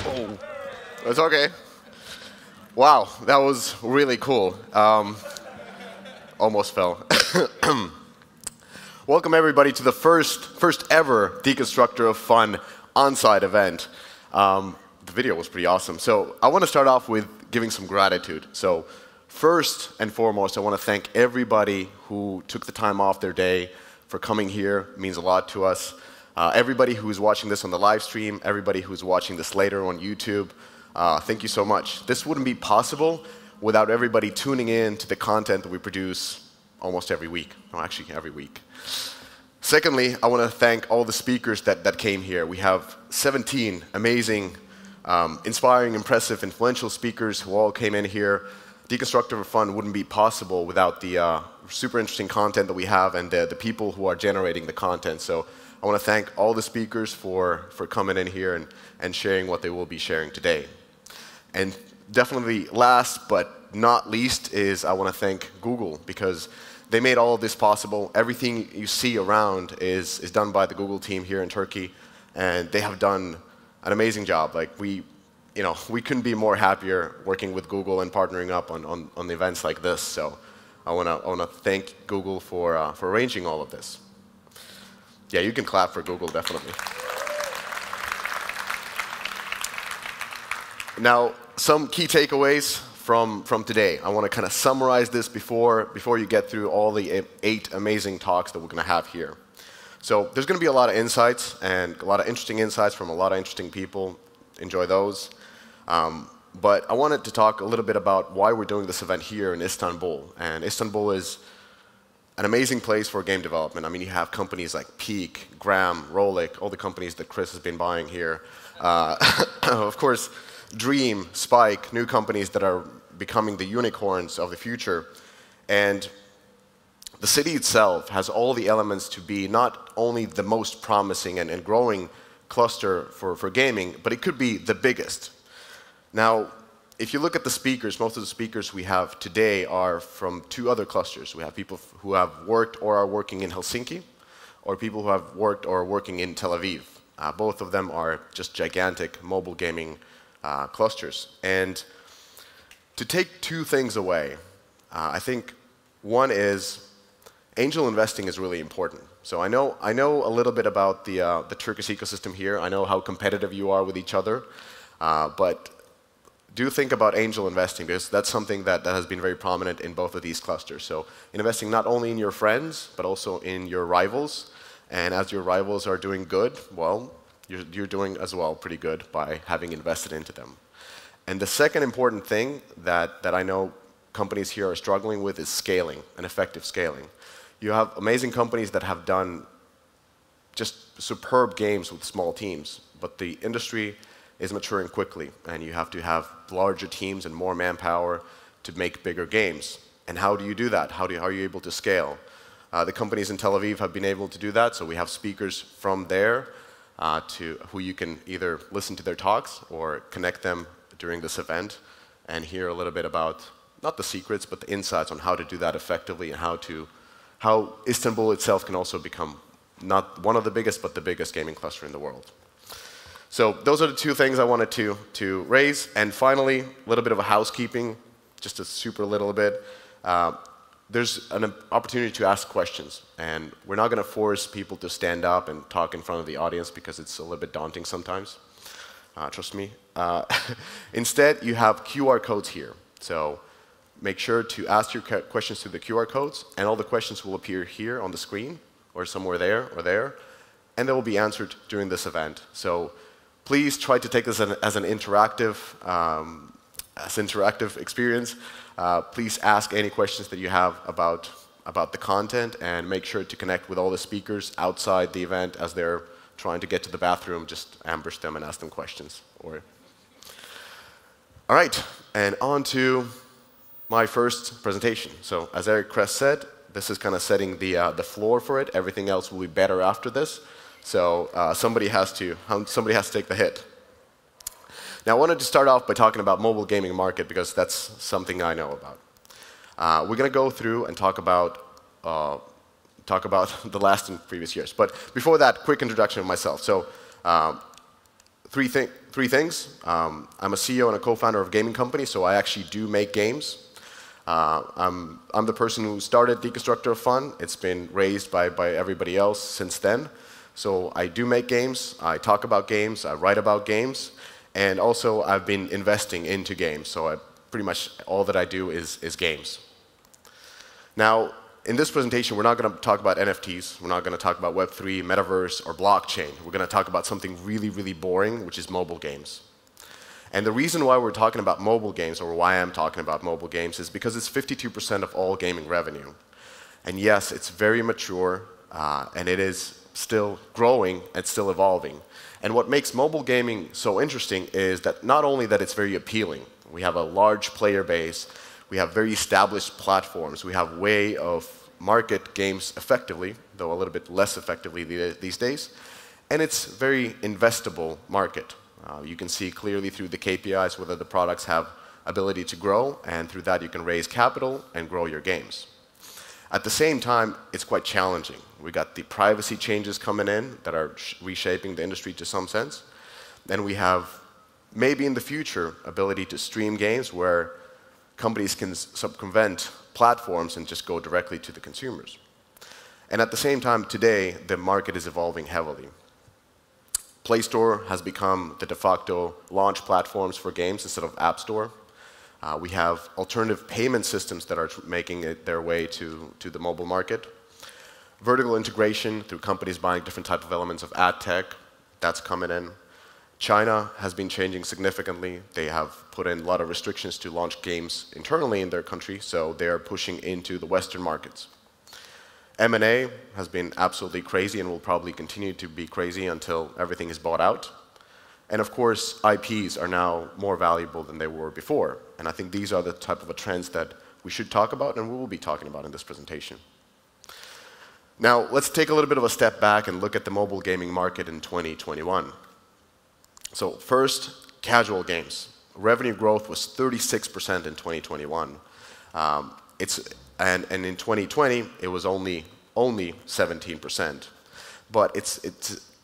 It's okay. Wow, that was really cool. Almost fell. Welcome everybody to the first ever Deconstructor of Fun on-site event. The video was pretty awesome. So I want to start off with giving some gratitude. So first and foremost, I want to thank everybody who took the time off their day for coming here. It means a lot to us. Everybody who's watching this on the live stream, everybody who's watching this later on YouTube, thank you so much. This wouldn't be possible without everybody tuning in to the content that we produce almost every week. No, actually, every week. Secondly, I want to thank all the speakers that came here. We have 17 amazing, inspiring, impressive, influential speakers who all came in here. Deconstructor of Fun wouldn't be possible without the super interesting content that we have and the people who are generating the content. So I want to thank all the speakers for coming in here and sharing what they will be sharing today. And definitely last but not least is I want to thank Google, because they made all of this possible. Everything you see around is done by the Google team here in Turkey, and they have done an amazing job. Like we couldn't be more happier working with Google and partnering up on events like this. So I want to thank Google for arranging all of this. Yeah, you can clap for Google, definitely. Now, some key takeaways from today. I want to kind of summarize this before you get through all the 8 amazing talks that we're going to have here. So there's going to be a lot of insights and a lot of interesting insights from a lot of interesting people. Enjoy those. But I wanted to talk a little bit about why we're doing this event here in Istanbul. And Istanbul is an amazing place for game development. I mean, you have companies like Peak, Gram, Rolik, all the companies that Chris has been buying here. Of course, Dream, Spike, new companies that are becoming the unicorns of the future. And the city itself has all the elements to be not only the most promising and growing cluster for gaming, but it could be the biggest. Now, if you look at the speakers, most of the speakers we have today are from 2 other clusters. We have people who have worked or are working in Helsinki, or people who have worked or are working in Tel Aviv. Both of them are just gigantic mobile gaming clusters. And to take 2 things away, I think one is angel investing is really important. So I know a little bit about the Turkish ecosystem here. I know how competitive you are with each other, but do think about angel investing, because that's something that has been very prominent in both of these clusters. So investing not only in your friends, but also in your rivals. And as your rivals are doing good, well, you're doing as well pretty good by having invested into them. And the second important thing that I know companies here are struggling with is scaling, and effective scaling. You have amazing companies that have done just superb games with small teams, but the industry is maturing quickly, and you have to have larger teams and more manpower to make bigger games. And how do you do that? How are you able to scale? The companies in Tel Aviv have been able to do that, so we have speakers from there who you can either listen to their talks or connect them during this event and hear a little bit about, not the secrets, but the insights on how to do that effectively, and how Istanbul itself can also become not one of the biggest, but the biggest gaming cluster in the world. So those are the 2 things I wanted to raise. And finally, a little bit of a housekeeping, just a super little bit. There's an opportunity to ask questions. And we're not going to force people to stand up and talk in front of the audience, because it's a little bit daunting sometimes. Trust me. Instead, you have QR codes here. So make sure to ask your questions through the QR codes, and all the questions will appear here on the screen, or somewhere there or there, and they will be answered during this event. So please try to take this as an interactive experience. Please ask any questions that you have about the content, and make sure to connect with all the speakers outside the event as they're trying to get to the bathroom. Just ambush them and ask them questions. All right, and on to my first presentation. So as Eric Kress said, this is kind of setting the floor for it. Everything else will be better after this. So somebody has to take the hit. Now, I wanted to start off by talking about mobile gaming market, because that's something I know about. We're going to go through and talk about the last and previous years. But before that, quick introduction of myself. So Three things. I'm a CEO and a co-founder of a gaming company, so I actually do make games. I'm the person who started Deconstructor of Fun. It's been raised by everybody else since then. So I do make games, I talk about games, I write about games, and also I've been investing into games. So pretty much all that I do is games. Now, in this presentation, we're not going to talk about NFTs. We're not going to talk about Web3, Metaverse, or blockchain. We're going to talk about something really, really boring, which is mobile games. And the reason why we're talking about mobile games, or why I'm talking about mobile games, is because it's 52% of all gaming revenue. And yes, it's very mature, and it is still growing and still evolving. And what makes mobile gaming so interesting is that not only that it's very appealing, we have a large player base, we have very established platforms, we have a way of market games effectively, though a little bit less effectively these days, and it's very investable market. You can see clearly through the KPIs whether the products have ability to grow, and through that you can raise capital and grow your games. At the same time, it's quite challenging. We got the privacy changes coming in that are reshaping the industry to some sense. Then we have, maybe in the future, ability to stream games where companies can circumvent platforms and just go directly to the consumers. And at the same time, today, the market is evolving heavily. Play Store has become the de facto launch platforms for games instead of App Store. We have alternative payment systems that are making their way to the mobile market. Vertical integration through companies buying different types of elements of ad tech, that's coming in. China has been changing significantly. They have put in a lot of restrictions to launch games internally in their country, so they are pushing into the Western markets. M&A has been absolutely crazy and will probably continue to be crazy until everything is bought out. And of course, IPs are now more valuable than they were before. And I think these are the type of trends that we should talk about and we will be talking about in this presentation. Now, let's take a little bit of a step back and look at the mobile gaming market in 2021. So first, casual games. Revenue growth was 36% in 2021. And in 2020, it was only 17%. But it's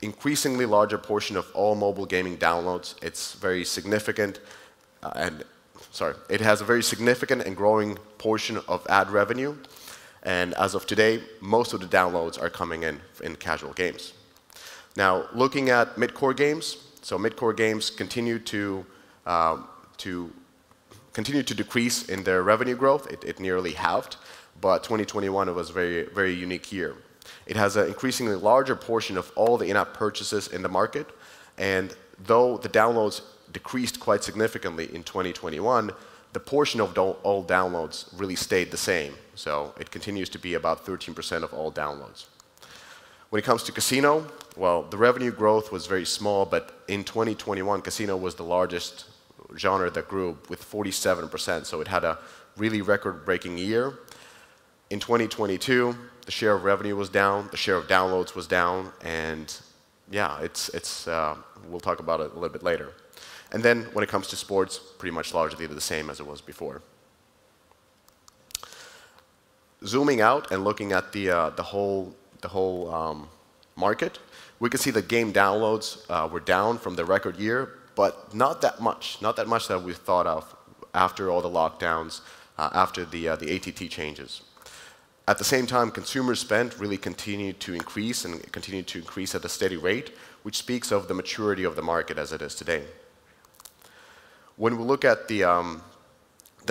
increasingly larger portion of all mobile gaming downloads. It's very significant, it has a very significant and growing portion of ad revenue. And as of today, most of the downloads are coming in casual games. Now, looking at mid-core games, so mid-core games continue to decrease in their revenue growth. It nearly halved, but 2021 was a very, very unique year. It has an increasingly larger portion of all the in-app purchases in the market, and though the downloads decreased quite significantly in 2021, the portion of all downloads really stayed the same. So it continues to be about 13% of all downloads. When it comes to casino, well, the revenue growth was very small, but in 2021, casino was the largest genre that grew with 47%, so it had a really record-breaking year. In 2022, the share of revenue was down, the share of downloads was down, and yeah, we'll talk about it a little bit later. And then when it comes to sports, pretty much largely the same as it was before. Zooming out and looking at the whole market, we can see that game downloads were down from the record year, but not that much that we thought of after all the lockdowns, after the ATT changes. At the same time, consumer spend really continued to increase and continued to increase at a steady rate, which speaks of the maturity of the market as it is today. When we look at the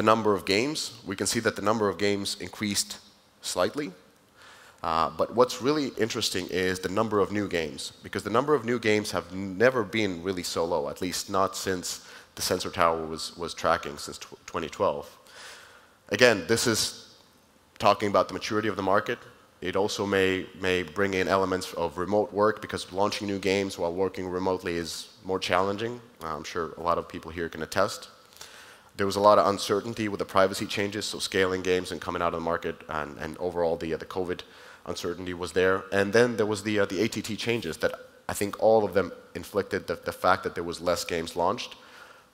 number of games, we can see that the number of games increased slightly. But what's really interesting is the number of new games, because the number of new games have never been really so low, at least not since the Sensor Tower was tracking since 2012. Again, this is talking about the maturity of the market. It also may bring in elements of remote work, because launching new games while working remotely is more challenging. I'm sure a lot of people here can attest. There was a lot of uncertainty with the privacy changes, so scaling games and coming out of the market, and overall the COVID uncertainty was there. And then there was the ATT changes that I think all of them inflicted the fact that there was less games launched.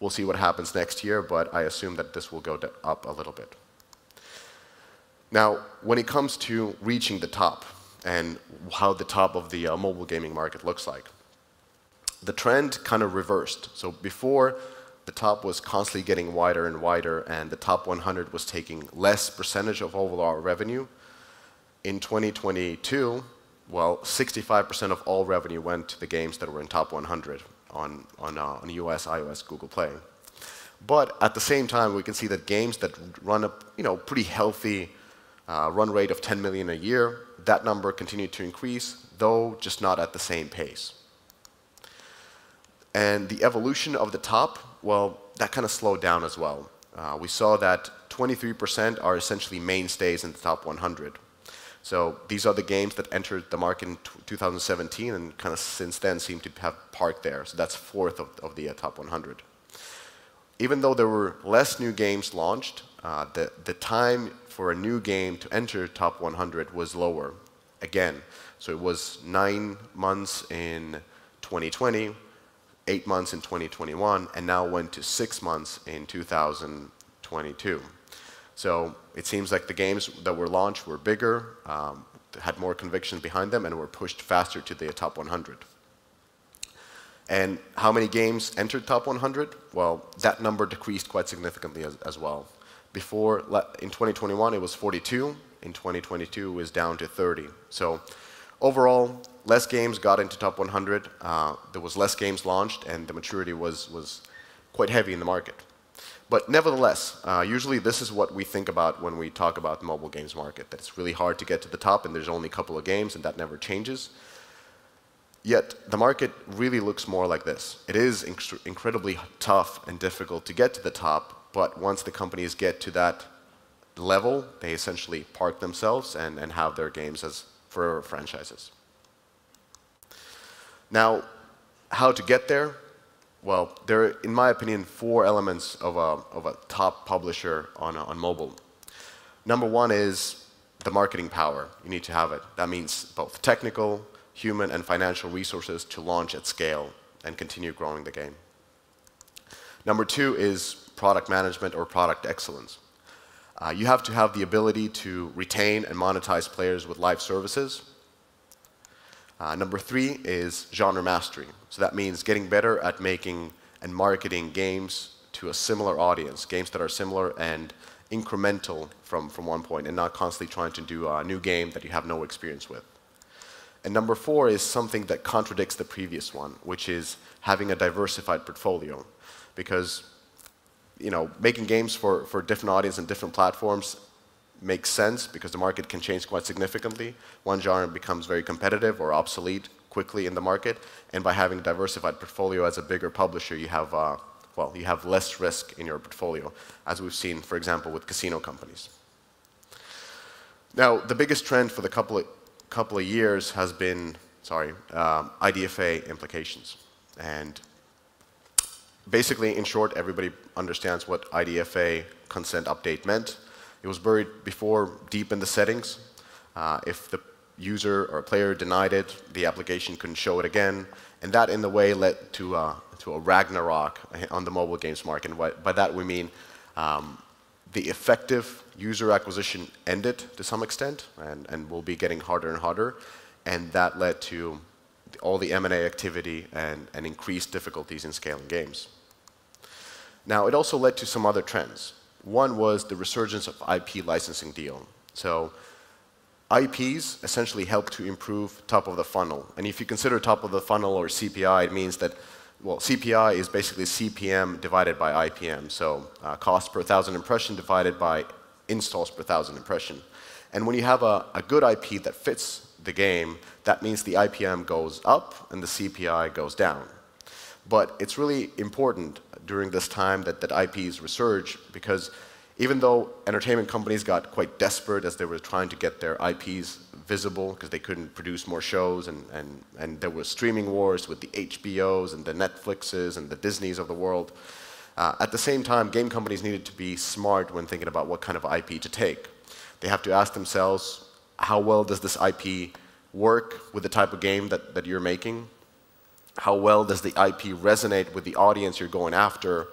We'll see what happens next year, but I assume that this will go up a little bit. Now, when it comes to reaching the top and how the top of the mobile gaming market looks like, the trend kind of reversed. So before, the top was constantly getting wider and wider, and the top 100 was taking less percentage of overall revenue. In 2022, well, 65% of all revenue went to the games that were in top 100 on US, iOS, Google Play. But at the same time, we can see that games that run a pretty healthy run rate of 10 million a year, that number continued to increase, though just not at the same pace. And the evolution of the top, well, that kind of slowed down as well. We saw that 23% are essentially mainstays in the top 100. So these are the games that entered the market in 2017 and kind of since then seem to have parked there. So that's fourth of the top 100. Even though there were less new games launched, the time for a new game to enter top 100 was lower again. So it was 9 months in 2020, 8 months in 2021, and now went to 6 months in 2022. So it seems like the games that were launched were bigger, had more conviction behind them, and were pushed faster to the top 100. And how many games entered top 100? Well, that number decreased quite significantly as well. Before, in 2021, it was 42. In 2022, it was down to 30. So overall, less games got into top 100. There was less games launched, and the maturity was quite heavy in the market. But nevertheless, usually this is what we think about when we talk about the mobile games market, that it's really hard to get to the top and there's only a couple of games and that never changes. Yet the market really looks more like this. It is incredibly tough and difficult to get to the top, but once the companies get to that level, they essentially park themselves and have their games as forever franchises. Now, how to get there? Well, there are, in my opinion, 4 elements of a top publisher on mobile. Number 1 is the marketing power. You need to have it. That means both technical, human, and financial resources to launch at scale and continue growing the game. Number 2 is product management or product excellence. You have to have the ability to retain and monetize players with live services. Number 3 is genre mastery. So that means getting better at making and marketing games to a similar audience, games that are similar and incremental from one point, and not constantly trying to do a new game that you have no experience with. And number 4 is something that contradicts the previous one, which is having a diversified portfolio. Because making games for different audiences and different platforms makes sense because the market can change quite significantly. One genre becomes very competitive or obsolete quickly in the market, and by having a diversified portfolio as a bigger publisher, you have you have less risk in your portfolio, as we've seen, for example, with casino companies. Now, the biggest trend for the couple of years has been, IDFA implications. And basically, in short, everybody understands what IDFA consent update meant. It was buried before deep in the settings. If the user or player denied it, the application couldn't show it again. And that, in a way, led to a Ragnarok on the mobile games market. And by that, we mean the effective user acquisition ended to some extent and will be getting harder and harder. And that led to all the M&A activity and increased difficulties in scaling games. Now, it also led to some other trends. One was the resurgence of IP licensing deal. So IPs essentially help to improve top of the funnel. And if you consider top of the funnel or CPI, it means that, well, CPI is basically CPM divided by IPM. So cost per 1,000 impression divided by installs per 1,000 impression. And when you have a good IP that fits the game, that means the IPM goes up and the CPI goes down. But it's really important during this time that IPs resurge, because even though entertainment companies got quite desperate as they were trying to get their IPs visible because they couldn't produce more shows, and there were streaming wars with the HBOs and the Netflixes and the Disneys of the world, at the same time, game companies needed to be smart when thinking about what kind of IP to take. They have to ask themselves, how well does this IP work with the type of game that you're making? How well does the IP resonate with the audience you're going after?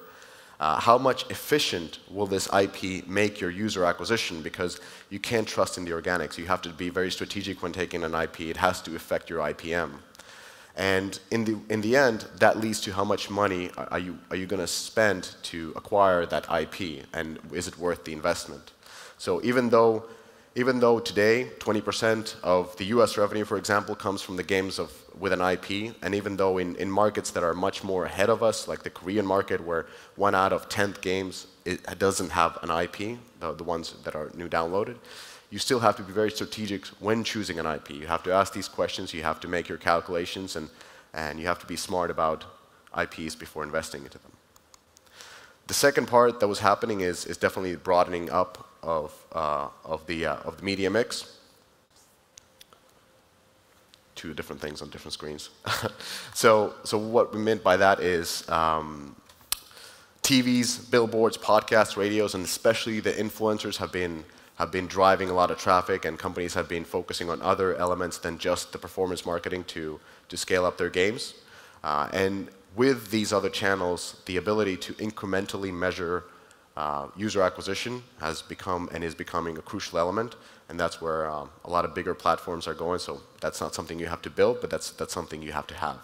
How much efficient will this IP make your user acquisition? Because you can't trust in the organics. You have to be very strategic when taking an IP. It has to affect your IPM. And in the end, that leads to how much money are you going to spend to acquire that IP, and is it worth the investment? So even though today 20% of the US revenue, for example, comes from the games with an IP, and even though in markets that are much more ahead of us, like the Korean market, where 1 out of 10 games doesn't have an IP, the ones that are new downloaded, you still have to be very strategic when choosing an IP. You have to ask these questions, you have to make your calculations, and you have to be smart about IPs before investing into them. The second part that was happening is definitely broadening up of the media mix. Two different things on different screens. So what we meant by that is TVs, billboards, podcasts, radios, and especially the influencers have been driving a lot of traffic, and companies have been focusing on other elements than just the performance marketing to scale up their games. And with these other channels, the ability to incrementally measure user acquisition has become and is becoming a crucial element, and that's where a lot of bigger platforms are going. So that's not something you have to build, but that's something you have to have.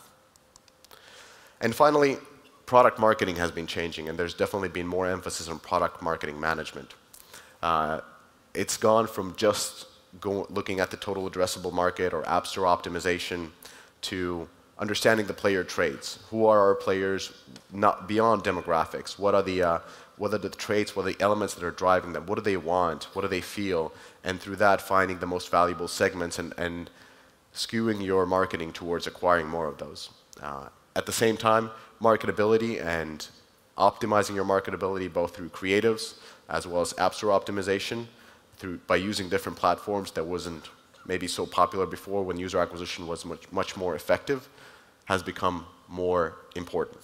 And finally, product marketing has been changing, and there's definitely been more emphasis on product marketing management. It's gone from just looking at the total addressable market or App Store optimization to understanding the player traits. Who are our players, not beyond demographics? What are the traits, what are the elements that are driving them? What do they want? What do they feel? And through that, finding the most valuable segments and skewing your marketing towards acquiring more of those. At the same time, marketability and optimizing your marketability both through creatives as well as App Store optimization by using different platforms that wasn't maybe so popular before when user acquisition was much more effective has become more important.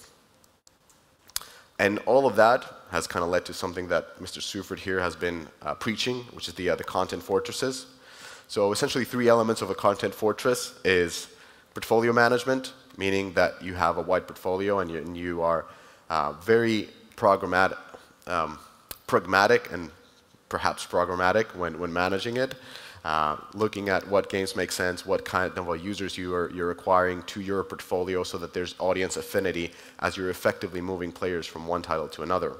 And all of that has kind of led to something that Mr. Suford here has been preaching, which is the content fortresses. So essentially 3 elements of a content fortress is portfolio management, meaning that you have a wide portfolio and you are very pragmatic and perhaps programmatic when managing it, looking at what games make sense, what kind of users you're acquiring to your portfolio so that there's audience affinity as you're effectively moving players from one title to another.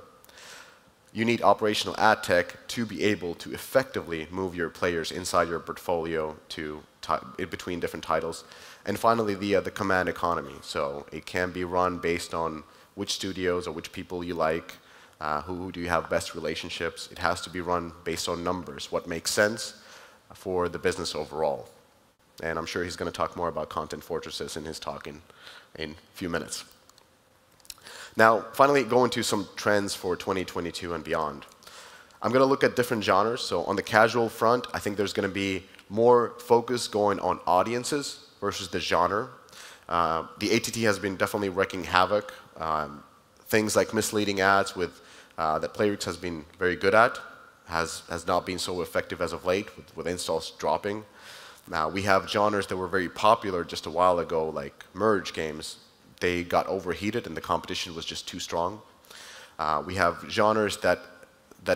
You need operational ad tech to be able to effectively move your players inside your portfolio between different titles. And finally, the command economy. So it can be run based on which studios or which people you like, who do you have best relationships. It has to be run based on numbers, what makes sense for the business overall. And I'm sure he's going to talk more about content fortresses in his talk in a few minutes. Now, finally, go into some trends for 2022 and beyond. I'm going to look at different genres. So on the casual front, I think there's going to be more focus going on audiences versus the genre. The ATT has been definitely wreaking havoc. Things like misleading ads that Playrix has been very good at has not been so effective as of late with installs dropping. Now, we have genres that were very popular just a while ago, like merge games. They got overheated and the competition was just too strong. We have genres that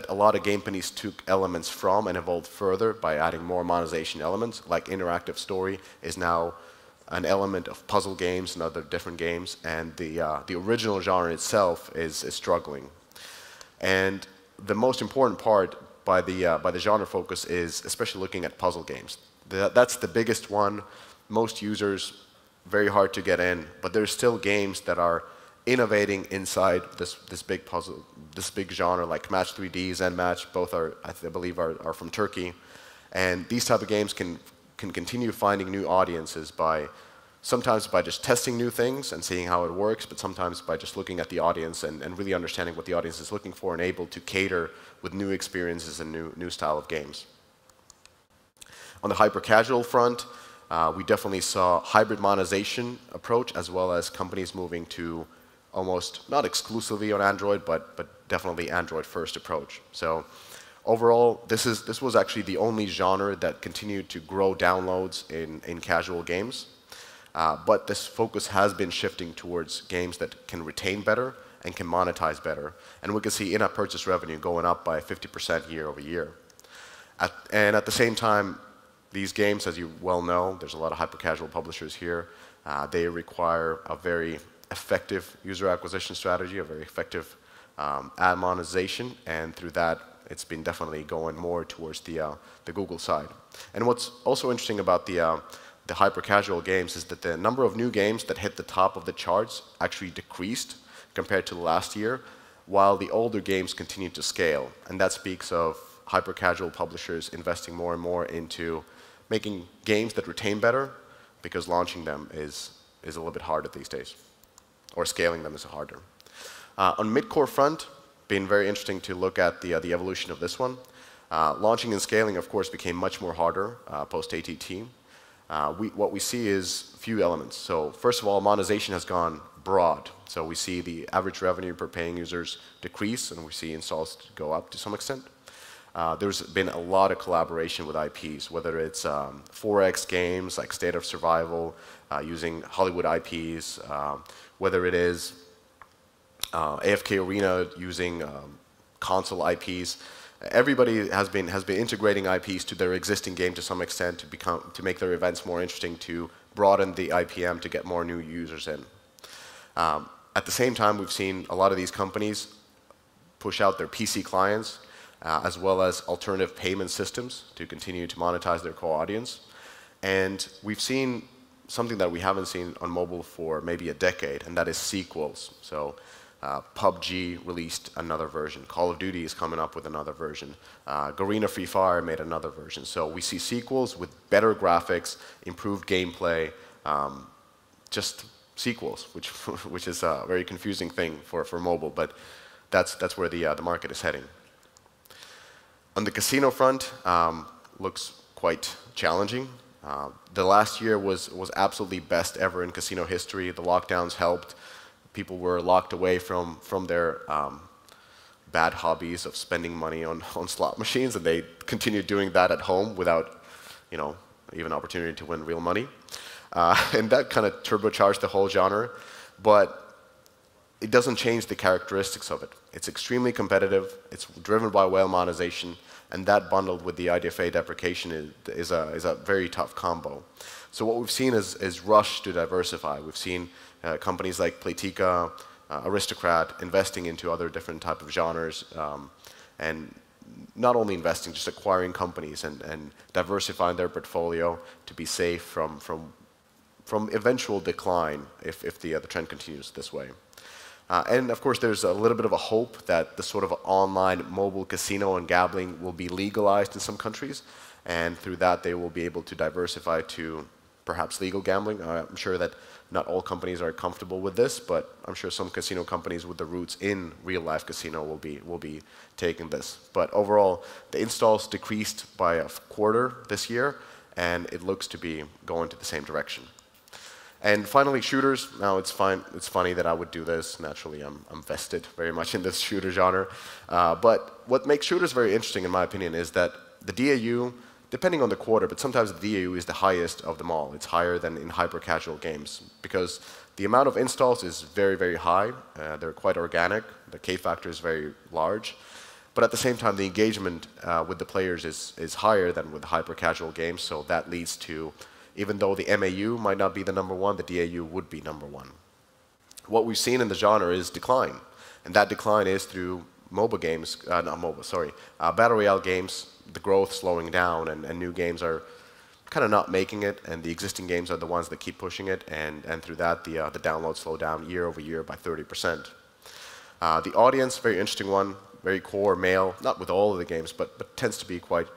a lot of game companies took elements from and evolved further by adding more monetization elements, like interactive story is now an element of puzzle games and other different games, and the original genre itself is struggling. And the most important part by the genre focus is especially looking at puzzle games. That's the biggest one. Most users, very hard to get in, but there's still games that are innovating inside this big genre, like Match 3D, Zen Match. Both are, I believe, are from Turkey, and these type of games can continue finding new audiences sometimes by just testing new things and seeing how it works, but sometimes by just looking at the audience and really understanding what the audience is looking for and able to cater with new experiences and new style of games. On the hyper-casual front, we definitely saw hybrid monetization approach, as well as companies moving to almost not exclusively on Android, but definitely Android-first approach. So overall, this was actually the only genre that continued to grow downloads in casual games. But this focus has been shifting towards games that can retain better and can monetize better. And we can see in-app purchase revenue going up by 50% year over year. And at the same time, these games, as you well know, there's a lot of hyper-casual publishers here, They require a very effective user acquisition strategy, a very effective ad monetization, and through that, it's been definitely going more towards the Google side. And what's also interesting about the hyper-casual games is that the number of new games that hit the top of the charts actually decreased compared to last year, while the older games continued to scale. And that speaks of hyper-casual publishers investing more and more into making games that retain better, because launching them is a little bit harder these days, or scaling them is harder. On mid-core front, been very interesting to look at the evolution of this one. Launching and scaling, of course, became much more harder post-ATT. What we see is a few elements. So first of all, monetization has gone broad. So we see the average revenue per paying users decrease, and we see installs go up to some extent. There's been a lot of collaboration with IPs, whether it's 4X games like State of Survival, using Hollywood IPs, whether it is AFK Arena using console IPs. Everybody has been integrating IPs to their existing game to some extent to make their events more interesting, to broaden the IPM, to get more new users in. At the same time, we've seen a lot of these companies push out their PC clients, as well as alternative payment systems to continue to monetize their core audience. And we've seen something that we haven't seen on mobile for maybe a decade, and that is sequels. So PUBG released another version. Call of Duty is coming up with another version. Garena Free Fire made another version. So we see sequels with better graphics, improved gameplay, just sequels, which is a very confusing thing for mobile, but that's where the market is heading. On the casino front, looks quite challenging. The last year was absolutely best ever in casino history. The lockdowns helped. People were locked away from their bad hobbies of spending money on slot machines, and they continued doing that at home without, even opportunity to win real money. And that kind of turbocharged the whole genre, but it doesn't change the characteristics of it. It's extremely competitive. It's driven by whale monetization, and that bundled with the IDFA deprecation is a very tough combo. So what we've seen is rush to diversify. We've seen companies like Playtika, Aristocrat investing into other different type of genres, and not only investing, just acquiring companies and diversifying their portfolio to be safe from eventual decline if the trend continues this way. And of course, there's a little bit of a hope that the sort of online mobile casino and gambling will be legalized in some countries, and through that they will be able to diversify to perhaps legal gambling. I'm sure that not all companies are comfortable with this, but I'm sure some casino companies with the roots in real-life casino will be taking this. But overall, the installs decreased by a quarter this year, and it looks to be going to the same direction. And finally, shooters. Now, it's funny that I would do this. Naturally, I'm vested very much in this shooter genre. But what makes shooters very interesting, in my opinion, is that the DAU, depending on the quarter, but sometimes the DAU is the highest of them all. It's higher than in hyper-casual games, because the amount of installs is very, very high. They're quite organic. The K-factor is very large. But at the same time, the engagement with the players is higher than with hyper-casual games, so that leads to, even though the MAU might not be the #1, the DAU would be #1. What we've seen in the genre is decline, and that decline is through mobile games, battle royale games, the growth slowing down, and new games are kind of not making it, and the existing games are the ones that keep pushing it, and through that, the downloads slow down year over year by 30%. The audience, very interesting one, very core male, not with all of the games, but tends to be quite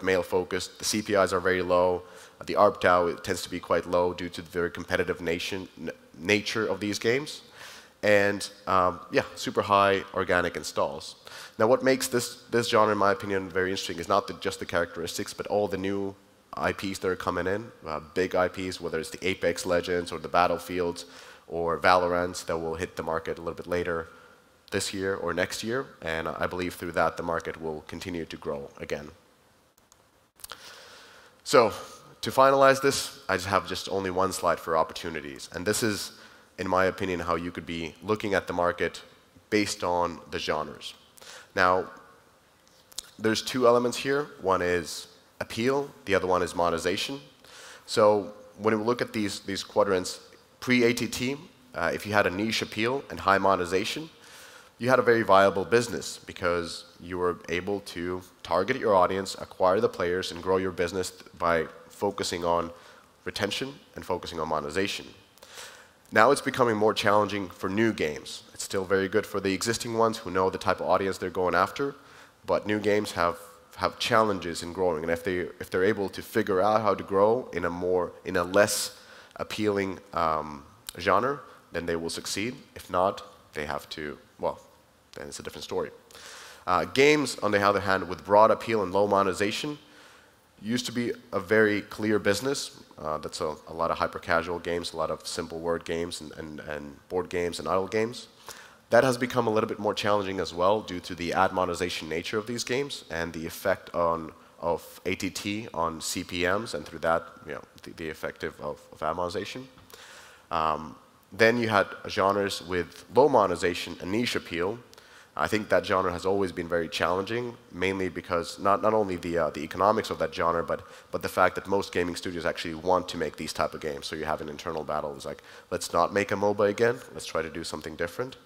male-focused. The CPIs are very low. The ARPDAU tends to be quite low due to the very competitive nature of these games. And yeah, super high organic installs. Now what makes this genre, in my opinion, very interesting is not just the characteristics, but all the new IPs that are coming in, big IPs, whether it's the Apex Legends or the Battlefields or Valorant that will hit the market a little bit later this year or next year. And I believe through that the market will continue to grow again. So to finalize this, I just have only one slide for opportunities. And this is, in my opinion, how you could be looking at the market based on the genres. Now, there's two elements here. One is appeal, the other one is monetization. So when we look at these quadrants, pre-ATT, if you had a niche appeal and high monetization, you had a very viable business because you were able to target your audience, acquire the players, and grow your business by focusing on retention and focusing on monetization. Now it's becoming more challenging for new games. It's still very good for the existing ones who know the type of audience they're going after, but new games have challenges in growing. And if they're able to figure out how to grow in a less appealing genre, then they will succeed. If not, they have to, well, then it's a different story. Games, on the other hand, with broad appeal and low monetization, used to be a very clear business. That's a lot of hyper-casual games, a lot of simple word games and board games and idle games. That has become a little bit more challenging as well due to the ad monetization nature of these games and the effect of ATT on CPMs, and through that, the effect of ad monetization. Then you had genres with low monetization and niche appeal. I think that genre has always been very challenging, mainly because not only the economics of that genre, but the fact that most gaming studios actually want to make these type of games. So you have an internal battle. It's like, let's not make a MOBA again. Let's try to do something different.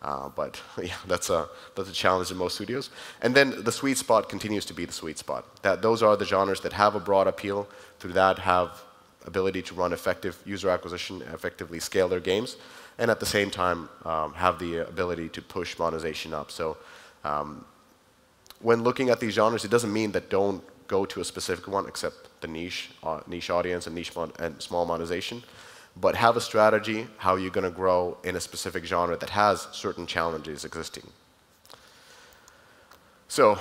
But yeah, that's a challenge in most studios. And then the sweet spot continues to be the sweet spot. Those are the genres that have a broad appeal, through that have ability to run effective user acquisition, effectively scale their games, and at the same time have the ability to push monetization up. So when looking at these genres, it doesn't mean that don't go to a specific one, except the niche audience and small monetization. But have a strategy how you're going to grow in a specific genre that has certain challenges existing. So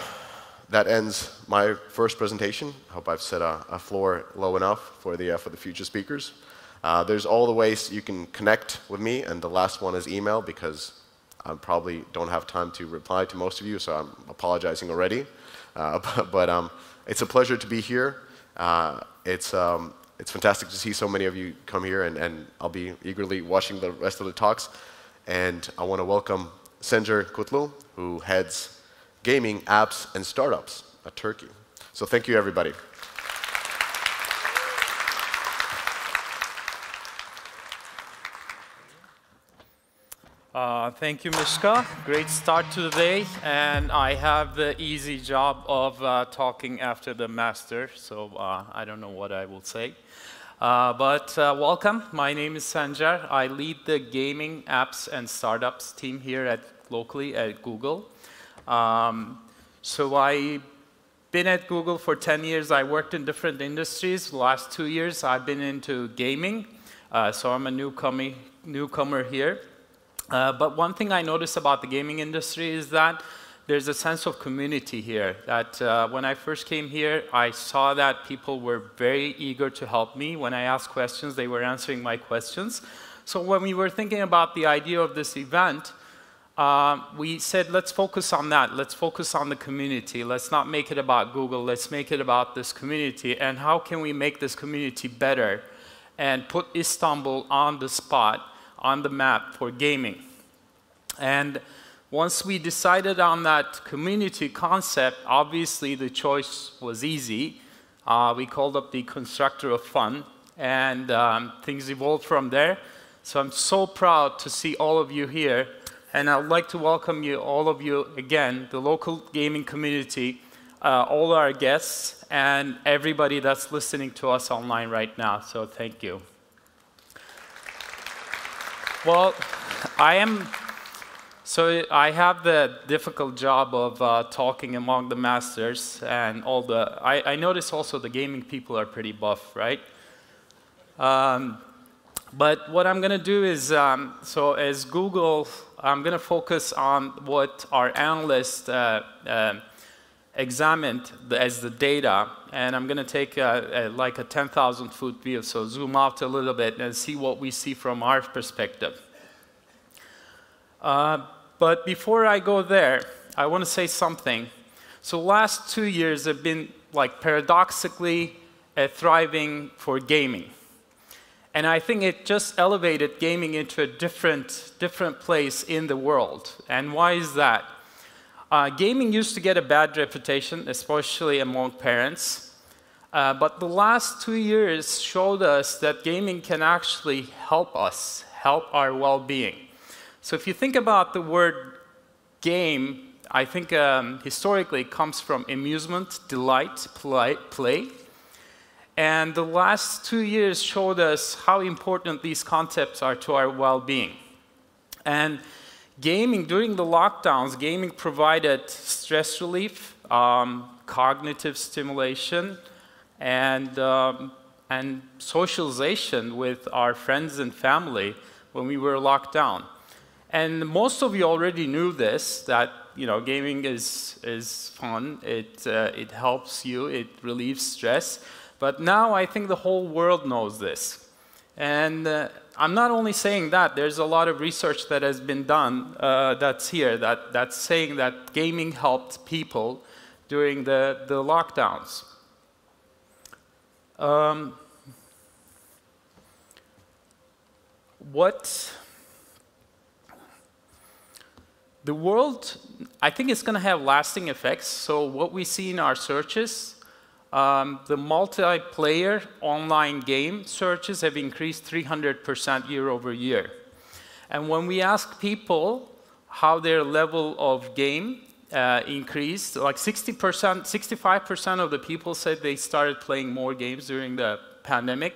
that ends my first presentation. I hope I've set a floor low enough for the future speakers. There's all the ways you can connect with me, and the last one is email, because I probably don't have time to reply to most of you, so I'm apologizing already. But it's a pleasure to be here. It's fantastic to see so many of you come here, and I'll be eagerly watching the rest of the talks. And I want to welcome Sencer Kutlu, who heads gaming, apps, and startups at Turkey. So thank you, everybody. Thank you, Mishka. Great start to the day. And I have the easy job of talking after the master, so I don't know what I will say. But welcome. My name is Sencer. I lead the gaming, apps, and startups team here locally at Google. So I've been at Google for 10 years. I worked in different industries. The last 2 years, I've been into gaming. So I'm a newcomer here. But one thing I noticed about the gaming industry is that there's a sense of community here. That when I first came here, I saw that people were very eager to help me. When I asked questions, they were answering my questions. So when we were thinking about the idea of this event, we said, let's focus on that. Let's focus on the community. Let's not make it about Google. Let's make it about this community. And how can we make this community better and put Istanbul on the spot, on the map for gaming? And once we decided on that community concept, obviously the choice was easy. We called up the constructor of fun, and things evolved from there. So I'm so proud to see all of you here, and I'd like to welcome you, all of you again, the local gaming community, all our guests, and everybody that's listening to us online right now. So thank you. Well, I have the difficult job of talking among the masters and all the. I notice also the gaming people are pretty buff, right? But what I'm going to do is, so as Google, I'm going to focus on what our analysts examined as the data, and I'm going to take like a 10,000-foot view, so zoom out a little bit and see what we see from our perspective. But before I go there, I want to say something. So last 2 years have been like paradoxically thriving for gaming. And I think it just elevated gaming into a different place in the world. And why is that? Gaming used to get a bad reputation, especially among parents. But the last 2 years showed us that gaming can actually help us, help our well-being. So if you think about the word game, I think historically it comes from amusement, delight, play. And the last 2 years showed us how important these concepts are to our well-being. And gaming, during the lockdowns, gaming provided stress relief, cognitive stimulation, and socialization with our friends and family when we were locked down. And most of you already knew this, that gaming is fun, it helps you, it relieves stress. But now I think the whole world knows this. And I'm not only saying that, there's a lot of research that has been done that's here, that's saying that gaming helped people during the lockdowns. The world, I think it's going to have lasting effects. So what we see in our searches, the multiplayer online game searches have increased 300% year over year. And when we ask people how their level of game increased, like 60%, 65% of the people said they started playing more games during the pandemic,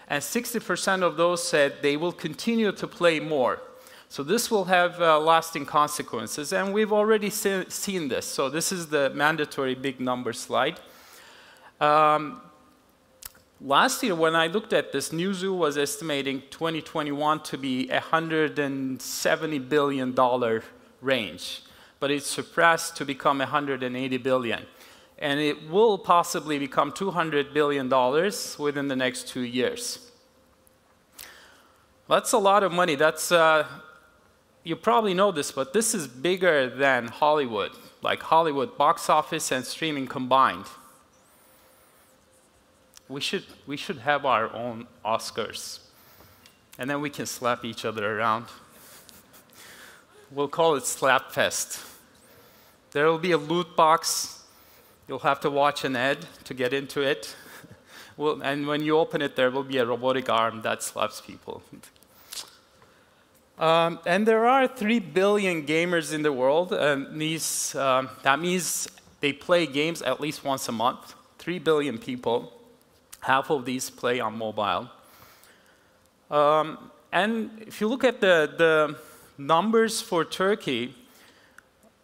and 60% of those said they will continue to play more. So this will have lasting consequences, and we've already seen this. So this is the mandatory big number slide. Last year, when I looked at this, Newzoo was estimating 2021 to be $170 billion range, but it surpassed to become $180 billion. And it will possibly become $200 billion within the next 2 years. That's a lot of money. That's, you probably know this, but this is bigger than Hollywood, like Hollywood box office and streaming combined. We should have our own Oscars, and then we can slap each other around. We'll call it Slapfest. There will be a loot box. You'll have to watch an ad to get into it. And when you open it, there will be a robotic arm that slaps people. And there are 3 billion gamers in the world, and that means they play games at least once a month. 3 billion people. Half of these play on mobile. And if you look at the numbers for Turkey,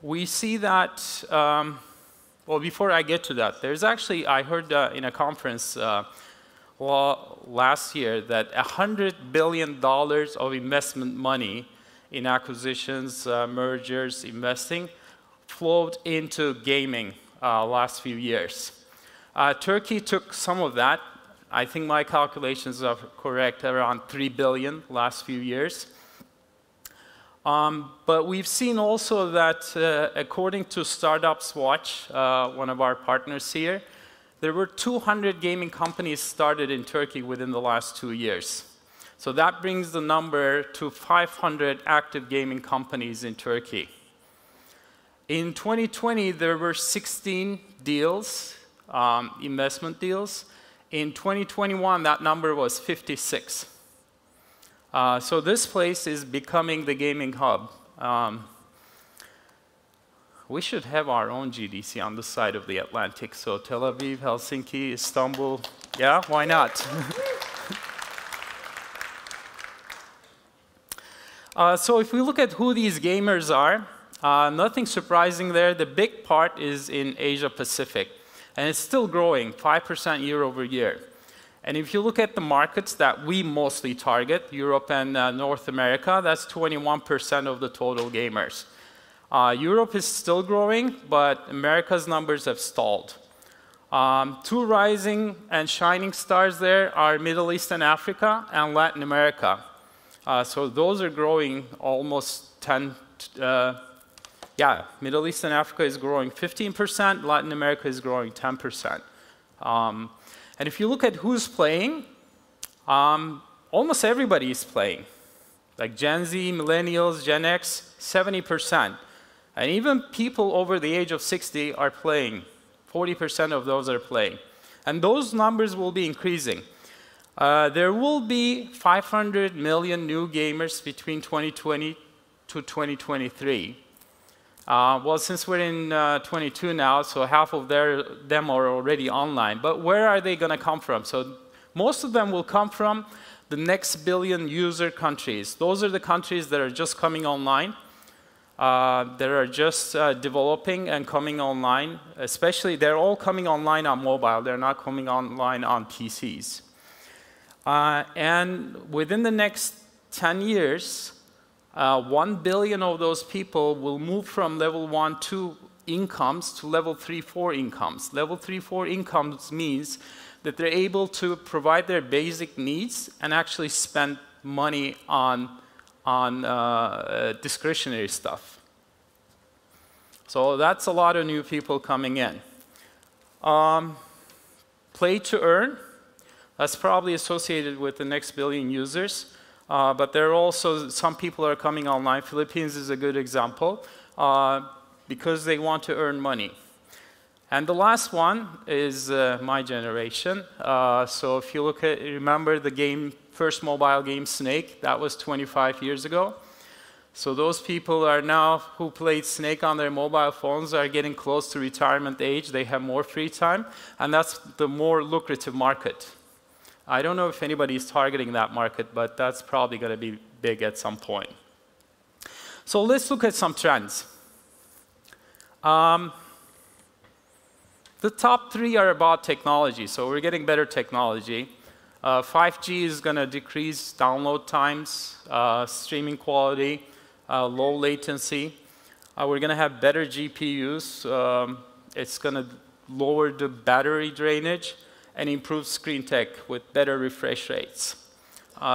we see that, well, before I get to that, there's actually, I heard in a conference last year that $100 billion of investment money in acquisitions, mergers, investing, flowed into gaming last few years. Turkey took some of that. I think my calculations are correct, around 3 billion last few years. But we've seen also that, according to Startups Watch, one of our partners here, there were 200 gaming companies started in Turkey within the last 2 years. So that brings the number to 500 active gaming companies in Turkey. In 2020, there were 16 deals, investment deals. In 2021, that number was 56. So this place is becoming the gaming hub. We should have our own GDC on the side of the Atlantic. So Tel Aviv, Helsinki, Istanbul, yeah, why not? So if we look at who these gamers are, nothing surprising there. The big part is in Asia Pacific. And it's still growing, 5% year over year. And if you look at the markets that we mostly target, Europe and North America, that's 21% of the total gamers. Europe is still growing, but America's numbers have stalled. 2 rising and shining stars there are Middle East and Africa and Latin America. So those are growing almost 10, yeah, Middle East and Africa is growing 15%, Latin America is growing 10%. And if you look at who's playing, almost everybody is playing. Like Gen Z, Millennials, Gen X, 70%. And even people over the age of 60 are playing. 40% of those are playing. And those numbers will be increasing. There will be 500 million new gamers between 2020 to 2023. Well, since we're in 22 now, so half of them are already online. But where are they going to come from? So most of them will come from the next billion user countries. Those are the countries that are just coming online, that are just developing and coming online. Especially, they're all coming online on mobile. They're not coming online on PCs. And within the next 10 years, 1 billion of those people will move from level 1, 2 incomes to level 3, 4 incomes. Level 3, 4 incomes means that they're able to provide their basic needs and actually spend money on discretionary stuff. So that's a lot of new people coming in. Play to earn, that's probably associated with the next billion users. But there are also some people are coming online. Philippines is a good example because they want to earn money. And the last one is my generation. So if you remember the first mobile game, Snake, that was 25 years ago. So those people are now, who played Snake on their mobile phones, are getting close to retirement age. They have more free time, and that's the more lucrative market. I don't know if anybody's targeting that market, but that's probably going to be big at some point. So let's look at some trends. The top 3 are about technology, so we're getting better technology. 5G is going to decrease download times, streaming quality, low latency. We're going to have better GPUs. It's going to lower the battery drainage and improve screen tech with better refresh rates.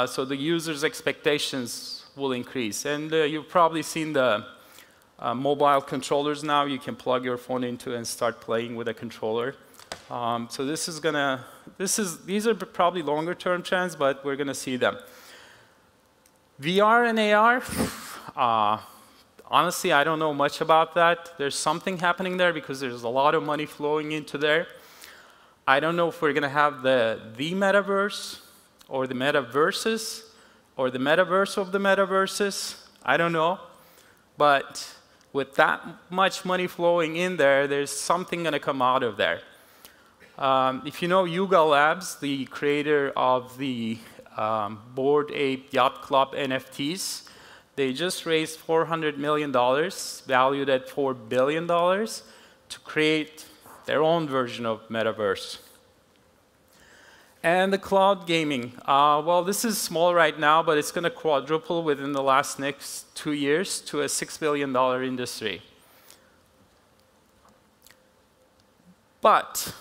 So the user's expectations will increase. And you've probably seen the mobile controllers now. You can plug your phone into and start playing with a controller. So this is gonna, these are probably longer term trends, but we're gonna see them. VR and AR, honestly, I don't know much about that. There's something happening there because there's a lot of money flowing into there. I don't know if we're gonna have the metaverse, or the metaverses, or the metaverse of the metaverses. I don't know. But with that much money flowing in there, there's something going to come out of there. If you know Yuga Labs, the creator of the Bored Ape Yacht Club NFTs, they just raised $400 million, valued at $4 billion, to create their own version of metaverse. And the cloud gaming. Well, this is small right now, but it's going to quadruple within the next 2 years to a $6 billion industry. But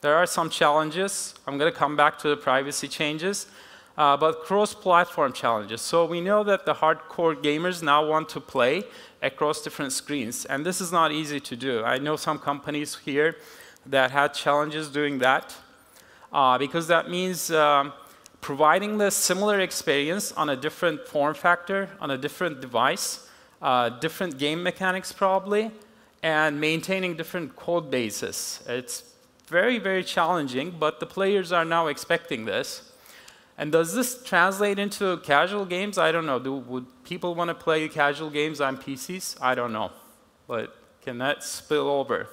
there are some challenges. I'm going to come back to the privacy changes. But cross-platform challenges. So we know that the hardcore gamers now want to play across different screens. And this is not easy to do. I know some companies here that had challenges doing that. Because that means providing the similar experience on a different form factor, on a different device, different game mechanics probably, and maintaining different code bases. It's very, very challenging, but the players are now expecting this. And does this translate into casual games? I don't know. Would people want to play casual games on PCs? I don't know. But can that spill over?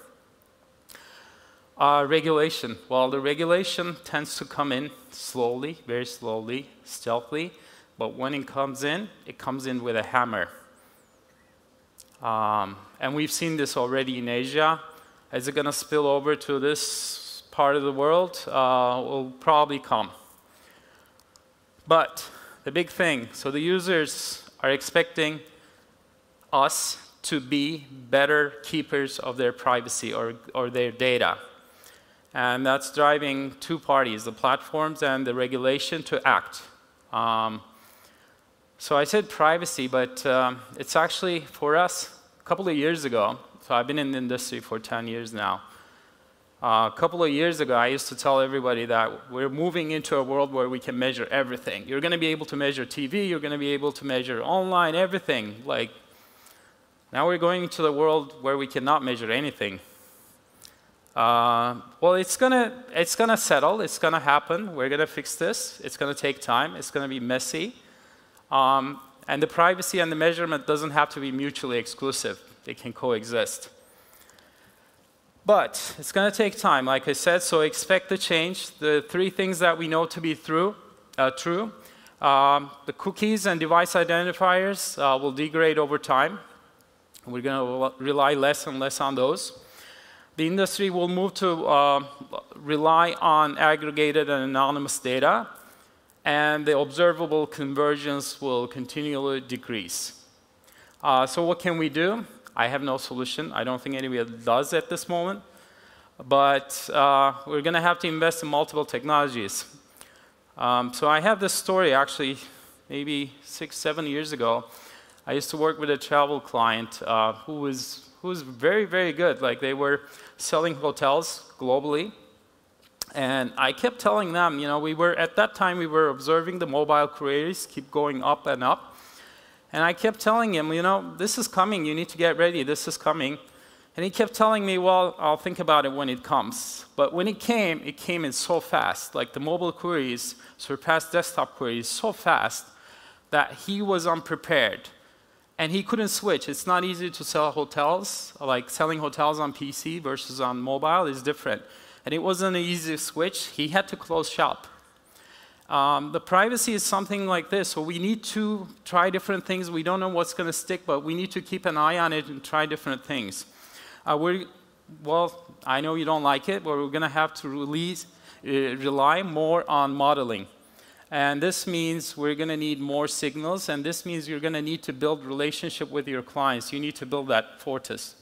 Regulation. Well, the regulation tends to come in slowly, very slowly, stealthily. But when it comes in with a hammer. And we've seen this already in Asia. Is it going to spill over to this part of the world? Will probably come. But the big thing, so the users are expecting us to be better keepers of their privacy or their data. And that's driving two parties, the platforms and the regulation, to act. So I said privacy, but it's actually, for us, a couple of years ago, so I've been in the industry for 10 years now. A couple of years ago, I used to tell everybody that we're moving into a world where we can measure everything. You're going to be able to measure TV, you're going to be able to measure online, everything. Like, now we're going into the world where we cannot measure anything. Well, it's gonna settle. It's gonna happen. We're gonna fix this. It's gonna take time. It's gonna be messy. And the privacy and the measurement doesn't have to be mutually exclusive. They can coexist. But it's going to take time, like I said, so expect the change. The three things that we know to be true. The cookies and device identifiers will degrade over time. We're going to rely less and less on those. The industry will move to rely on aggregated and anonymous data, and the observable conversions will continually decrease. So what can we do? I have no solution. I don't think anybody does at this moment. But we're going to have to invest in multiple technologies. So I have this story, actually, maybe 6, 7 years ago. I used to work with a travel client who was very, very good. Like, they were selling hotels globally. And I kept telling them, you know, at that time, we were observing the mobile queries keep going up and up. And I kept telling him, you know, this is coming. You need to get ready. This is coming. And he kept telling me, well, I'll think about it when it comes. But when it came in so fast. Like, the mobile queries surpassed desktop queries so fast that he was unprepared. And he couldn't switch. It's not easy to sell hotels. Like, selling hotels on PC versus on mobile is different. And it wasn't an easy switch. He had to close shop. The privacy is something like this, so we need to try different things. We don't know what's going to stick, but we need to keep an eye on it and try different things. Well, I know you don't like it, but we're going to have to rely more on modeling. And this means we're going to need more signals, and this means you're going to need to build relationship with your clients. You need to build that fortress.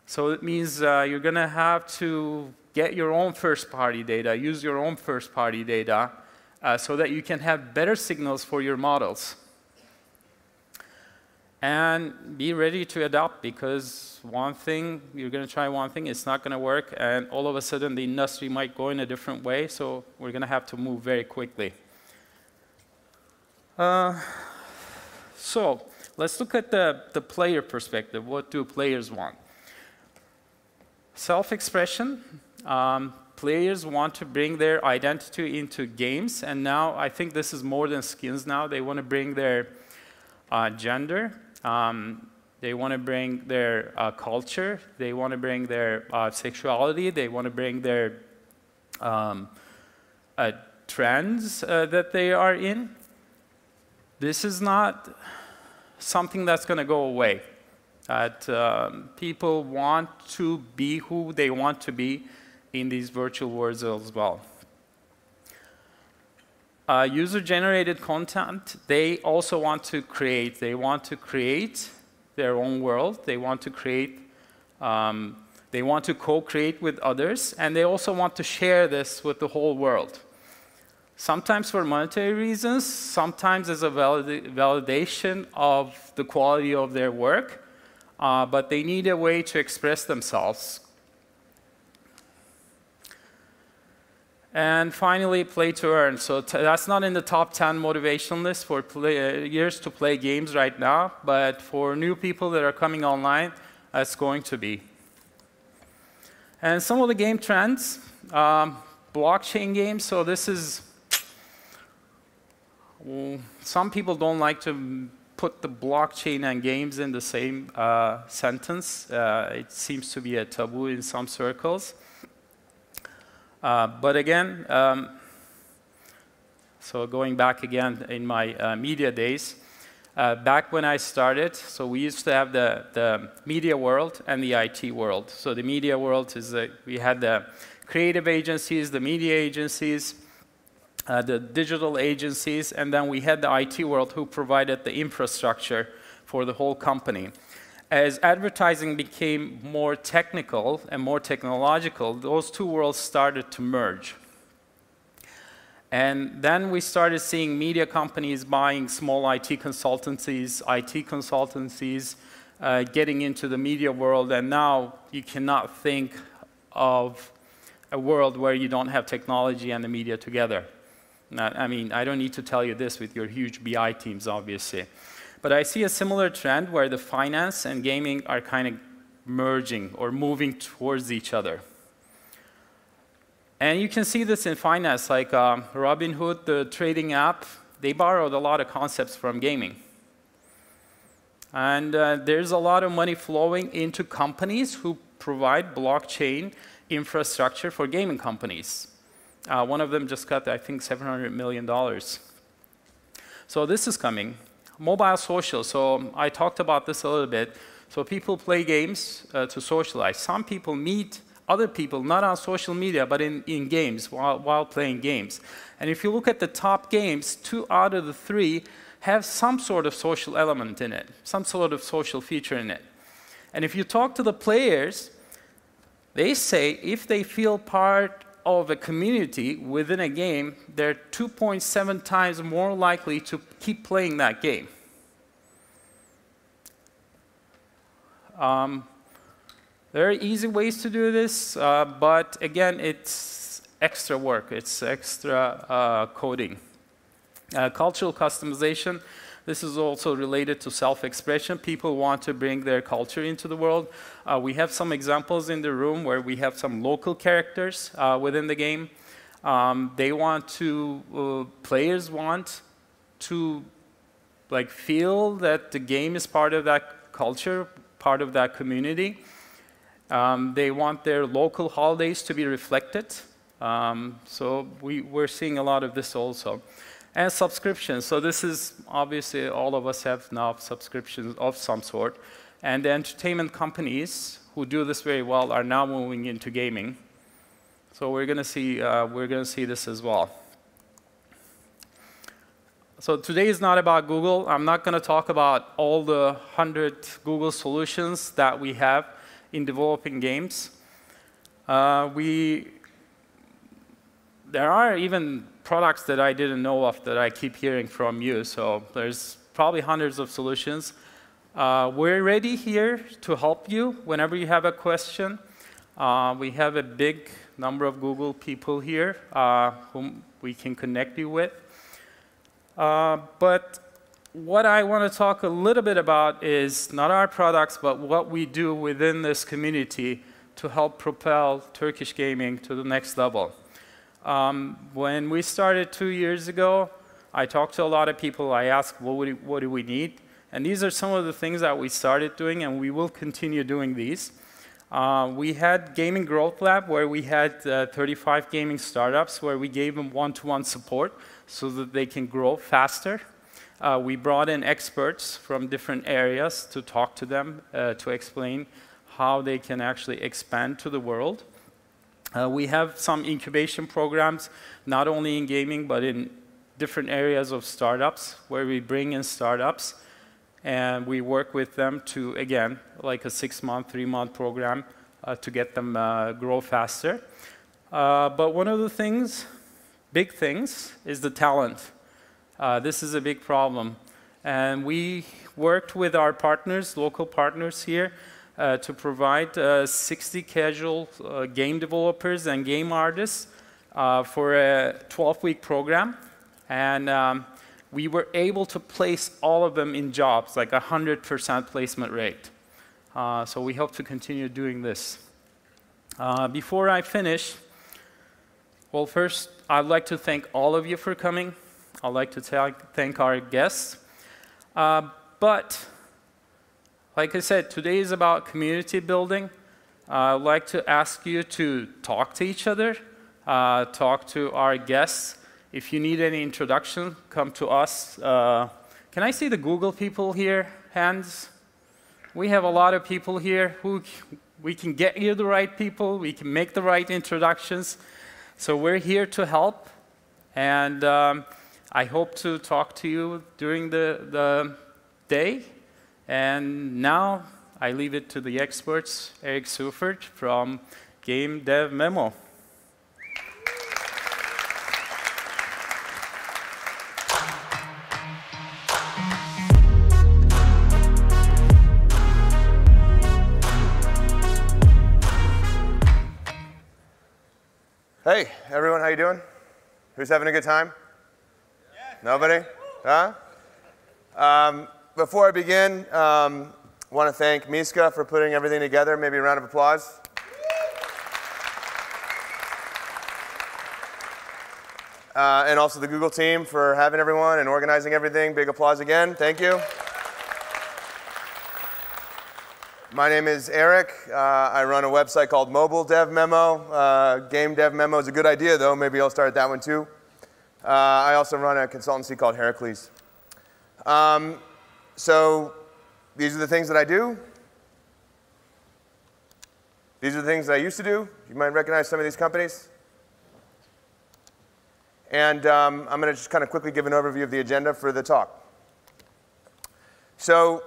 So it means you're going to have to get your own first-party data, use your own first-party data, so that you can have better signals for your models. And be ready to adapt, because one thing, you're going to try one thing, it's not going to work, and all of a sudden the industry might go in a different way, so we're going to have to move very quickly. So let's look at the player perspective. What do players want? Self-expression. Players want to bring their identity into games, and now I think this is more than skins now. They want to bring their gender. They want to bring their culture. They want to bring their sexuality. They want to bring their trends that they are in. This is not something that's going to go away. People want to be who they want to be in these virtual worlds as well. User-generated content, they also want to create. They want to create their own world. They want to create, they want to co-create with others, and they also want to share this with the whole world. Sometimes for monetary reasons, sometimes as a validation of the quality of their work, but they need a way to express themselves. And finally, play to earn. So that's not in the top 10 motivation list for players to play games right now, but for new people that are coming online, that's going to be. And some of the game trends, blockchain games. So this is, some people don't like to put the blockchain and games in the same sentence. It seems to be a taboo in some circles. But again, so going back again in my media days, back when I started, so we used to have the media world and the IT world. So the media world is we had the creative agencies, the media agencies, the digital agencies, and then we had the IT world who provided the infrastructure for the whole company. As advertising became more technical and more technological, those two worlds started to merge. And then we started seeing media companies buying small IT consultancies getting into the media world, and now you cannot think of a world where you don't have technology and the media together. Now, I mean, I don't need to tell you this with your huge BI teams, obviously. But I see a similar trend where the finance and gaming are kind of merging or moving towards each other. And you can see this in finance, like Robinhood, the trading app, they borrowed a lot of concepts from gaming. And there's a lot of money flowing into companies who provide blockchain infrastructure for gaming companies. One of them just got, I think, $700 million. So this is coming. Mobile social, so I talked about this a little bit. So people play games to socialize. Some people meet other people, not on social media, but in games, while playing games. And if you look at the top games, 2 out of the 3 have some sort of social element in it, some sort of social feature in it. And if you talk to the players, they say if they feel part of a community within a game, they're 2.7 times more likely to keep playing that game. There are easy ways to do this, but again, it's extra work. It's extra coding. Cultural customization. This is also related to self-expression. People want to bring their culture into the world. We have some examples in the room where we have some local characters within the game. Players want to feel that the game is part of that culture, part of that community. They want their local holidays to be reflected. So we're seeing a lot of this also. And subscriptions. So this is obviously all of us have now subscriptions of some sort. And the entertainment companies who do this very well are now moving into gaming. So we're going to see this as well. So today is not about Google. I'm not going to talk about all the 100 Google solutions that we have in developing games. There are even products that I didn't know of that I keep hearing from you. So there's probably hundreds of solutions. We're ready here to help you whenever you have a question. We have a big number of Google people here whom we can connect you with. But what I want to talk a little bit about is not our products, but what we do within this community to help propel Turkish gaming to the next level. When we started 2 years ago, I talked to a lot of people. I asked, what do we need? And these are some of the things that we started doing, and we will continue doing these. We had Gaming Growth Lab, where we had 35 gaming startups, where we gave them one-to-one support so that they can grow faster. We brought in experts from different areas to talk to them, to explain how they can actually expand to the world. We have some incubation programs, not only in gaming, but in different areas of startups, where we bring in startups, and we work with them to, again, like a 6-month, 3-month program to get them grow faster. But one of the things, big things, is the talent. This is a big problem. And we worked with our partners, local partners here, to provide 60 casual game developers and game artists for a 12-week program. And we were able to place all of them in jobs, like 100% placement rate. So we hope to continue doing this. Before I finish, well, first, I'd like to thank all of you for coming. I'd like to thank our guests. But like I said, today is about community building. I'd like to ask you to talk to each other, talk to our guests. If you need any introduction, come to us. Can I see the Google people here? Hands? We have a lot of people here who we can get you the right people. We can make the right introductions. So we're here to help. And I hope to talk to you during the day. And now I leave it to the experts, Eric Seufert from Game Dev Memo. Hey, everyone, how you doing? Who's having a good time? Yes. Nobody? Huh? Before I begin, want to thank Miska for putting everything together. Maybe a round of applause. And also the Google team for having everyone and organizing everything. Big applause again. Thank you. My name is Eric. I run a website called Mobile Dev Memo. Game Dev Memo is a good idea, though. Maybe I'll start that one, too. I also run a consultancy called Heracles. So these are the things that I do. These are the things that I used to do. You might recognize some of these companies. And I'm going to just kind of quickly give an overview of the agenda for the talk. So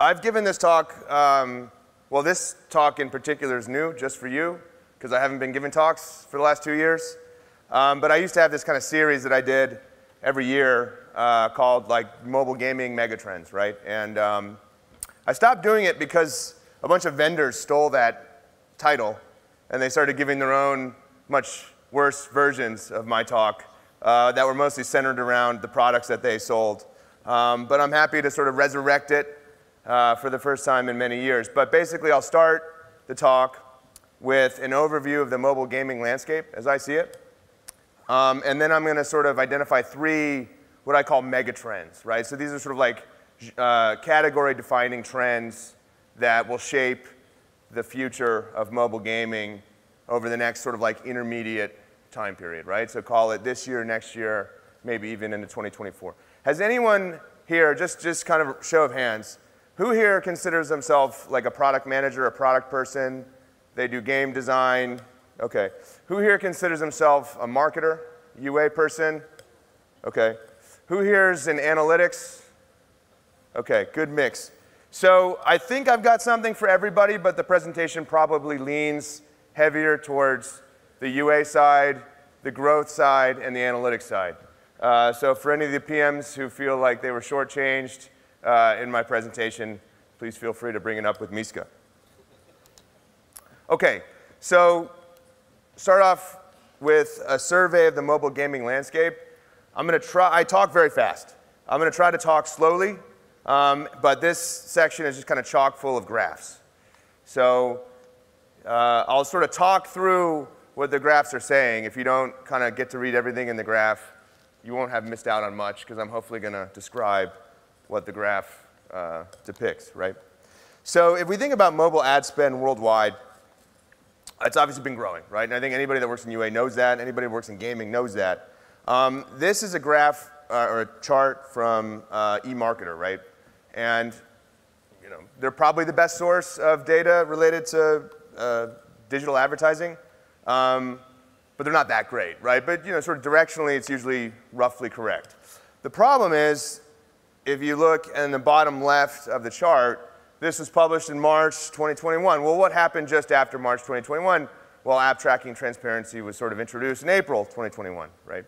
I've given this talk, well, this talk in particular is new just for you, because I haven't been giving talks for the last 2 years. But I used to have this kind of series that I did every year called like Mobile Gaming Megatrends, right? And I stopped doing it because a bunch of vendors stole that title, and they started giving their own much worse versions of my talk that were mostly centered around the products that they sold. But I'm happy to sort of resurrect it for the first time in many years. But basically, I'll start the talk with an overview of the mobile gaming landscape as I see it. And then I'm going to sort of identify 3 what I call megatrends, right? So these are sort of like category-defining trends that will shape the future of mobile gaming over the next sort of like intermediate time period, right? So call it this year, next year, maybe even into 2024. Has anyone here, just kind of show of hands, who here considers themselves like a product manager, a product person? They do game design. Okay. Who here considers himself a marketer, UA person? Okay. Who here is in analytics? Okay, good mix. So I think I've got something for everybody, but the presentation probably leans heavier towards the UA side, the growth side, and the analytics side. So for any of the PMs who feel like they were shortchanged in my presentation, please feel free to bring it up with Miska. Okay, so start off with a survey of the mobile gaming landscape. I talk very fast. I'm going to try to talk slowly, but this section is just kind of chock full of graphs. So I'll sort of talk through what the graphs are saying. If you don't kind of get to read everything in the graph, you won't have missed out on much, because I'm hopefully going to describe what the graph depicts, right? So if we think about mobile ad spend worldwide, it's obviously been growing, right? And I think anybody that works in UA knows that. Anybody that works in gaming knows that. This is a graph or a chart from eMarketer, right? And they're probably the best source of data related to digital advertising, but they're not that great, right? But sort of directionally, it's usually roughly correct. The problem is, if you look in the bottom left of the chart, this was published in March 2021. Well, what happened just after March 2021? Well, app tracking transparency was sort of introduced in April 2021, right?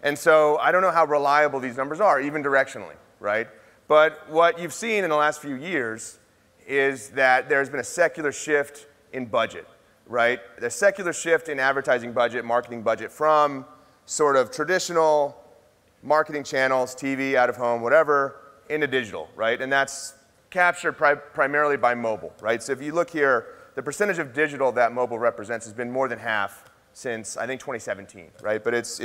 And so I don't know how reliable these numbers are, even directionally, right? But what you've seen in the last few years is that there's been a secular shift in budget, right? The secular shift in advertising budget, marketing budget, from sort of traditional marketing channels, TV, out of home, whatever, into digital, right? And that's captured primarily by mobile, right? So if you look here, the percentage of digital that mobile represents has been more than half since, I think, 2017, right? But it's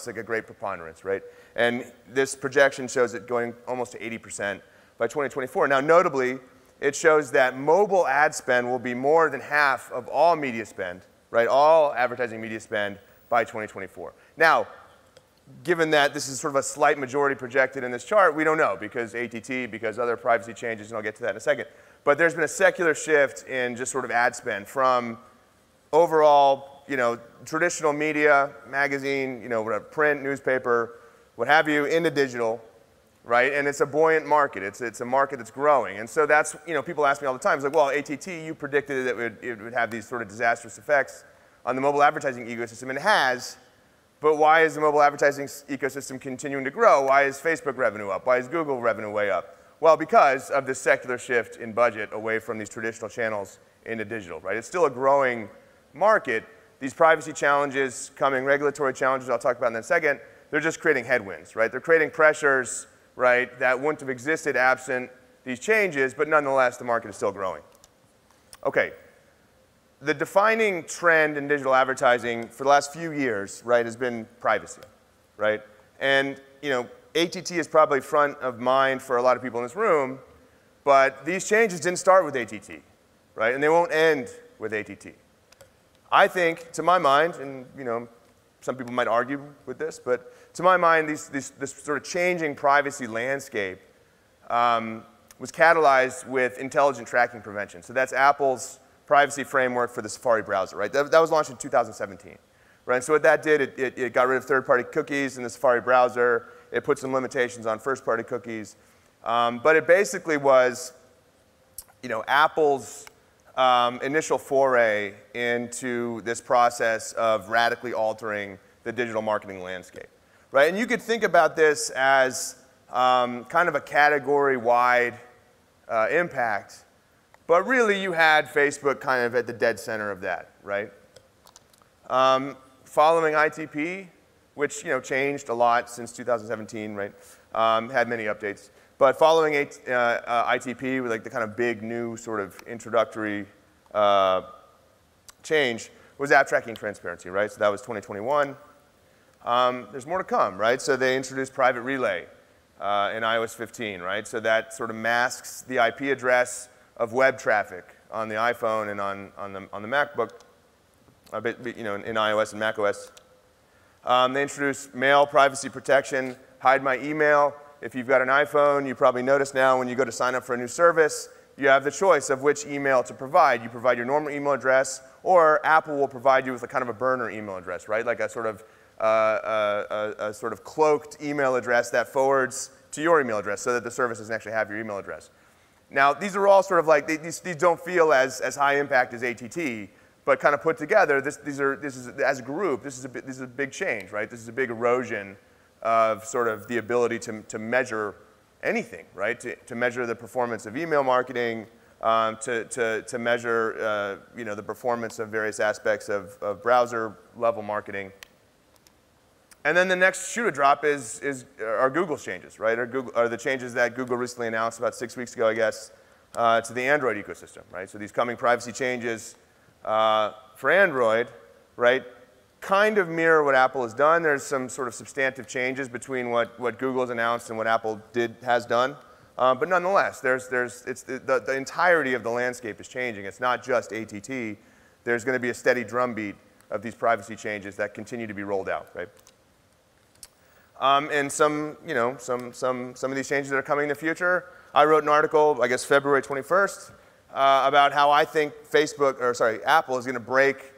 like a great preponderance, right? And this projection shows it going almost to 80% by 2024. Now, notably, it shows that mobile ad spend will be more than half of all media spend, right? All advertising media spend by 2024. Now, given that this is sort of a slight majority projected in this chart, we don't know, because ATT, because other privacy changes, and I'll get to that in a second. But there's been a secular shift in just sort of ad spend from overall, traditional media, magazine, whatever, print, newspaper, what have you, into digital, right? And it's a buoyant market. It's a market that's growing. And so that's, people ask me all the time, it's like, well, ATT, you predicted that it would have these sort of disastrous effects on the mobile advertising ecosystem, and it has. But why is the mobile advertising ecosystem continuing to grow? Why is Facebook revenue up? Why is Google revenue way up? Well, because of this secular shift in budget away from these traditional channels into digital, right? It's still a growing market. These privacy challenges, coming regulatory challenges I'll talk about in a second, they're just creating headwinds, right? They're creating pressures, right, that wouldn't have existed absent these changes, but nonetheless, the market is still growing. Okay. The defining trend in digital advertising for the last few years, right, has been privacy, right? And, you know, ATT is probably front of mind for a lot of people in this room, but these changes didn't start with ATT, right? And they won't end with ATT. I think, to my mind, and, you know, some people might argue with this, but to my mind, this sort of changing privacy landscape was catalyzed with intelligent tracking prevention. So that's Apple's privacy framework for the Safari browser, right? That was launched in 2017, right? So what that did, it got rid of third-party cookies in the Safari browser. It put some limitations on first-party cookies. But it basically was, you know, Apple's initial foray into this process of radically altering the digital marketing landscape, right? And you could think about this as kind of a category-wide impact. But really, you had Facebook kind of at the dead center of that, right? Following ITP, which, you know, changed a lot since 2017, right? Had many updates. But following ITP, with like the kind of big new sort of introductory change, was app tracking transparency, right? So that was 2021. There's more to come, right? So they introduced private relay in iOS 15, right? So that sort of masks the IP address of web traffic on the iPhone and on the MacBook, you know, in iOS and macOS. They introduced mail privacy protection, hide my email. If you've got an iPhone, you probably notice now when you go to sign up for a new service, you have the choice of which email to provide. You provide your normal email address, or Apple will provide you with a kind of a burner email address, right? Like a sort of cloaked email address that forwards to your email address so that the service doesn't actually have your email address. Now, these are all sort of like, these don't feel as high impact as ATT, but kind of put together, this is, as a group, this is a big change, right? This is a big erosion of sort of the ability to measure anything, right? To measure the performance of email marketing, to measure, you know, the performance of various aspects of browser-level marketing. And then the next shoe to drop are Google's changes, right? Are the changes that Google recently announced about 6 weeks ago, I guess, to the Android ecosystem, right? So these coming privacy changes for Android, right, kind of mirror what Apple has done. There's some sort of substantive changes between what Google has announced and what Apple has done. But nonetheless, the entirety of the landscape is changing. It's not just ATT. There's going to be a steady drumbeat of these privacy changes that continue to be rolled out, right? And some of these changes that are coming in the future. I wrote an article, I guess February 21st, about how I think Apple is going to break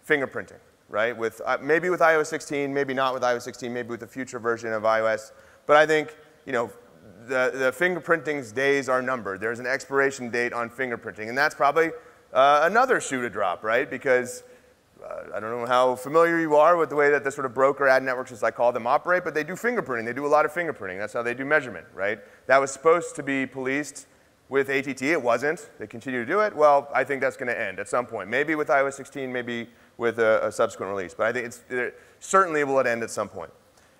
fingerprinting, right? Maybe with iOS 16, maybe not with iOS 16, maybe with the future version of iOS. But I think, you know, the fingerprinting's days are numbered. There's an expiration date on fingerprinting, and that's probably another shoe to drop, right? Because I don't know how familiar you are with the way that the sort of broker ad networks, as I call them, operate, but they do fingerprinting. They do a lot of fingerprinting. That's how they do measurement, right? That was supposed to be policed with ATT. It wasn't. They continue to do it. Well, I think that's going to end at some point. Maybe with iOS 16, maybe with a subsequent release. But I think certainly will end at some point.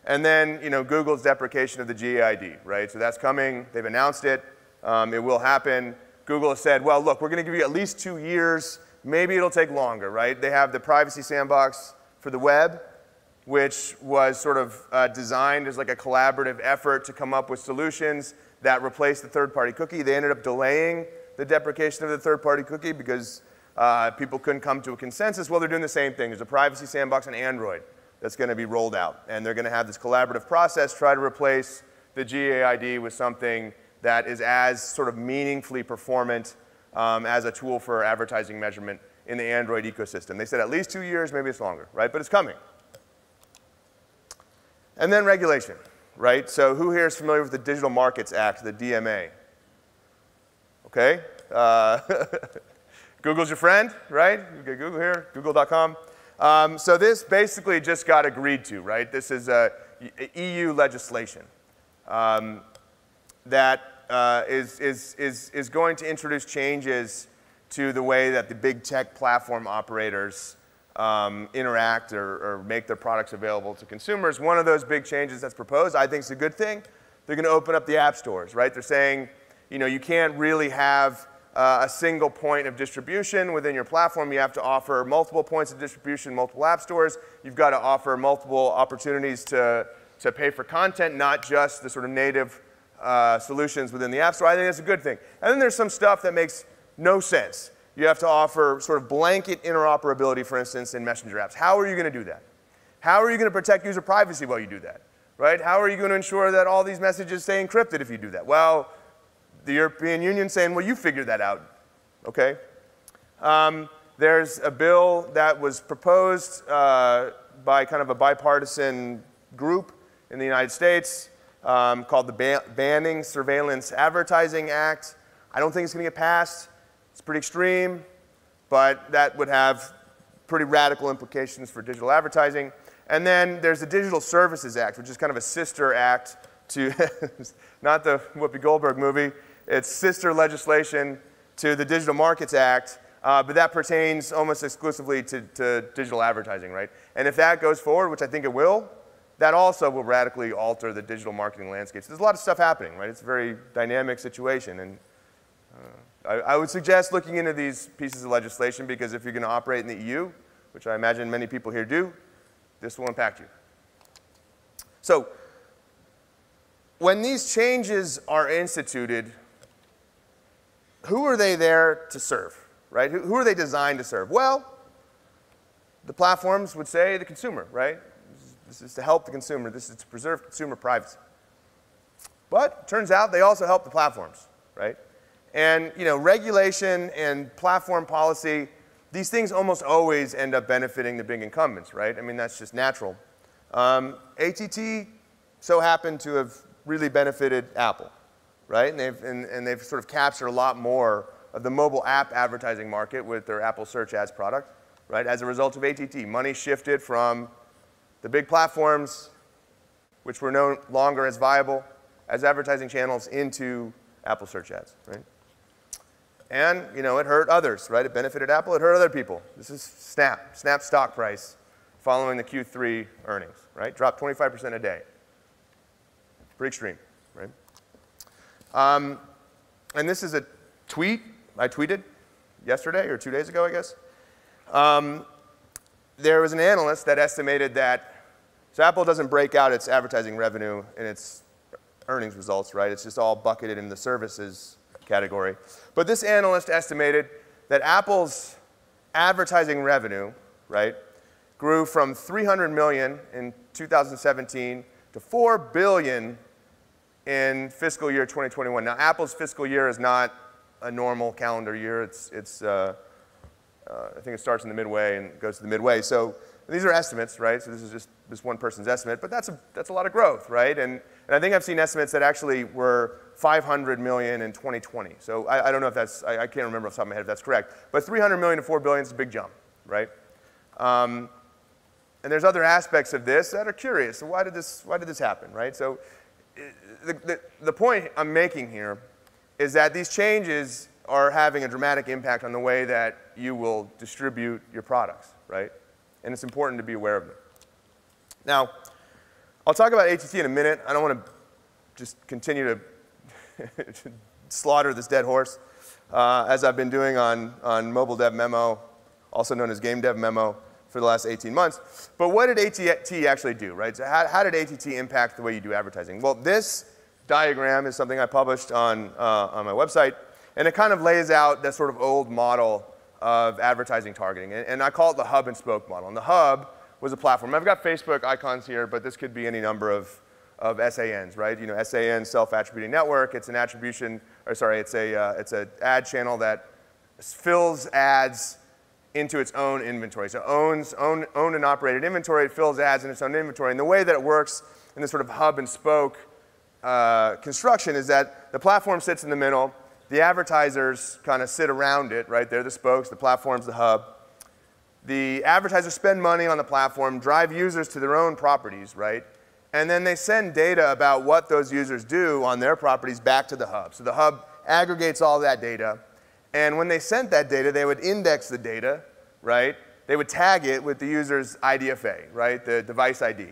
And then, you know, Google's deprecation of the GAID, right? So that's coming. They've announced it. It will happen. Google has said, well, look, we're going to give you at least 2 years. Maybe it'll take longer, right? They have the Privacy Sandbox for the web, which was sort of designed as like a collaborative effort to come up with solutions that replace the third-party cookie. They ended up delaying the deprecation of the third-party cookie because people couldn't come to a consensus. Well, they're doing the same thing. There's a Privacy Sandbox on Android that's going to be rolled out. And they're going to have this collaborative process, try to replace the GAID with something that is as sort of meaningfully performant as a tool for advertising measurement in the Android ecosystem. They said at least 2 years, maybe it's longer, right? But it's coming. And then regulation, right? So who here is familiar with the Digital Markets Act, the DMA? Okay. Google's your friend, right? You get Google here, google.com. So this basically just got agreed to, right? This is EU legislation that is going to introduce changes to the way that the big tech platform operators interact or make their products available to consumers. One of those big changes that's proposed, I think is a good thing. They're going to open up the app stores, right? They're saying you can't really have a single point of distribution within your platform. You have to offer multiple points of distribution, multiple app stores. You've got to offer multiple opportunities to pay for content, not just the sort of native solutions within the App Store. I think that's a good thing. And then there's some stuff that makes no sense. You have to offer sort of blanket interoperability, for instance, in Messenger apps. How are you going to do that? How are you going to protect user privacy while you do that? Right? How are you going to ensure that all these messages stay encrypted if you do that? Well, the European Union saying, well, you figure that out. Okay? There's a bill that was proposed by kind of a bipartisan group in the United States called the Banning Surveillance Advertising Act. I don't think it's going to get passed. It's pretty extreme, but that would have pretty radical implications for digital advertising. And then there's the Digital Services Act, which is kind of a sister act to, not the Whoopi Goldberg movie, it's sister legislation to the Digital Markets Act, but that pertains almost exclusively to digital advertising, right? And if that goes forward, which I think it will, that also will radically alter the digital marketing landscape. So there's a lot of stuff happening, right? It's a very dynamic situation. And I would suggest looking into these pieces of legislation because if you're going to operate in the EU, which I imagine many people here do, this will impact you. So when these changes are instituted, who are they there to serve, right? Who are they designed to serve? Well, the platforms would say the consumer, right? This is to help the consumer. This is to preserve consumer privacy. But it turns out they also help the platforms, right? And regulation and platform policy, these things almost always end up benefiting the big incumbents, right? I mean, that's just natural. ATT so happened to have really benefited Apple, right? And they've sort of captured a lot more of the mobile app advertising market with their Apple Search Ads product, right? As a result of ATT, money shifted from the big platforms, which were no longer as viable as advertising channels, into Apple Search Ads, right? And, it hurt others, right? It benefited Apple, it hurt other people. This is Snap. Snap's stock price following the Q3 earnings, right? Dropped 25% a day. Pretty extreme, right? And this is a tweet I tweeted yesterday or 2 days ago, I guess. There was an analyst that estimated that, so Apple doesn't break out its advertising revenue in its earnings results, right? It's just all bucketed in the services category. But this analyst estimated that Apple's advertising revenue, right, grew from $300 million in 2017 to $4 billion in fiscal year 2021. Now, Apple's fiscal year is not a normal calendar year. I think it starts in the midway and goes to the midway. So these are estimates, right? So this is just this one person's estimate, but that's a lot of growth, right? And I think I've seen estimates that actually were 500 million in 2020. So I don't know if that's, I can't remember off the top of my head if that's correct. But 300 million to 4 billion is a big jump, right? And there's other aspects of this that are curious. So why did this happen, right? So the point I'm making here is that these changes are having a dramatic impact on the way that you will distribute your products, right? And it's important to be aware of them. Now, I'll talk about ATT in a minute. I don't want to just continue to slaughter this dead horse, as I've been doing on Mobile Dev Memo, also known as Game Dev Memo, for the last 18 months. But what did ATT actually do, right? So how did ATT impact the way you do advertising? Well, this diagram is something I published on my website, and it kind of lays out that sort of old model of advertising targeting. And I call it the hub and spoke model. And the hub was a platform. I've got Facebook icons here, but this could be any number of SANs, right? SAN, self-attributing network. It's an attribution, or sorry, it's an ad channel that fills ads into its own inventory. So owned and operated inventory. It fills ads in its own inventory. And the way that it works in this sort of hub and spoke construction is that the platform sits in the middle. The advertisers kind of sit around it, right? They're the spokes, the platform's the hub. The advertisers spend money on the platform, drive users to their own properties, right? And then they send data about what those users do on their properties back to the hub. So the hub aggregates all that data. And when they sent that data, they would index the data, right? They would tag it with the user's IDFA, right? The device ID.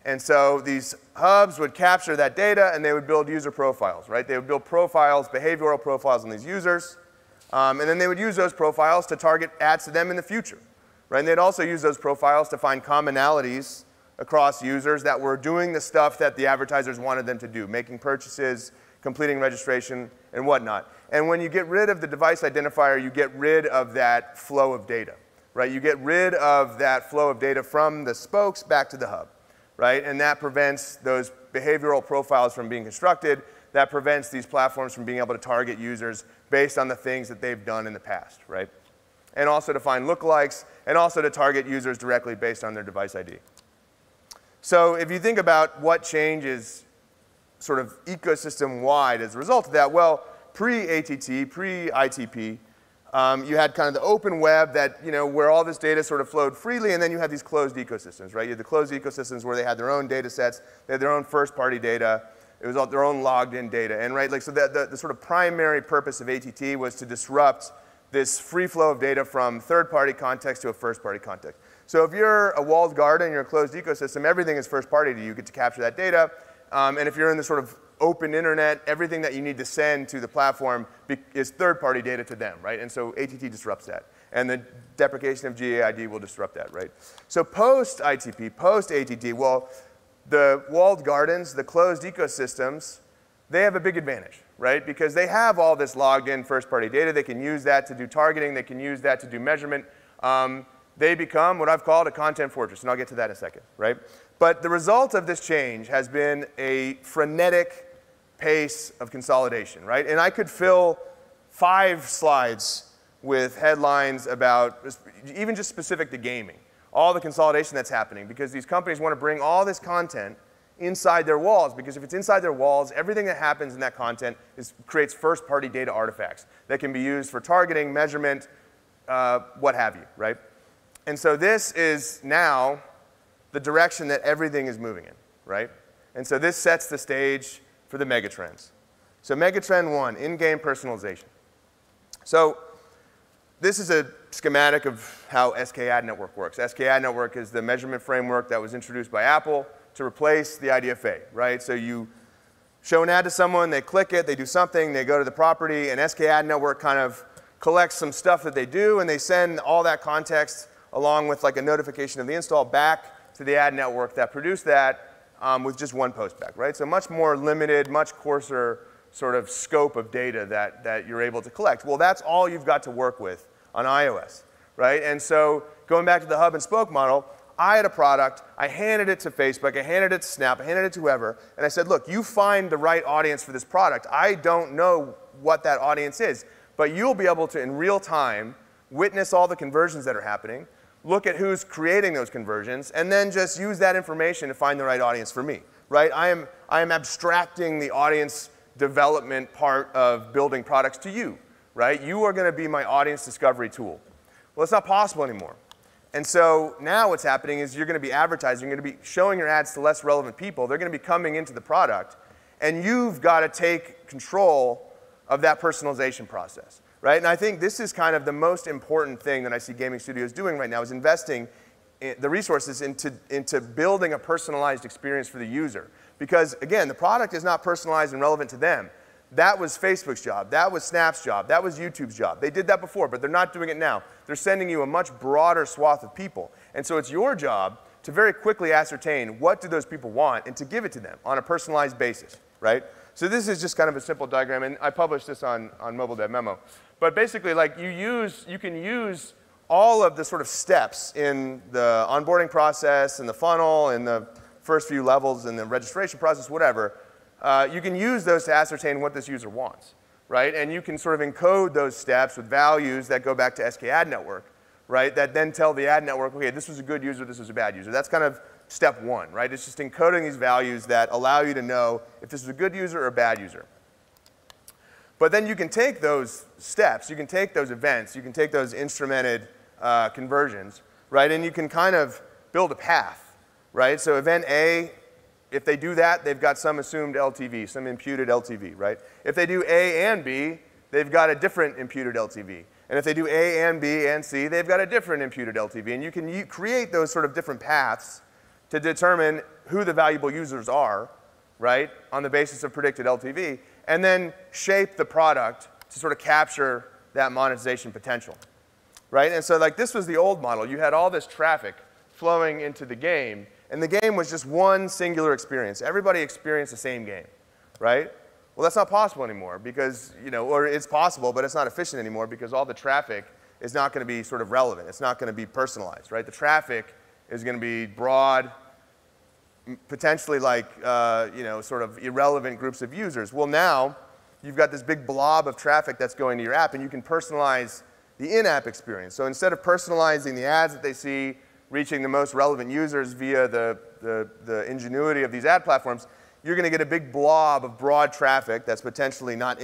And so these hubs would capture that data, and they would build user profiles, right? They would build profiles, behavioral profiles on these users, and then they would use those profiles to target ads to them in the future, right? And they'd also use those profiles to find commonalities across users that were doing the stuff that the advertisers wanted them to do, making purchases, completing registration, and whatnot. And when you get rid of the device identifier, you get rid of that flow of data, right? You get rid of that flow of data from the spokes back to the hub, right? And that prevents those behavioral profiles from being constructed. That prevents these platforms from being able to target users based on the things that they've done in the past, right? And also to find lookalikes, and also to target users directly based on their device ID. So if you think about what changes sort of ecosystem-wide as a result of that, well, pre-ATT, pre-ITP, you had kind of the open web that, where all this data sort of flowed freely, and then you had these closed ecosystems, right? You had the closed ecosystems where they had their own data sets, they had their own first-party data, it was all their own logged-in data, and right, like, so the sort of primary purpose of ATT was to disrupt this free flow of data from third-party context to a first-party context. So if you're a walled garden, you're a closed ecosystem, everything is first-party to you. You get to capture that data, and if you're in the sort of open internet, everything that you need to send to the platform is third-party data to them, right? And so ATT disrupts that. And the deprecation of GAID will disrupt that, right? So post-ITP, post-ATT, well, the walled gardens, the closed ecosystems, they have a big advantage, right? Because they have all this logged-in first-party data. They can use that to do targeting. They can use that to do measurement. They become what I've called a content fortress, and I'll get to that in a second, right? But the result of this change has been a frenetic pace of consolidation, right? And I could fill 5 slides with headlines about even just specific to gaming, all the consolidation that's happening, because these companies want to bring all this content inside their walls, because if it's inside their walls, everything that happens in that content creates first-party data artifacts that can be used for targeting, measurement, what have you, right? And so this is now the direction that everything is moving in, right? And so this sets the stage for the megatrends. So megatrend 1, in-game personalization. So this is a schematic of how SKAdNetwork works. SKAdNetwork is the measurement framework that was introduced by Apple to replace the IDFA, right? So you show an ad to someone, they click it, they do something, they go to the property, and SKAdNetwork kind of collects some stuff that they do, and they send all that context along with like a notification of the install back to the ad network that produced that with just one post back, right? So much more limited, much coarser sort of scope of data that you're able to collect. Well, that's all you've got to work with on iOS, right? And so going back to the hub and spoke model, I had a product, I handed it to Facebook, I handed it to Snap, I handed it to whoever, and I said, look, you find the right audience for this product. I don't know what that audience is, but you'll be able to, in real time, witness all the conversions that are happening, look at who's creating those conversions, and then just use that information to find the right audience for me, right? I am abstracting the audience development part of building products to you, right? You are going to be my audience discovery tool. Well, it's not possible anymore. And so now what's happening is you're going to be advertising, you're going to be showing your ads to less relevant people. They're going to be coming into the product, and you've got to take control of that personalization process. Right? And I think this is kind of the most important thing that I see gaming studios doing right now is investing the resources into building a personalized experience for the user. Because, again, the product is not personalized and relevant to them. That was Facebook's job. That was Snap's job. That was YouTube's job. They did that before, but they're not doing it now. They're sending you a much broader swath of people. And so it's your job to very quickly ascertain what do those people want and to give it to them on a personalized basis, right? So this is just kind of a simple diagram, and I published this on Mobile Dev Memo. But basically, like you can use all of the sort of steps in the onboarding process and the funnel and the first few levels and the registration process, whatever. You can use those to ascertain what this user wants, right? And you can sort of encode those steps with values that go back to SKAdNetwork, right? That then tell the ad network, okay, this was a good user, this was a bad user. That's kind of step 1, right? It's just encoding these values that allow you to know if this is a good user or a bad user. But then you can take those steps, you can take those events, you can take those instrumented conversions, right? And you can kind of build a path, right? So event A, if they do that, they've got some assumed LTV, some imputed LTV, right? If they do A and B, they've got a different imputed LTV. And if they do A and B and C, they've got a different imputed LTV. And you can create those sort of different paths to determine who the valuable users are, right, on the basis of predicted LTV, and then shape the product to sort of capture that monetization potential, right? And so like this was the old model. You had all this traffic flowing into the game, and the game was just one singular experience. Everybody experienced the same game, right? Well, that's not possible anymore because, you know, or it's possible, but it's not efficient anymore because all the traffic is not going to be sort of relevant. It's not going to be personalized, right? The traffic is going to be broad, potentially like, you know, sort of irrelevant groups of users. Well, now you've got this big blob of traffic that's going to your app, and you can personalize the in-app experience. So instead of personalizing the ads that they see, reaching the most relevant users via the ingenuity of these ad platforms, you're going to get a big blob of broad traffic that's potentially not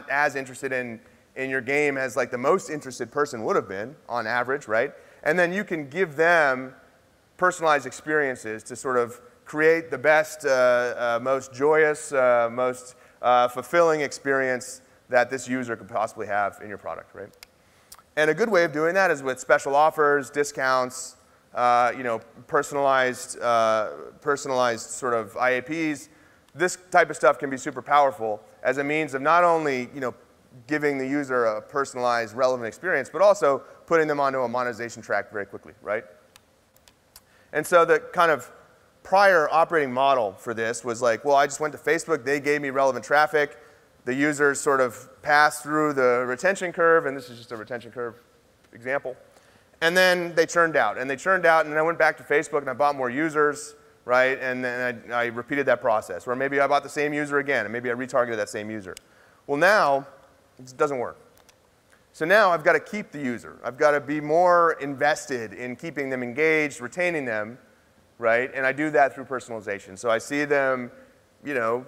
as interested in your game as like the most interested person would have been on average, right? And then you can give them personalized experiences to sort of create the best, most joyous, most fulfilling experience that this user could possibly have in your product, right? And a good way of doing that is with special offers, discounts, you know, personalized sort of IAPs. This type of stuff can be super powerful as a means of not only, you know, giving the user a personalized, relevant experience, but also putting them onto a monetization track very quickly, right? And so the kind of prior operating model for this was like, well, I just went to Facebook, they gave me relevant traffic, the users sort of passed through the retention curve, and this is just a retention curve example. And then they churned out, and then I went back to Facebook and I bought more users, right? And then I repeated that process. Or maybe I bought the same user again, and maybe I retargeted that same user. Well, now, it doesn't work. So now I've got to keep the user. I've got to be more invested in keeping them engaged, retaining them, right? And I do that through personalization. So I see them, you know,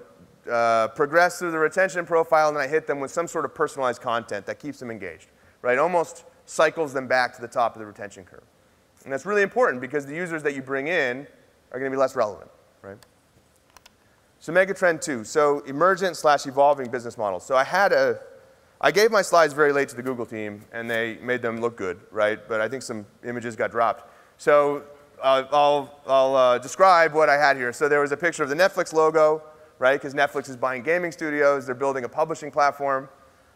progress through the retention profile, and then I hit them with some sort of personalized content that keeps them engaged, right? Almost cycles them back to the top of the retention curve. And that's really important because the users that you bring in are going to be less relevant, right? So Megatrend 2, so emergent/evolving business models. So I gave my slides very late to the Google team, and they made them look good, right? But I think some images got dropped. So I'll describe what I had here. So there was a picture of the Netflix logo, right? Because Netflix is buying gaming studios. They're building a publishing platform.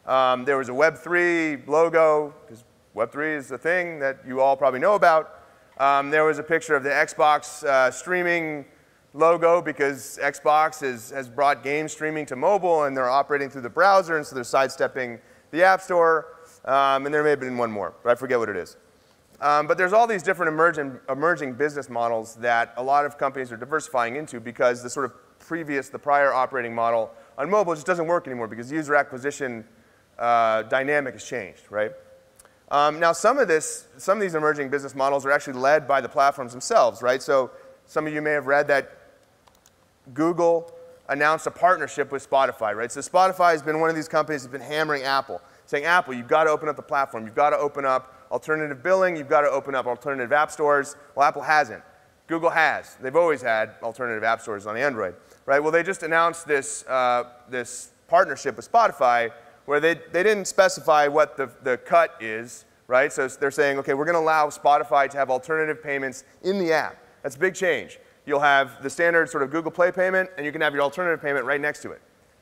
There was a Web3 logo, because Web3 is a thing that you all probably know about. There was a picture of the Xbox streaming logo because Xbox has brought game streaming to mobile, and they're operating through the browser, and so they're sidestepping the App Store. And there may have been one more, but I forget what it is. But there's all these different emerging business models that a lot of companies are diversifying into because the prior operating model on mobile just doesn't work anymore because the user acquisition dynamic has changed, right? Now some of these emerging business models are actually led by the platforms themselves, right? So some of you may have read that Google announced a partnership with Spotify, right? So Spotify has been one of these companies that's been hammering Apple, saying, Apple, you've got to open up the platform. You've got to open up alternative billing. You've got to open up alternative app stores. Well, Apple hasn't. Google has. They've always had alternative app stores on Android, right? Well, they just announced this partnership with Spotify where they didn't specify what the cut is, right? So they're saying, OK, we're going to allow Spotify to have alternative payments in the app. That's a big change. You'll have the standard sort of Google Play payment, and you can have your alternative payment right next to it,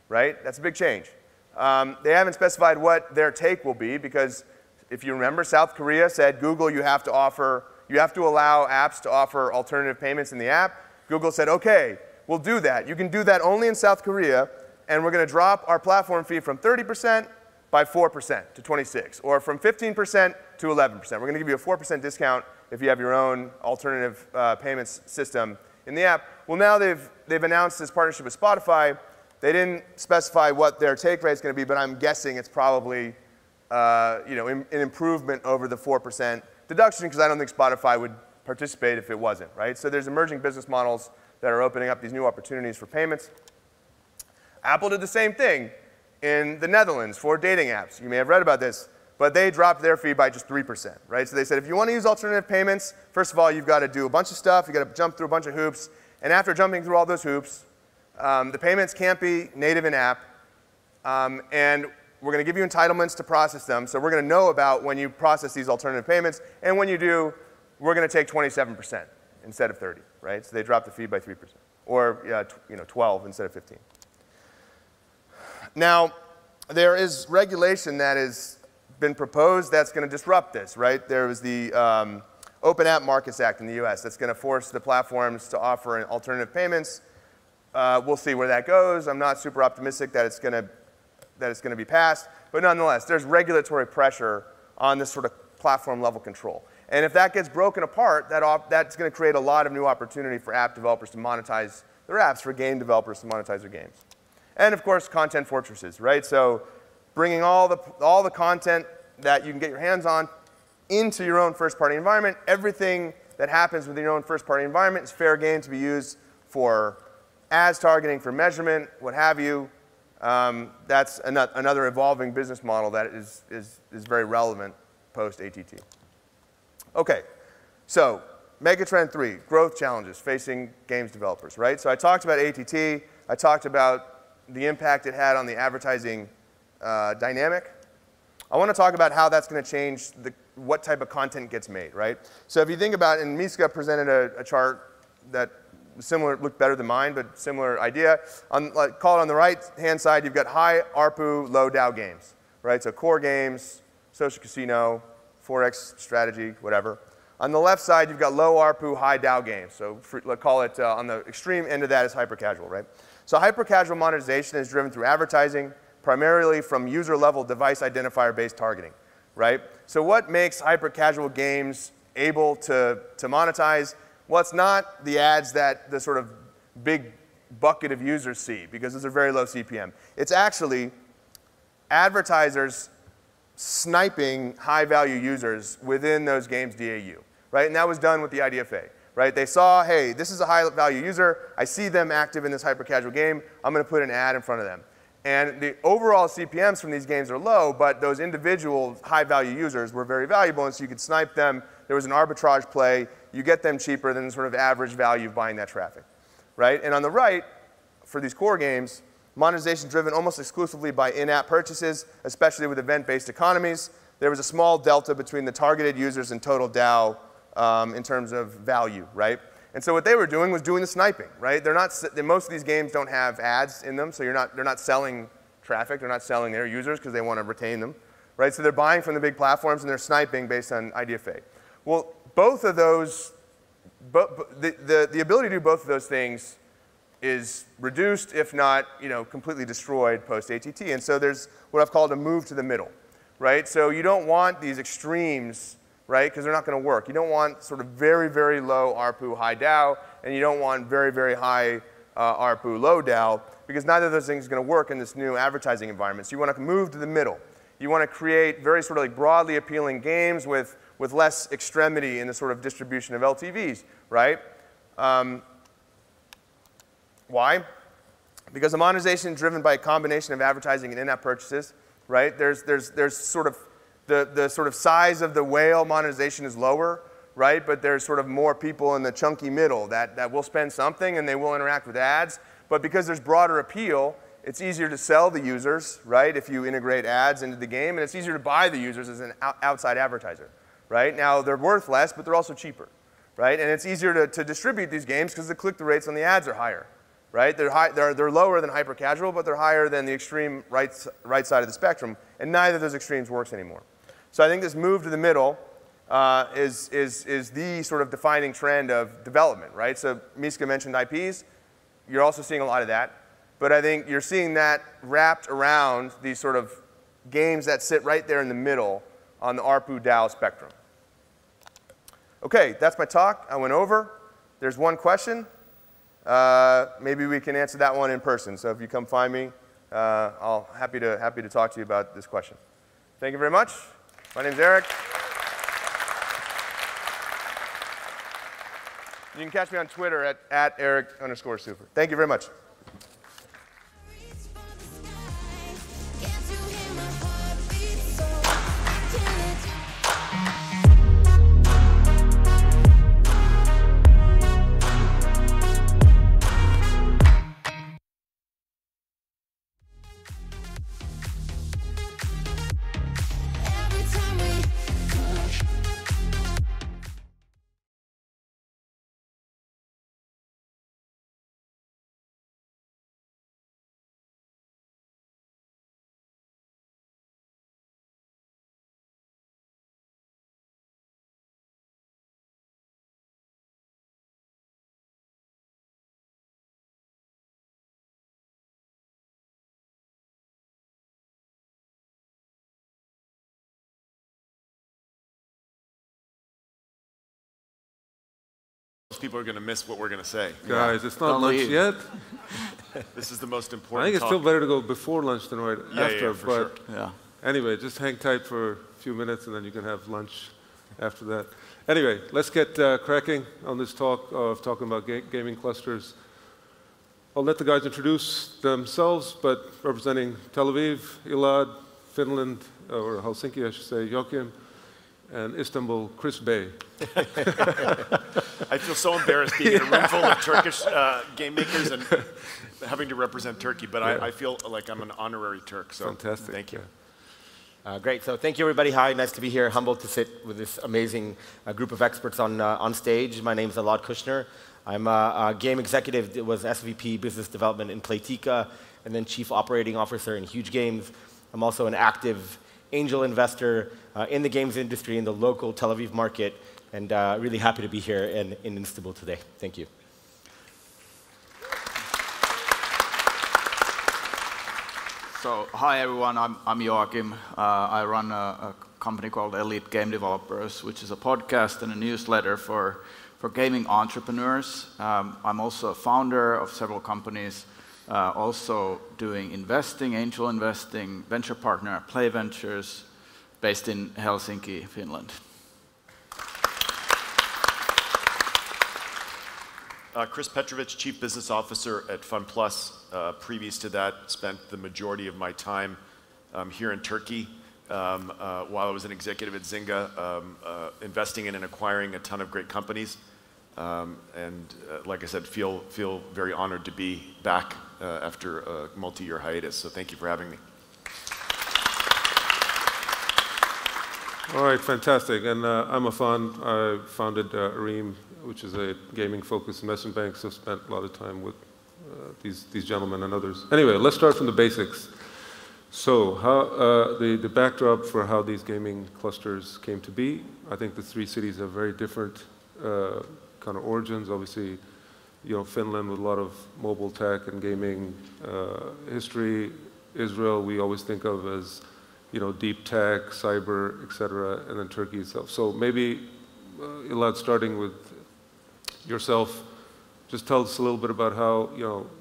right? That's a big change. They haven't specified what their take will be because if you remember, South Korea said, Google, you have to allow apps to offer alternative payments in the app. Google said, OK, we'll do that. You can do that only in South Korea, and we're going to drop our platform fee from 30% by 4% to 26%, or from 15% to 11%. We're going to give you a 4% discount if you have your own alternative payments system in the app. Well, now they've announced this partnership with Spotify. They didn't specify what their take rate is going to be, but I'm guessing it's probably an improvement over the 4% deduction because I don't think Spotify would participate if it wasn't, right? So there's emerging business models that are opening up these new opportunities for payments. Apple did the same thing in the Netherlands for dating apps. You may have read about this, but they dropped their fee by just 3%, right? So they said if you want to use alternative payments, first of all, you've got to do a bunch of stuff. You've got to jump through a bunch of hoops. And after jumping through all those hoops, the payments can't be native in-app. And we're going to give you entitlements to process them. So we're going to know about when you process these alternative payments. And when you do, we're going to take 27%. instead of 30, right? So they dropped the fee by 3%, or 12 instead of 15. Now, there is regulation that has been proposed that's going to disrupt this, right? There was the Open App Markets Act in the US that's going to force the platforms to offer alternative payments. We'll see where that goes. I'm not super optimistic that it's going to be passed, but nonetheless, there's regulatory pressure on this sort of platform level control. And if that gets broken apart, that's going to create a lot of new opportunity for app developers to monetize their apps, for game developers to monetize their games. And of course, content fortresses, right? So bringing all the content that you can get your hands on into your own first-party environment. Everything that happens within your own first-party environment is fair game to be used for ads targeting, for measurement, what have you. That's another evolving business model that is very relevant post-ATT. OK, so Megatrend 3, growth challenges facing games developers, right? So I talked about ATT. I talked about the impact it had on the advertising dynamic. I want to talk about how that's going to change what type of content gets made, right? So if you think about, and Miska presented a chart that was similar, looked better than mine, but similar idea. Call it on the right-hand side, you've got high ARPU, low DAU games, right? So core games, social casino, Forex strategy, whatever. On the left side, you've got low ARPU, high DAU games. So call it on the extreme end of that is hyper-casual, right? So hyper-casual monetization is driven through advertising, primarily from user-level device identifier-based targeting, right? So what makes hyper-casual games able to monetize? Well, it's not the ads that the sort of big bucket of users see, because those are very low CPM. It's actually advertisers sniping high-value users within those games' DAU, right? And that was done with the IDFA, right? They saw, hey, this is a high-value user. I see them active in this hyper-casual game. I'm going to put an ad in front of them. And the overall CPMs from these games are low, but those individual high-value users were very valuable, and so you could snipe them. There was an arbitrage play. You get them cheaper than the sort of average value of buying that traffic, right? And on the right, for these core games, monetization driven almost exclusively by in-app purchases, especially with event-based economies. There was a small delta between the targeted users and total DAU in terms of value, right? And so what they were doing was doing the sniping, right? Most of these games don't have ads in them, so they're not selling traffic. They're not selling their users because they want to retain them, right? So they're buying from the big platforms and they're sniping based on IDFA. Well, both of those, the ability to do both of those things is reduced, if not completely destroyed post-ATT. And so there's what I've called a move to the middle, right? So you don't want these extremes, right? Because they're not going to work. You don't want sort of very, very low ARPU, high DAU, and you don't want very, very high ARPU, low DAU, because neither of those things is going to work in this new advertising environment. So you want to move to the middle. You want to create very sort of like broadly appealing games with less extremity in the sort of distribution of LTVs, right? Why? Because the monetization is driven by a combination of advertising and in-app purchases, right? There's sort of the sort of size of the whale monetization is lower, right? But there's sort of more people in the chunky middle that will spend something and they will interact with ads. But because there's broader appeal, it's easier to sell the users, right? If you integrate ads into the game, and it's easier to buy the users as an outside advertiser, right? Now they're worth less, but they're also cheaper, right? And it's easier to distribute these games because the click-through rates on the ads are higher, right? They're lower than hyper-casual, but they're higher than the extreme right side of the spectrum, and neither of those extremes works anymore. So I think this move to the middle is the sort of defining trend of development, right? So Miska mentioned IPs. You're also seeing a lot of that. But I think you're seeing that wrapped around these sort of games that sit right there in the middle on the ARPU DAU spectrum. OK, that's my talk. I went over. There's one question. Maybe we can answer that one in person. So if you come find me, I'll happy to talk to you about this question. Thank you very much. My name's Eric. You can catch me on Twitter at Eric_Super. Thank you very much. most people are going to miss what we're going to say. Guys, it's not lunch yet. This is the most I important think it's talk. still better to go before lunch than right after. Yeah, for but sure. anyway, just hang tight for a few minutes and then you can have lunch after that. Anyway, let's get cracking on this talk of talking about gaming clusters. I'll let the guys introduce themselves, but representing Tel Aviv, Elad, Finland, or Helsinki, I should say, Joachim, and Istanbul, Chris Bey. I feel so embarrassed being in a room full of Turkish game makers and having to represent Turkey, but I feel like I'm an honorary Turk, so fantastic. Thank you. Great. So thank you, everybody. Hi, nice to be here. Humbled to sit with this amazing group of experts on stage. My name is Elad Kushner. I'm a game executive that was SVP Business Development in Playtika, and then Chief Operating Officer in Huge Games. I'm also an active angel investor in the games industry in the local Tel Aviv market, and really happy to be here in Istanbul today. Thank you. So, hi everyone, I'm Joachim. I run a company called Elite Game Developers, which is a podcast and a newsletter for gaming entrepreneurs. I'm also a founder of several companies, also doing investing, angel investing, venture partner at Play Ventures, based in Helsinki, Finland. Chris Petrovich, Chief Business Officer at FunPlus. Previous to that, spent the majority of my time here in Turkey while I was an executive at Zynga, investing in and acquiring a ton of great companies. Like I said, feel very honored to be back after a multi-year hiatus. So thank you for having me. All right, fantastic. And I'm Afan. I founded Areem, which is a gaming-focused investment bank, so spent a lot of time with these gentlemen and others. Anyway, let's start from the basics. So the backdrop for how these gaming clusters came to be. I think the three cities have very different kind of origins. Obviously, Finland with a lot of mobile tech and gaming history. Israel, we always think of as deep tech, cyber, etc., and then Turkey itself. So maybe, Elad, starting with yourself, just tell us a little bit about how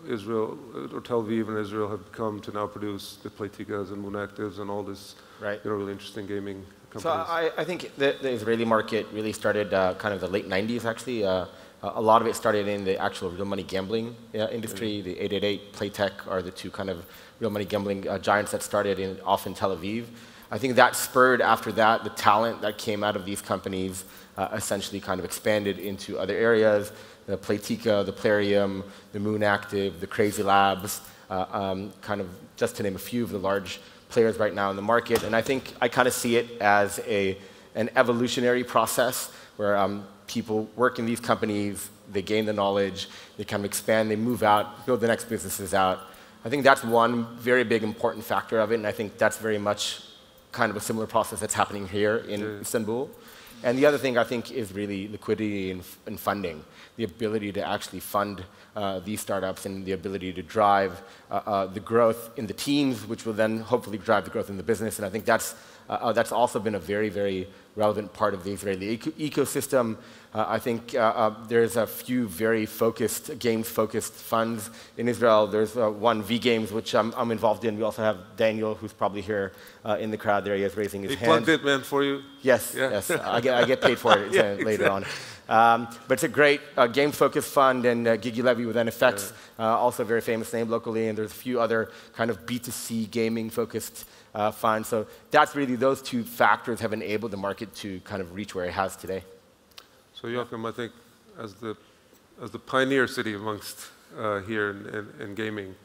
Israel, or Tel Aviv and Israel have come to now produce the Playtikas and Moonactives and all this really interesting gaming companies. So I think the Israeli market really started kind of the late 90s, actually. A lot of it started in the actual real money gambling industry. The 888, Playtech are the two kind of real money gambling giants that started off in Tel Aviv. I think that spurred, after that, the talent that came out of these companies essentially kind of expanded into other areas. The Playtika, the Plarium, the Moonactive, the Crazy Labs, kind of just to name a few of the large players right now in the market. And I think I kind of see it as an evolutionary process where people work in these companies, they gain the knowledge, they kind of expand, they move out, build the next businesses out. I think that's one very big important factor of it, and I think that's very much kind of a similar process that's happening here in Istanbul. And the other thing I think is really liquidity and funding, the ability to actually fund these startups and the ability to drive the growth in the teams, which will then hopefully drive the growth in the business. And I think that's also been a very, very relevant part of the Israeli ecosystem. I think there's a few very focused, games-focused funds in Israel. There's one, V Games, which I'm involved in. We also have Daniel, who's probably here in the crowd there. He is raising his hand. He plugged it, man, for you? Yes, yes. I get paid for it later on. But it's a great game-focused fund, and Gigi Levy with NFX, also a very famous name locally, and there's a few other kind of B2C gaming-focused funds. So that's really, those two factors have enabled the market to kind of reach where it has today. So Joachim, I think as the pioneer city amongst here in gaming,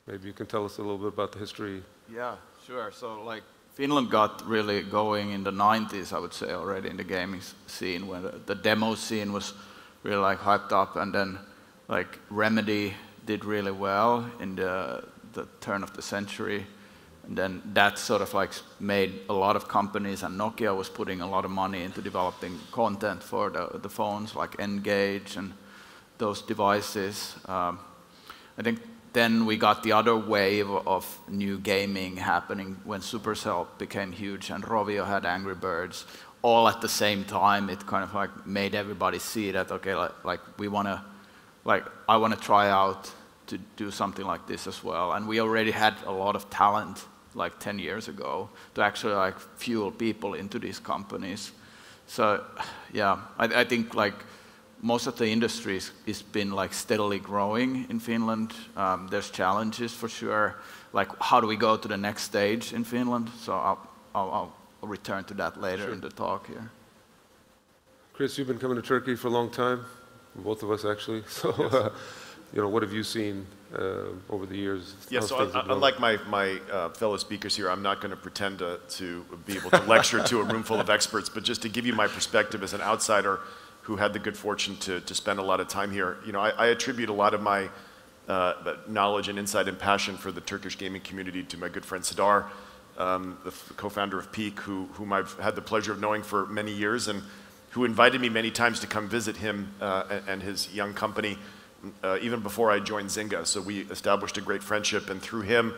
maybe you can tell us a little bit about the history. Yeah, sure. So like Finland got really going in the 90s, I would say, already in the gaming scene, when the demo scene was really like hyped up, and then like Remedy did really well in the turn of the century. And then that sort of like made a lot of companies, and Nokia was putting a lot of money into developing content for the phones, like N-Gage and those devices. I think then we got the other wave of new gaming happening when Supercell became huge and Rovio had Angry Birds. all at the same time, it kind of like made everybody see that, okay, like we want to, like I want to try out to do something like this as well. And we already had a lot of talent like 10 years ago to actually like fuel people into these companies. So yeah, I think like most of the industry has been like steadily growing in Finland. There's challenges for sure. Like how do we go to the next stage in Finland? So I'll return to that later in the talk here. Chris, you've been coming to Turkey for a long time, both of us actually. So, you know, what have you seen over the years? Yeah, so unlike my fellow speakers here, I'm not going to pretend to be able to lecture to a room full of experts, but just to give you my perspective as an outsider who had the good fortune to spend a lot of time here. You know, I attribute a lot of my knowledge and insight and passion for the Turkish gaming community to my good friend Sidar, the co-founder of Peak, whom I've had the pleasure of knowing for many years, and who invited me many times to come visit him and his young company, even before I joined Zynga. So we established a great friendship, and through him,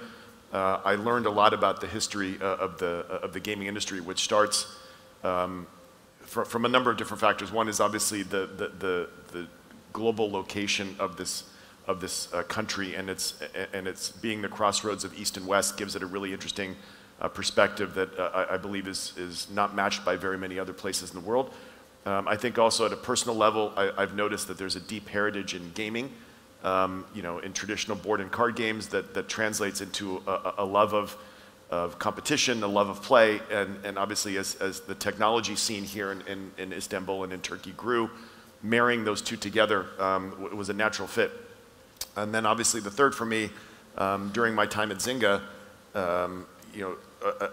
I learned a lot about the history of the gaming industry, which starts from a number of different factors. One is obviously the global location of this country, and it's being the crossroads of East and West gives it a really interesting perspective that I believe is not matched by very many other places in the world. I think also at a personal level, I've noticed that there's a deep heritage in gaming, you know, in traditional board and card games that translates into a love of competition, a love of play, and obviously as the technology scene here in Istanbul and in Turkey grew, marrying those two together was a natural fit. And then obviously the third for me, during my time at Zynga, you know,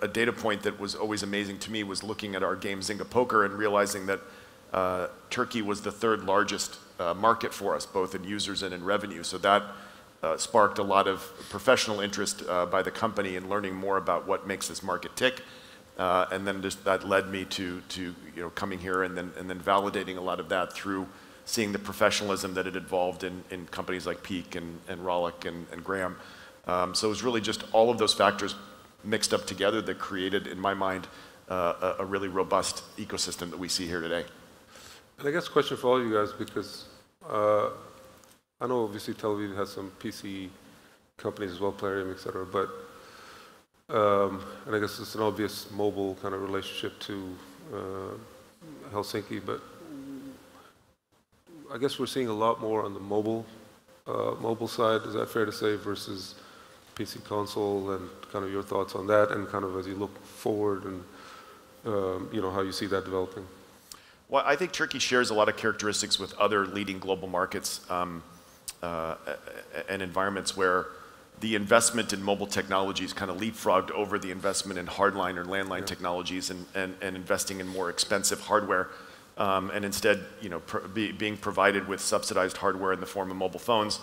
a data point that was always amazing to me was looking at our game Zynga Poker and realizing that Turkey was the third largest market for us, both in users and in revenue. So that sparked a lot of professional interest by the company in learning more about what makes this market tick. And then just that led me to you know, coming here and then validating a lot of that through seeing the professionalism that had evolved in companies like Peak and Rollick and Graham. So it was really just all of those factors mixed up together that created, in my mind, a really robust ecosystem that we see here today. And I guess a question for all you guys, because I know obviously Tel Aviv has some PC companies as well, Plarium, et cetera, but, and I guess it's an obvious mobile kind of relationship to Helsinki, but I guess we're seeing a lot more on the mobile side, is that fair to say, versus PC console, and kind of your thoughts on that, and kind of as you look forward and you know, how you see that developing? Well, I think Turkey shares a lot of characteristics with other leading global markets and environments where the investment in mobile technologies kind of leapfrogged over the investment in hardline or landline technologies and investing in more expensive hardware. And instead, you know, being provided with subsidized hardware in the form of mobile phones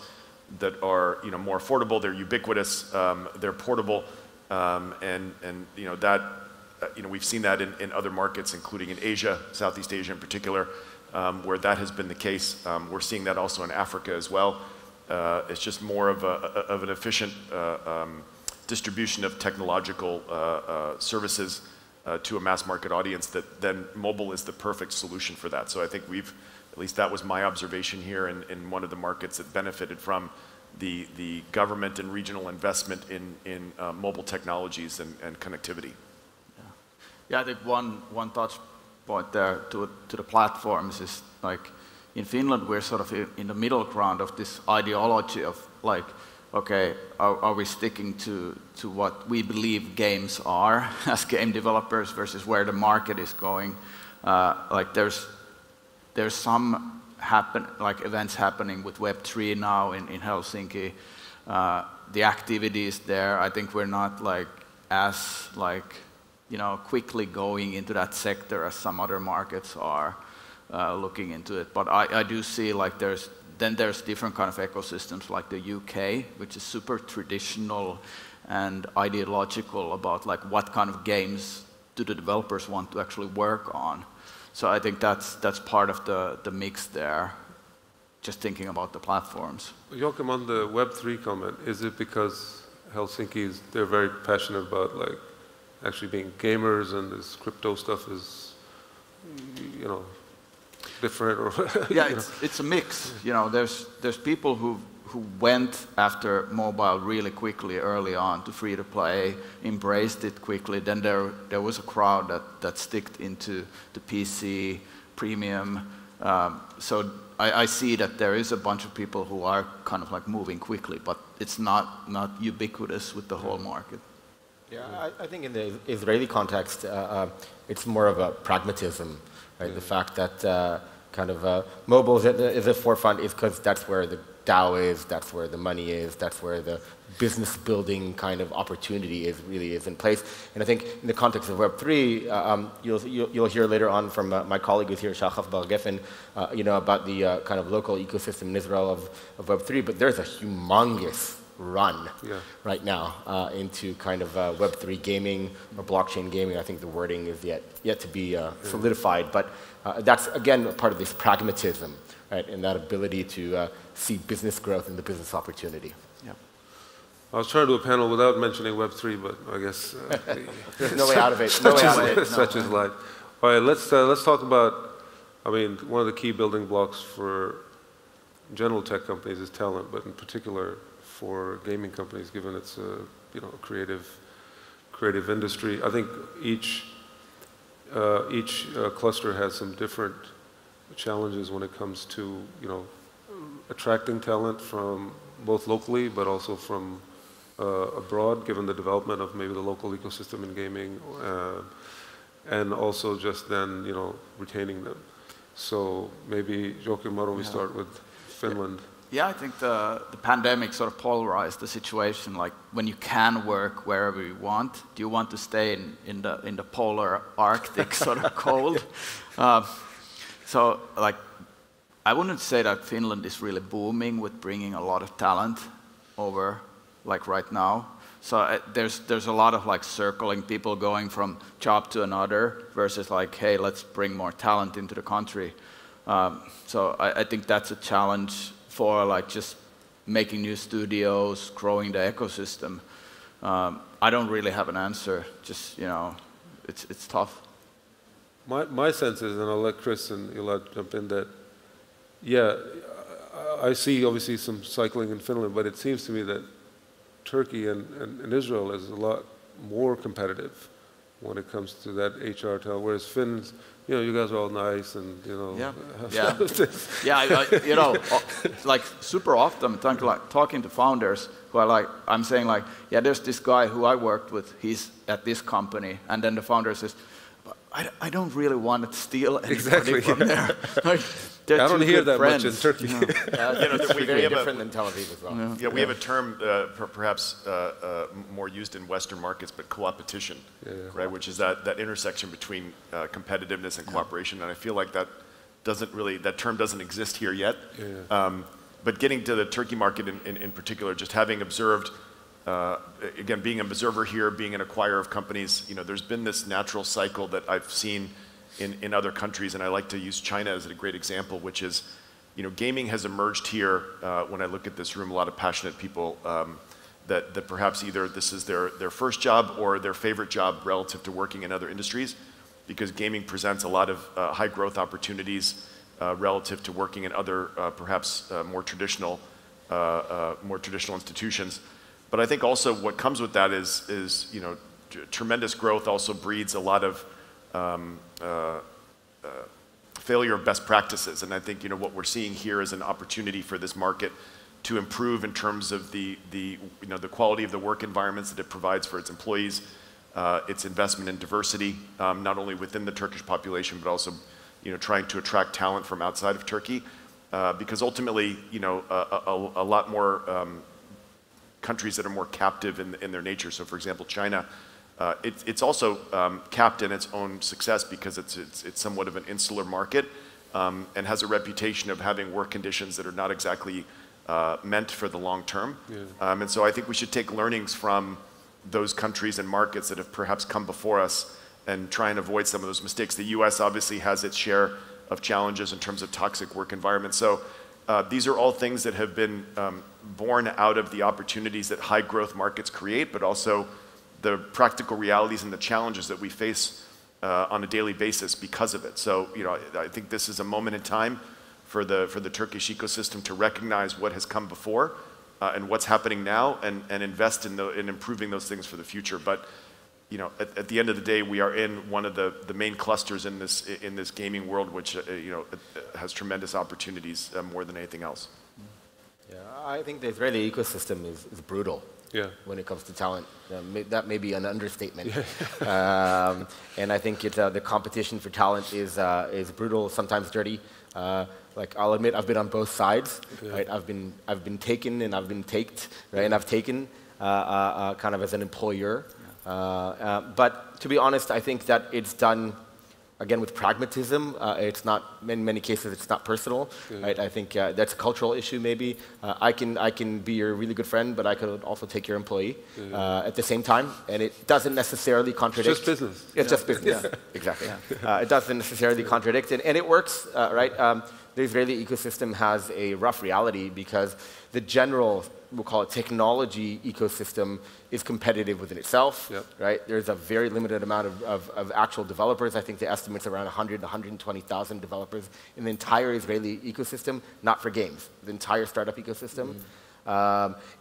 that are, you know, more affordable, they're ubiquitous, they're portable, and you know, that, you know, we've seen that in other markets, including in Asia, Southeast Asia in particular, where that has been the case. We're seeing that also in Africa as well. It's just more of an efficient distribution of technological services to a mass market audience, that then mobile is the perfect solution for that. So I think at least that was my observation here in one of the markets that benefited from the government and regional investment in mobile technologies and connectivity. Yeah, I think one touch point there to the platforms is like in Finland we're sort of in the middle ground of this ideology of like, okay, are we sticking to what we believe games are as game developers versus where the market is going? Like there's some events happening with Web3 now in Helsinki. The activities there, I think we're not like as like, you know, quickly going into that sector as some other markets are looking into it. But I do see like there's different kind of ecosystems like the UK, which is super traditional and ideological about like what kind of games do the developers want to actually work on. So I think that's part of the mix there, just thinking about the platforms. Joachim, on the Web3 comment, is it because Helsinki they're very passionate about like actually being gamers and this crypto stuff is you know, different or Yeah, it's a mix. You know, there's people who went after mobile really quickly early on to free to play, embraced it quickly. Then there was a crowd that sticked into the PC premium. So I see that there is a bunch of people who are kind of like moving quickly, but it's not ubiquitous with the whole market. Yeah, I think in the Israeli context, it's more of a pragmatism, right? The fact that kind of mobile is the forefront is because that's where the DAO is, that's where the money is, that's where the business building kind of opportunity really is in place. And I think in the context of Web3, you'll hear later on from my colleague who's here, Shachaf Bar-Geffen, you know, about the kind of local ecosystem in Israel of Web3, but there's a humongous run right now into kind of Web3 gaming or blockchain gaming. I think the wording is yet to be solidified, but that's again part of this pragmatism, right, and that ability to see business growth and the business opportunity. Yeah. I was trying to do a panel without mentioning Web3, but I guess there's no way out of it. No way out of it. Such is life. All right, let's talk about. I mean, one of the key building blocks for general tech companies is talent, but in particular for gaming companies, given it's a creative industry. I think each cluster has some different challenges when it comes to attracting talent from both locally, but also from abroad, given the development of maybe the local ecosystem in gaming, and also just then retaining them. So maybe Joakim, why don't we start with Finland? Yeah, I think the pandemic sort of polarized the situation. Like when you can work wherever you want, do you want to stay in the polar Arctic sort of cold? So like, I wouldn't say that Finland is really booming with bringing a lot of talent over, like right now. So there's a lot of like circling, people going from job to another versus like, hey, let's bring more talent into the country. So I think that's a challenge for like just making new studios, growing the ecosystem. I don't really have an answer. Just it's tough. My sense is, and I'll let Chris and Elad jump in, that yeah, I see obviously some cycling in Finland, but it seems to me that Turkey and Israel is a lot more competitive when it comes to that HR talent, whereas Finns, you guys are all nice and like super often talking to founders who are like, I'm saying like, yeah, there's this guy who I worked with, he's at this company, and then the founder says, I don't really want to steal anybody from there. Like, I don't hear that much in Turkey. It's very different than Tel Aviv as well. Yeah, we have a term perhaps more used in Western markets, but co-opetition, right? Which is that intersection between competitiveness and cooperation. And I feel like that term doesn't exist here yet. But getting to the Turkey market in particular, just having observed, again, being an observer here, being an acquirer of companies, there's been this natural cycle that I've seen in other countries, and I like to use China as a great example, which is, gaming has emerged here. When I look at this room, a lot of passionate people that perhaps either this is their first job or their favorite job relative to working in other industries, because gaming presents a lot of high growth opportunities relative to working in other perhaps more traditional institutions. But I think also what comes with that is tremendous growth also breeds a lot of failure of best practices, and I think what we're seeing here is an opportunity for this market to improve in terms of the quality of the work environments that it provides for its employees, its investment in diversity, not only within the Turkish population but also trying to attract talent from outside of Turkey, because ultimately a lot more countries that are more captive in their nature. So, for example, China. It's also capped in its own success because it's somewhat of an insular market and has a reputation of having work conditions that are not exactly meant for the long term. And so I think we should take learnings from those countries and markets that have perhaps come before us and try and avoid some of those mistakes. The US obviously has its share of challenges in terms of toxic work environments. So these are all things that have been born out of the opportunities that high growth markets create, but also the practical realities and the challenges that we face on a daily basis because of it. So, I think this is a moment in time for the Turkish ecosystem to recognize what has come before and what's happening now, and invest in improving those things for the future. But at the end of the day, we are in one of the main clusters in this gaming world, which has tremendous opportunities more than anything else. Yeah, I think the Israeli ecosystem is brutal. Yeah. When it comes to talent. That may be an understatement. And I think the competition for talent is brutal, sometimes dirty. Like I'll admit, I've been on both sides. Yeah. Right? I've been taken and I've been taked, right? And I've taken kind of as an employer. But to be honest, I think that it's done again with pragmatism. It's not, in many cases, it's not personal. Yeah. Right? I think that's a cultural issue maybe. I can be your really good friend, but I could also take your employee at the same time, and it doesn't necessarily contradict. It's just business. It's just business, exactly. Yeah. It doesn't necessarily contradict, and it works, right? The Israeli ecosystem has a rough reality because the general, we'll call it technology ecosystem, is competitive within itself, right? There's a very limited amount of actual developers. I think the estimate's around 100, 120,000 developers in the entire Israeli ecosystem, not for games, the entire startup ecosystem.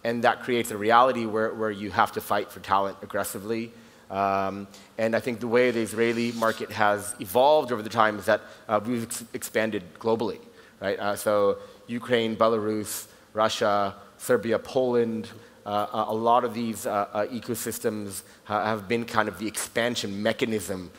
And that creates a reality where you have to fight for talent aggressively. And I think the way the Israeli market has evolved over the time is that we've expanded globally, right? So Ukraine, Belarus, Russia, Serbia, Poland, a lot of these ecosystems have been kind of the expansion mechanism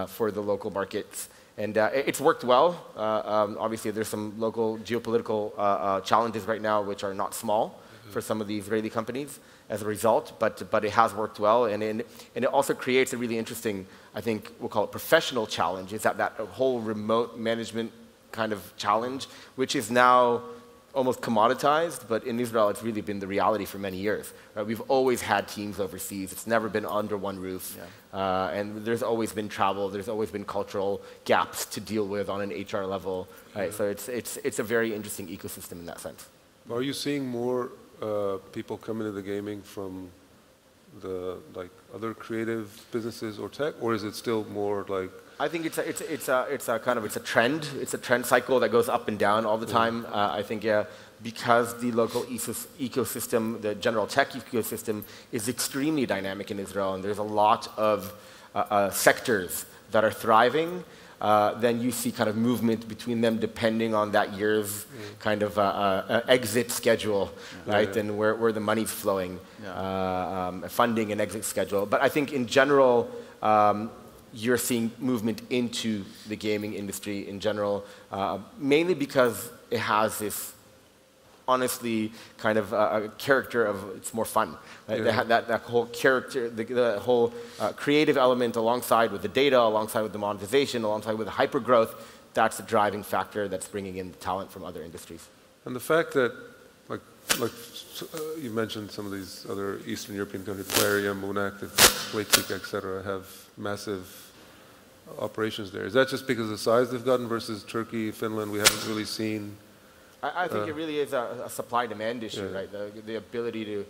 for the local markets. And it's worked well. Obviously, there's some local geopolitical challenges right now, which are not small for some of the Israeli companies as a result, but it has worked well. And it also creates a really interesting, I think we'll call it professional challenge, is that whole remote management kind of challenge, which is now almost commoditized, but in Israel it's really been the reality for many years. Right? We've always had teams overseas. It's never been under one roof. And there's always been travel. There's always been cultural gaps to deal with on an HR level. Right? So it's a very interesting ecosystem in that sense. Are you seeing more people come into the gaming from the other creative businesses or tech, or is it still more like? I think it's a trend. It's a trend cycle that goes up and down all the time. I think because the local ecosystem, the general tech ecosystem, is extremely dynamic in Israel, and there's a lot of sectors that are thriving. Then you see kind of movement between them depending on that year's kind of exit schedule, right? And where the money's flowing, funding and exit schedule. But I think in general, you're seeing movement into the gaming industry in general, mainly because it has this, honestly, kind of a character of it's more fun. Right? That whole character, the whole creative element alongside with the data, alongside with the monetization, alongside with the hypergrowth, that's the driving factor that's bringing in talent from other industries. And the fact that, like you mentioned some of these other Eastern European countries, Plarium, Moonactive, Playtika, et cetera, have massive operations there. Is that just because of the size they've gotten versus Turkey, Finland? We haven't really seen. I think it really is a supply-demand issue, right? The ability to,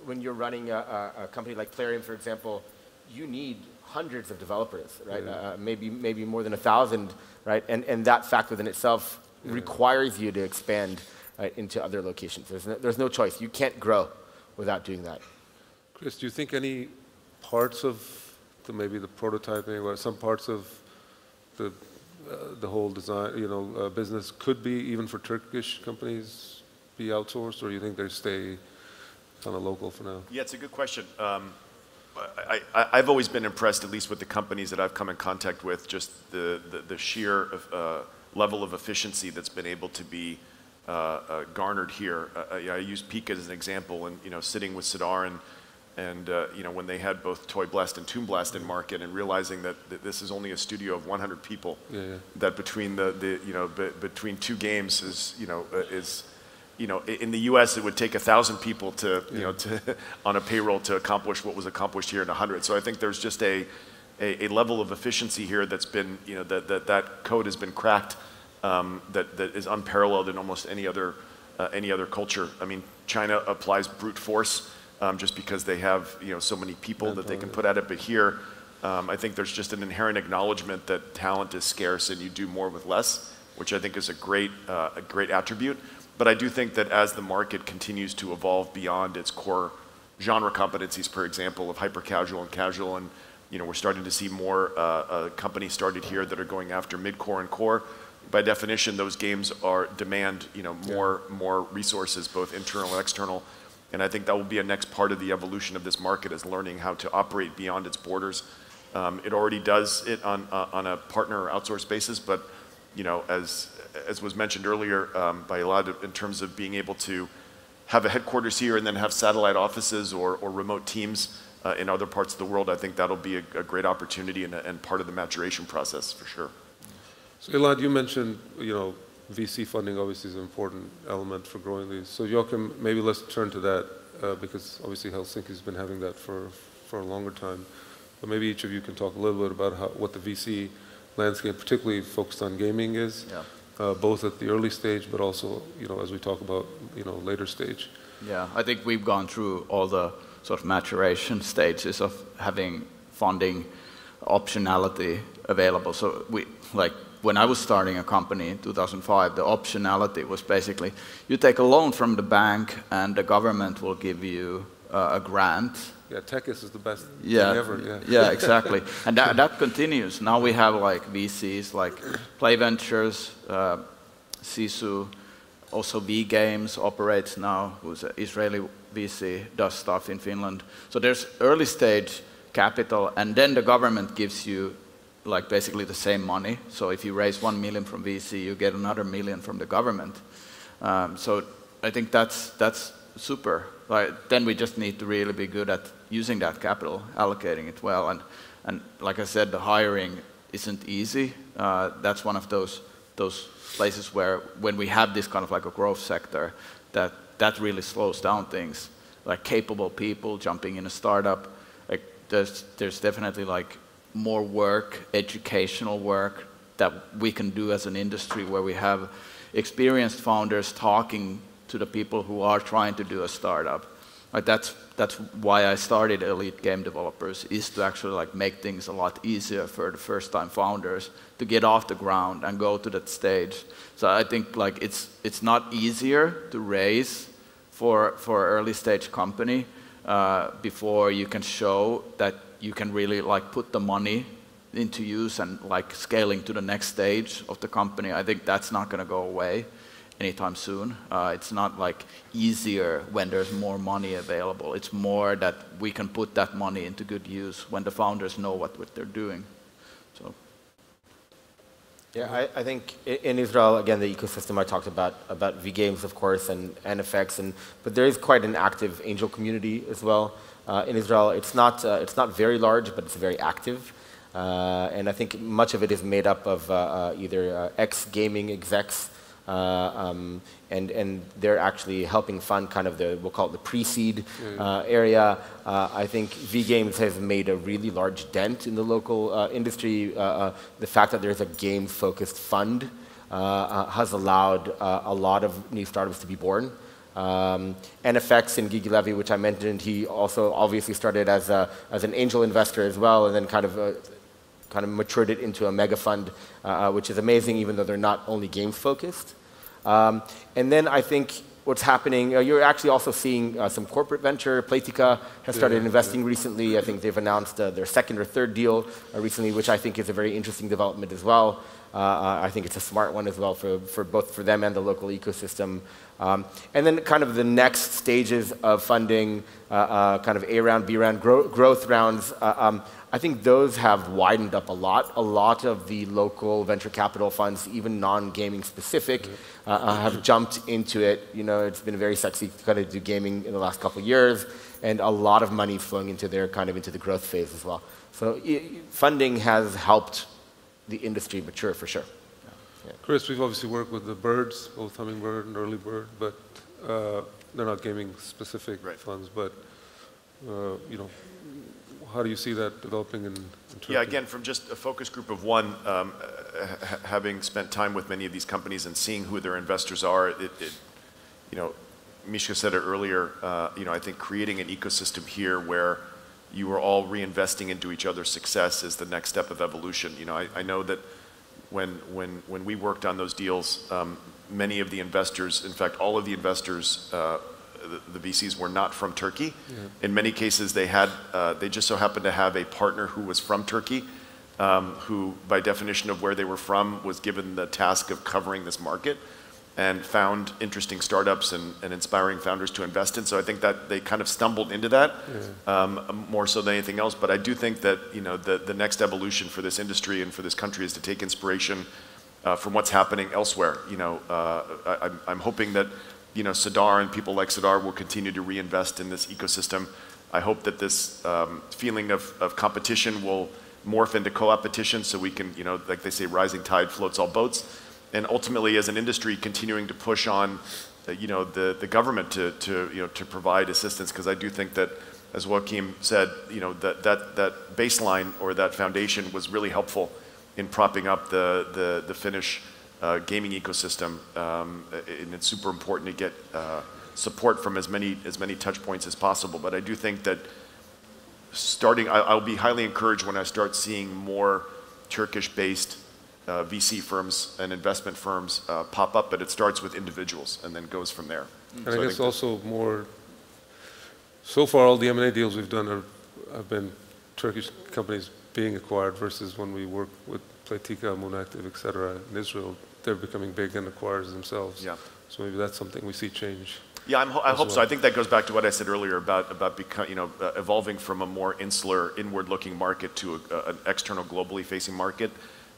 when you're running a company like Plarium, for example, you need hundreds of developers, right? Maybe more than 1,000, right? And that fact within itself requires you to expand into other locations. There's no choice. You can't grow without doing that. Chris, do you think any parts of maybe the prototyping or some parts of the whole design, business could be, even for Turkish companies, be outsourced, or you think they stay kind of local for now? Yeah, it's a good question. I've always been impressed, at least with the companies that I've come in contact with, just the sheer level of efficiency that's been able to be garnered here. I use Pika as an example, and sitting with Sidar and when they had both Toy Blast and Toon Blast in market, and realizing that this is only a studio of 100 people, that between between two games is in the U.S. it would take 1,000 people to on a payroll to accomplish what was accomplished here in 100. So I think there's just a level of efficiency here that's been that code has been cracked that is unparalleled in almost any other culture. I mean, China applies brute force. Just because they have so many people that they can put at it, but here I think there's just an inherent acknowledgement that talent is scarce and you do more with less, which I think is a great attribute. But I do think that as the market continues to evolve beyond its core genre competencies, for example, of hyper-casual and casual, and we're starting to see more companies started here that are going after mid-core and core. By definition, those games demand more resources, both internal and external. And I think that will be a next part of the evolution of this market, is learning how to operate beyond its borders. It already does it on a partner or outsource basis, but as was mentioned earlier by Elad, in terms of being able to have a headquarters here and then have satellite offices or remote teams in other parts of the world, I think that'll be a great opportunity and part of the maturation process for sure. So Elad, you mentioned VC funding obviously is an important element for growing these. So Joachim, maybe let's turn to that because obviously Helsinki's been having that for a longer time. But maybe each of you can talk a little bit about what the VC landscape, particularly focused on gaming, is, both at the early stage, but also as we talk about later stage. Yeah, I think we've gone through all the sort of maturation stages of having funding optionality available. So when I was starting a company in 2005, the optionality was basically you take a loan from the bank and the government will give you a grant. Yeah, Techis is the best thing ever. Yeah, exactly. And that continues. Now we have VCs like Play Ventures, Sisu, also V Games operates now, who's an Israeli VC, does stuff in Finland. So there's early stage capital, and then the government gives you basically the same money. So if you raise 1 million from VC, you get another 1 million from the government. So I think that's super. Then we just need to really be good at using that capital, allocating it well. And like I said, the hiring isn't easy. That's one of those places where when we have this kind of a growth sector, that really slows down things. Capable people jumping in a startup, there's definitely more work, educational work that we can do as an industry where we have experienced founders talking to the people who are trying to do a startup. That's why I started Elite Game Developers, is to actually make things a lot easier for the first-time founders to get off the ground and go to that stage. So I think it's not easier to raise for an early-stage company before you can show that you can really put the money into use and scaling to the next stage of the company. I think that's not going to go away anytime soon. It's not easier when there's more money available. It's more that we can put that money into good use when the founders know what they're doing. So. Yeah, I think in Israel, again, the ecosystem I talked about V Games, of course, and NFX, but there is quite an active angel community as well. In Israel, it's not very large, but it's very active. And I think much of it is made up of either ex-gaming execs, and they're actually helping fund kind of we'll call it the pre-seed area. I think V Games has made a really large dent in the local industry. The fact that there's a game-focused fund has allowed a lot of new startups to be born. NFX and Gigi Levy, which I mentioned, he also obviously started as an angel investor as well, and then kind of matured it into a mega fund, which is amazing, even though they're not only games focused. And then I think what's happening, you're actually also seeing some corporate venture. Playtika has started investing recently. I think they've announced their second or third deal recently, which I think is a very interesting development as well. I think it's a smart one as well for both for them and the local ecosystem. And then kind of the next stages of funding, kind of A round, B round, growth rounds, I think those have widened up a lot. A lot of the local venture capital funds, even non-gaming specific, have jumped into it. It's been very sexy to kind of do gaming in the last couple of years, and a lot of money flowing into into the growth phase as well. So funding has helped the industry mature for sure. Chris, we've obviously worked with the birds, both Hummingbird and Early Bird, but they're not gaming specific funds. But how do you see that developing in Turkey? Yeah, again, from just a focus group of one, having spent time with many of these companies and seeing who their investors are, Mishka said it earlier. I think creating an ecosystem here where you are all reinvesting into each other's success is the next step of evolution. You know, I know that when we worked on those deals, many of the investors, in fact, all of the investors, the VCs were not from Turkey. Yeah. In many cases, they just so happened to have a partner who was from Turkey, who, by definition of where they were from, was given the task of covering this market, and found interesting startups and inspiring founders to invest in. So I think that they kind of stumbled into that, more so than anything else. But I do think that, you know, the next evolution for this industry and for this country is to take inspiration from what's happening elsewhere. You know, I'm hoping that, you know, Sidar and people like Sidar will continue to reinvest in this ecosystem. I hope that this feeling of competition will morph into co-opetition, so we can, you know, like they say, rising tide floats all boats. And ultimately, as an industry, continuing to push on, you know, the government to provide assistance, because I do think that, as Joachim said, you know, that baseline or that foundation was really helpful in propping up the Finnish gaming ecosystem, and it's super important to get support from as many touch points as possible. But I do think that I'll be highly encouraged when I start seeing more Turkish-based VC firms and investment firms pop up, but it starts with individuals and then goes from there. And so I guess also more, so far all the M&A deals we've done have been Turkish companies being acquired, versus when we work with Playtika, Moonactive, et cetera, in Israel, they're becoming big and acquirers themselves. Yeah. So maybe that's something we see change. Yeah, I hope so. I think that goes back to what I said earlier about evolving from a more insular, inward-looking market to an external, globally facing market.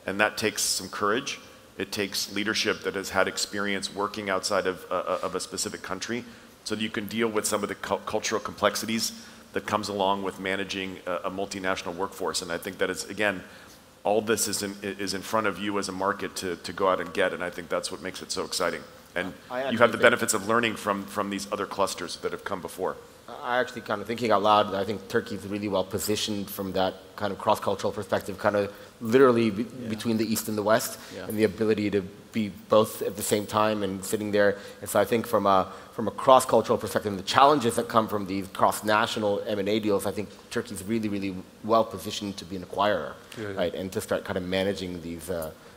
And that takes some courage. It takes leadership that has had experience working outside of a specific country, so that you can deal with some of the cultural complexities that comes along with managing a multinational workforce. And I think that it's, again, all this is in front of you as a market to go out and get, and I think that's what makes it so exciting. And you have the benefits of learning from these other clusters that have come before. I actually, kind of thinking out loud, I think Turkey is really well positioned from that kind of cross-cultural perspective, kind of literally between the East and the West, and the ability to be both at the same time and sitting there. And so I think from a cross-cultural perspective, and the challenges that come from these cross-national M&A deals, I think Turkey's really, really well positioned to be an acquirer, right, and to start kind of managing these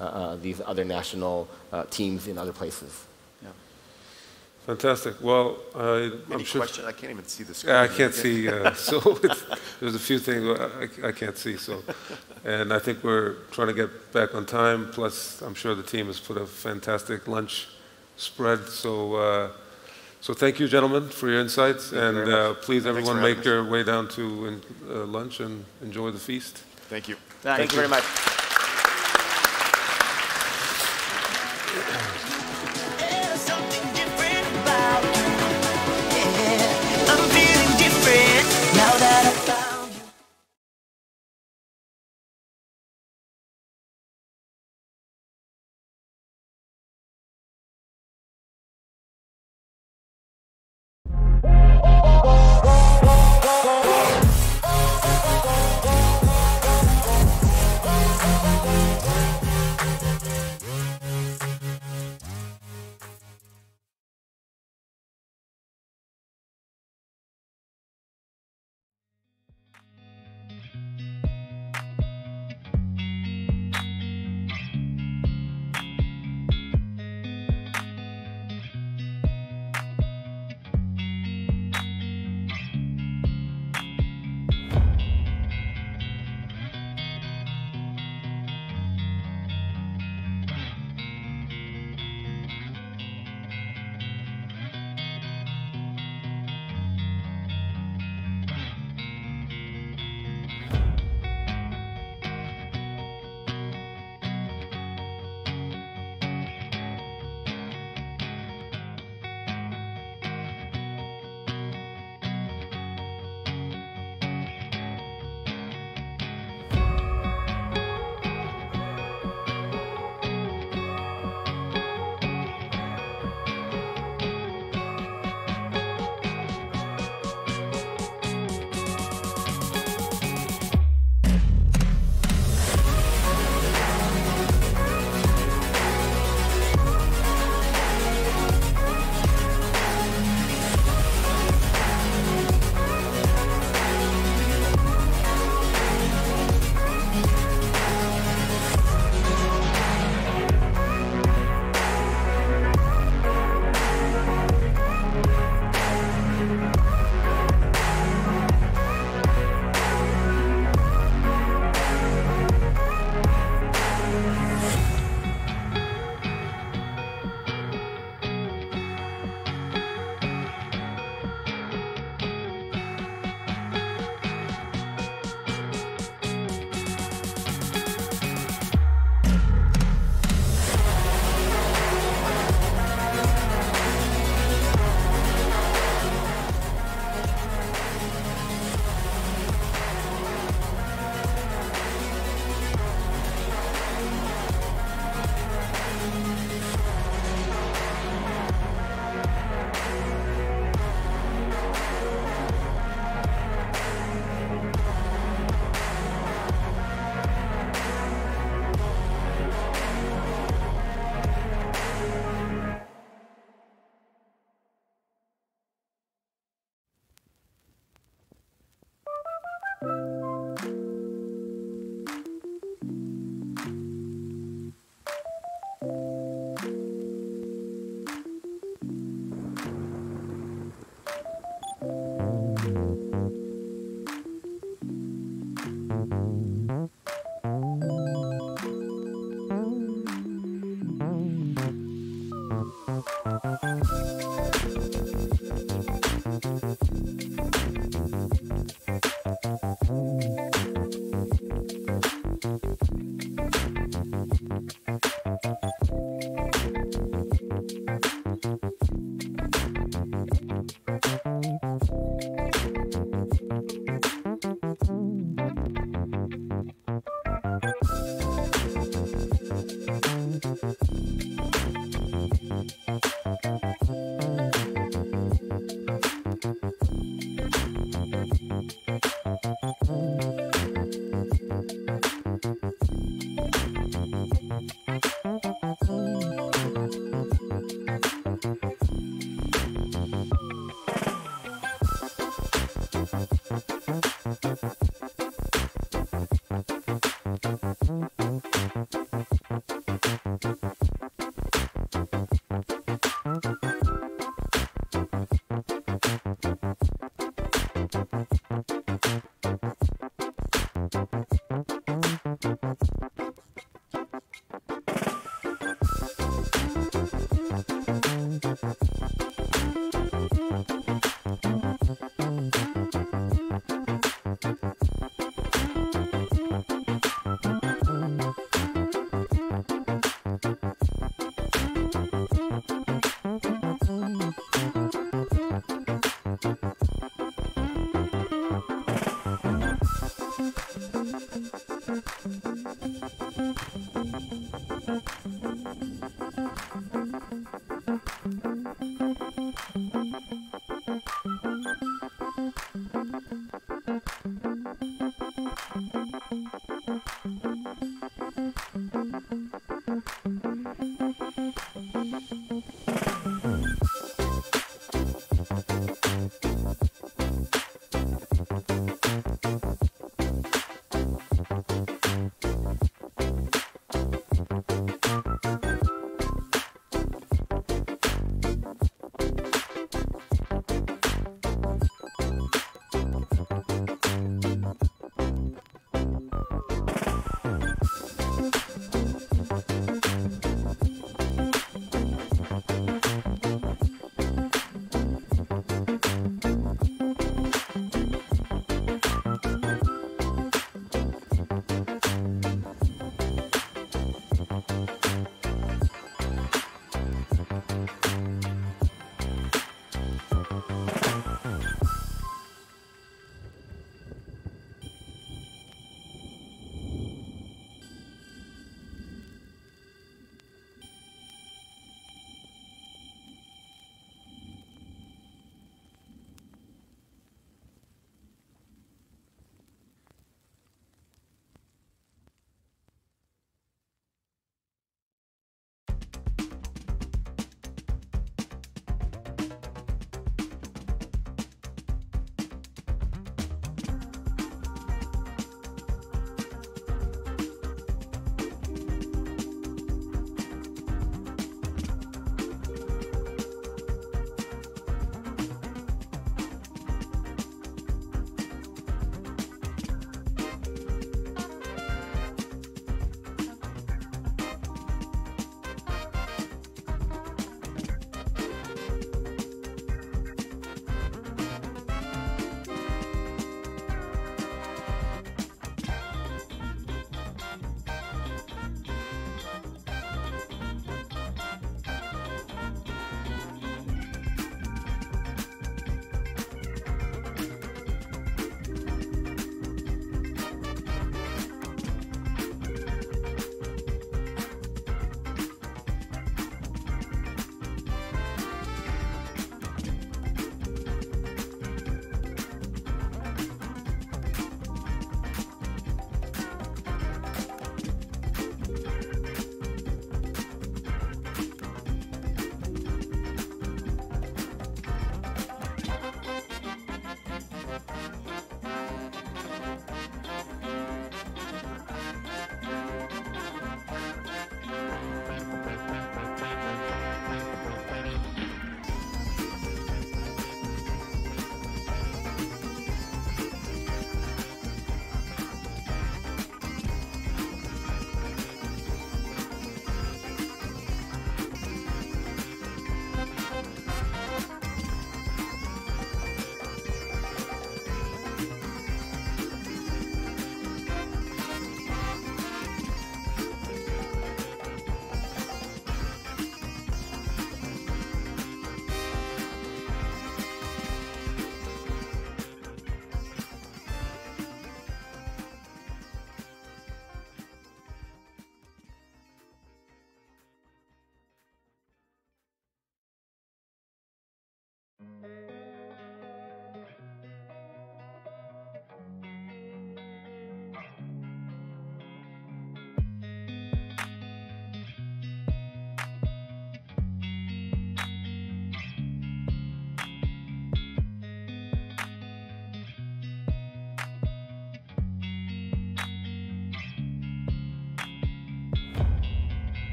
other national teams in other places. Fantastic. Well, I'm sure. Question? I can't even see the screen. Yeah, I can't see. So there's a few things I can't see. So, and I think we're trying to get back on time. Plus, I'm sure the team has put a fantastic lunch spread. So, so thank you, gentlemen, for your insights. And please, everyone, make your way down to lunch and enjoy the feast. Thank you. Thank you very much.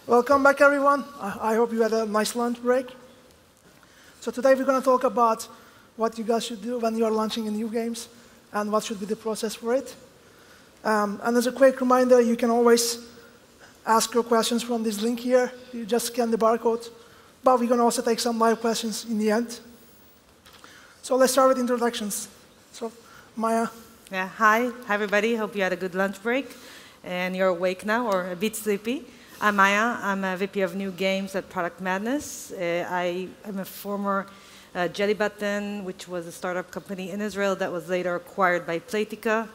Welcome back, everyone. I hope you had a nice lunch break. So today we're going to talk about what you guys should do when you are launching new games and what should be the process for it. And as a quick reminder, you can always ask your questions from this link here. You just scan the barcode. But we're going to also take some live questions in the end. So let's start with introductions. So, Maya. Yeah, hi everybody. Hope you had a good lunch break and you're awake now or a bit sleepy. I'm Maya. I'm a VP of New Games at Product Madness. I am a former Jelly Button, which was a startup company in Israel that was later acquired by Playtika.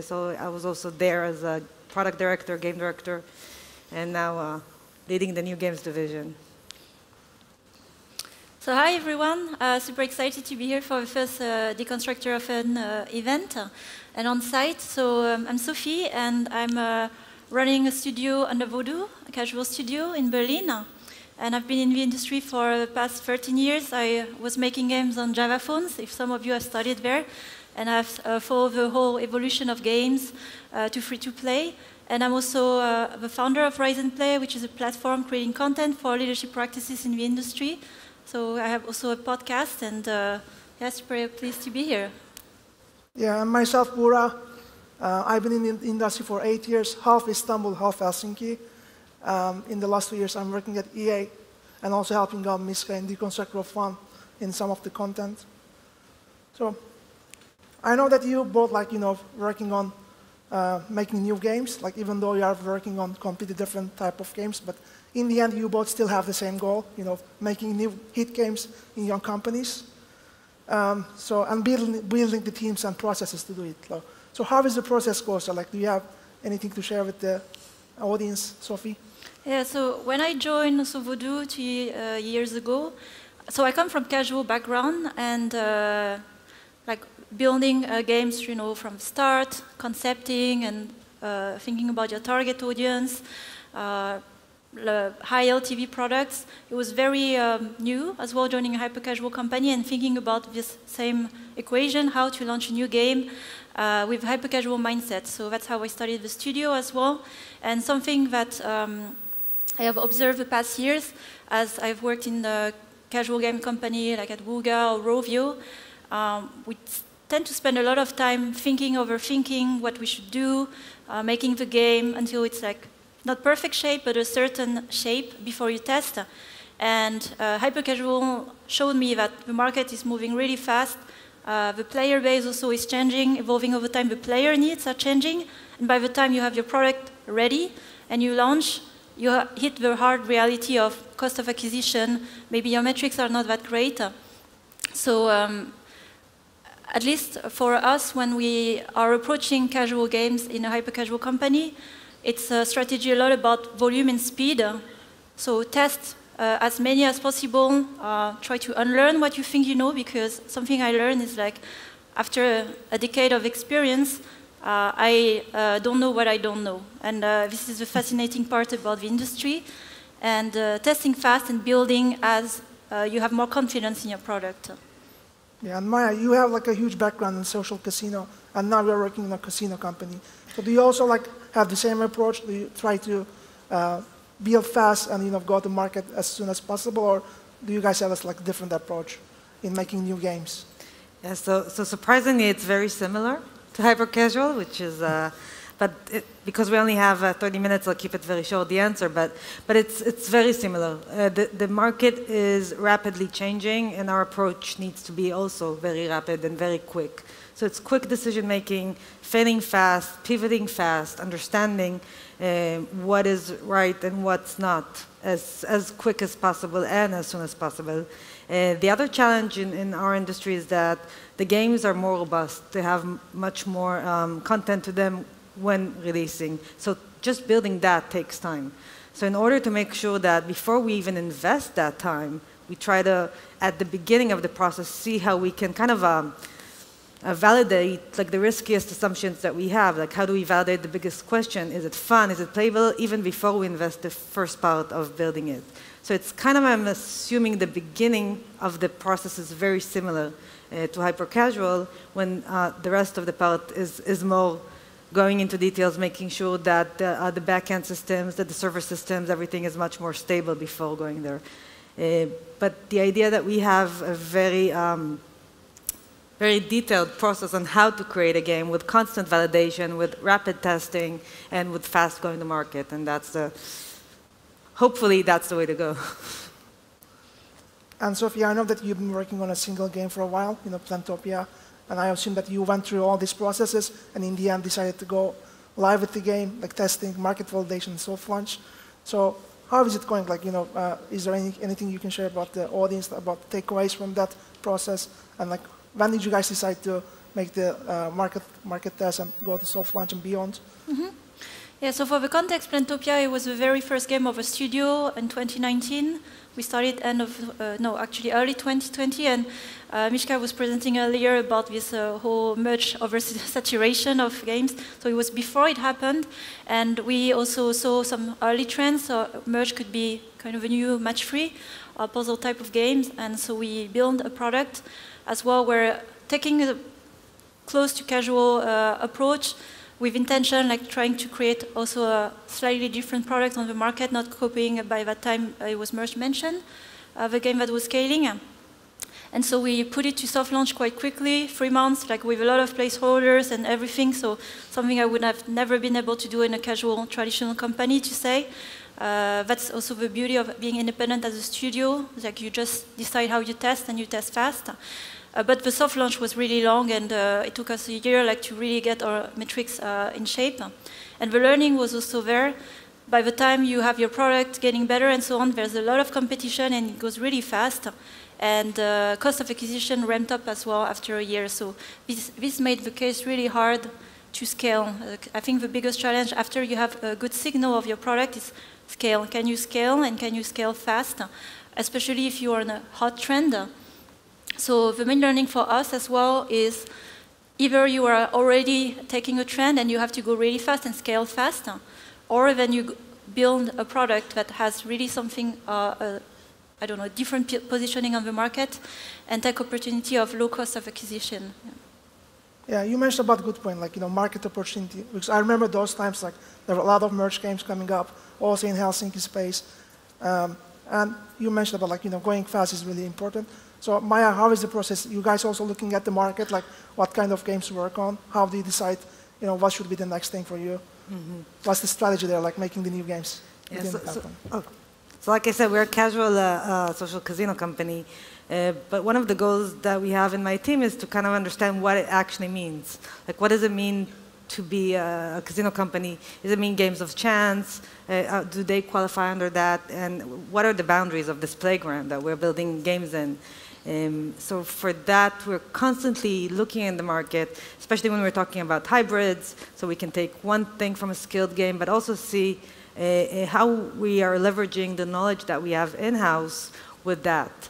So I was also there as a product director, game director, and now leading the New Games division. So hi everyone, super excited to be here for the first Deconstructor Open event and on site. So I'm Sophie and I'm running a studio under Voodoo, a casual studio in Berlin. And I've been in the industry for the past 13 years. I was making games on Java phones, if some of you have studied there. And I've followed the whole evolution of games to free-to-play. And I'm also the founder of Rise and Play, which is a platform creating content for leadership practices in the industry. So I have also a podcast, and yes, very pleased to be here. Yeah, and myself, Bura. I've been in the industry for 8 years, half Istanbul, half Helsinki. In the last 2 years, I'm working at EA and also helping out Miska and Deconstructor of Fun in some of the content. So I know that you both working on making new games, even though you are working on completely different type of games, but in the end, you both still have the same goal, making new hit games in your companies. And building the teams and processes to do it. So how is the process go? So do you have anything to share with the audience, Sophie? Yeah, so when I joined Voodoo 2 years ago, so I come from casual background and building games, from start, concepting and thinking about your target audience, high LTV products. It was very new as well, joining a hyper-casual company and thinking about this same equation, how to launch a new game with hyper-casual mindset. So that's how I started the studio as well. And something that I have observed the past years, as I've worked in the casual game company like at Wooga or Rovio, we tend to spend a lot of time thinking, overthinking what we should do, making the game until it's not perfect shape, but a certain shape before you test. And hyper-casual showed me that the market is moving really fast. The player base also is changing, evolving over time. The player needs are changing. And by the time you have your product ready and you launch, you hit the hard reality of cost of acquisition. Maybe your metrics are not that great. So at least for us, when we are approaching casual games in a hyper-casual company, it's a strategy a lot about volume and speed. So test as many as possible. Try to unlearn what you think you know, because something I learned is after a decade of experience, I don't know what I don't know. And this is the fascinating part about the industry. And testing fast and building as you have more confidence in your product. Yeah, and Maya, you have a huge background in social casino, and now you're working in a casino company. So do you also have the same approach? Do you try to build fast and go to market as soon as possible, or do you guys have a different approach in making new games? Yeah, so surprisingly, it's very similar to hyper-casual, which is, because we only have 30 minutes, I'll keep it very short, the answer, but it's very similar. The market is rapidly changing, and our approach needs to be also very rapid and very quick. So it's quick decision-making, failing fast, pivoting fast, understanding what is right and what's not as quick as possible and as soon as possible. The other challenge in our industry is that the games are more robust. They have much more content to them when releasing. So just building that takes time. So in order to make sure that before we even invest that time, we try to, at the beginning of the process, see how we can kind of validate like the riskiest assumptions that we have. Like, how do we validate the biggest question? Is it fun? Is it playable? Even before we invest the first part of building it. So it's kind of, I'm assuming the beginning of the process is very similar to hyper-casual, when the rest of the part is more going into details, making sure that the back-end systems, that the server systems, everything is much more stable before going there. But the idea that we have a very detailed process on how to create a game with constant validation, with rapid testing, and with fast going to market. And that's hopefully that's the way to go. And Sophie, I know that you've been working on a single game for a while, Plantopia, and I assume that you went through all these processes and in the end decided to go live with the game, like testing, market validation, soft launch. So how is it going? Like, is there anything you can share about the audience, about takeaways from that process? And like, when did you guys decide to make the market test and go to soft launch and beyond? Mm-hmm. Yeah, so for the context, Plantopia, it was the very first game of a studio in 2019. We started early 2020, and Mishka was presenting earlier about this whole merge oversaturation of games. So it was before it happened, and we also saw some early trends. So merge could be kind of a new match-free puzzle type of games, and so we built a product as well. We're taking a close to casual approach, with intention, like trying to create also a slightly different product on the market, not copying by that time it was Merge mentioned, the game that was scaling. And so we put it to soft launch quite quickly, 3 months, like with a lot of placeholders and everything. So something I would have never been able to do in a casual, traditional company, to say. That's also the beauty of being independent as a studio. Like you just decide how you test and you test fast. But the soft launch was really long, and it took us a year to really get our metrics in shape. And the learning was also there. By the time you have your product getting better and so on, there's a lot of competition, and it goes really fast. And cost of acquisition ramped up as well after a year. So this made the case really hard to scale. I think the biggest challenge after you have a good signal of your product is scale. Can you scale, and can you scale fast? Especially if you are on a hot trend. So the main learning for us as well is either you are already taking a trend and you have to go really fast and scale fast, or then you build a product that has really something, different positioning on the market and take opportunity of low cost of acquisition. Yeah, you mentioned about a good point, market opportunity. Because I remember those times, there were a lot of merge games coming up, also in Helsinki space. And you mentioned about, going fast is really important. So Maya, how is the process? You guys also looking at the market, what kind of games to work on? How do you decide, what should be the next thing for you? Mm-hmm. What's the strategy there, making the new games? Yeah, so like I said, we're a casual social casino company, but one of the goals that we have in my team is to kind of understand what it actually means. What does it mean to be a casino company? Does it mean games of chance? Do they qualify under that? And what are the boundaries of this playground that we're building games in? So for that, we're constantly looking in the market, especially when we're talking about hybrids, so we can take one thing from a skilled game, but also see how we are leveraging the knowledge that we have in-house with that.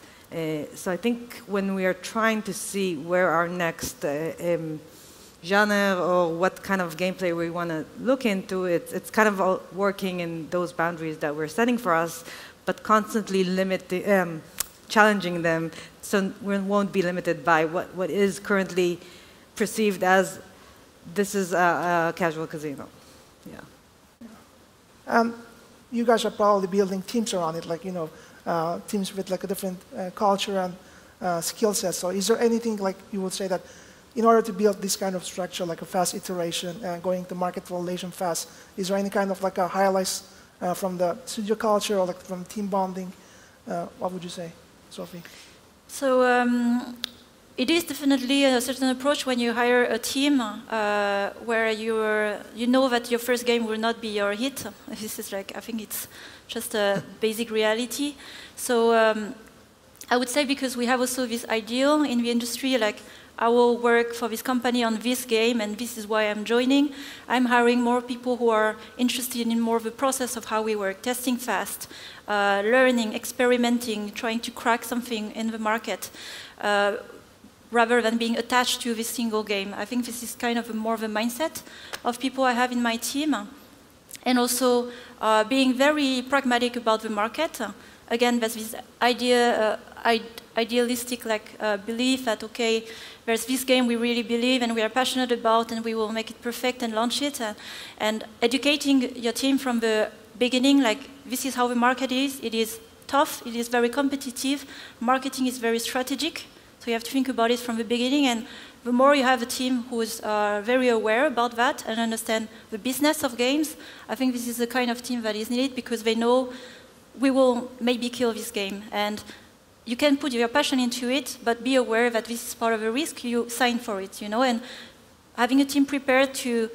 So I think when we are trying to see where our next genre or what kind of gameplay we want to look into, it's kind of all working in those boundaries that we're setting for us, but constantly challenging them so we won't be limited by what is currently perceived as this is a casual casino. Yeah. You guys are probably building teams around it, teams with a different culture and skill set. So is there anything you would say that in order to build this kind of structure, like a fast iteration and going to market validation fast, is there any kind of a highlights from the studio culture or from team bonding? What would you say, Sophie? So it is definitely a certain approach when you hire a team where you know that your first game will not be your hit. This is I think it's just a basic reality. So I would say because we have also this ideal in the industry, I will work for this company on this game, and this is why I'm joining. I'm hiring more people who are interested in more of the process of how we work, testing fast, learning, experimenting, trying to crack something in the market. rather than being attached to this single game. I think this is kind of more of a mindset of people I have in my team. And also being very pragmatic about the market. Again, there's this idealistic belief that, okay, there's this game we really believe and we are passionate about and we will make it perfect and launch it. And educating your team from the beginning, like this is how the market is. It is tough, it is very competitive, marketing is very strategic. So you have to think about it from the beginning, and the more you have a team who is very aware about that and understand the business of games, I think this is the kind of team that is needed because they know we will maybe kill this game. And you can put your passion into it, but be aware that this is part of a risk, you sign for it, you know, and having a team prepared to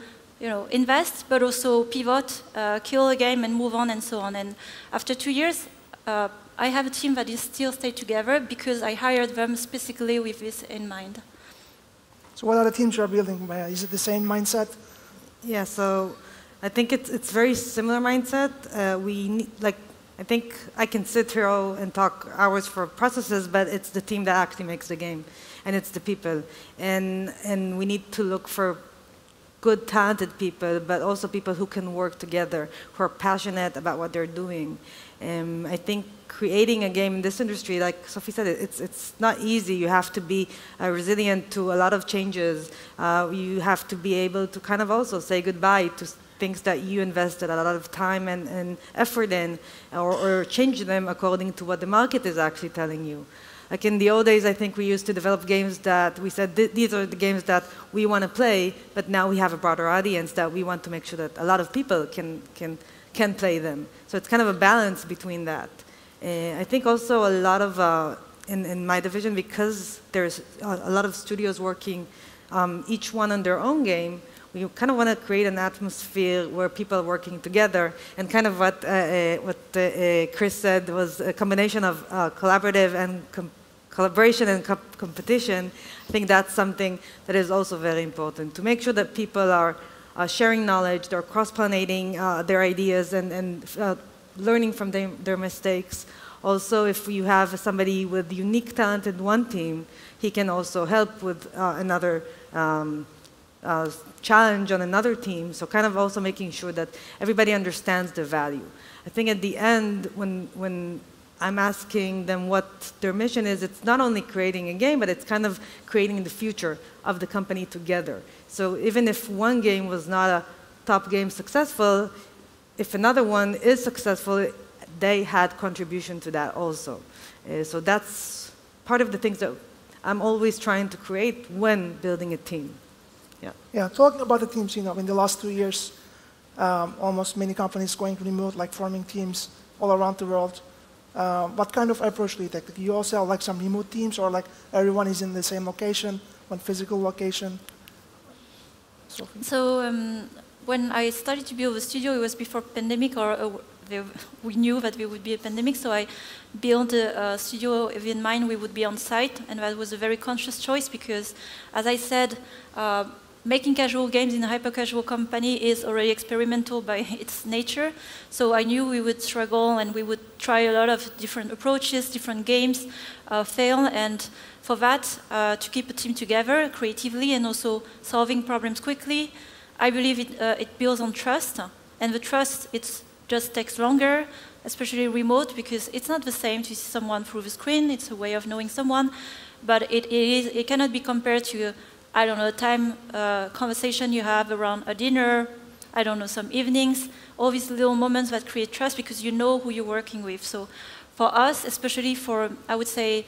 invest, but also pivot, kill a game and move on and so on. And after 2 years, I have a team that is still stay together because I hired them specifically with this in mind. So what are the teams you are building, Maya? Is it the same mindset? Yeah, so I think it's very similar mindset. I think I can sit here and talk hours for processes, but it's the team that actually makes the game, and it's the people. And we need to look for good, talented people, but also people who can work together, who are passionate about what they're doing. I think creating a game in this industry, like Sophie said, it's not easy. You have to be resilient to a lot of changes. You have to be able to kind of also say goodbye to things that you invested a lot of time and effort in, or change them according to what the market is actually telling you. Like in the old days, I think we used to develop games that we said, these are the games that we want to play, but now we have a broader audience that we want to make sure that a lot of people can play them. So it's kind of a balance between that. I think also a lot of, in my division, because there's a lot of studios working, each one on their own game, we kind of want to create an atmosphere where people are working together, and kind of what Chris said was a combination of collaborative and collaboration and competition. I think that's something that is also very important, to make sure that people are sharing knowledge, they're cross-pollinating their ideas and learning from their mistakes. Also, if you have somebody with unique talent in one team, he can also help with another challenge on another team. So kind of also making sure that everybody understands the value. I think at the end, when I'm asking them what their mission is, it's not only creating a game, but it's kind of creating the future of the company together. So even if one game was not a top game successful, if another one is successful, they had contribution to that also. So that's part of the things that I'm always trying to create when building a team. Yeah, talking about the teams, in the last 2 years, almost many companies going remote, like forming teams all around the world. What kind of approach do you take? Do you also have like some remote teams, or like everyone is in the same location, one physical location? Sophie? So when I started to build the studio, it was before pandemic, or we knew that there would be a pandemic, so I built a studio in mind we would be on site, and that was a very conscious choice because, as I said, making casual games in a hyper-casual company is already experimental by its nature. So I knew we would struggle and we would try a lot of different approaches, different games, fail. And for that, to keep a team together creatively and also solving problems quickly, I believe it builds on trust. And the trust, it just takes longer, especially remote, because it's not the same to see someone through the screen. It's a way of knowing someone. But it cannot be compared to I don't know, a time conversation you have around a dinner, I don't know, some evenings, all these little moments that create trust because you know who you're working with. So for us, especially for, I would say,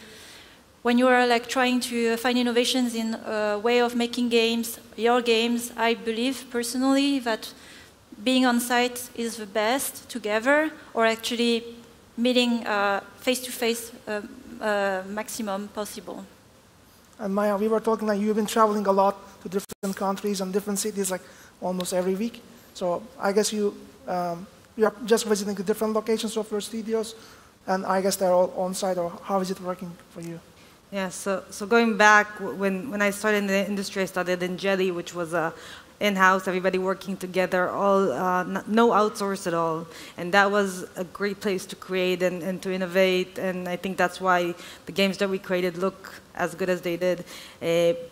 when you are like trying to find innovations in a way of making games, your games, I believe personally that being on site is the best together, or actually meeting face-to-face maximum possible. And Maya, we were talking like you've been traveling a lot to different countries and different cities, like almost every week. So I guess you are just visiting the different locations of your studios, and I guess they're all on site. Or how is it working for you? Yeah. So going back, when I started in the industry, I started in Jelly, which was a in-house, everybody working together, all no outsource at all. And that was a great place to create and to innovate, and I think that's why the games that we created look as good as they did.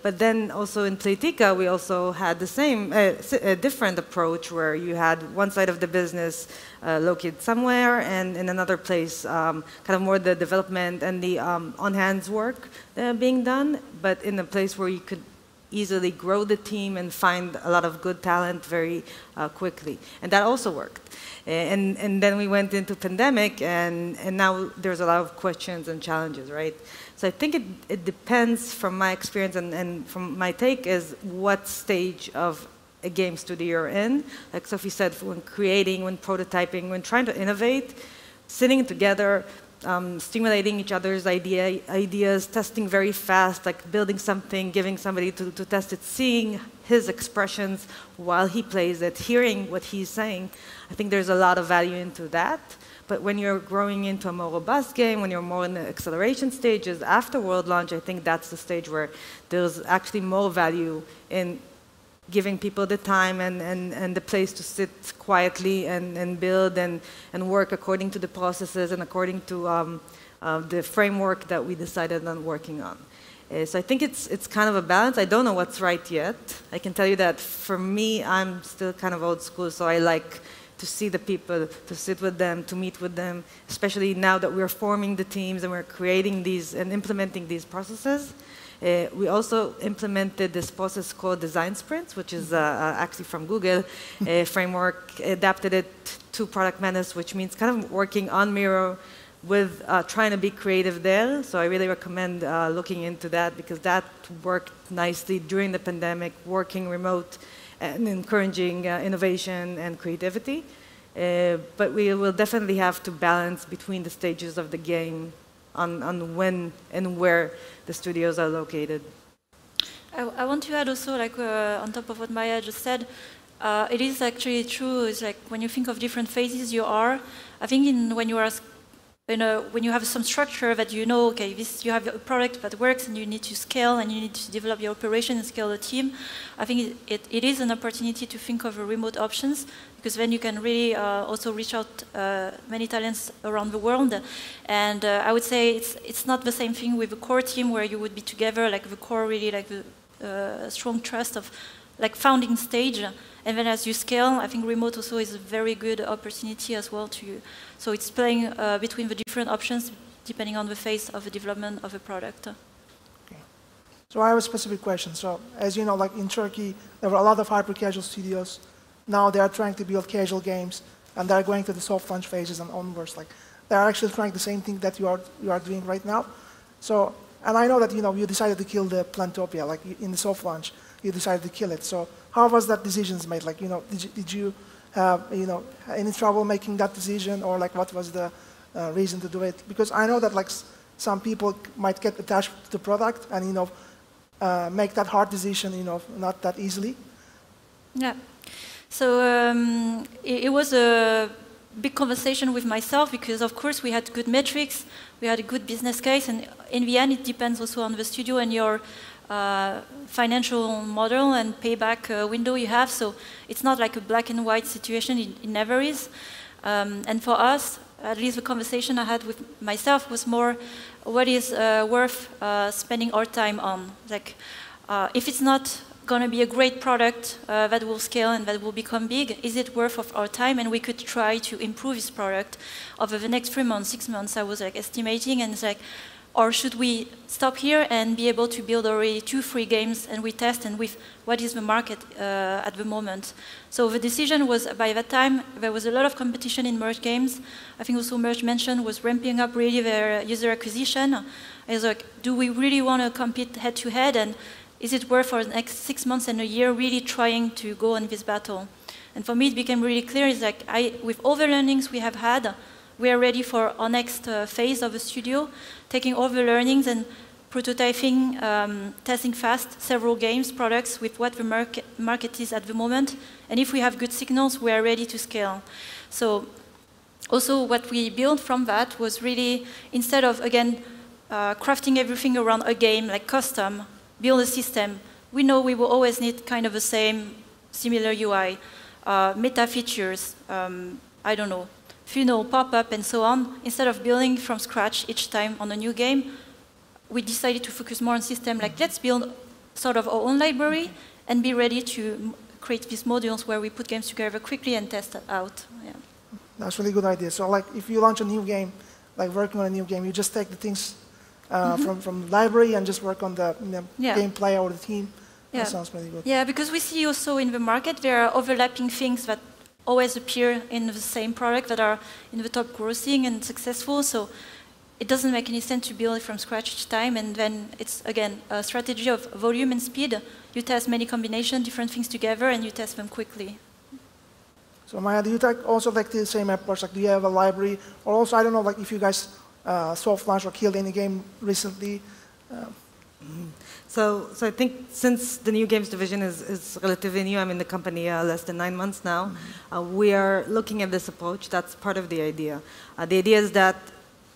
But then also in Playtika, we also had the same, a different approach where you had one side of the business located somewhere, and in another place, kind of more the development and the on-hands work being done, but in a place where you could easily grow the team and find a lot of good talent very quickly. And that also worked. And then we went into pandemic, and now there's a lot of questions and challenges, right? So I think it depends from my experience and from my take is what stage of a game studio you're in. Like Sophie said, when creating, when prototyping, when trying to innovate, sitting together, stimulating each other's ideas, testing very fast, like building something, giving somebody to test it, seeing his expressions while he plays it, hearing what he's saying. I think there's a lot of value into that. But when you're growing into a more robust game, when you're more in the acceleration stages after world launch, I think that's the stage where there's actually more value in giving people the time and the place to sit quietly and build and work according to the processes and according to the framework that we decided on working on. So I think it's kind of a balance. I don't know what's right yet. I can tell you that for me, I'm still kind of old school, so I like to see the people, to sit with them, to meet with them, especially now that we're forming the teams and we're creating these and implementing these processes. We also implemented this process called design sprints, which is actually from Google, a framework, adapted it to Product Madness, which means kind of working on Miro with trying to be creative there. So I really recommend looking into that because that worked nicely during the pandemic, working remote and encouraging innovation and creativity. But we will definitely have to balance between the stages of the game on when and where the studios are located. I want to add also, like on top of what Maya just said, it is actually true. It's like when you think of different phases you are, I think when you are, when you have some structure that you know, okay, you have a product that works and you need to scale and you need to develop your operation and scale the team. I think it is an opportunity to think of remote options because then you can really also reach out many talents around the world. And I would say it's not the same thing with a core team where you would be together, like the core really like the strong trust of like founding stage. And then as you scale, I think remote also is a very good opportunity as well to, so it's playing between the different options depending on the phase of the development of a product. Okay. So I have a specific question. So as you know, like in Turkey, there were a lot of hyper-casual studios. Now they are trying to build casual games, and they're going to the soft launch phases and onwards. Like they're actually trying the same thing that you are doing right now. So, and I know that you decided to kill the Plantopia, like in the soft launch, you decided to kill it. So how was that decision made? Like did you have any trouble making that decision, or like what was the reason to do it? Because I know that like some people might get attached to the product and make that hard decision not that easily. Yeah. So it was a big conversation with myself because, of course, we had good metrics, we had a good business case, and in the end, it depends also on the studio and your financial model and payback window you have. So it's not like a black and white situation, it never is. And for us, at least the conversation I had with myself was more what is worth spending our time on. Like, if it's not going to be a great product that will scale and that will become big, is it worth of our time? And we could try to improve this product over the next 3 months, 6 months. I was like estimating, and it's like, or should we stop here and be able to build already 2-3 games and we test and with what is the market at the moment? So the decision was, by that time, there was a lot of competition in merge games. I think also Merge mentioned was ramping up really their user acquisition. I was like, do we really want to compete head to head? And is it worth for the next 6 months and a year really trying to go on this battle? And for me, it became really clear, is like, with all the learnings we have had, we are ready for our next phase of the studio, taking all the learnings and prototyping, testing fast several games, products with what the market is at the moment. And if we have good signals, we are ready to scale. So also what we built from that was really, instead of, again, crafting everything around a game, like custom, build a system, we know we will always need kind of the same similar UI, meta features, I don't know, funnel, pop-up, and so on. Instead of building from scratch each time on a new game, we decided to focus more on system, like let's build sort of our own library and be ready to create these modules where we put games together quickly and test it out. Yeah. That's a really good idea. So like if you launch a new game, like working on a new game, you just take the things from the library and just work on the gameplay or the theme. Yeah. That sounds really good. Yeah, because we see also in the market there are overlapping things that always appear in the same product that are in the top grossing and successful. So it doesn't make any sense to build it from scratch each time. And then it's, again, a strategy of volume and speed. You test many combinations, different things together, and you test them quickly. So Maya, do you also take the same approach? Like, do you have a library? Or also, I don't know, like if you guys soft launched or killed any game recently? So I think since the new games division is relatively new, I'm in the company less than 9 months now, we are looking at this approach. That's part of the idea. The idea is that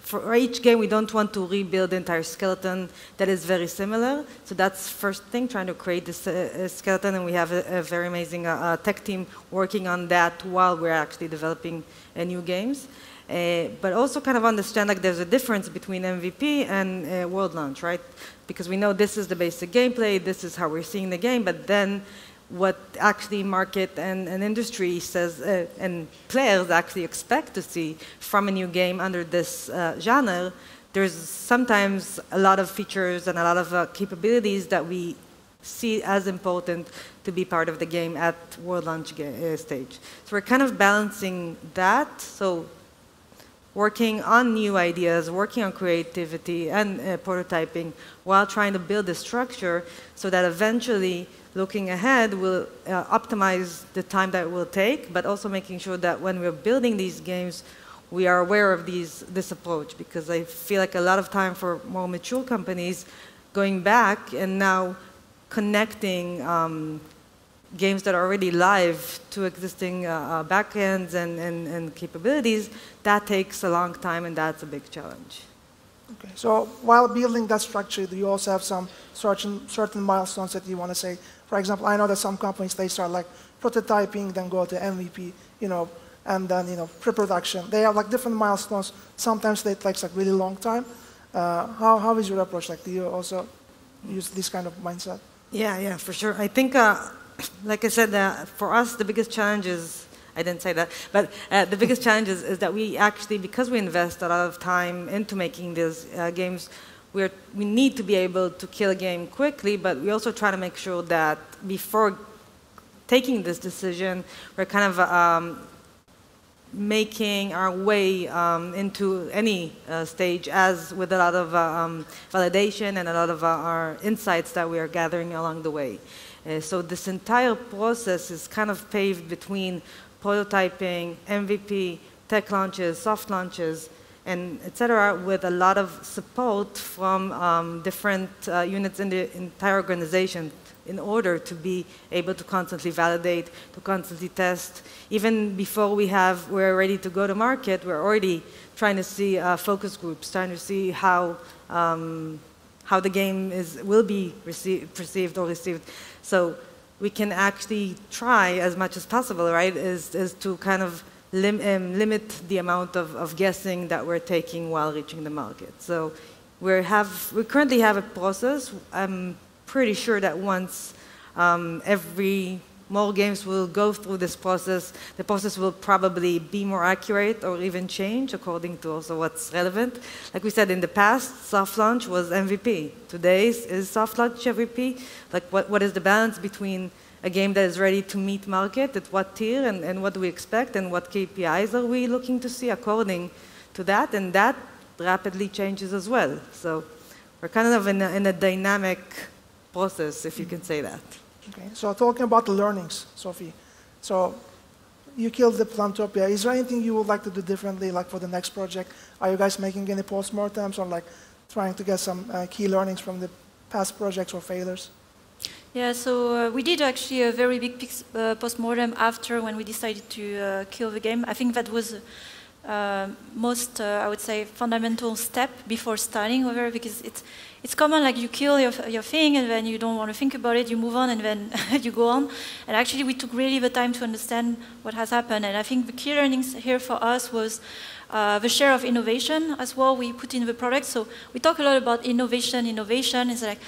for each game, we don't want to rebuild the entire skeleton that is very similar. So that's first thing, trying to create this skeleton, and we have a very amazing tech team working on that while we're actually developing new games. But also kind of understand like there's a difference between MVP and world launch, right? Because we know this is the basic gameplay, this is how we're seeing the game, but then what actually market and industry says and players actually expect to see from a new game under this genre, there's sometimes a lot of features and a lot of capabilities that we see as important to be part of the game at world launch stage. So we're kind of balancing that. So working on new ideas, working on creativity and prototyping while trying to build a structure so that eventually, looking ahead, we'll optimize the time that it will take, but also making sure that when we're building these games, we are aware of this approach, because I feel like a lot of time for more mature companies going back and now connecting games that are already live to existing backends and capabilities, that takes a long time, and that's a big challenge. Okay, so while building that structure, do you also have some certain milestones that you want to say? For example, I know that some companies, they start like prototyping, then go to MVP, and then, pre-production. They have like different milestones. Sometimes they take like really long time. How is your approach? Like, do you also use this kind of mindset? Yeah, for sure. I think, like I said, for us, the biggest challenge is, I didn't say that, but the biggest challenge is that we actually, because we invest a lot of time into making these games, we need to be able to kill a game quickly, but we also try to make sure that before taking this decision, we're kind of making our way into any stage, as with a lot of validation and a lot of our insights that we are gathering along the way. So this entire process is kind of paved between prototyping, MVP, tech launches, soft launches, and et cetera, with a lot of support from different units in the entire organization in order to be able to constantly validate, to constantly test. Even before we're ready to go to market, we're already trying to see focus groups, trying to see how the game will be perceived or received. So we can actually try as much as possible, right, is to kind of limit the amount of guessing that we're taking while reaching the market. So we currently have a process. I'm pretty sure that once more games will go through this process, the process will probably be more accurate or even change according to also what's relevant. Like we said in the past, soft launch was MVP. Today is soft launch MVP. Like what is the balance between a game that is ready to meet market, at what tier, and what do we expect, and what KPIs are we looking to see according to that, and that rapidly changes as well. So we're kind of in a dynamic process, if you can say that. Okay, so talking about the learnings, Sophie. So you killed the Plantopia. Is there anything you would like to do differently, like for the next project? Are you guys making any postmortems or like trying to get some key learnings from the past projects or failures? Yeah, so we did actually a very big postmortem after when we decided to kill the game. I think that was most, I would say, fundamental step before starting over, because it's common, like you kill your thing and then you don't want to think about it, you move on and then you go on. And actually we took really the time to understand what has happened. And I think the key learnings here for us was the share of innovation as well we put in the product. So we talk a lot about innovation. Innovation is like,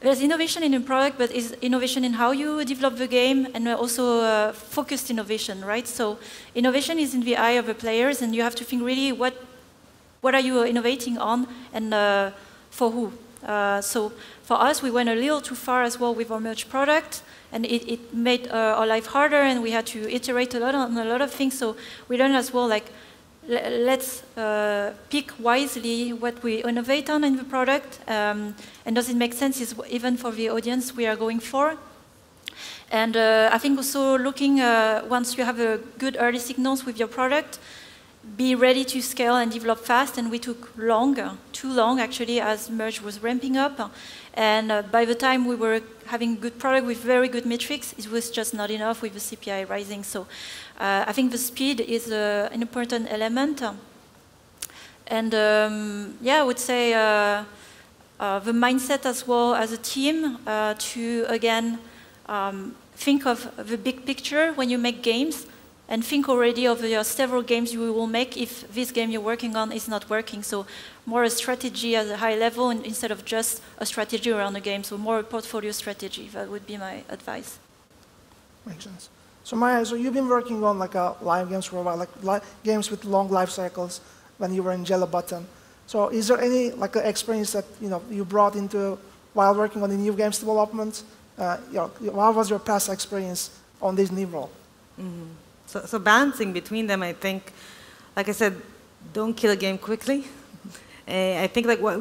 there's innovation in the product, but is innovation in how you develop the game, and also focused innovation, right? So innovation is in the eye of the players, and you have to think really what are you innovating on, and for who. So for us, we went a little too far as well with our merge product, and it made our life harder, and we had to iterate a lot on a lot of things. So we learned as well, like, let's pick wisely what we innovate on in the product, and does it make sense even for the audience we are going for. And I think also looking, once you have a good early signals with your product, be ready to scale and develop fast. And we took too long actually, as Merge was ramping up. And by the time we were having a good product with very good metrics, it was just not enough with the CPI rising. So I think the speed is an important element. And yeah, I would say the mindset as well as a team to, again, think of the big picture when you make games, and think already of the several games you will make if this game you're working on is not working. So more a strategy at a high level instead of just a strategy around a game. So more a portfolio strategy. That would be my advice. Makes sense. So Maya, so you've been working on like live games for a while, like games with long life cycles when you were in Jelly Button. So is there any like experience that you brought into while working on the new games development? What was your past experience on this new role? Mm-hmm. So balancing between them, I think, like I said, don't kill a game quickly. I think like what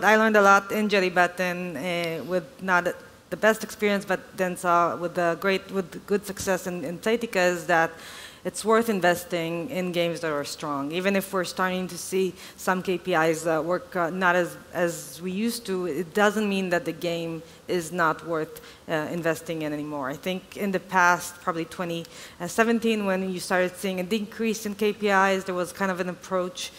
I learned a lot in Jelly Button, with not the best experience, but then saw with good success in Playtika, is that it's worth investing in games that are strong. Even if we're starting to see some KPIs work not as we used to, it doesn't mean that the game is not worth investing in anymore. I think in the past, probably 2017, when you started seeing a decrease in KPIs, there was kind of an approach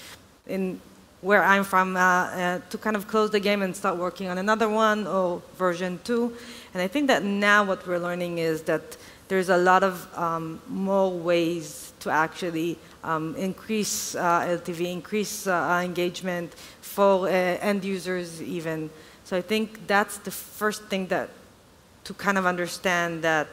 in where I'm from to kind of close the game and start working on another one or version 2. And I think that now what we're learning is that there's a lot of more ways to actually increase LTV, increase engagement for end users even. So I think that's the first thing to kind of understand that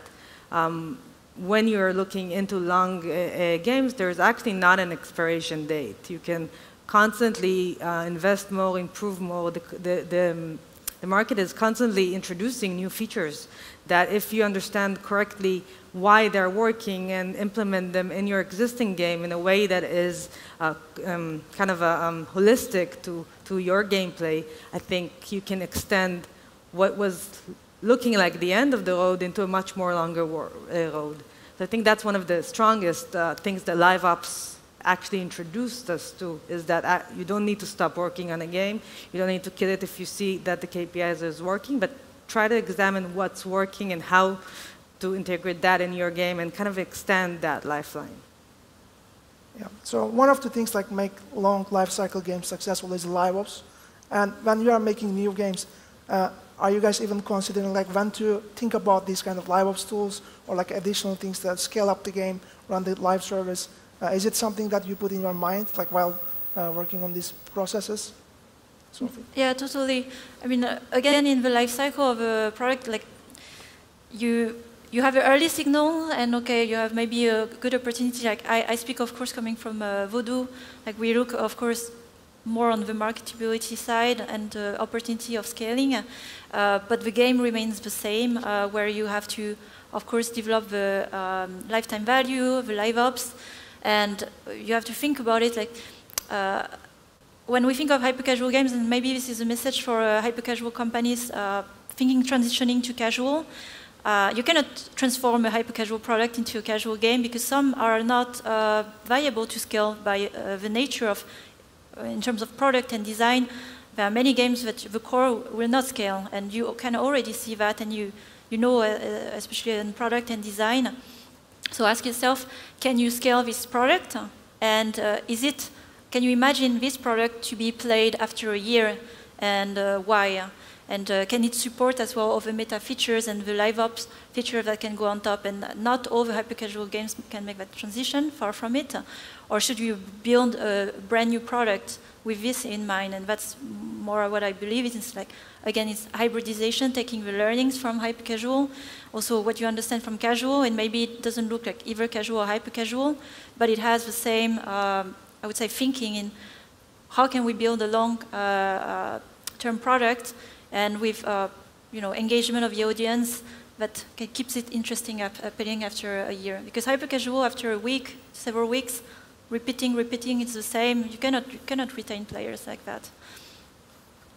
when you're looking into long games, there's actually not an expiration date. You can constantly invest more, improve more. The market is constantly introducing new features that if you understand correctly why they're working and implement them in your existing game in a way that is kind of holistic to your gameplay, I think you can extend what was looking like the end of the road into a much more longer road. So I think that's one of the strongest things that Live Ops actually introduced us to, is that you don't need to stop working on a game. You don't need to kill it if you see that the KPIs is working, but try to examine what's working and how to integrate that in your game and kind of extend that lifeline. Yeah. So one of the things like make long life cycle games successful is live ops. And when you are making new games, are you guys even considering like when to think about these kind of live ops tools or like additional things that scale up the game, run the live service? Is it something that you put in your mind like while working on these processes? Sophie? Yeah, totally. I mean, again, in the life cycle of a product, like you have an early signal, and okay, you have maybe a good opportunity. Like I speak, of course, coming from Voodoo. Like we look, of course, more on the marketability side and opportunity of scaling, but the game remains the same, where you have to, of course, develop the lifetime value, the live ops, and you have to think about it like. When we think of hyper-casual games, and maybe this is a message for hyper-casual companies thinking transitioning to casual, you cannot transform a hyper-casual product into a casual game because some are not viable to scale by the nature of, in terms of product and design. There are many games that the core will not scale, and you can already see that, and you know, especially in product and design. So ask yourself, can you scale this product? And can you imagine this product to be played after a year, and why? And can it support as well other meta features and the live ops feature that can go on top? And not all the hyper-casual games can make that transition, far from it. Or should you build a brand new product with this in mind? And that's more what I believe. It's like, again, it's hybridization, taking the learnings from hyper-casual, also what you understand from casual, and maybe it doesn't look like either casual or hyper-casual, but it has the same, I would say, thinking in how can we build a long-term product and with engagement of the audience that keeps it interesting, appealing after a year. Because hyper-casual, after a week, several weeks, repeating, it's the same. You cannot retain players like that.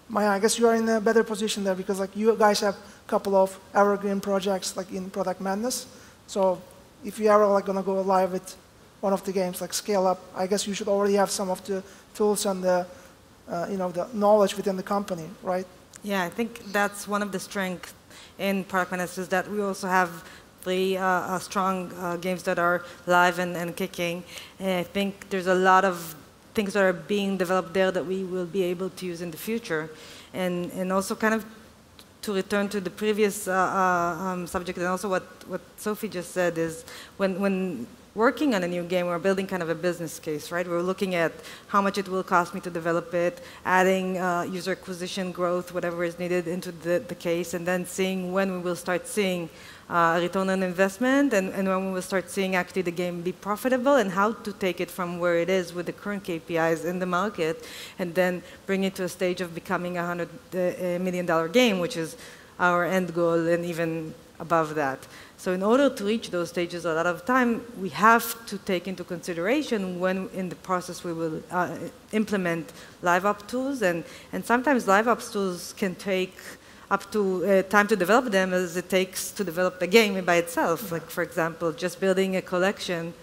Maya, I guess you are in a better position there because like you guys have a couple of evergreen projects like in Product Madness. So if you are like going to go live with one of the games like Scale Up, I guess you should already have some of the tools and the the knowledge within the company, right? Yeah, I think that's one of the strengths in Product Madness is that we also have three strong games that are live and kicking. And I think there's a lot of things that are being developed there that we will be able to use in the future. And also kind of to return to the previous subject and also what Sophie just said is when working on a new game, we're building kind of a business case, right? We're looking at how much it will cost me to develop it, adding user acquisition growth, whatever is needed into the case, and then seeing when we will start seeing return on investment and when we will start seeing actually the game be profitable and how to take it from where it is with the current KPIs in the market and then bring it to a stage of becoming a $100 million game, which is our end goal and even above that. So in order to reach those stages, a lot of time, we have to take into consideration when in the process we will implement live ops tools. And sometimes live ops tools can take up to time to develop them as it takes to develop a game by itself. Like, for example, just building a collection,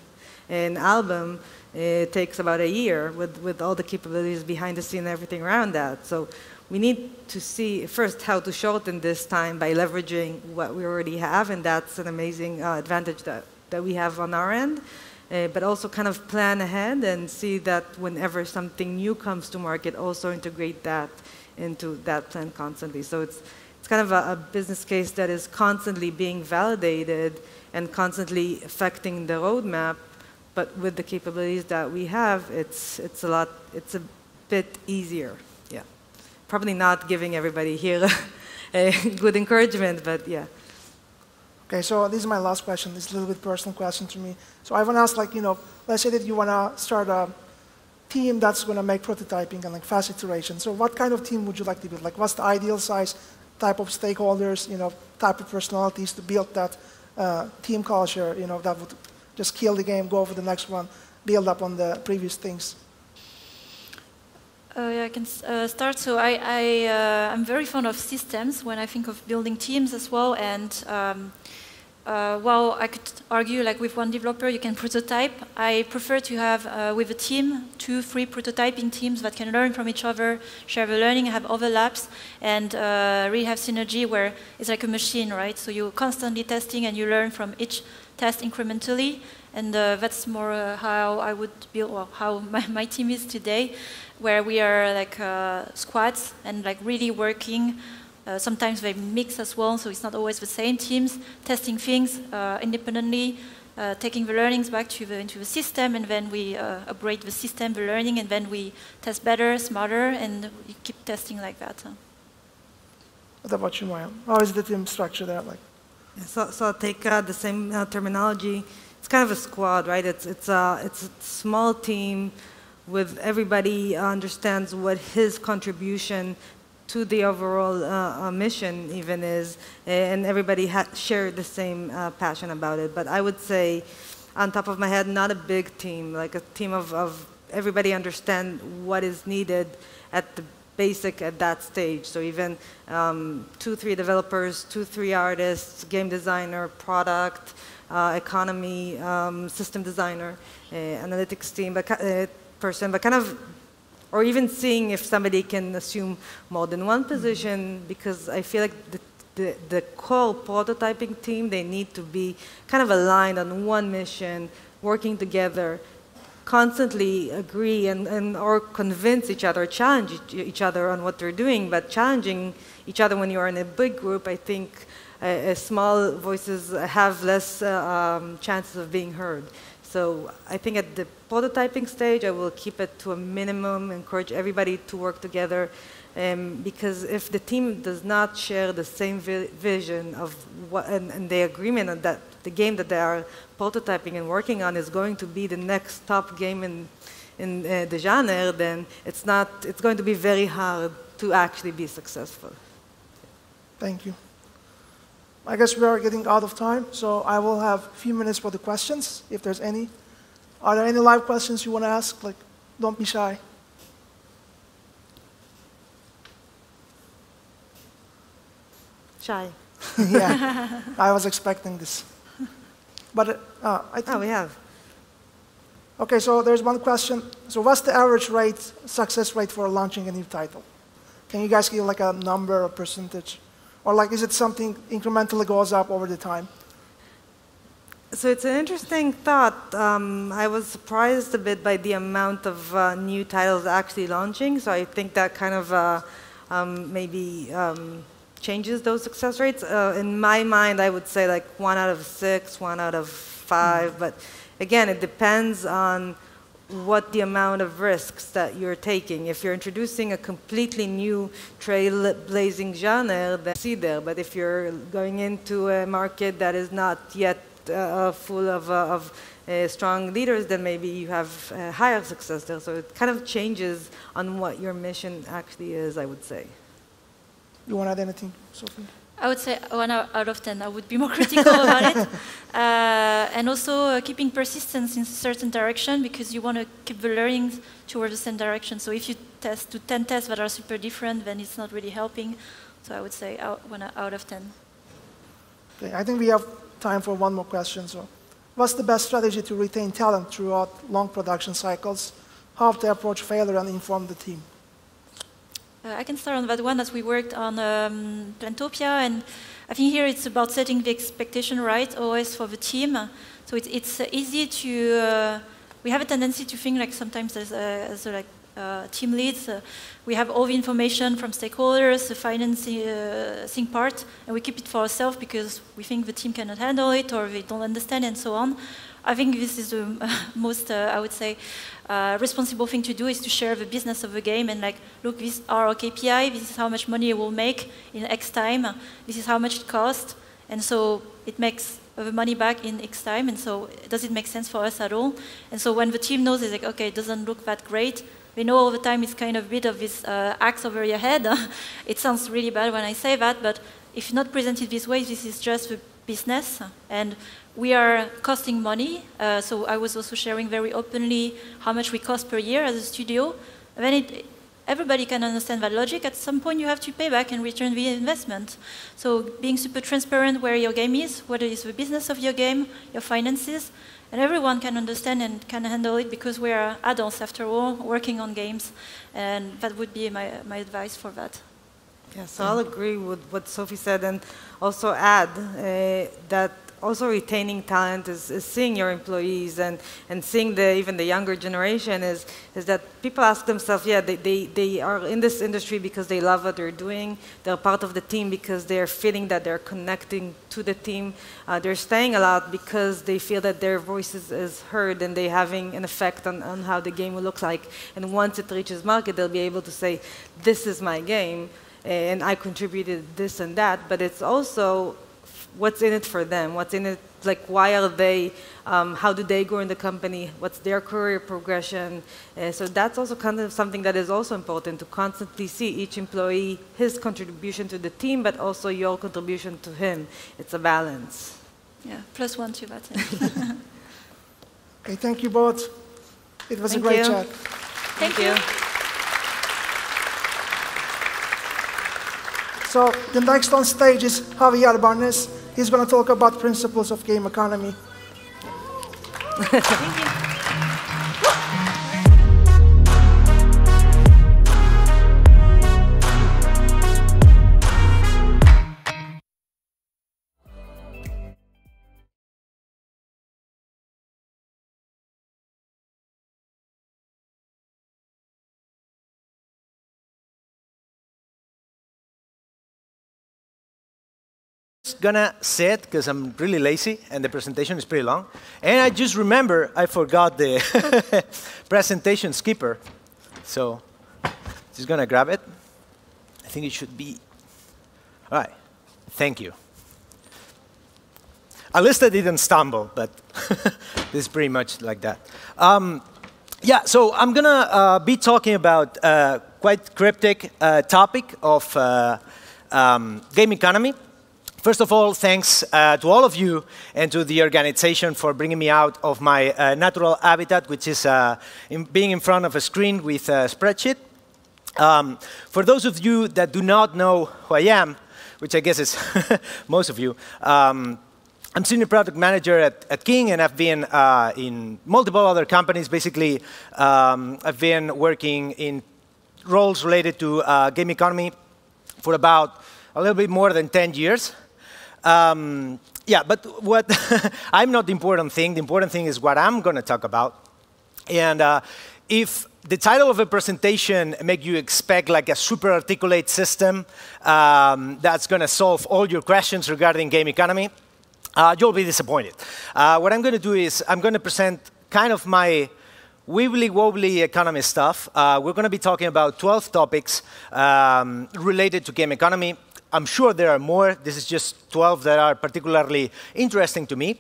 an album, it takes about a year with all the capabilities behind the scene and everything around that. So we need to see first how to shorten this time by leveraging what we already have, and that's an amazing advantage that we have on our end. But also kind of plan ahead and see that whenever something new comes to market, also integrate that into that plan constantly. So it's kind of a business case that is constantly being validated and constantly affecting the roadmap. But with the capabilities that we have, it's a bit easier. Yeah, probably not giving everybody here a good encouragement, but yeah. Okay, so this is my last question. This is a little bit personal question to me. So I want to ask, like, let's say that you want to start a team that's going to make prototyping and like fast iteration. So what kind of team would you like to build? Like, what's the ideal size, type of stakeholders, type of personalities to build that team culture, that would just kill the game, go for the next one, build up on the previous things? Yeah, I can start. So I'm very fond of systems when I think of building teams as well. And while I could argue, like with one developer, you can prototype, I prefer to have with a team 2-3 prototyping teams that can learn from each other, share the learning, have overlaps, and really have synergy where it's like a machine, right? So you're constantly testing and you learn from each test incrementally. And that's more how I would build, well, how my team is today, where we are like squads and like really working. Sometimes they mix as well, so it's not always the same teams, testing things independently, taking the learnings back into the system, and then we upgrade the system, the learning, and then we test better, smarter, and we keep testing like that. What about you, Maya? How is the team structure there? Like? So I'll take the same terminology. It's kind of a squad, right? It's a small team with everybody understands what his contribution to the overall mission even is, and everybody shared the same passion about it. But I would say, on top of my head, not a big team, like a team of everybody understand what is needed at the basic at that stage. So even 2-3 developers, 2-3 artists, game designer, product, economy, system designer, analytics team, person, but kind of, or even seeing if somebody can assume more than one position, because I feel like the core prototyping team, they need to be kind of aligned on one mission, working together, constantly agree and or convince each other, challenge each other on what they're doing, but challenging each other when you're in a big group, I think small voices have less chances of being heard. So I think at the prototyping stage, I will keep it to a minimum, encourage everybody to work together, because if the team does not share the same vision of what, and the agreement on that the game that they are prototyping and working on is going to be the next top game in the genre, then it's going to be very hard to actually be successful. Thank you. I guess we are getting out of time, so I will have a few minutes for the questions, if there's any. Are there any live questions you want to ask? Like, don't be shy. Shy. Yeah, I was expecting this. But I think... Oh, we have. Okay, so there's one question. So what's the average success rate for launching a new title? Can you guys give like a number or percentage? Or like, is it something incrementally goes up over the time? So it's an interesting thought. I was surprised a bit by the amount of new titles actually launching. So I think that kind of maybe changes those success rates. In my mind, I would say like 1 out of 6, 1 out of 5. But again, it depends on what the amount of risks that you're taking. If you're introducing a completely new trailblazing genre, then see there. But if you're going into a market that is not yet full of strong leaders, then maybe you have higher success there. So it kind of changes on what your mission actually is, I would say. You want to add anything, Sophie? I would say 1 out of 10. I would be more critical about it. And also keeping persistence in a certain direction, because you want to keep the learning towards the same direction. So if you do 10 tests that are super different, then it's not really helping. So I would say 1 out of 10. Okay, I think we have time for one more question. So what's the best strategy to retain talent throughout long production cycles? How to approach failure and inform the team? I can start on that one, as we worked on Plantopia, and I think here it's about setting the expectation right, always for the team. So it's easy to, we have a tendency to think like sometimes as team leads, we have all the information from stakeholders, the financing part, and we keep it for ourselves because we think the team cannot handle it or they don't understand and so on. I think this is the most, I would say, responsible thing to do, is to share the business of the game and like, look, these are our KPI, this is how much money it will make in X time, this is how much it costs, and so it makes the money back in X time, and so does it make sense for us at all? And so when the team knows, it's like, okay, it doesn't look that great, they know all the time it's kind of a bit of this axe over your head. It sounds really bad when I say that, but if you're not presented this way, this is just the business, and we are costing money, so I was also sharing very openly how much we cost per year as a studio. And then everybody can understand that logic. At some point you have to pay back and return the investment. So being super transparent where your game is, what is the business of your game, your finances, and everyone can understand and can handle it, because we are adults after all, working on games, and that would be my advice for that. Yeah, so I'll agree with what Sophie said, and also add that also retaining talent is seeing your employees and seeing even the younger generation is that people ask themselves, yeah, they are in this industry because they love what they're doing. They're part of the team because they're feeling that they're connecting to the team. They're staying a lot because they feel that their voice is heard and they're having an effect on how the game will look like. And once it reaches market, they'll be able to say, this is my game, and I contributed this and that. But it's also what's in it for them, what's in it, like why are they, how do they grow in the company, what's their career progression. So that's also kind of something that is also important, to constantly see each employee, his contribution to the team, but also your contribution to him. It's a balance. Yeah, +1 to that. Okay, thank you both. It was Thank a great you. chat. Thank you. So the next on stage is Javier Barnes. He's going to talk about principles of game economy. Thank you. gonna sit, because I'm really lazy, and the presentation is pretty long. And I just remember I forgot the presentation skipper. So just gonna grab it. I think it should be. All right, thank you. At least I didn't stumble, but this is pretty much like that. Yeah, so I'm gonna be talking about quite cryptic topic of game economy. First of all, thanks to all of you and to the organization for bringing me out of my natural habitat, which is being in front of a screen with a spreadsheet. For those of you that do not know who I am, which I guess is most of you, I'm Senior Product Manager at King, and I've been in multiple other companies. Basically, I've been working in roles related to game economy for about a little bit more than 10 years. Yeah, but what I'm not the important thing. The important thing is what I'm going to talk about. And if the title of a presentation make you expect like a super articulate system that's going to solve all your questions regarding game economy, you'll be disappointed. What I'm going to do is I'm going to present kind of my wibbly-wobbly economy stuff. We're going to be talking about 12 topics related to game economy. I'm sure there are more. This is just 12 that are particularly interesting to me.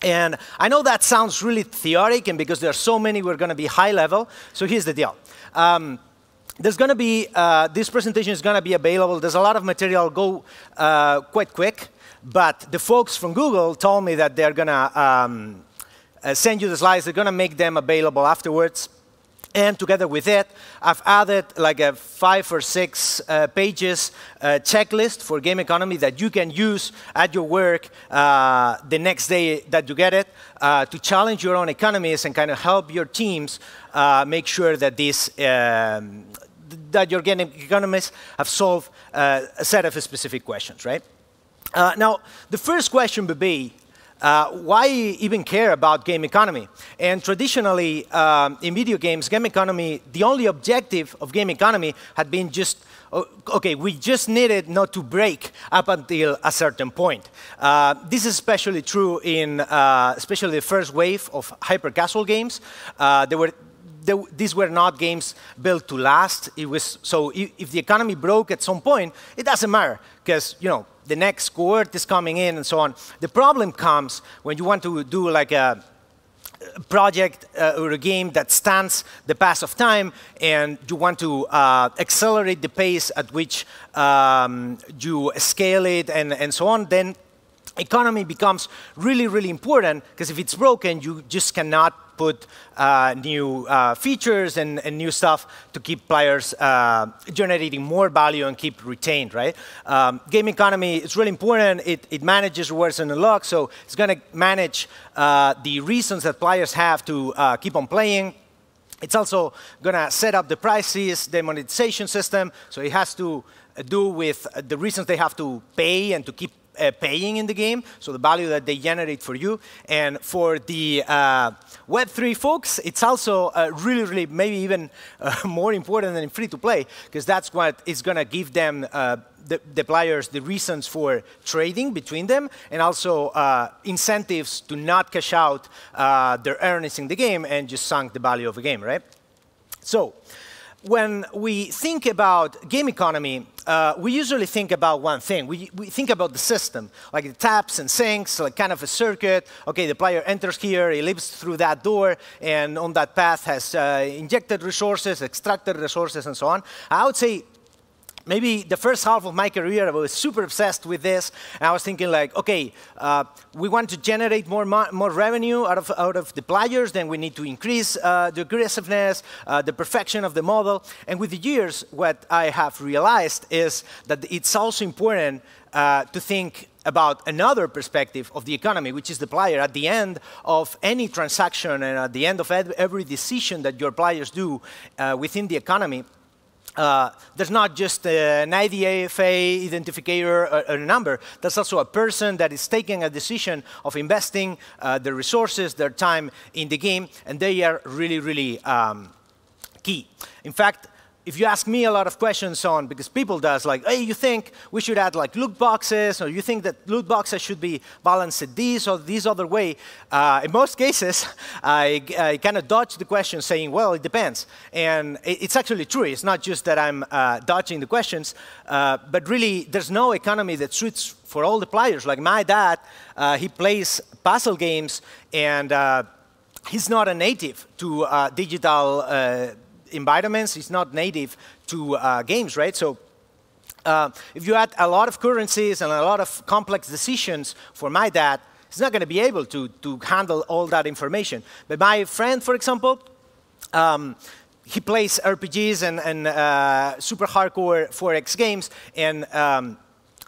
And I know that sounds really theoretic, and because there are so many, we're going to be high level. So here's the deal. There's going to be, this presentation is going to be available. There's a lot of material, go quite quick. But the folks from Google told me that they're going to send you the slides. They're going to make them available afterwards. And together with it, I've added like a 5 or 6 pages checklist for game economy that you can use at your work the next day that you get it to challenge your own economies and kind of help your teams make sure that this that your game economists have solved a set of specific questions, right? Now, the first question would be, why even care about game economy? And traditionally, in video games, game economy, the only objective of game economy had been just, okay, we just needed not to break up until a certain point. This is especially true in especially the first wave of hyper-casual games. These were not games built to last. It was, so if the economy broke at some point, it doesn't matter, because, you know, the next cohort is coming in and so on. The problem comes when you want to do like a project or a game that stands the pass of time, and you want to accelerate the pace at which you scale it and so on, then economy becomes really, really important, because if it's broken, you just cannot put new features and new stuff to keep players generating more value and keep retained, right? Game economy is really important. It manages rewards and unlocks, so it's going to manage the reasons that players have to keep on playing. It's also going to set up the prices, the monetization system, so it has to do with the reasons they have to pay and to keep paying in the game, so the value that they generate for you. And for the Web3 folks, it's also really, really maybe even more important than free-to-play, because that's what is going to give them, the players, the reasons for trading between them, and also incentives to not cash out their earnings in the game and just sunk the value of a game, right? So when we think about game economy, we usually think about one thing. We think about the system, like the taps and sinks, like kind of a circuit. Okay, the player enters here, he lives through that door, and on that path has injected resources, extracted resources, and so on. I would say maybe the first half of my career, I was super obsessed with this, and I was thinking like, okay, we want to generate more revenue out of the players, then we need to increase the aggressiveness, the perfection of the model. And with the years, what I have realized is that it's also important to think about another perspective of the economy, which is the player. At the end of any transaction and at the end of every decision that your players do within the economy, there's not just an IDFA identifier or a number. There's also a person that is taking a decision of investing their resources, their time in the game, and they are really, really key. In fact, if you ask me a lot of questions on, because people does like, hey, you think we should add like loot boxes, or you think that loot boxes should be balanced this or this other way, in most cases, I kind of dodge the question saying, well, it depends. And it's actually true. It's not just that I'm dodging the questions, but really there's no economy that suits for all the players. Like my dad, he plays puzzle games, and he's not a native to digital environments. He's not native to games, right? So if you add a lot of currencies and a lot of complex decisions for my dad, he's not going to be able to handle all that information. But my friend, for example, he plays RPGs and super hardcore 4X games, and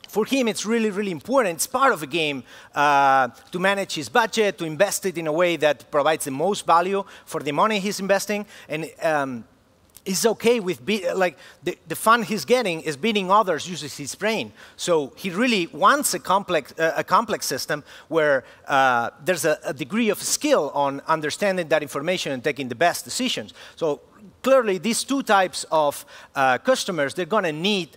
for him, it's really, really important. It's part of a game to manage his budget, to invest it in a way that provides the most value for the money he's investing. And he's OK with, like, the fun he's getting is beating others uses his brain. So he really wants a complex system where there's a degree of skill on understanding that information and taking the best decisions. So clearly, these two types of customers, they're going to need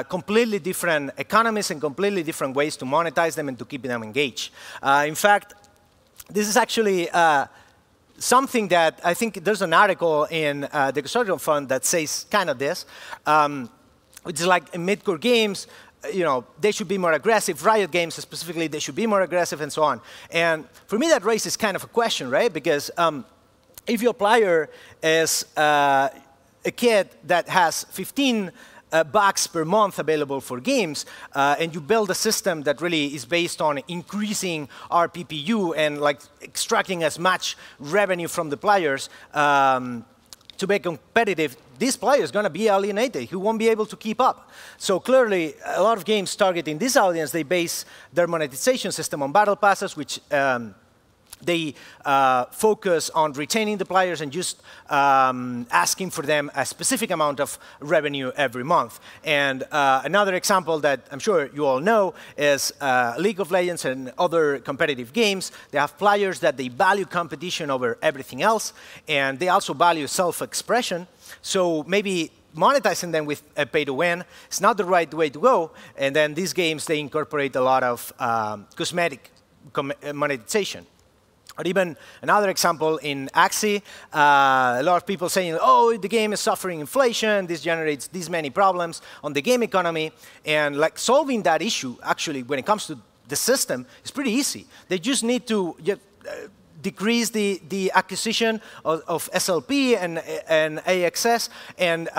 completely different economies and completely different ways to monetize them and to keep them engaged. In fact, this is actually something that I think there's an article in the Consortium Fund that says kind of this, which is like in mid-core games, you know, they should be more aggressive. Riot Games specifically, they should be more aggressive and so on. And for me, that raises kind of a question, right? Because if your player is a kid that has 15 bucks per month available for games, and you build a system that really is based on increasing RPPU and like extracting as much revenue from the players to be competitive, this player is going to be alienated. He won't be able to keep up. So clearly, a lot of games targeting this audience, they base their monetization system on battle passes, which they focus on retaining the players and just asking for them a specific amount of revenue every month. And another example that I'm sure you all know is League of Legends and other competitive games. They have players that they value competition over everything else, and they also value self-expression. So maybe monetizing them with a pay-to-win is not the right way to go. And then these games, they incorporate a lot of cosmetic monetization. Or even another example in Axie, a lot of people saying, oh, the game is suffering inflation, this generates these many problems on the game economy. And like solving that issue, actually, when it comes to the system, is pretty easy. They just need to decrease the acquisition of SLP and AXS and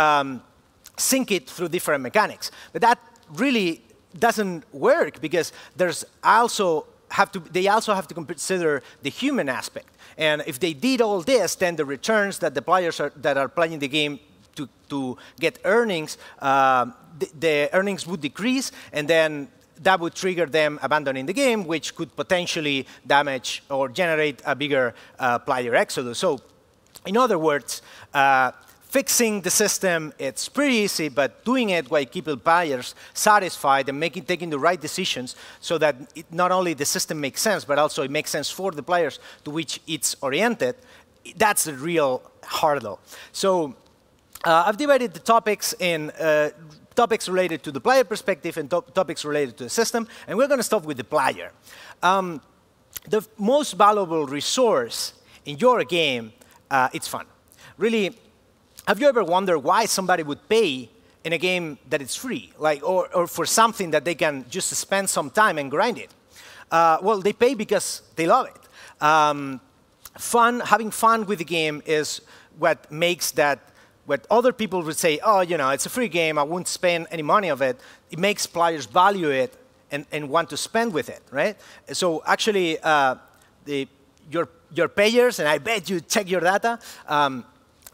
sync it through different mechanics. But that really doesn't work because there's also they also have to consider the human aspect. And if they did all this, then the returns that the players that are playing the game to get earnings, the earnings would decrease, and then that would trigger them abandoning the game, which could potentially damage or generate a bigger player exodus. So in other words, fixing the system, it's pretty easy, but doing it while keeping players satisfied and taking the right decisions so that not only the system makes sense, but also it makes sense for the players to which it's oriented, that's the real hurdle. So I've divided the topics in topics related to the player perspective and topics related to the system, and we're going to start with the player. The most valuable resource in your game, it's fun. Really, have you ever wondered why somebody would pay in a game that is free, like, or for something that they can just spend some time and grind it? Well, they pay because they love it. Having fun with the game is what makes that, what other people would say, oh, you know, it's a free game, I won't spend any money of it. It makes players value it and want to spend with it, right? So actually, your payers, and I bet you check your data,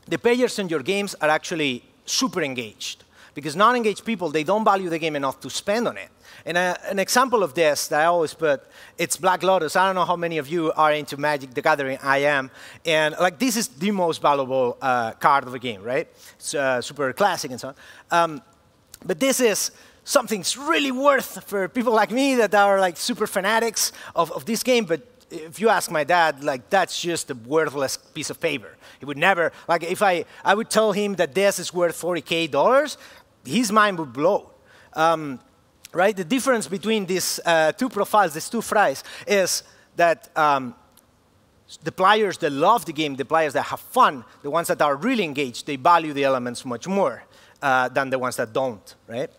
the players in your games are actually super engaged. Because non-engaged people, they don't value the game enough to spend on it. And an example of this that I always put, it's Black Lotus. I don't know how many of you are into Magic the Gathering. I am. And like this is the most valuable card of the game, right? It's super classic and so on. But this is something that's really worth for people like me that are like super fanatics of this game. But if you ask my dad, like, that's just a worthless piece of paper. He would never, like, if I would tell him that this is worth $40K, his mind would blow. Right? The difference between these two profiles, these two fries, is that the players that love the game, the players that have fun, the ones that are really engaged, they value the elements much more than the ones that don't, right?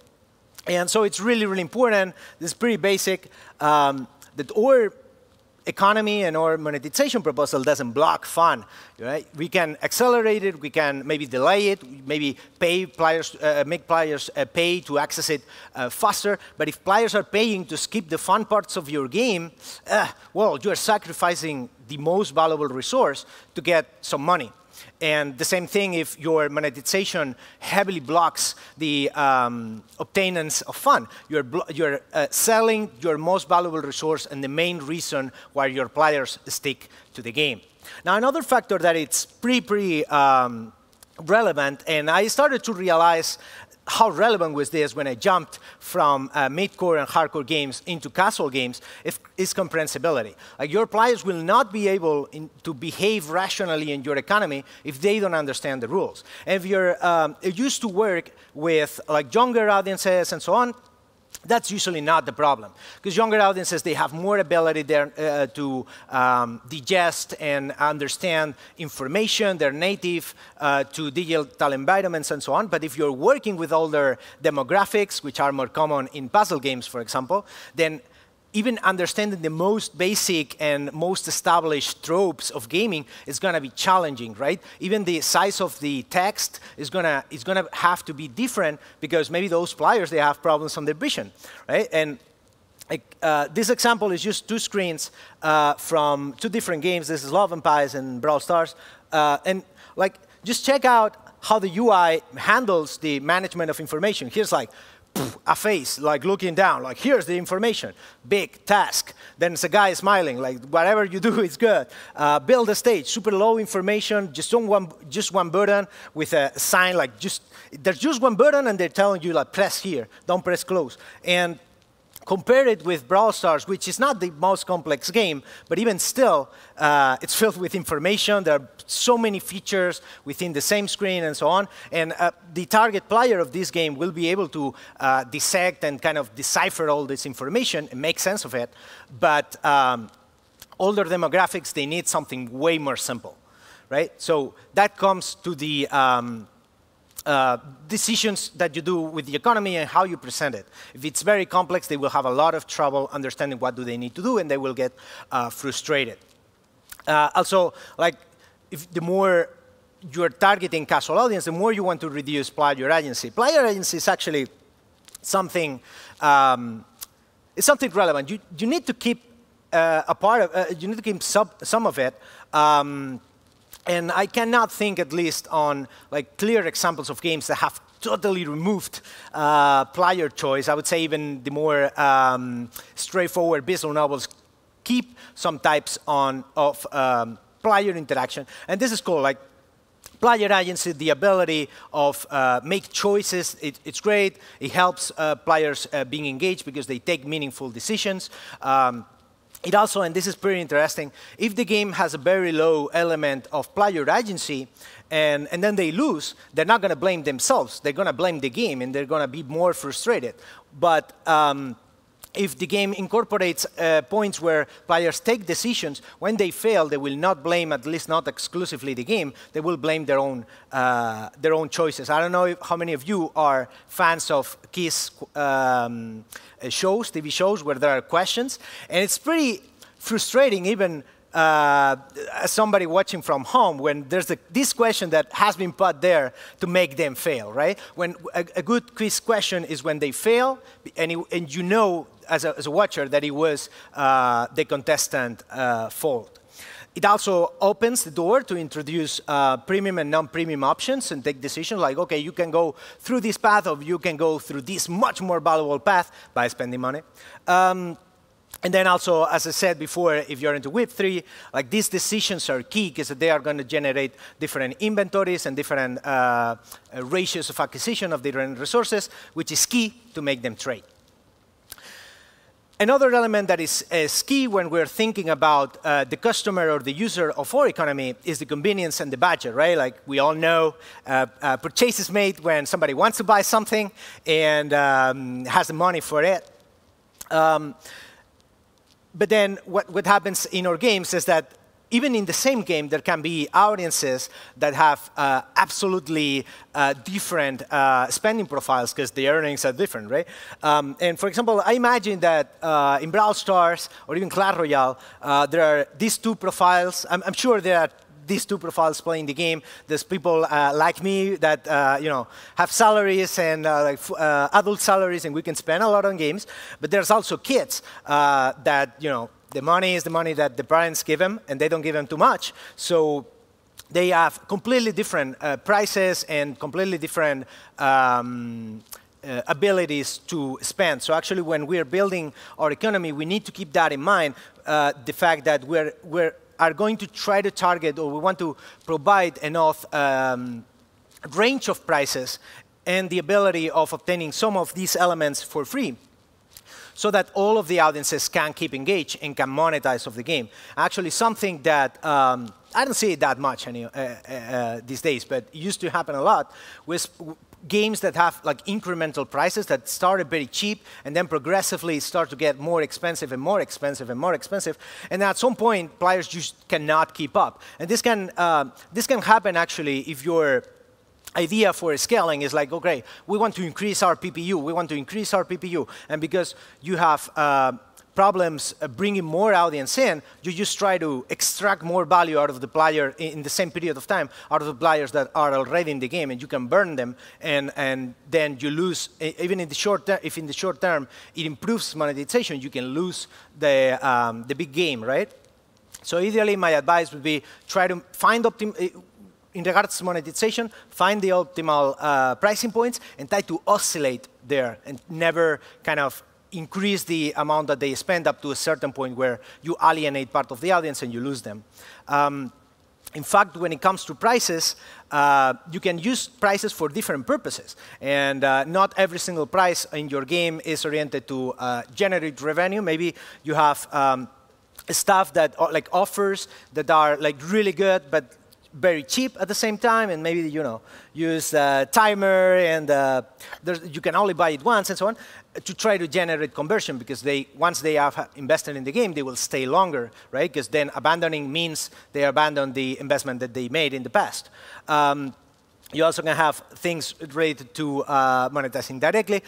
And so it's really, really important. This is pretty basic, that our economy and our monetization proposal doesn't block fun, right? We can accelerate it, we can maybe delay it, maybe pay players, make players pay to access it faster. But if players are paying to skip the fun parts of your game, well, you are sacrificing the most valuable resource to get some money. And the same thing if your monetization heavily blocks the obtainance of fun. You're selling your most valuable resource and the main reason why your players stick to the game. Now, another factor that it's pretty relevant, and I started to realize how relevant was this when I jumped from mid-core and hardcore games into casual games, is comprehensibility. Like, your players will not be able to behave rationally in your economy if they don't understand the rules. And if you're used to work with like younger audiences and so on, that's usually not the problem. Because younger audiences, they have more ability there to digest and understand information. They're native to digital environments and so on. But if you're working with older demographics, which are more common in puzzle games, for example, then even understanding the most basic and most established tropes of gaming is going to be challenging, right? Even the size of the text is going to have to be different because maybe those players, they have problems on their vision, right? And this example is just two screens from two different games. This is Love and Pies and Brawl Stars. And like, just check out how the UI handles the management of information. Here's like a face, like looking down, like here's the information, big task. Then it's a guy smiling, like whatever you do is good. Build a stage, super low information, just one button with a sign like there's just one button and they're telling you like press here, don't press close. And compare it with Brawl Stars, which is not the most complex game, but even still, it's filled with information. There are so many features within the same screen and so on. And the target player of this game will be able to dissect and kind of decipher all this information and make sense of it. But older demographics, they need something way more simple, right? So that comes to the decisions that you do with the economy and how you present it. If it's very complex, they will have a lot of trouble understanding what do they need to do, and they will get frustrated. Also, like, if the more you're targeting casual audience, the more you want to reduce player agency. Player agency is actually something, it's something relevant. You need to keep a part of, you need to keep some of it. And I cannot think, at least, on like clear examples of games that have totally removed player choice. I would say even the more straightforward visual novels keep some types of player interaction. And this is called like player agency, the ability of make choices. It's great. It helps players being engaged because they take meaningful decisions. It also, and this is pretty interesting, if the game has a very low element of player agency and then they lose, they're not going to blame themselves. They're going to blame the game, and they're going to be more frustrated. But if the game incorporates points where players take decisions, when they fail, they will not blame, at least not exclusively the game. They will blame their own choices. I don't know how many of you are fans of Kiss shows, TV shows, where there are questions. And it's pretty frustrating, even as somebody watching from home, when there's this question that has been put there to make them fail, right? When a good quiz question is when they fail, and you know as a watcher that it was the contestant fault. It also opens the door to introduce premium and non-premium options and take decisions like, okay, you can go through this path, or you can go through this much more valuable path by spending money. And then also, as I said before, if you're into Web3, like these decisions are key because they are going to generate different inventories and different ratios of acquisition of different resources, which is key to make them trade. Another element that is key when we're thinking about the customer or the user of our economy is the convenience and the budget, right? Like we all know, purchase is made when somebody wants to buy something and has the money for it. But then what happens in our games is that even in the same game, there can be audiences that have absolutely different spending profiles because the earnings are different, right? And for example, I imagine that in Brawl Stars or even Clash Royale, there are these two profiles. I'm sure there are these two profiles playing the game. There's people like me that have salaries and adult salaries, and we can spend a lot on games. But there's also kids that the money is the money that the parents give them, and they don't give them too much. So they have completely different prices and completely different abilities to spend. So actually, when we're building our economy, we need to keep that in mind, the fact that we are going to try to target, or we want to provide enough range of prices and the ability of obtaining some of these elements for free, so that all of the audiences can keep engaged and can monetize of the game. Actually, something that I don't see it that much these days, but it used to happen a lot, was games that have like incremental prices that started very cheap and then progressively start to get more expensive and more expensive and more expensive. And at some point, players just cannot keep up. And this can happen actually if your idea for scaling is like, okay, we want to increase our PPU, we want to increase our PPU. And because you have problems bringing more audience in, you just try to extract more value out of the player in the same period of time, out of the players that are already in the game, and you can burn them, and then you lose, even in the short term, if in the short term it improves monetization, you can lose the big game, right? So ideally, my advice would be try to find in regards to monetization, find the optimal pricing points and try to oscillate there and never kind of increase the amount that they spend up to a certain point where you alienate part of the audience and you lose them. In fact, when it comes to prices, you can use prices for different purposes. And not every single price in your game is oriented to generate revenue. Maybe you have stuff that like offers that are like really good, but very cheap at the same time, and maybe use a timer, and you can only buy it once, and so on, to try to generate conversion, because once they have invested in the game, they will stay longer, right? Because then abandoning means they abandon the investment that they made in the past. You also can have things related to monetizing directly.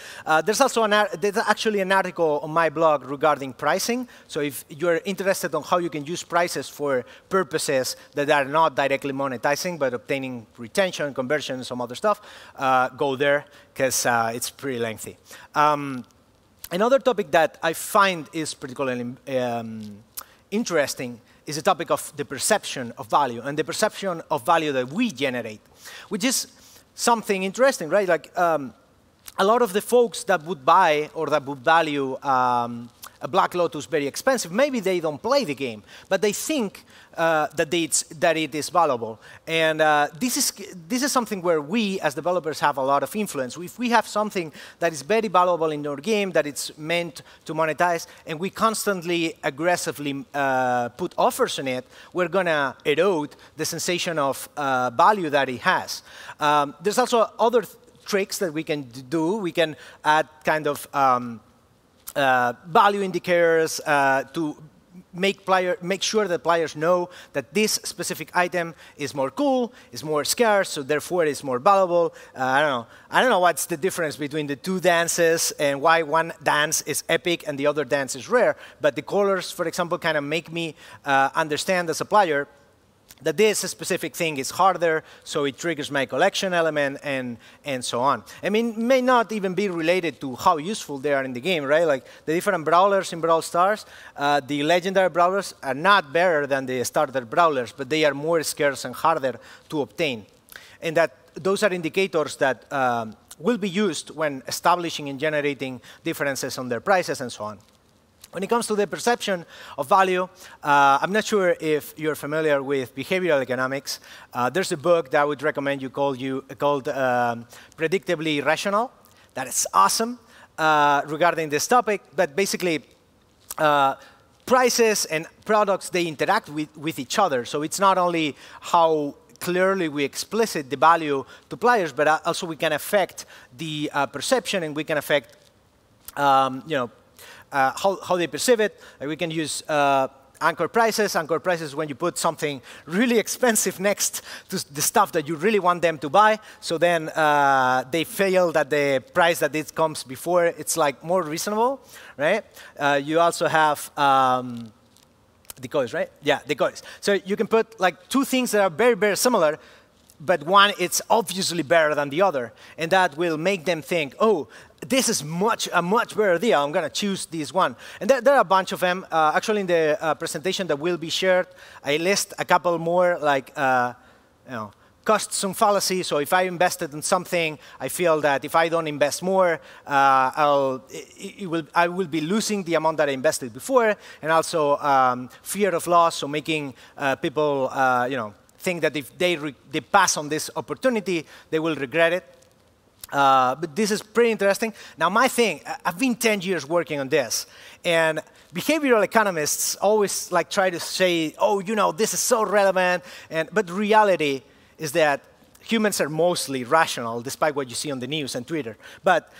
There's also actually an article on my blog regarding pricing. So if you're interested on how you can use prices for purposes that are not directly monetizing, but obtaining retention, conversion, and some other stuff, go there, because it's pretty lengthy. Another topic that I find is particularly interesting is the topic of the perception of value and the perception of value that we generate, which is something interesting, right? Like a lot of the folks that would buy or that would value a Black Lotus very expensive, maybe they don't play the game, but they think that it is valuable. And this is something where we, as developers, have a lot of influence. If we have something that is very valuable in our game, that it's meant to monetize, and we constantly, aggressively put offers on it, we're going to erode the sensation of value that it has. There's also other tricks that we can do. We can add kind of value indicators to make sure that players know that this specific item is more cool, is more scarce, so therefore it is more valuable. I don't know what's the difference between the two dances and why one dance is epic and the other dance is rare, but the colors, for example, kind of make me understand as a player that this specific thing is harder, so it triggers my collection element, and so on. I mean, it may not even be related to how useful they are in the game, right? Like the different brawlers in Brawl Stars, the legendary brawlers are not better than the starter brawlers, but they are more scarce and harder to obtain. And that those are indicators that will be used when establishing and generating differences on their prices and so on. When it comes to the perception of value, I'm not sure if you're familiar with behavioral economics. There's a book that I would recommend you called Predictably Rational. That is awesome regarding this topic. But basically, prices and products, they interact with each other. So it's not only how clearly we explicit the value to players, but also we can affect the perception, and we can affect how they perceive it. We can use anchor prices. Anchor prices when you put something really expensive next to the stuff that you really want them to buy. So then they feel that the price that it comes before, it's like more reasonable, right? You also have decoys, right? Yeah, decoys. So you can put like two things that are very, very similar, but one it's obviously better than the other, and that will make them think, oh, this is a much better deal. I'm going to choose this one. And there are a bunch of them. Actually, in the presentation that will be shared, I list a couple more, like cost-sum fallacy. So if I invested in something, I feel that if I don't invest more, I will be losing the amount that I invested before, and also fear of loss, so making people think that if they pass on this opportunity, they will regret it. But this is pretty interesting. Now, my thing, I've been 10 years working on this, and behavioral economists always like try to say, oh, this is so relevant, but the reality is that humans are mostly rational, despite what you see on the news and Twitter. But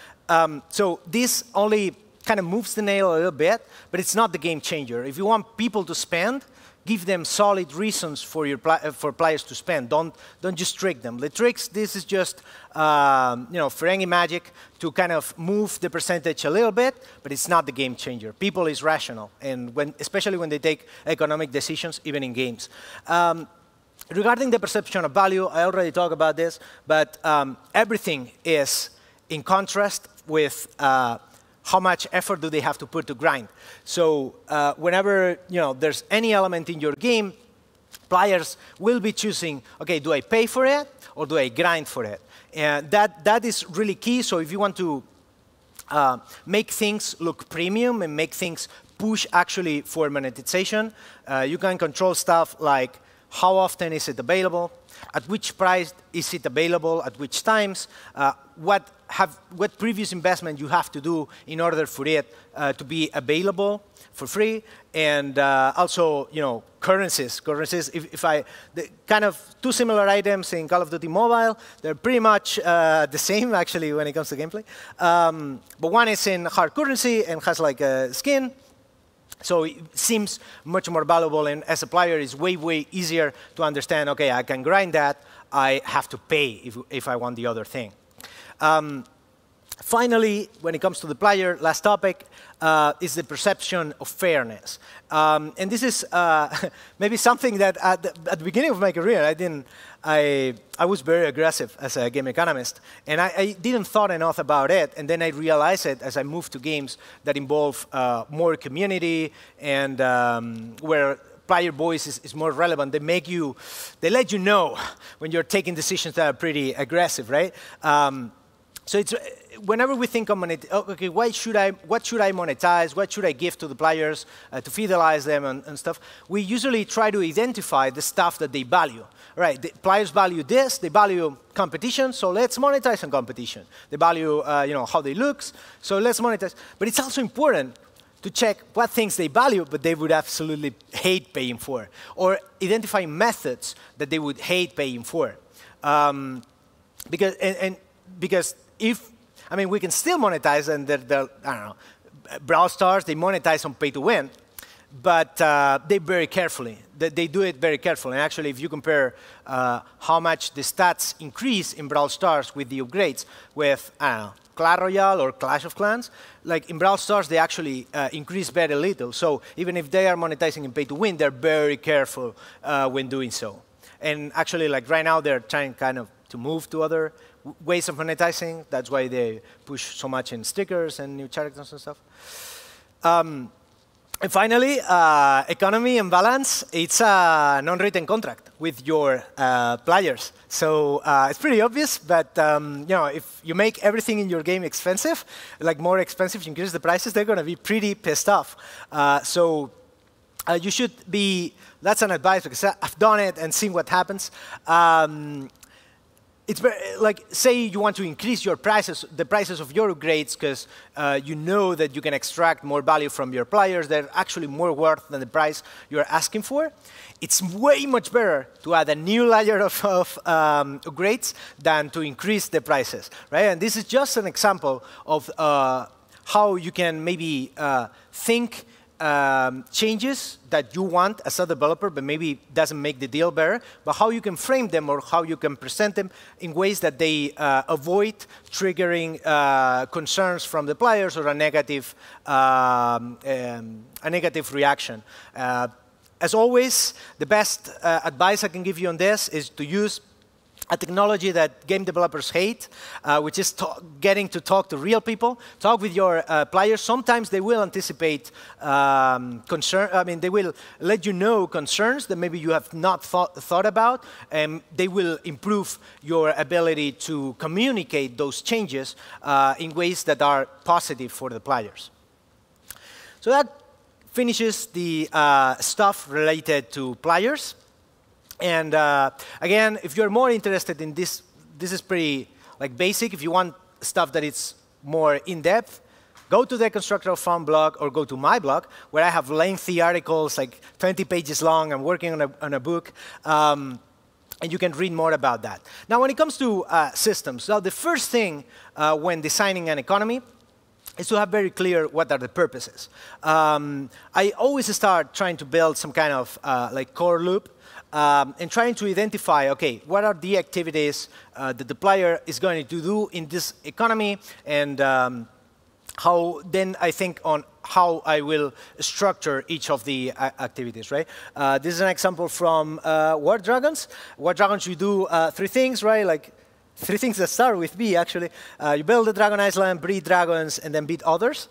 so this only kind of moves the nail a little bit, but it's not the game changer. If you want people to spend, give them solid reasons for players to spend. Don't just trick them. The tricks, this is just Ferengi magic to kind of move the percentage a little bit, but it's not the game changer. People is rational, and especially when they take economic decisions, even in games. Regarding the perception of value, I already talked about this, but everything is in contrast with how much effort do they have to put to grind. So whenever there's any element in your game, players will be choosing, okay, do I pay for it or do I grind for it? And that is really key. So if you want to make things look premium and make things push actually for monetization, you can control stuff like how often is it available, at which price is it available, at which times, what previous investment you have to do in order for it to be available for free, and also currencies. The kind of two similar items in Call of Duty Mobile, they're pretty much the same actually when it comes to gameplay. But one is in hard currency and has like a skin. So it seems much more valuable, and as a player, it's way, way easier to understand, okay, I can grind that, I have to pay if I want the other thing. Finally, when it comes to the player, last topic is the perception of fairness. And this is maybe something that at the beginning of my career, I was very aggressive as a game economist, and I didn't thought enough about it, and then I realized it as I moved to games that involve more community and where player voice is more relevant. They let you know when you're taking decisions that are pretty aggressive, right? So it's whenever we think of okay, what should I monetize? What should I give to the players to fidelize them and stuff? We usually try to identify the stuff that they value. Right, the players value this. They value competition, so let's monetize on competition. They value how they look, so let's monetize. But it's also important to check what things they value, but they would absolutely hate paying for, or identify methods that they would hate paying for. Because we can still monetize, and I don't know, Brawl Stars, they monetize on pay to win, but they very carefully. They do it very carefully. And actually, if you compare how much the stats increase in Brawl Stars with the upgrades with, I don't know, Clash Royale or Clash of Clans, like in Brawl Stars, they actually increase very little. So even if they are monetizing in pay to win, they're very careful when doing so. And actually, like right now, they're trying kind of to move to other ways of monetizing. That's why they push so much in stickers and new characters and stuff. And finally, economy and balance. It's a non-written contract with your players. So it's pretty obvious, but if you make everything in your game expensive, like more expensive, you increase the prices, they're going to be pretty pissed off. So you should be, that's an advice because I've done it and seen what happens. it's like, say you want to increase your prices, the prices of your upgrades, because you know that you can extract more value from your players. They're actually more worth than the price you're asking for. It's way much better to add a new layer of upgrades than to increase the prices, right? And this is just an example of how you can maybe think changes that you want as a developer, but maybe doesn't make the deal better, but how you can frame them or how you can present them in ways that they avoid triggering concerns from the players or a negative reaction. As always, the best advice I can give you on this is to use a technology that game developers hate, which is getting to talk to real people. Talk with your players. Sometimes they will anticipate they will let you know concerns that maybe you have not thought about, and they will improve your ability to communicate those changes in ways that are positive for the players. So that finishes the stuff related to players. And again, if you're more interested in this, this is pretty basic. If you want stuff that is more in-depth, go to the Constructor of Fun blog or go to my blog, where I have lengthy articles, like 20 pages long. I'm working on a book. And you can read more about that. Now, when it comes to systems, so the first thing when designing an economy is to have very clear what are the purposes. I always start trying to build some kind of core loop. And trying to identify, OK, what are the activities that the player is going to do in this economy, and how then I think on how I will structure each of the activities, right? This is an example from War Dragons. War Dragons, you do 3 things, right? Like 3 things that start with B, actually. You build a Dragon Island, breed dragons, and then beat others.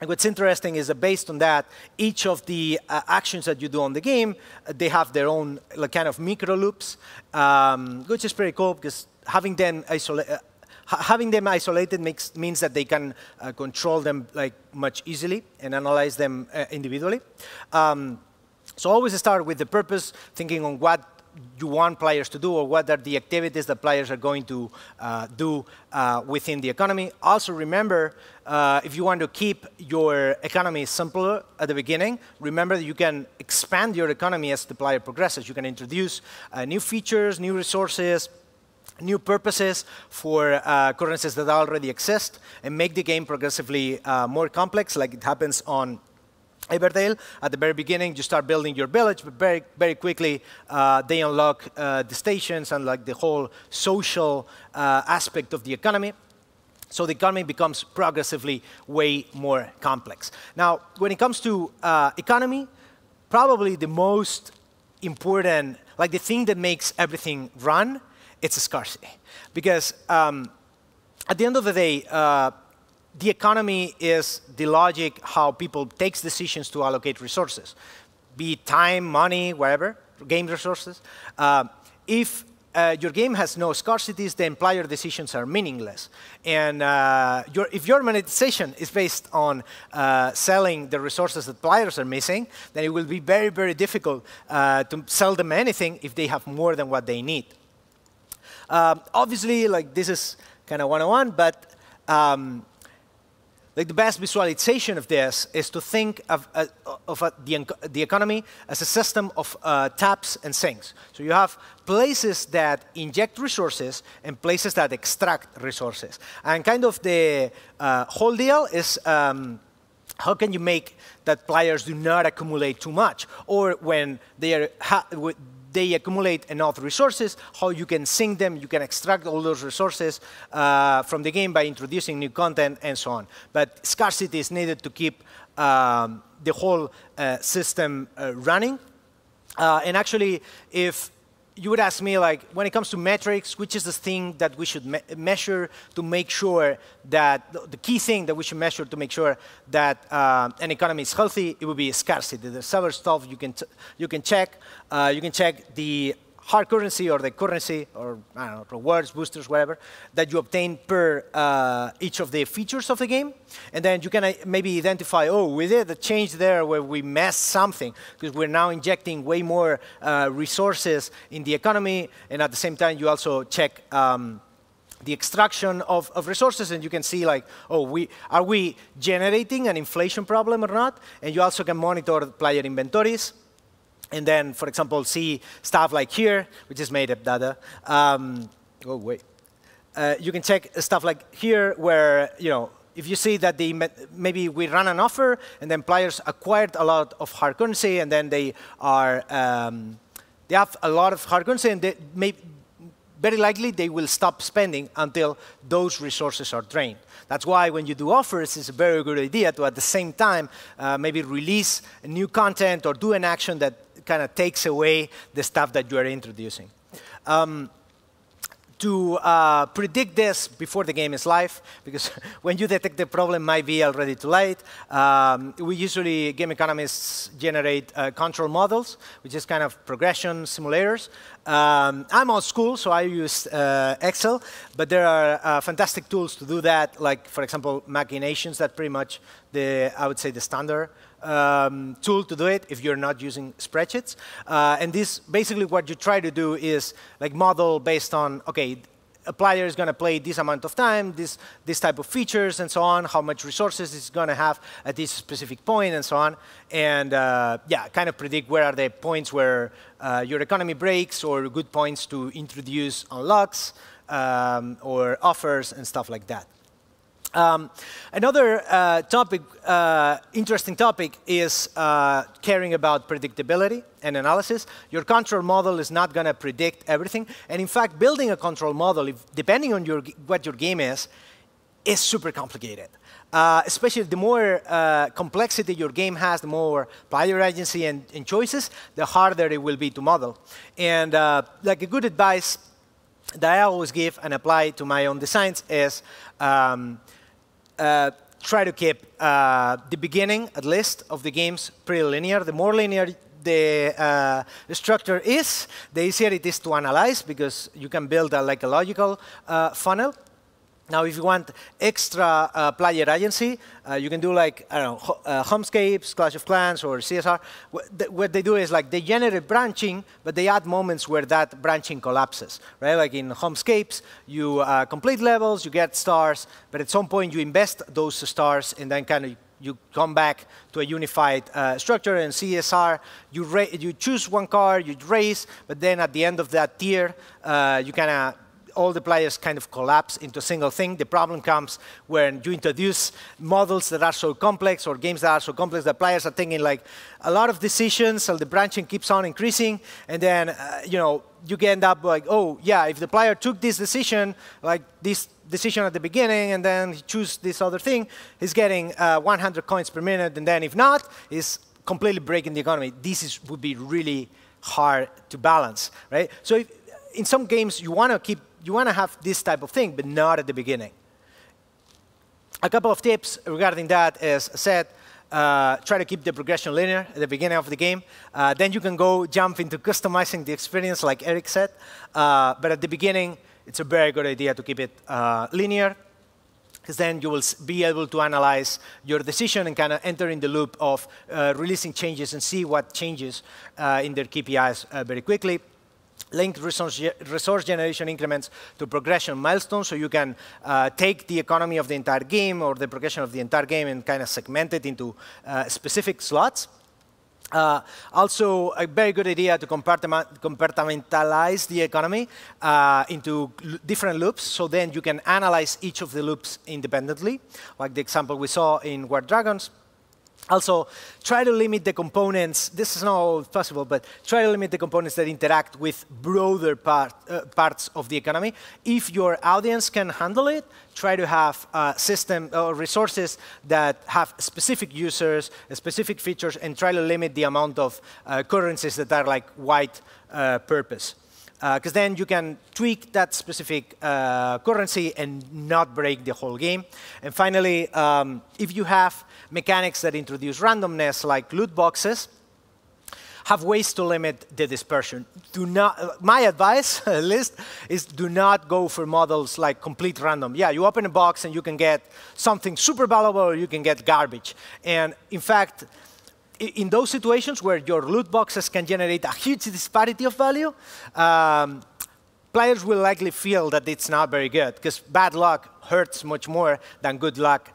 And what's interesting is that based on that, each of the actions that you do on the game, they have their own kind of micro loops, which is pretty cool because having them isolated means that they can control them much easily and analyze them individually. So always start with the purpose, thinking on what you want players to do or what are the activities that players are going to do within the economy. Also remember, if you want to keep your economy simpler at the beginning, remember that you can expand your economy as the player progresses. You can introduce new features, new resources, new purposes for currencies that already exist, and make the game progressively more complex, like it happens on Everdale. At the very beginning, you start building your village, but very, very quickly, they unlock the stations and the whole social aspect of the economy. So the economy becomes progressively way more complex. Now, when it comes to economy, probably the most important, the thing that makes everything run, it's scarcity. Because at the end of the day, the economy is the logic how people take decisions to allocate resources, be it time, money, whatever, game resources. If your game has no scarcities, then player decisions are meaningless. And if your monetization is based on selling the resources that players are missing, then it will be very, very difficult to sell them anything if they have more than what they need. Obviously, this is kind of 101, but the best visualization of this is to think of the economy as a system of taps and sinks. So you have places that inject resources and places that extract resources. And kind of the whole deal is how can you make that players do not accumulate too much? Or when they accumulate enough resources, how you can sink them, you can extract all those resources from the game by introducing new content and so on. But scarcity is needed to keep the whole system running. And actually, if you would ask me, when it comes to metrics, which is the thing that we should measure to make sure that, the key thing that we should measure to make sure that an economy is healthy, it would be scarcity. There's several stuff you can check. You can check hard currency or the currency or, I don't know, rewards, boosters, whatever, that you obtain per each of the features of the game. And then you can maybe identify, oh, we did a change there where we messed something because we're now injecting way more resources in the economy. And at the same time, you also check the extraction of resources, and you can see like, oh, are we generating an inflation problem or not? And you also can monitor player inventories. And then, for example, see stuff like here, which is made up data. Oh, wait. You can check stuff like here where, you know, if you see that maybe we run an offer, and then players acquired a lot of hard currency, and then they have a lot of hard currency, and very likely they will stop spending until those resources are drained. That's why when you do offers, it's a very good idea to, at the same time, maybe release new content or do an action that kind of takes away the stuff that you are introducing. To predict this before the game is live, because when you detect the problem, might be already too late. We usually, game economists, generate control models, which is kind of progression simulators. I'm old school, so I use Excel, but there are fantastic tools to do that, like, for example, Machinations, that's pretty much I would say, the standard tool to do it if you're not using spreadsheets. And this, basically what you try to do is like model based on, okay, a player is going to play this amount of time, this type of features and so on, how much resources it's going to have at this specific point and so on. And yeah, kind of predict where are the points where your economy breaks or good points to introduce unlocks or offers and stuff like that. Another interesting topic is caring about predictability and analysis. Your control model is not going to predict everything. And in fact, building a control model, depending on what your game is super complicated. Especially the more complexity your game has, the more player agency and choices, the harder it will be to model. And like a good advice that I always give and apply to my own designs is try to keep the beginning, at least, of the games pretty linear. The more linear the structure is, the easier it is to analyze because you can build like a logical funnel. Now, if you want extra player agency, you can do like, I don't know, Homescapes, Clash of Clans, or CSR. What they do is like they generate branching, but they add moments where that branching collapses, right? Like in Homescapes, you complete levels, you get stars, but at some point you invest those stars, and then kind of you come back to a unified structure. In CSR, you choose one card, you raise, but then at the end of that tier, you kind of all the players kind of collapse into a single thing. The problem comes when you introduce models that are so complex or games that are so complex that players are taking like a lot of decisions, so the branching keeps on increasing, and then you know, you can end up like, oh yeah, if the player took this decision, like this decision at the beginning, and then he chooses this other thing, he's getting 100 coins per minute, and then if not, he's completely breaking the economy. This would be really hard to balance, right? So in some games, you want to have this type of thing, but not at the beginning. A couple of tips regarding that is, try to keep the progression linear at the beginning of the game. Then you can go jump into customizing the experience, like Eric said. But at the beginning, it's a very good idea to keep it linear, because then you will be able to analyze your decision and kind of enter in the loop of releasing changes and see what changes in their KPIs very quickly. Link resource generation increments to progression milestones, so you can take the economy of the entire game or the progression of the entire game and kind of segment it into specific slots. Also, a very good idea to compartmentalize the economy into different loops, so then you can analyze each of the loops independently, like the example we saw in War Dragons. Also, try to limit the components. This is not always possible, but try to limit the components that interact with broader parts of the economy. If your audience can handle it, try to have system or resources that have specific users, specific features, and try to limit the amount of currencies that are like wide purpose. Because then you can tweak that specific currency and not break the whole game. And finally, if you have mechanics that introduce randomness, like loot boxes, have ways to limit the dispersion. Do not, my advice, at least, is do not go for models like complete random. Yeah, you open a box and you can get something super valuable or you can get garbage. And in fact, in those situations where your loot boxes can generate a huge disparity of value, players will likely feel that it's not very good, because bad luck hurts much more than good luck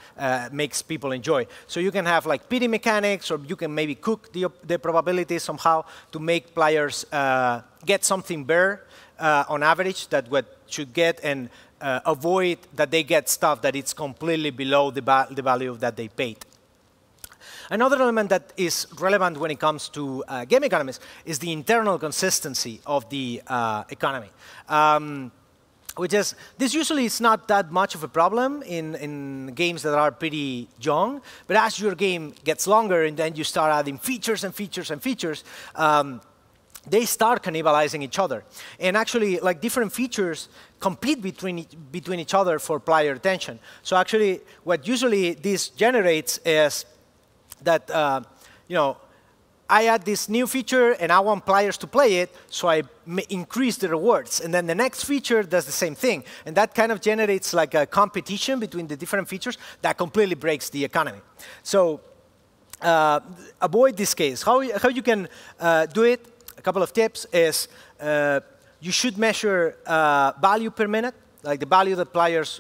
makes people enjoy. So you can have like pity mechanics, or you can maybe cook the probability somehow to make players get something better on average that what should get, and avoid that they get stuff that it's completely below the value that they paid. Another element that is relevant when it comes to game economies is the internal consistency of the economy. Which is, this usually is not that much of a problem in games that are pretty young, but as your game gets longer and then you start adding features and features and features, they start cannibalizing each other. And actually, like, different features compete between each other for player attention. So actually, what usually this generates is that, you know, I add this new feature and I want players to play it, so I increase the rewards. And then the next feature does the same thing. And that kind of generates like a competition between the different features that completely breaks the economy. So avoid this case. How you can do it, a couple of tips, is you should measure value per minute, like the value that players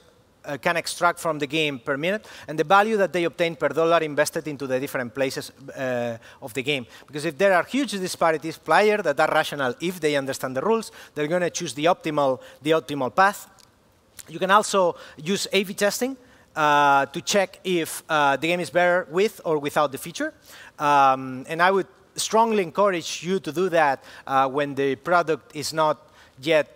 can extract from the game per minute, and the value that they obtain per dollar invested into the different places of the game. Because if there are huge disparities, players that are rational, if they understand the rules, they're going to choose the optimal path. You can also use A/B testing to check if the game is better with or without the feature. And I would strongly encourage you to do that when the product is not yet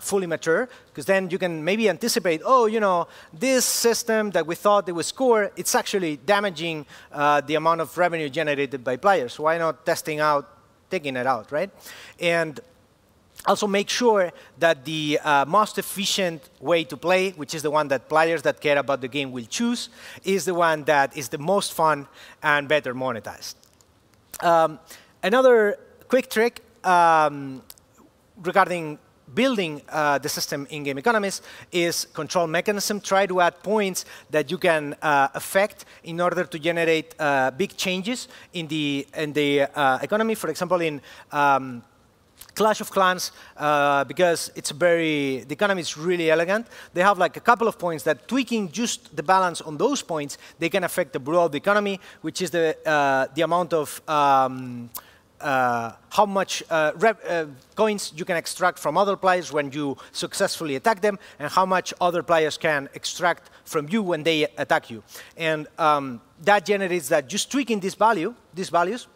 fully mature, because then you can maybe anticipate, oh, you know, this system that we thought it was core, it's actually damaging the amount of revenue generated by players. Why not taking it out, right? And also make sure that the most efficient way to play, which is the one that players that care about the game will choose, is the one that is the most fun and better monetized. Another quick trick regarding building the system in game economies is control mechanism. Try to add points that you can affect in order to generate big changes in the economy. For example, in Clash of Clans, because the economy is really elegant, they have like a couple of points that tweaking just the balance on those points, they can affect the broad economy, which is the amount of how much coins you can extract from other players when you successfully attack them, and how much other players can extract from you when they attack you. And that generates that just tweaking these values,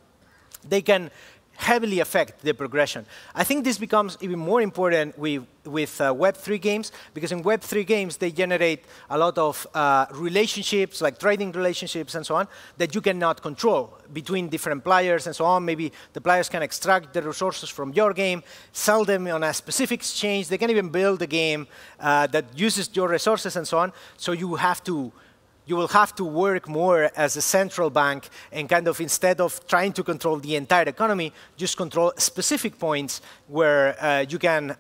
they can heavily affect the progression. I think this becomes even more important with Web3 games, because in Web3 games, they generate a lot of relationships, like trading relationships and so on, that you cannot control between different players and so on. Maybe the players can extract the resources from your game, sell them on a specific exchange. They can even build a game that uses your resources and so on. So you will have to work more as a central bank, and kind of, instead of trying to control the entire economy, just control specific points where you can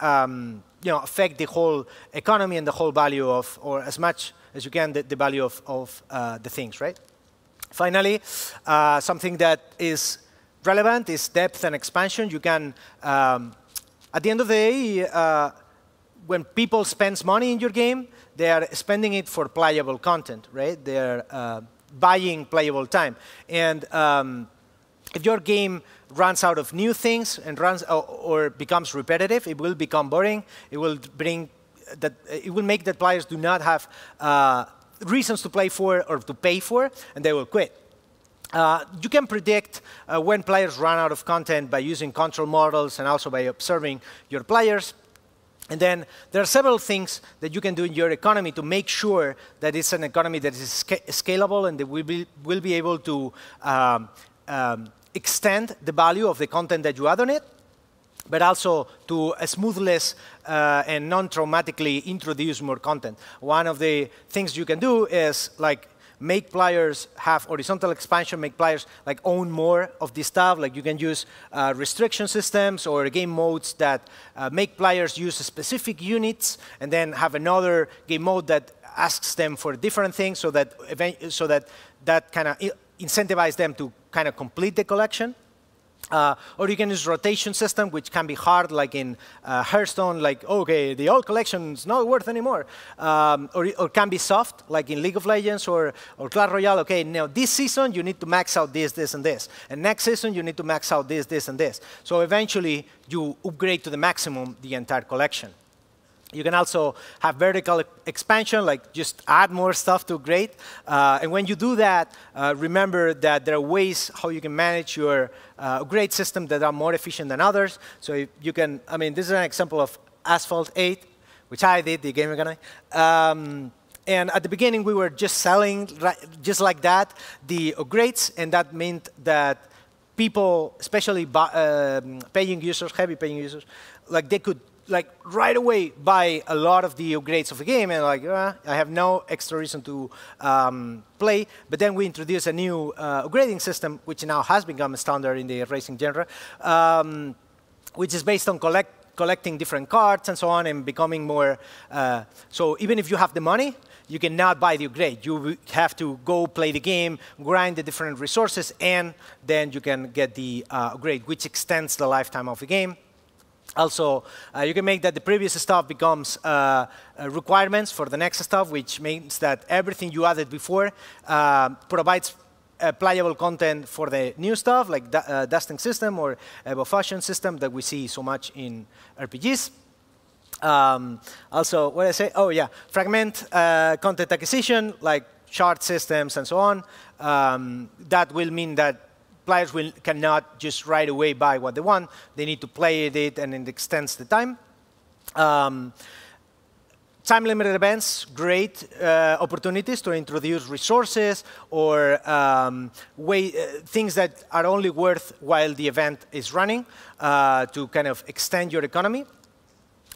affect the whole economy and the whole value of, or as much as you can, the value of the things, right? Finally, something that is relevant is depth and expansion. You can, at the end of the day, when people spend money in your game, they are spending it for playable content, right? They are buying playable time. And if your game runs out of new things and or becomes repetitive, it will become boring. It will make that players do not have reasons to play for or to pay for, and they will quit. You can predict when players run out of content by using control models and also by observing your players. And then there are several things that you can do in your economy to make sure that it's an economy that is scalable and that will be able to extend the value of the content that you add on it, but also to smoothness and non-traumatically introduce more content. One of the things you can do is like make players have horizontal expansion, make players like own more of this stuff. Like you can use restriction systems or game modes that make players use specific units, and then have another game mode that asks them for different things, so that kind of incentivize them to kind of complete the collection. Or you can use rotation system, which can be hard, like in Hearthstone, like, okay, the old collection is not worth anymore. Or can be soft, like in League of Legends or Clash Royale. Okay, now this season you need to max out this, this, and this. And next season you need to max out this, this, and this. So eventually you upgrade to the maximum the entire collection. You can also have vertical expansion, like just add more stuff to upgrade. And when you do that, remember that there are ways how you can manage your upgrade system that are more efficient than others. So you can, I mean, this is an example of Asphalt 8, which I did, the game economy. And at the beginning, we were just selling, just like that, the upgrades. And that meant that people, especially paying users, heavy paying users, like they could like right away buy a lot of the upgrades of the game, and like I have no extra reason to play. But then we introduced a new upgrading system, which now has become a standard in the racing genre, which is based on collecting different cards and so on, and becoming more. So even if you have the money, you cannot buy the upgrade. You have to go play the game, grind the different resources, and then you can get the upgrade, which extends the lifetime of the game. Also, you can make that the previous stuff becomes requirements for the next stuff, which means that everything you added before provides playable content for the new stuff, like dusting system or evo-fusion system that we see so much in RPGs. Also, what did I say? Oh, yeah, fragment content acquisition, like shard systems and so on. That will mean that players cannot just right away buy what they want. They need to play it, and it extends the time. Time-limited events, great opportunities to introduce resources or things that are only worth while the event is running to kind of extend your economy.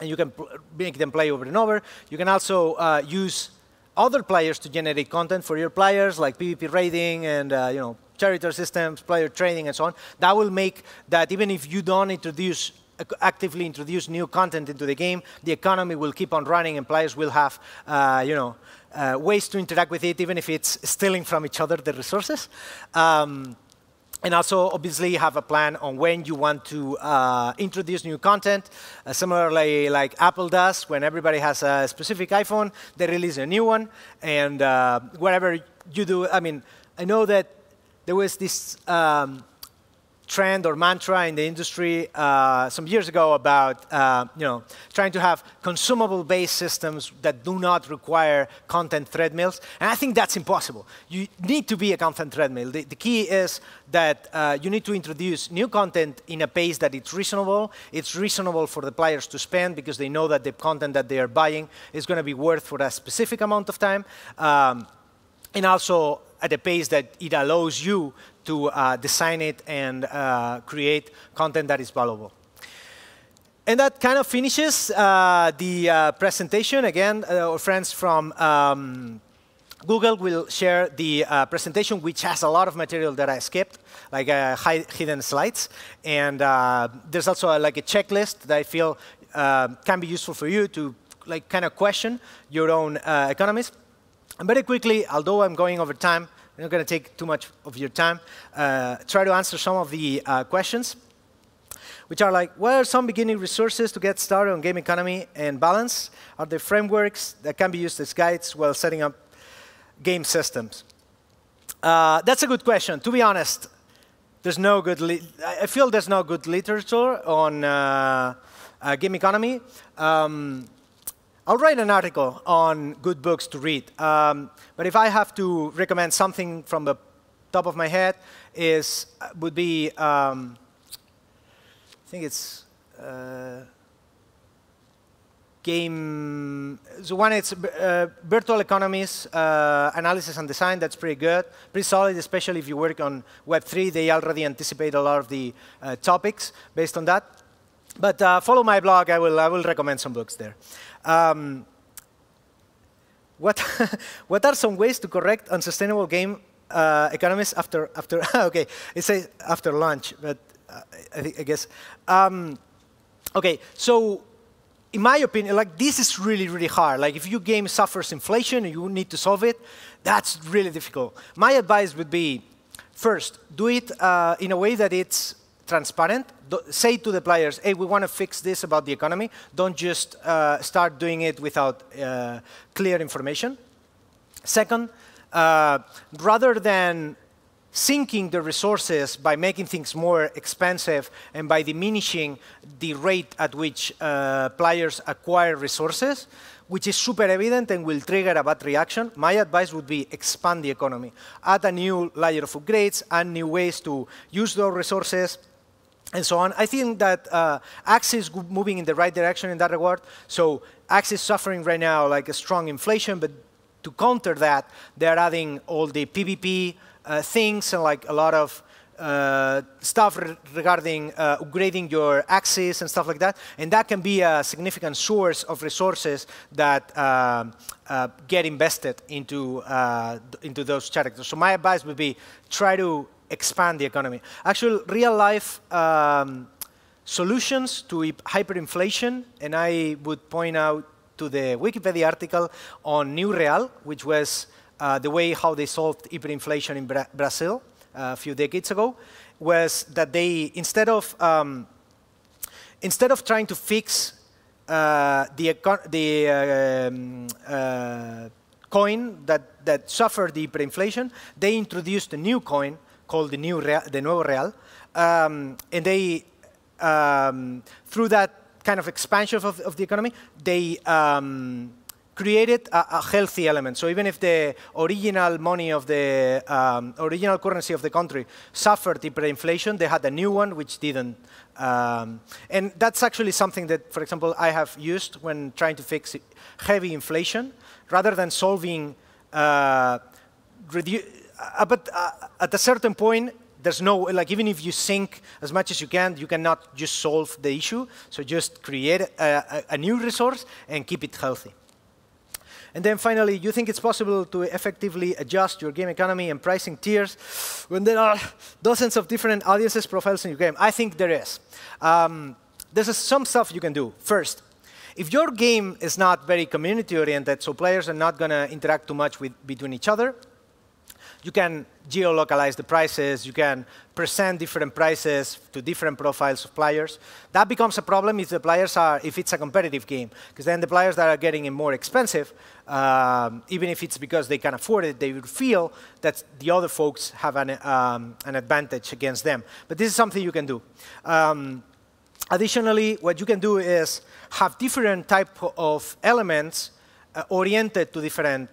And you can make them play over and over. You can also use other players to generate content for your players, like PvP raiding and character systems, player trading, and so on. That will make that even if you don't actively introduce new content into the game, the economy will keep on running, and players will have ways to interact with it, even if it's stealing from each other the resources. And also, obviously, have a plan on when you want to introduce new content. Similarly, like Apple does, when everybody has a specific iPhone, they release a new one. And whatever you do, I mean, I know that there was this trend or mantra in the industry some years ago about trying to have consumable-based systems that do not require content treadmills. And I think that's impossible. You need to be a content treadmill. The key is that you need to introduce new content in a pace that it's reasonable. It's reasonable for the players to spend because they know that the content that they are buying is going to be worth for a specific amount of time. And also at a pace that it allows you to design it and create content that is valuable. And that kind of finishes the presentation. Again, our friends from Google will share the presentation, which has a lot of material that I skipped, like hidden slides. And there's also like a checklist that I feel can be useful for you to like kind of question your own economies. And very quickly, although I'm going over time, I'm not going to take too much of your time, try to answer some of the questions, which are like, what are some beginning resources to get started on game economy and balance? Are there frameworks that can be used as guides while setting up game systems? That's a good question. To be honest, there's no good I feel there's no good literature on game economy. I'll write an article on good books to read. But if I have to recommend something from the top of my head, would be, I think it's game. So one, it's virtual economies, analysis and design. That's pretty good, pretty solid, especially if you work on Web3. They already anticipate a lot of the topics based on that. But follow my blog. I will recommend some books there. what what are some ways to correct unsustainable game economies after okay, it says after lunch, but I guess okay. So in my opinion, like this is really hard. Like if your game suffers inflation and you need to solve it, that's really difficult. My advice would be, first, do it in a way that it's transparent. Say to the players, hey, we want to fix this about the economy. Don't just start doing it without clear information. Second, rather than sinking the resources by making things more expensive and by diminishing the rate at which players acquire resources, which is super evident and will trigger a bad reaction, my advice would be expand the economy. Add a new layer of upgrades, add new ways to use those resources, and so on. I think that Axie is moving in the right direction in that regard. So Axie is suffering right now like a strong inflation, but to counter that, they're adding all the PvP things and like a lot of stuff regarding upgrading your axes and stuff like that. And that can be a significant source of resources that get invested into those characters. So my advice would be try to expand the economy. Actual real-life solutions to hyperinflation, and I would point out to the Wikipedia article on New Real, which was the way how they solved hyperinflation in Brazil a few decades ago, was that they, instead of trying to fix the coin that suffered the hyperinflation, they introduced a new coin called the Nuevo Real, and they, through that kind of expansion of the economy, they created a healthy element. So even if the original money of the original currency of the country suffered hyperinflation, they had a new one which didn't. And that's actually something that, for example, I have used when trying to fix heavy inflation. Rather than solving, but at a certain point, there's no, like even if you sink as much as you cannot just solve the issue. So just create a new resource and keep it healthy. And then finally, you think it's possible to effectively adjust your game economy and pricing tiers when there are dozens of different audiences profiles in your game? I think there is. There's some stuff you can do. First, if your game is not very community-oriented, so players are not going to interact too much between each other, you can geolocalize the prices. You can present different prices to different profiles of players. That becomes a problem if the players are, if it's a competitive game, because then the players that are getting it more expensive, even if it's because they can afford it, they would feel that the other folks have an advantage against them. But this is something you can do. Additionally, what you can do is have different type of elements oriented to different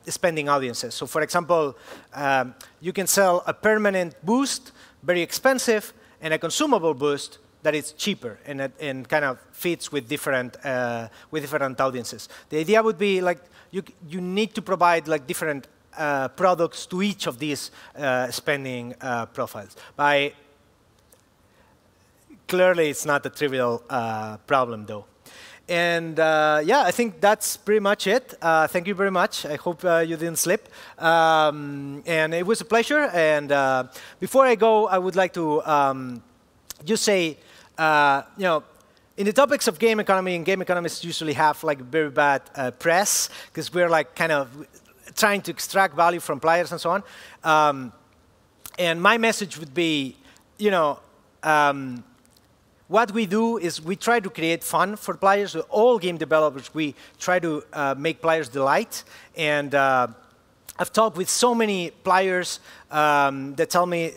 spending audiences. So for example, you can sell a permanent boost, very expensive, and a consumable boost that is cheaper and kind of fits with different audiences. The idea would be like you need to provide like different products to each of these spending profiles. Clearly, it's not a trivial problem, though. And yeah, I think that's pretty much it. Thank you very much. I hope you didn't slip. And it was a pleasure. And before I go, I would like to just say, you know, in the topics of game economy, and game economists usually have like very bad press because we're like kind of trying to extract value from players and so on. And my message would be, you know, what we do is we try to create fun for players. So all game developers, we try to make players delight. And I've talked with so many players that tell me,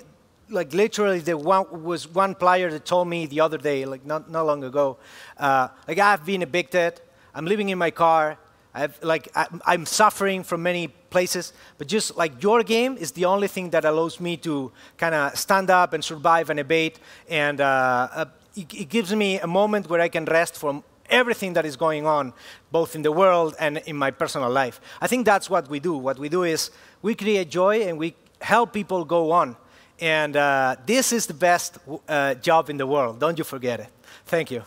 like literally, there was one player that told me the other day, like not long ago, like I've been evicted, I'm living in my car, I'm suffering from many places, but just like your game is the only thing that allows me to kind of stand up and survive and evade, and it gives me a moment where I can rest from everything that is going on, both in the world and in my personal life. I think that's what we do. What we do is we create joy and we help people go on. And this is the best job in the world. Don't you forget it. Thank you.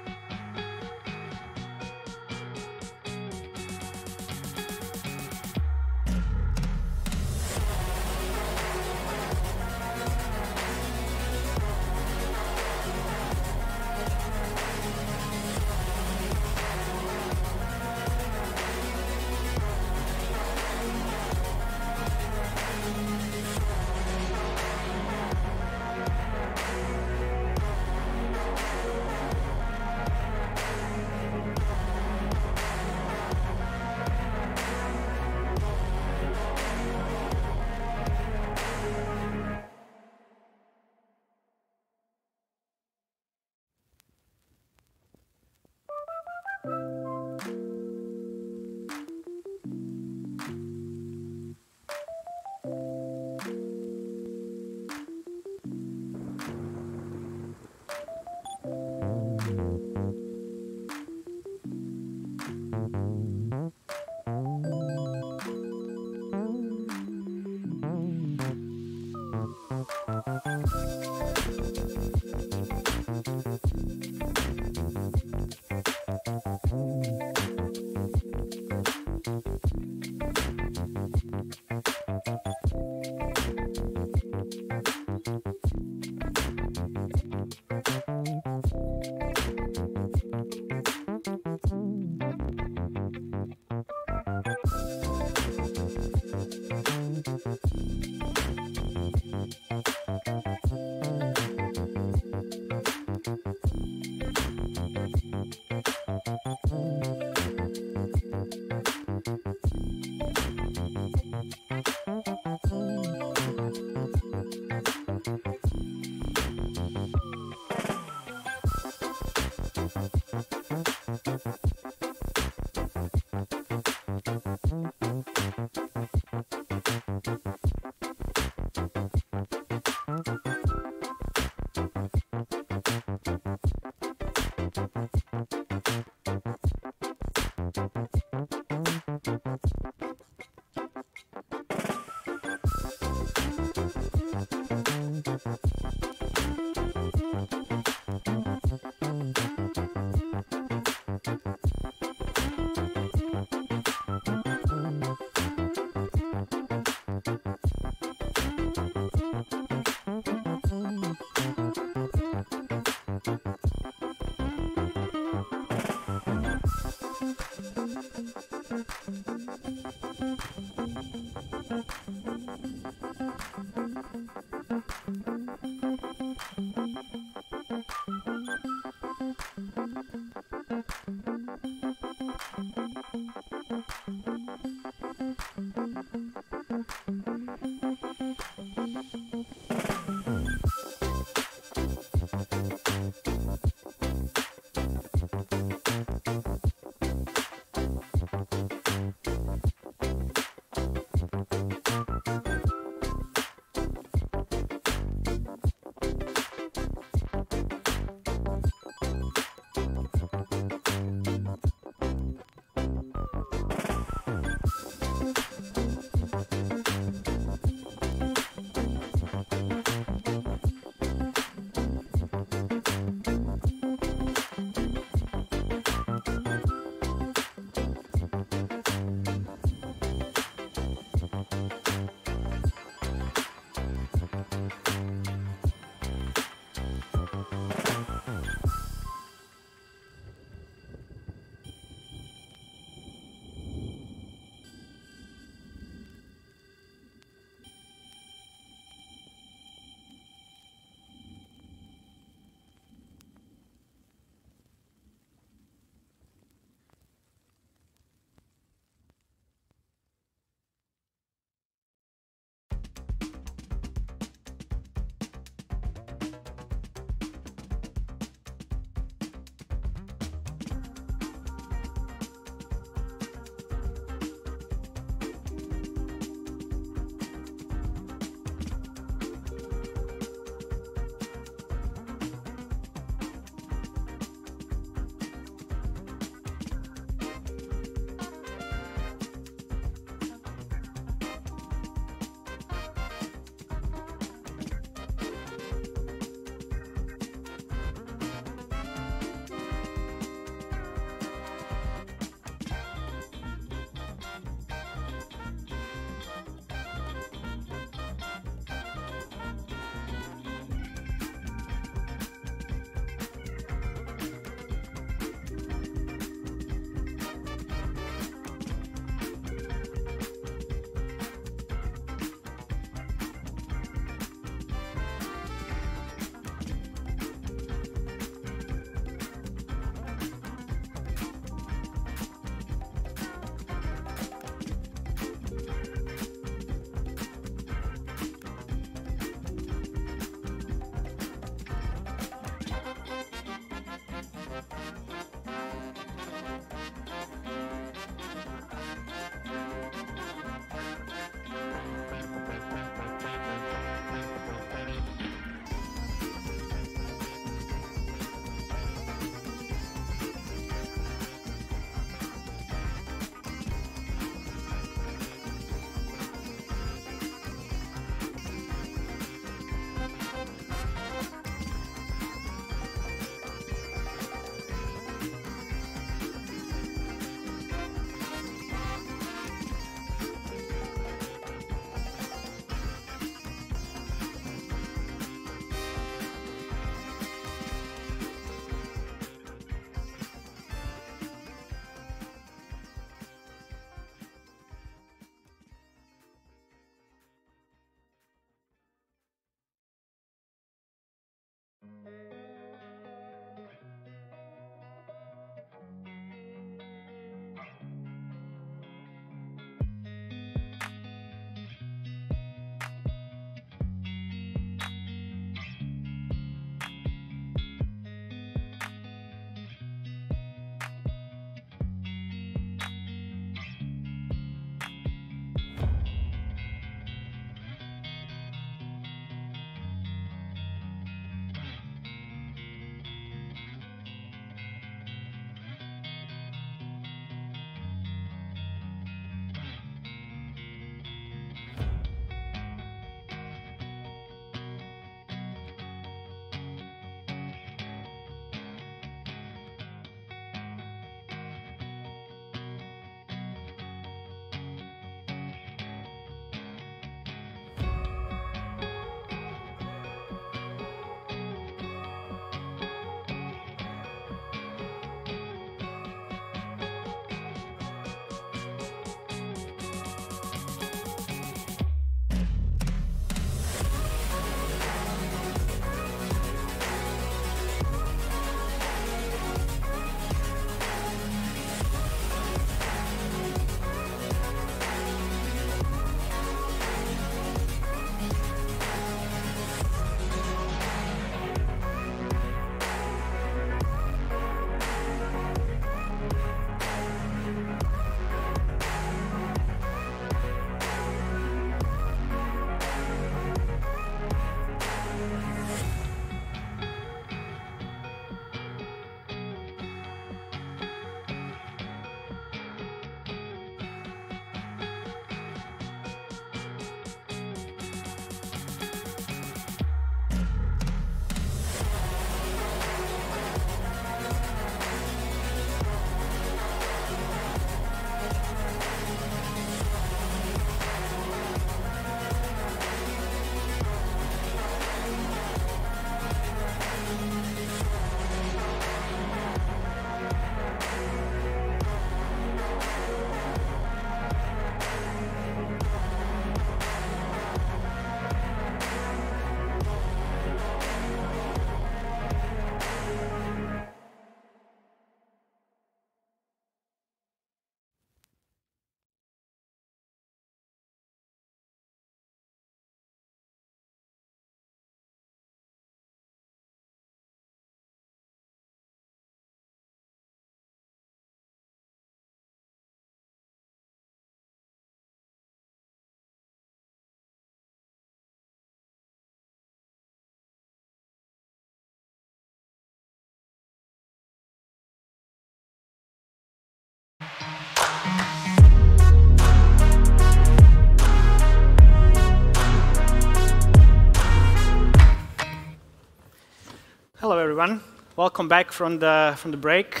everyone. Welcome back from the break.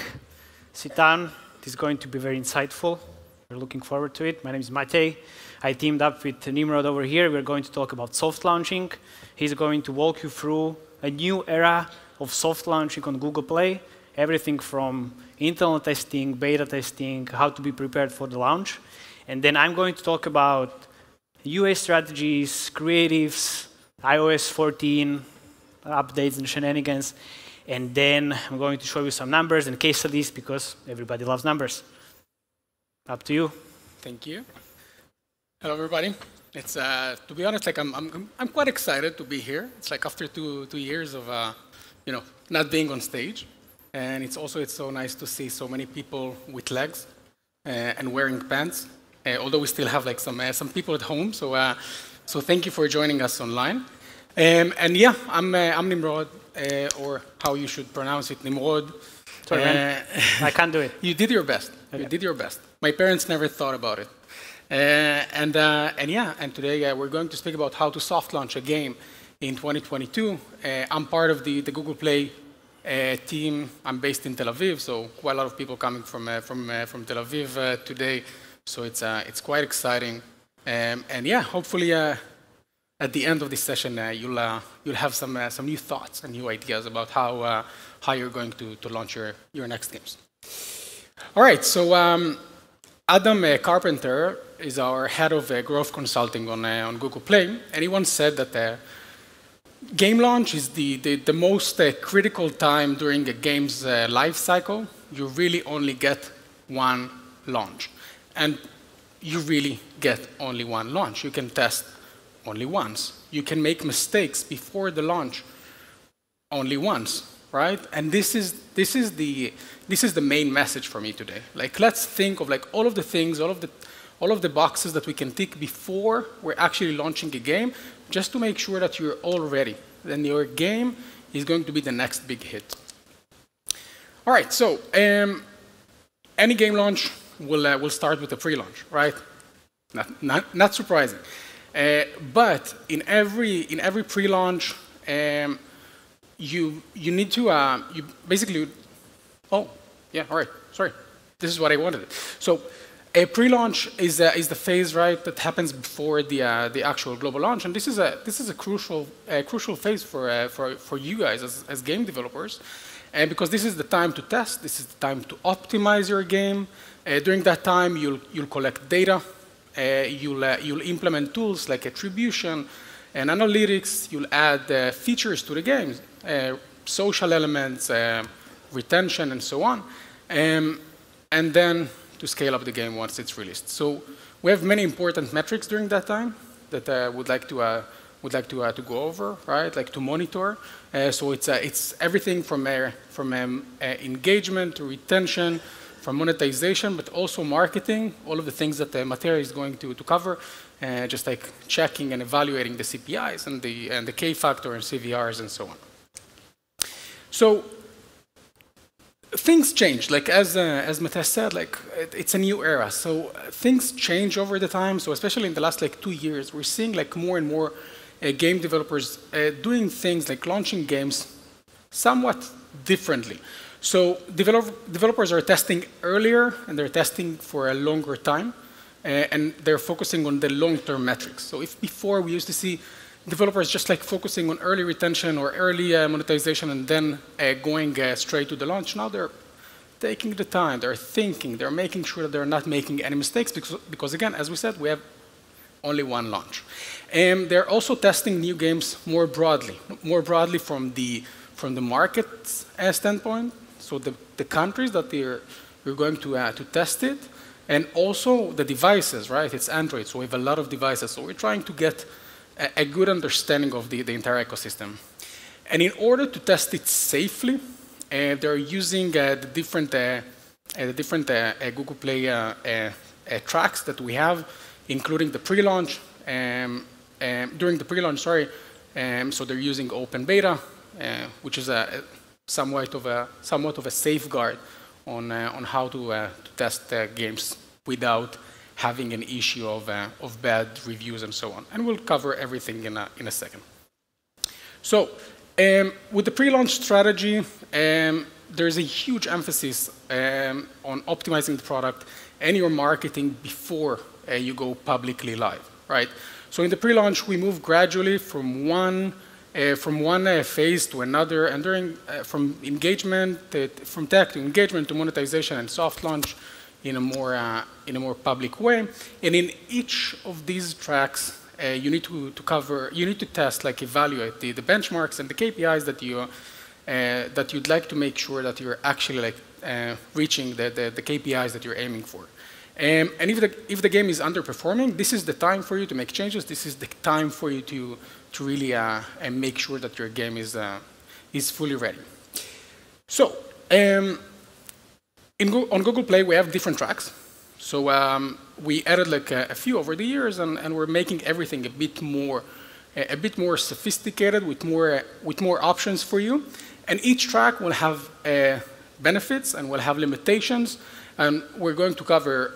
Sit down. This is going to be very insightful. We're looking forward to it. My name is Matej. I teamed up with Nimrod over here. We're going to talk about soft launching. He's going to walk you through a new era of soft launching on Google Play. Everything from internal testing, beta testing, how to be prepared for the launch. And then I'm going to talk about UA strategies, creatives, iOS 14, updates and shenanigans. And then I'm going to show you some numbers and case studies because everybody loves numbers. Up to you. Thank you. Hello, everybody. It's to be honest, like I'm quite excited to be here. It's like after two years of not being on stage, and it's so nice to see so many people with legs and wearing pants. Although we still have like some people at home, so thank you for joining us online. And yeah, I'm Nimrod, or how you should pronounce it, Nimrod. Sorry, man. I can't do it. You did your best. Okay. You did your best. My parents never thought about it. And today we're going to speak about how to soft launch a game in 2022. I'm part of the Google Play team. I'm based in Tel Aviv, so quite a lot of people coming from Tel Aviv today. So it's quite exciting. And yeah, hopefully at the end of this session you'll have some new thoughts and new ideas about how you're going to launch your next games. All right, so Adam Carpenter is our head of growth consulting on Google Play, and he once said that game launch is the most critical time during a game's life cycle. You really only get one launch, and you really get only one launch. You can test only once. You can make mistakes before the launch only once, right? And this is the main message for me today. Like, let's think of like all of the things, all of the boxes that we can tick before we're actually launching a game, just to make sure that you're all ready. Then your game is going to be the next big hit. All right, so any game launch will start with a pre-launch, right? Not surprising. But in every pre-launch, you need to you basically. Oh, yeah. All right. Sorry. This is what I wanted. So, a pre-launch is the phase, right, that happens before the actual global launch, and this is a crucial phase for you guys as game developers, because this is the time to test. This is the time to optimize your game. During that time, you'll collect data. You'll implement tools like attribution and analytics. You'll add features to the game, social elements, retention, and so on, and then to scale up the game once it's released. So we have many important metrics during that time that I would like to go over, right? Like to monitor. So it's everything from engagement to retention, from monetization, but also marketing, all of the things that Matej is going to cover, just like checking and evaluating the CPIs and the K factor and CVRs and so on. So things change, like as Matej said, like it's a new era. So things change over the time. So especially in the last like 2 years, we're seeing like more and more game developers doing things like launching games somewhat differently. So developers are testing earlier, and they're testing for a longer time, and they're focusing on the long-term metrics. So if before we used to see developers just like focusing on early retention or early monetization and then going straight to the launch, now they're taking the time, they're thinking, they're making sure that they're not making any mistakes because again, as we said, we have only one launch. And they're also testing new games more broadly from the market standpoint. So the countries that you're going to test it, and also the devices, right? It's Android, so we have a lot of devices. So we're trying to get a good understanding of the entire ecosystem. And in order to test it safely, they're using the different Google Play tracks that we have, including the pre-launch. During the pre-launch, so they're using open beta, which is somewhat of a safeguard on how to test games without having an issue of bad reviews and so on. And we'll cover everything in a second. So With the pre-launch strategy, there's a huge emphasis on optimizing the product and your marketing before you go publicly live, right? So in the pre-launch, we move gradually from one phase to another, and from engagement, from tech to engagement to monetization and soft launch in a more public way. And in each of these tracks, you need to test, like evaluate the benchmarks and the KPIs that you'd like to make sure that you're actually like reaching the KPIs that you're aiming for. And if the game is underperforming, this is the time for you to make changes. This is the time for you to really make sure that your game is fully ready. So on Google Play, we have different tracks. So we added like a few over the years, and we're making everything a bit more sophisticated with more options for you. And each track will have benefits and will have limitations. And we're going to cover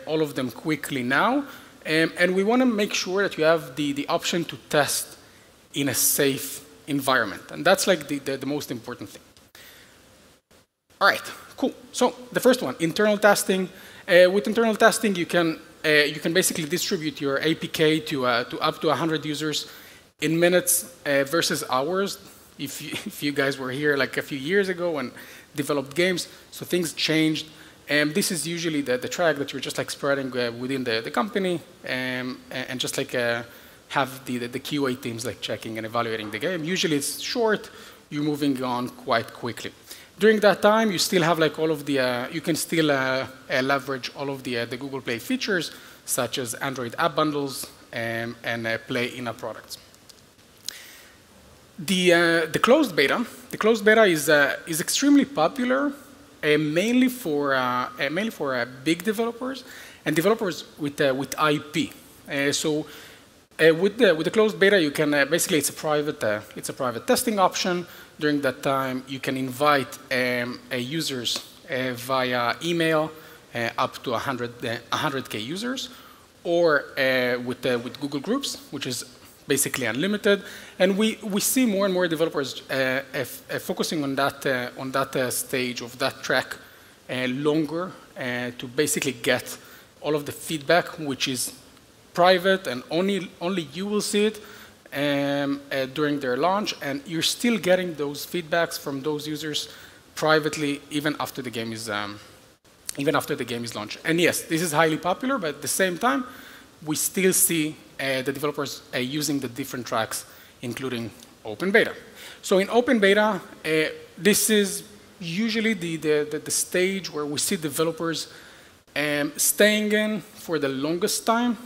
all of them quickly now. And we want to make sure that you have the option to test in a safe environment. And that's like the most important thing. All right, cool. So the first one, internal testing. With internal testing, you can basically distribute your APK to up to 100 users in minutes versus hours. If you guys were here like a few years ago and developed games, so things changed. And this is usually the track that you're just like spreading within the company, and just like have the QA teams like checking and evaluating the game. Usually it's short. You're moving on quite quickly. During that time, you still have like all of the you can still leverage all of the Google Play features, such as Android app bundles and Play in-app products. The closed beta is extremely popular. Mainly for big developers and developers with IP. So with the closed beta, you can basically it's a private testing option. During that time, you can invite users via email up to 100K users, or with Google Groups, which is basically unlimited. And we see more and more developers focusing on that stage of that track longer to basically get all of the feedback, which is private and only you will see it during their launch. And you're still getting those feedbacks from those users privately even after the game is launched. And yes, this is highly popular, but at the same time, we still see the developers using the different tracks, including open beta. So in open beta, this is usually the stage where we see developers staying in for the longest time.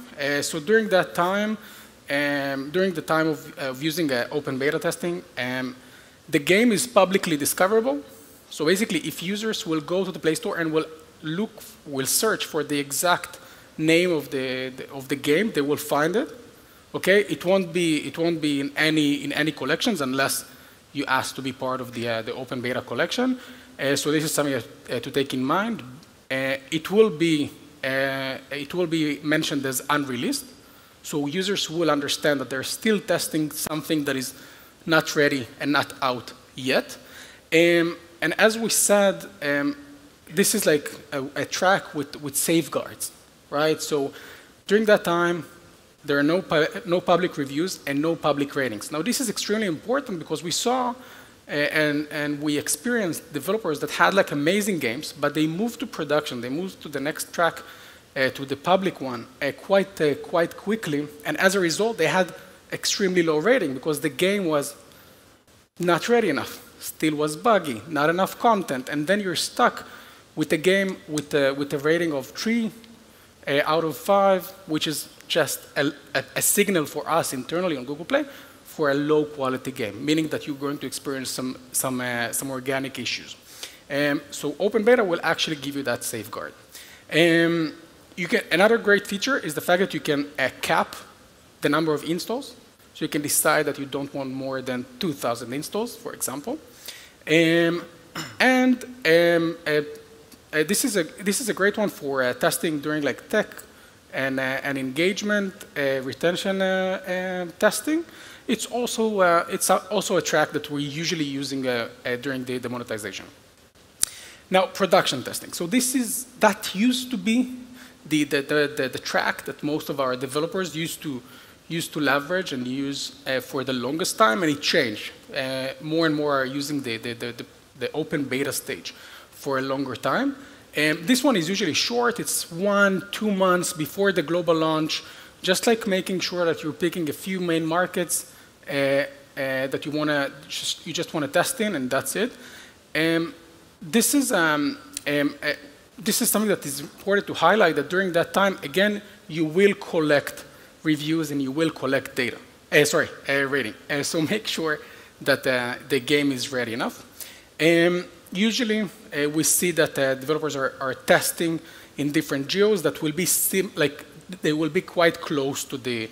So during that time, during the time of using open beta testing, the game is publicly discoverable. So basically, if users will go to the Play Store and will search for the exact name of the game, they will find it. Okay, it won't be in any collections unless you ask to be part of the open beta collection. So this is something to take in mind. It will be mentioned as unreleased, so users will understand that they're still testing something that is not ready and not out yet. And as we said, this is like a track with safeguards, right? So during that time, there are no public reviews and no public ratings. Now, this is extremely important because we saw and we experienced developers that had like amazing games, but they moved to production. They moved to the next track, to the public one, quite quickly. And as a result, they had extremely low rating because the game was not ready enough, still was buggy, not enough content. And then you're stuck with a game with a rating of 3 out of 5, which is just a signal for us internally on Google Play for a low quality game, meaning that you're going to experience some organic issues. So open beta will actually give you that safeguard. Another great feature is the fact that you can cap the number of installs. So you can decide that you don't want more than 2,000 installs, for example. This is a great one for testing during like tech and engagement, retention testing, it's also a track that we're usually using during the monetization. Now, production testing. So that used to be the track that most of our developers used to leverage and use for the longest time, and it changed. More and more are using the open beta stage for a longer time. This one is usually short. It's 1-2 months before the global launch, just like making sure that you're picking a few main markets that you just want to test in, and that's it. This is something that is important to highlight, that during that time, again, you will collect reviews and you will collect data. Rating. So make sure that the game is ready enough. Usually, we see that developers are testing in different geos that will be they will be quite close to the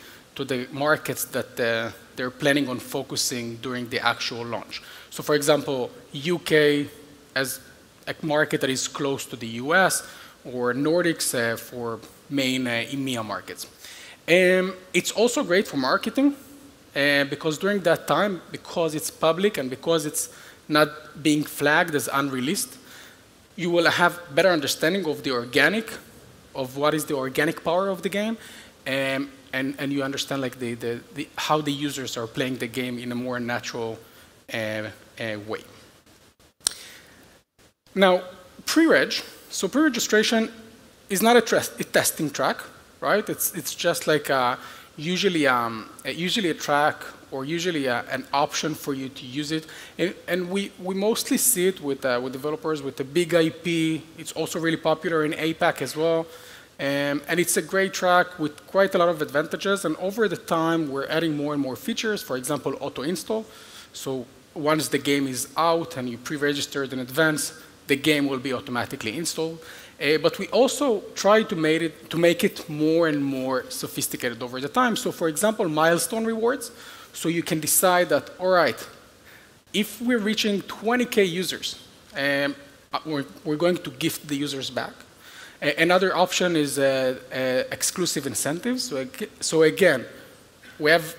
markets that they're planning on focusing during the actual launch. So, for example, UK as a market that is close to the US, or Nordics for main EMEA markets. It's also great for marketing because during that time, because it's public and because it's not being flagged as unreleased, you will have better understanding of what is the organic power of the game, and you understand like how the users are playing the game in a more natural way. Now, pre-reg. So pre-registration is not a testing track, right? It's just like usually a track or usually an option for you to use it. And we mostly see it with developers with a big IP. It's also really popular in APAC as well. And it's a great track with quite a lot of advantages. And over the time, we're adding more and more features. For example, auto-install. So once the game is out and you pre-registered in advance, the game will be automatically installed. But we also try to make it more and more sophisticated over the time. So for example, milestone rewards. So you can decide that, all right, if we're reaching 20K users, we're going to gift the users back. Another option is exclusive incentives. So again, we have,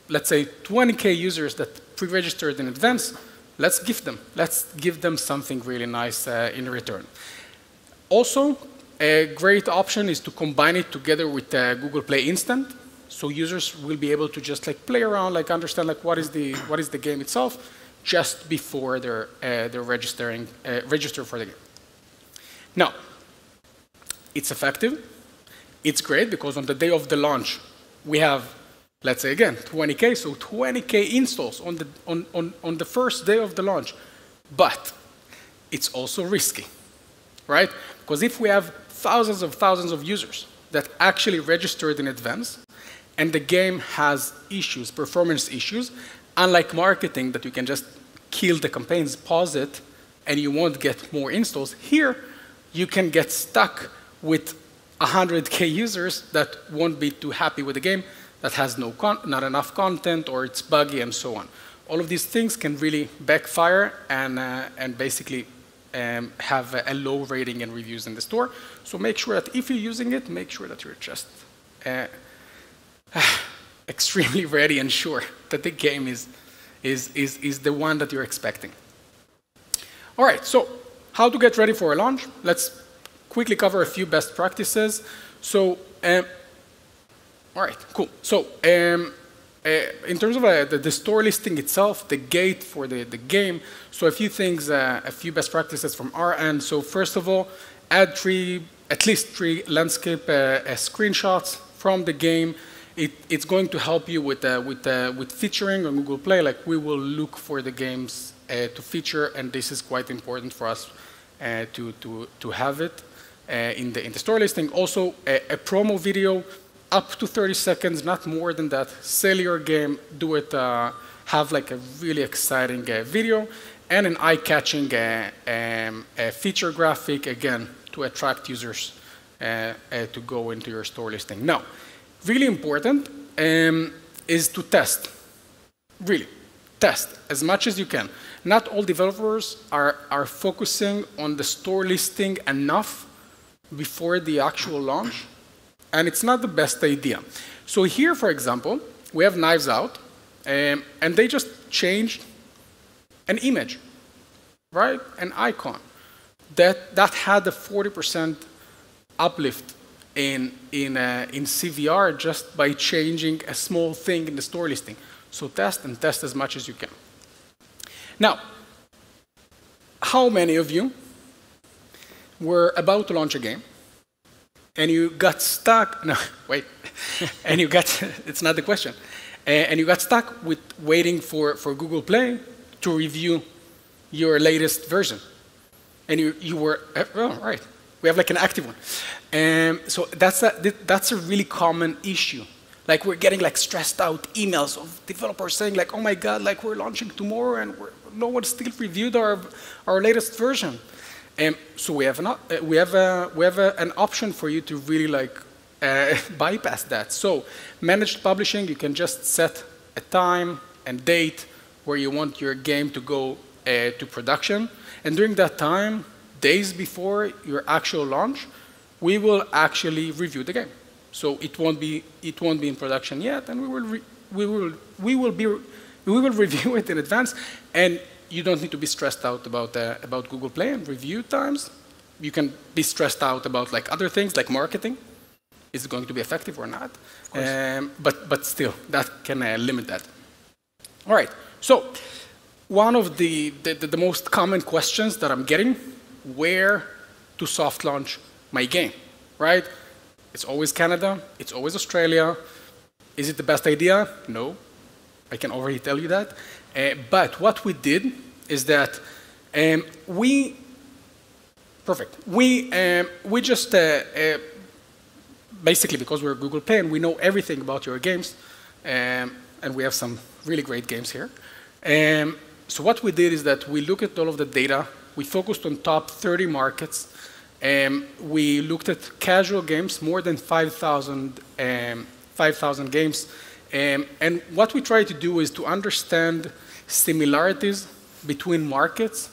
let's say, 20K users that pre-registered in advance. Let's gift them. Let's give them something really nice in return. Also, a great option is to combine it together with Google Play Instant. So users will be able to just like play around, like understand like what is the game itself, just before they're register for the game. Now, it's effective. It's great because on the day of the launch, we have, let's say again, 20K, so 20K installs on the first day of the launch. But it's also risky, right? Because if we have thousands of users that actually registered in advance, and the game has issues, performance issues, unlike marketing that you can just kill the campaigns, pause it, and you won't get more installs, here you can get stuck with 100K users that won't be too happy with the game, that has not enough content, or it's buggy, and so on. All of these things can really backfire and basically have a low rating and reviews in the store. So make sure that if you're using it, make sure that you're just extremely ready and sure that the game is the one that you're expecting. All right, so how to get ready for a launch? Let's quickly cover a few best practices. So, all right, cool. So, in terms of the store listing itself, the gate for the game, so a few things, a few best practices from our end. So first of all, add at least three landscape screenshots from the game. It's going to help you with featuring on Google Play. Like we will look for the games to feature, and this is quite important for us to have it in the store listing. Also, a promo video. Up to 30 seconds, not more than that. Sell your game, do it, have like a really exciting video, and an eye-catching feature graphic, again, to attract users to go into your store listing. Now, really important is to test. Really, test as much as you can. Not all developers are focusing on the store listing enough before the actual launch. and it's not the best idea. So here, for example, we have Knives Out, and they just changed an image, right? An icon that had a 40% uplift in CVR just by changing a small thing in the store listing. So test and test as much as you can. Now, how many of you were about to launch a game and you got stuck? No, wait. And you got, it's not the question. And you got stuck with waiting for Google Play to review your latest version. And you were, oh, right. We have like an active one. So that's a really common issue. Like we're getting like stressed out emails of developers saying like, oh my God, like we're launching tomorrow and no one still reviewed our latest version. So we have an option for you to really like bypass that. So managed publishing, you can just set a time and date where you want your game to go to production. And during that time, days before your actual launch, we will actually review the game. So it won't be in production yet, and we will review it in advance. And you don't need to be stressed out about Google Play and review times. You can be stressed out about like other things like marketing. Is it going to be effective or not? But still, that can limit that. All right. So one of the most common questions that I'm getting: where to soft launch my game, right? It's always Canada, it's always Australia. Is it the best idea? No, I can already tell you that. But what we did is that we just basically, because we're Google Play and we know everything about your games, and we have some really great games here. So what we did is that we looked at all of the data. We focused on top 30 markets. We looked at casual games, more than 5,000 games. And what we try to do is to understand similarities between markets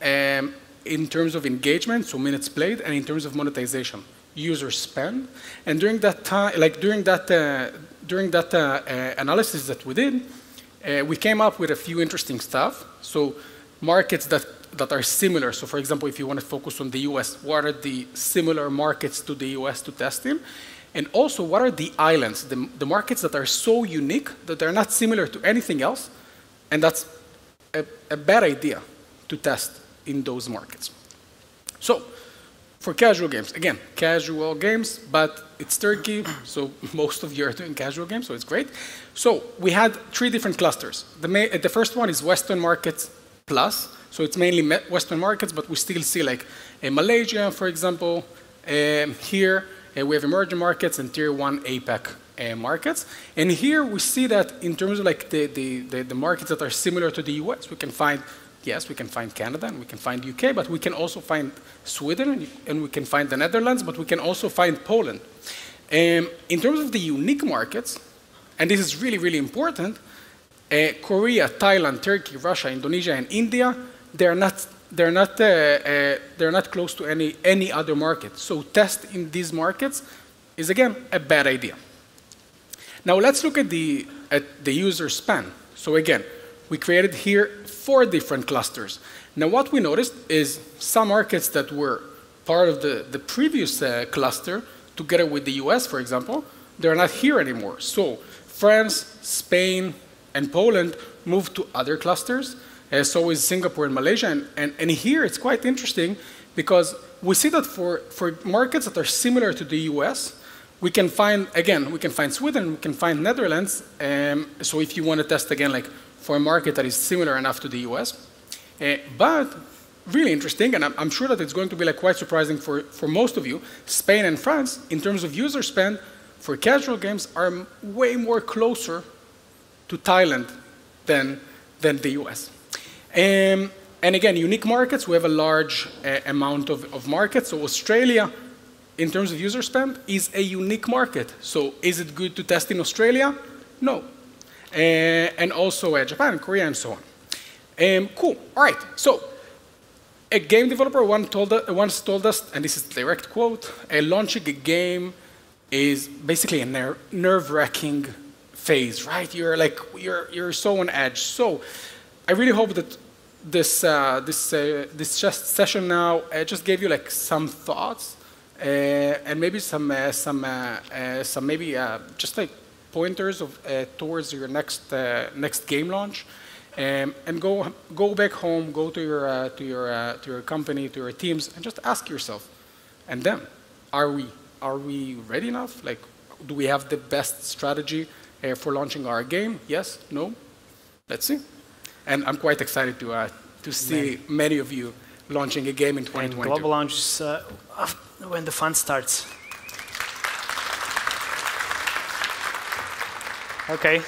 in terms of engagement, so minutes played, and in terms of monetization, user spend. And during that time, during that analysis that we did, we came up with a few interesting stuff. So markets that are similar. So for example, if you want to focus on the US, what are the similar markets to the US to test in? And also, what are the islands, the markets that are so unique that they're not similar to anything else? And that's a bad idea to test in those markets. So for casual games, again, casual games, but it's Turkey, so most of you are doing casual games, so it's great. So we had 3 different clusters. The first one is Western markets plus. So it's mainly Western markets, but we still see like Malaysia, for example. Here we have emerging markets and tier 1 APAC markets. And here we see that in terms of like the markets that are similar to the US, we can find, yes, we can find Canada and we can find UK, but we can also find Sweden and we can find the Netherlands, but we can also find Poland. In terms of the unique markets, and this is really, really important, Korea, Thailand, Turkey, Russia, Indonesia, and India, they're not close to any other market. So test in these markets is again a bad idea. Now let's look at the user span. So again, we created here 4 different clusters. Now what we noticed is some markets that were part of the previous cluster, together with the US, for example, they're not here anymore. So France, Spain, and Poland moved to other clusters. So is Singapore and Malaysia. And here it's quite interesting because we see that for markets that are similar to the US, we can find, again, we can find Sweden, we can find Netherlands. So if you want to test again, like for a market that is similar enough to the US. But really interesting, and I'm sure that it's going to be like quite surprising for most of you, Spain and France, in terms of user spend, for casual games are way more closer to Thailand than the US. And again, unique markets, we have a large amount of markets. So Australia, in terms of user spend, is a unique market. So is it good to test in Australia? No. And also Japan, Korea, and so on. Cool. All right. So a game developer once told us, and this is a direct quote, launching a game is basically a nerve-wracking phase, right? You're so on edge. So I really hope that this session now just gave you like some thoughts and maybe some maybe just like pointers of towards your next game launch. And go back home, go to your company, to your teams, and just ask yourself and them, are we ready enough? Like, do we have the best strategy for launching our game? Yes, no, let's see. And I'm quite excited to see many of you launching a game in 2022. And global launch is when the fun starts. Okay,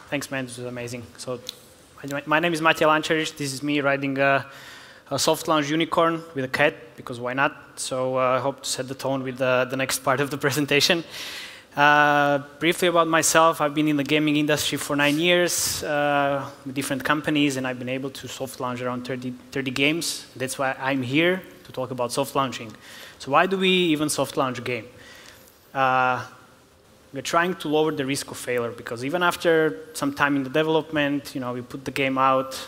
thanks, man. This was amazing. So, my name is Matej Lančarič. This is me riding a soft launch unicorn with a cat, because why not? So I hope to set the tone with the next part of the presentation. Briefly about myself, I've been in the gaming industry for 9 years with different companies, and I've been able to soft launch around 30 games. That's why I'm here to talk about soft launching. So why do we even soft launch a game? We're trying to lower the risk of failure, because even after some time in the development, we put the game out,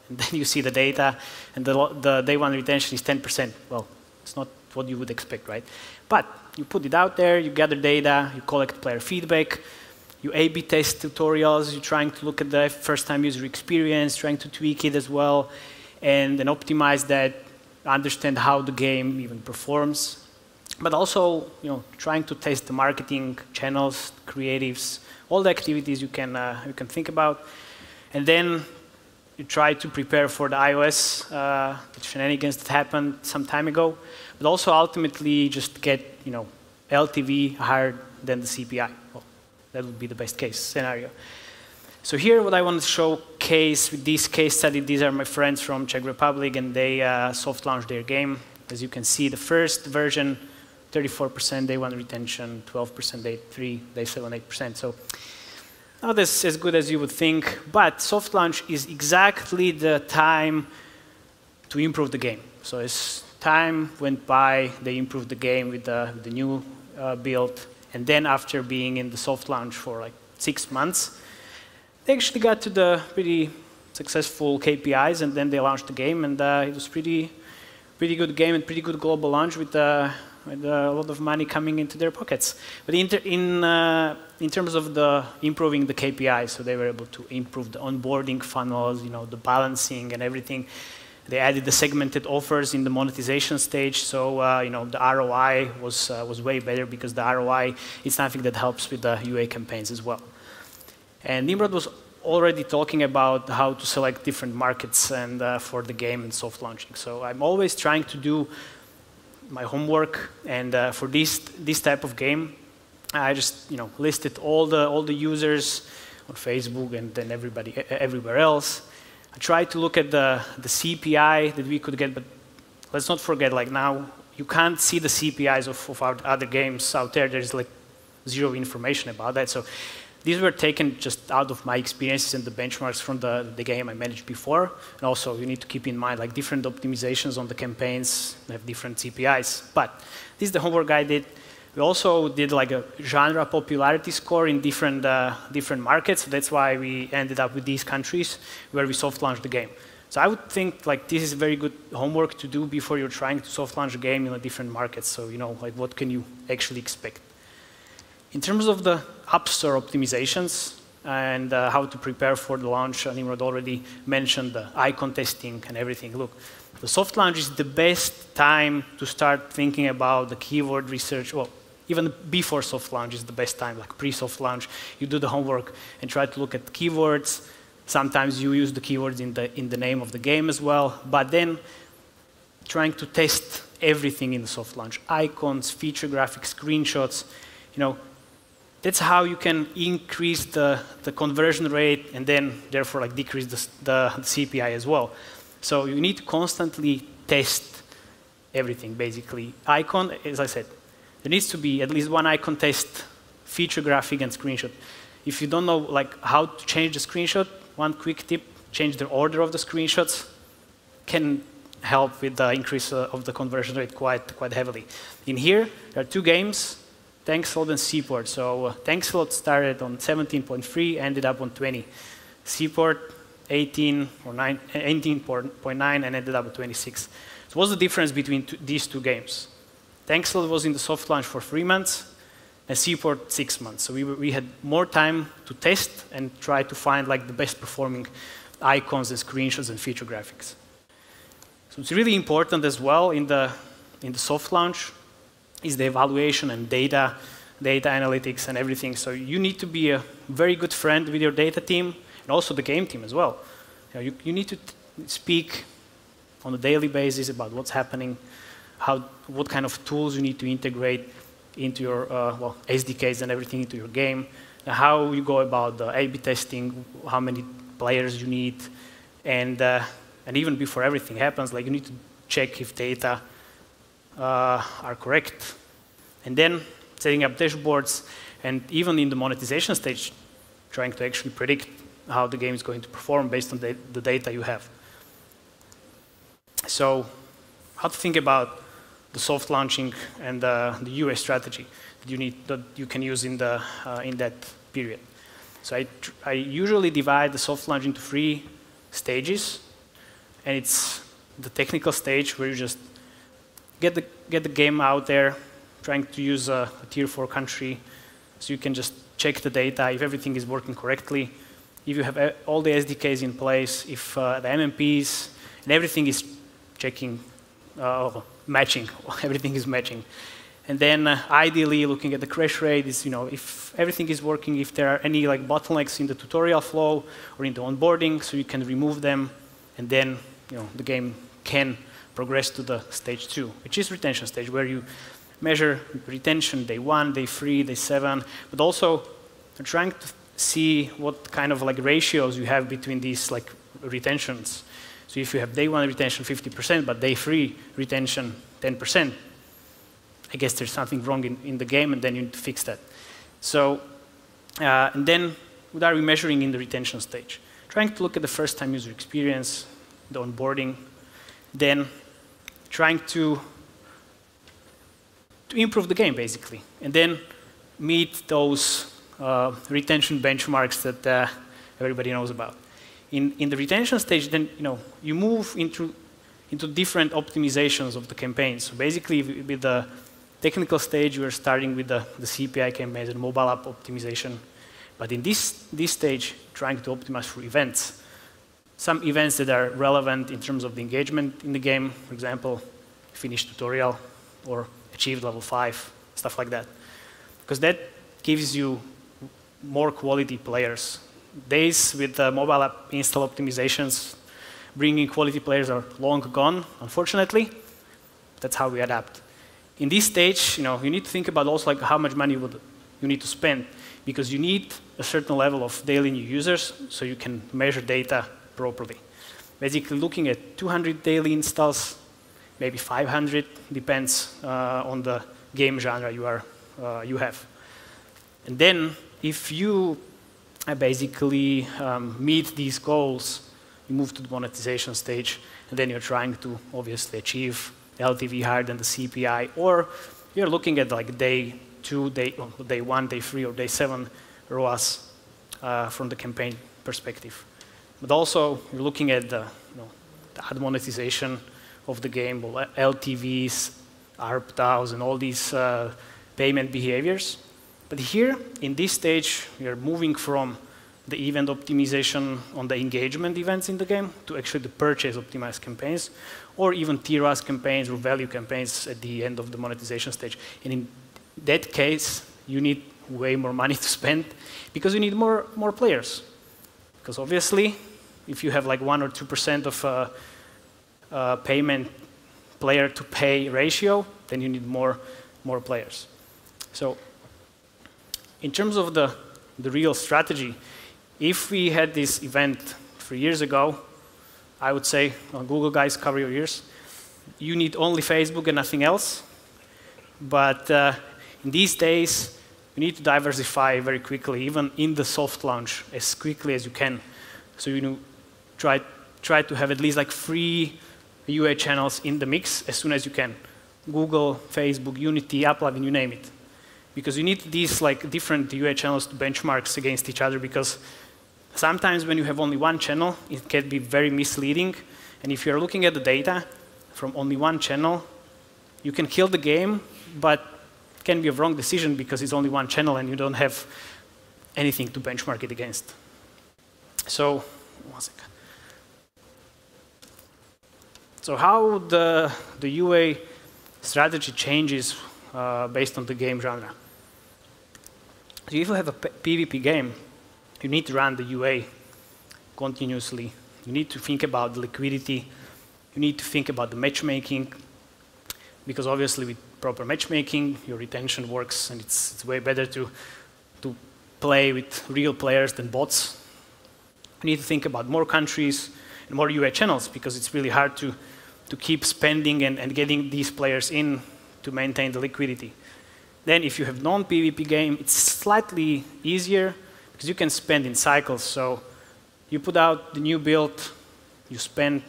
and then you see the data, and the day one retention is 10%. Well, it's not what you would expect, right? But you put it out there, you gather data, you collect player feedback, you A/B test tutorials, you're trying to look at the first-time user experience, trying to tweak it as well, and then optimize that, understand how the game even performs. But also, trying to test the marketing channels, creatives, all the activities you can think about, and then you try to prepare for the iOS the shenanigans that happened some time ago, but also ultimately just get LTV higher than the CPI. Well, that would be the best case scenario. So here, what I want to showcase with this case study, these are my friends from Czech Republic, and they soft launched their game. As you can see, the first version, 34% day one retention, 12% day 3, day 7, 8%. So not as good as you would think, but soft launch is exactly the time to improve the game. So as time went by, they improved the game with the new build, and then after being in the soft launch for like 6 months, they actually got to the pretty successful KPIs, and then they launched the game, and it was pretty good game and pretty good global launch with a lot of money coming into their pockets. But in terms of improving the KPIs, so they were able to improve the onboarding funnels, the balancing and everything. They added the segmented offers in the monetization stage, so the ROI was way better, because the ROI is something that helps with the UA campaigns as well. And Nimrod was already talking about how to select different markets and for the game and soft launching. So I'm always trying to do my homework, and for this type of game, I just listed all the users on Facebook and then everywhere else. I tried to look at the CPI that we could get, but let's not forget, like now you can't see the CPIs of our other games out there. There's like zero information about that. So these were taken just out of my experiences and the benchmarks from the game I managed before. And also, you need to keep in mind like different optimizations on the campaigns have different CPIs. But this is the homework I did. We also did like a genre popularity score in different markets. So that's why we ended up with these countries where we soft launched the game. So I would think like this is very good homework to do before you're trying to soft launch a game in a different markets. So like what can you actually expect? In terms of the App Store optimizations and how to prepare for the launch, Nimrod already mentioned the icon testing and everything. Look, the soft launch is the best time to start thinking about the keyword research. Well, even before soft launch is the best time, like pre-soft launch. You do the homework and try to look at keywords. Sometimes you use the keywords in the name of the game as well. But then trying to test everything in the soft launch, icons, feature graphics, screenshots, that's how you can increase the conversion rate and then therefore like decrease the CPI as well. So you need to constantly test everything basically. Icon, as I said, there needs to be at least one icon test, feature graphic and screenshot. If you don't know like how to change the screenshot, one quick tip, change the order of the screenshots can help with the increase of the conversion rate quite heavily. In here, there are 2 games ThanksLot and Seaport. So ThanksLot started on 17.3, ended up on 20. Seaport 18.9 and ended up at 26. So what's the difference between these two games? ThanksLot was in the soft launch for 3 months, and Seaport 6 months. So we had more time to test and try to find like the best performing icons and screenshots and feature graphics. So it's really important as well in the soft launch is the evaluation and data analytics and everything. So you need to be a very good friend with your data team and also the game team as well. You need to speak on a daily basis about what's happening, what kind of tools you need to integrate into your SDKs and everything into your game, and how you go about the A/B testing, how many players you need, and even before everything happens, like you need to check if data are correct, and then setting up dashboards, and even in the monetization stage, trying to actually predict how the game is going to perform based on the data you have. So, how to think about the soft launching and the UA strategy that you can use in that period. So I usually divide the soft launch into 3 stages, and it's the technical stage where you just get the game out there, trying to use a tier 4 country, so you can just check the data if everything is working correctly, if you have all the SDKs in place, if the MMPs and everything is checking, matching, everything is matching. And then ideally looking at the crash rate is, if everything is working, if there are any like bottlenecks in the tutorial flow or in the onboarding, so you can remove them, and then the game can progress to the stage 2, which is retention stage, where you measure retention day 1, day 3, day 7, but also trying to see what kind of like ratios you have between these like retentions. So if you have day 1 retention 50%, but day 3 retention 10%, I guess there's something wrong in the game, and then you need to fix that. So, and then what are we measuring in the retention stage? Trying to look at the first-time user experience, the onboarding, then trying to improve the game, basically, and then meet those retention benchmarks that everybody knows about. In the retention stage, then you move into different optimizations of the campaigns. So basically, with the technical stage, we are starting with the CPI campaigns and mobile app optimization. But in this stage, trying to optimize for events. Some events that are relevant in terms of the engagement in the game, for example, finish tutorial or achieve level 5, stuff like that. Because that gives you more quality players. Days with mobile app install optimizations, bringing quality players are long gone, unfortunately. That's how we adapt. In this stage, you need to think about also like how much money you need to spend, because you need a certain level of daily new users so you can measure data properly. Basically looking at 200 daily installs, maybe 500, depends on the game genre you have. And then if you basically meet these goals, you move to the monetization stage, and then you're trying to obviously achieve LTV higher than the CPI, or you're looking at like day 2, day 1, day 3, or day 7 ROAS from the campaign perspective. But also, you're looking at the ad monetization of the game, LTVs, ARPDAUs, and all these payment behaviors. But here, in this stage, we are moving from the event optimization on the engagement events in the game to actually the purchase optimized campaigns, or even TROAS campaigns or value campaigns at the end of the monetization stage. And in that case, you need way more money to spend because you need more players. Because obviously, if you have like 1 or 2% of payment player to pay ratio, then you need more players. So in terms of the real strategy, if we had this event 3 years ago, I would say, Google guys, cover your ears. You need only Facebook and nothing else. But in these days, you need to diversify very quickly, even in the soft launch, as quickly as you can. So you try to have at least like 3 UA channels in the mix as soon as you can. Google, Facebook, Unity, AppLovin, you name it. because you need these like different UA channels to benchmark against each other, because sometimes when you have only one channel, it can be very misleading. And if you're looking at the data from only one channel, you can kill the game, but it can be a wrong decision because it's only one channel and you don't have anything to benchmark it against. So, one second. So how the UA strategy changes based on the game genre. So if you have a PvP game, you need to run the UA continuously. You need to think about the liquidity. You need to think about the matchmaking, because obviously with proper matchmaking, your retention works, and it's way better to play with real players than bots. You need to think about more countries and more UA channels, because it's really hard to keep spending and getting these players in to maintain the liquidity. Then if you have non-PvP game, it's slightly easier because you can spend in cycles. So you put out the new build, you spend,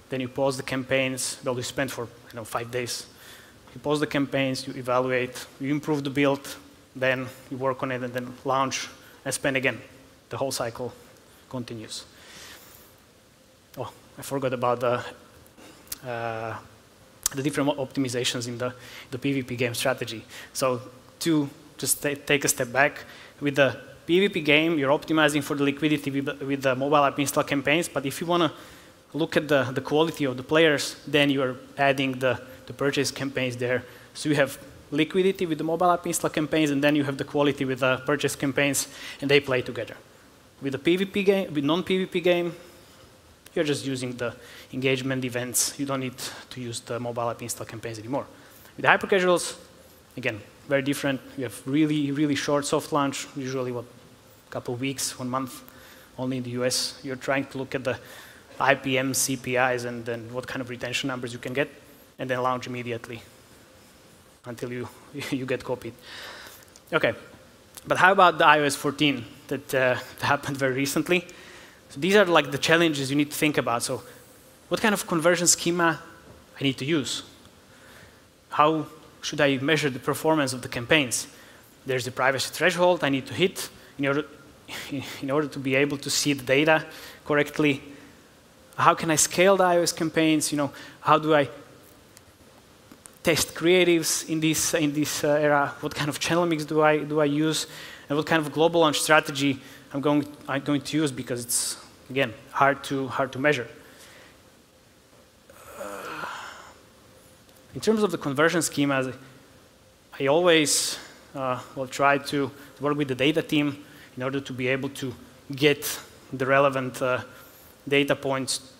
then you pause the campaigns. Well, you spend for 5 days. You pause the campaigns, you evaluate, you improve the build, then you work on it and then launch and spend again. The whole cycle continues. Oh, I forgot about the different optimizations in the PvP game strategy. So to just take a step back, with the PvP game, you're optimizing for the liquidity with the mobile app install campaigns, but if you want to look at the quality of the players, then you're adding the purchase campaigns there. So you have liquidity with the mobile app install campaigns, and then you have the quality with the purchase campaigns, and they play together. With the PvP game, with non-PvP game, you're just using the engagement events. You don't need to use the mobile app install campaigns anymore. With hyper casuals, again, very different. You have really, really short soft launch, usually a couple of weeks, 1 month, only in the US. You're trying to look at the IPM, CPIs, and then what kind of retention numbers you can get, and then launch immediately until you get copied. Okay, but how about the iOS 14 that happened very recently? So these are like the challenges you need to think about. So what kind of conversion schema I need to use? How should I measure the performance of the campaigns? There's the privacy threshold I need to hit in order to be able to see the data correctly. How can I scale the iOS campaigns? How do I test creatives in this era? What kind of channel mix do I use? And what kind of global launch strategy I'm going to use, because it's, again, hard to measure. In terms of the conversion schemas, I always will try to work with the data team in order to be able to get the relevant data points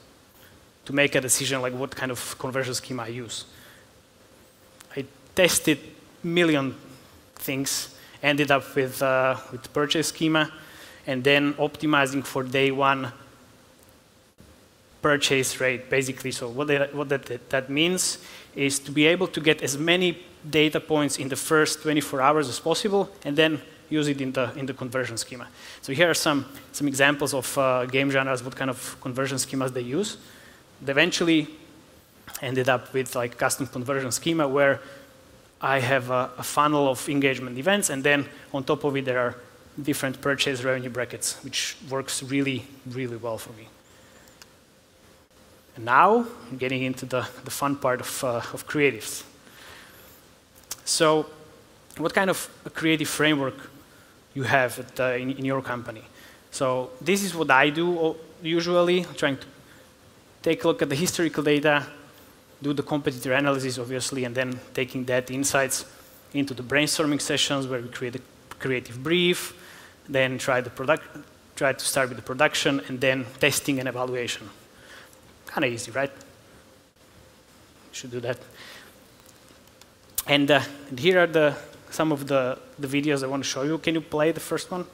to make a decision like what kind of conversion schema I use. I tested a million things, ended up with purchase schema, and then optimizing for day one purchase rate, basically. So what that means is to be able to get as many data points in the first 24 hours as possible, and then use it in the conversion schema. So here are some examples of game genres, what kind of conversion schemas they use. They eventually ended up with like custom conversion schema where I have a funnel of engagement events, and then on top of it there are different purchase revenue brackets, which works really, really well for me. And now I'm getting into the fun part of creatives. So what kind of a creative framework you have in your company? So this is what I do usually, trying to take a look at the historical data, do the competitor analysis, obviously, and then taking that insights into the brainstorming sessions where we create a creative brief, then try to start with the production, and then testing and evaluation. Kind of easy, right? Should do that. And here are some of the videos I want to show you. Can you play the first one?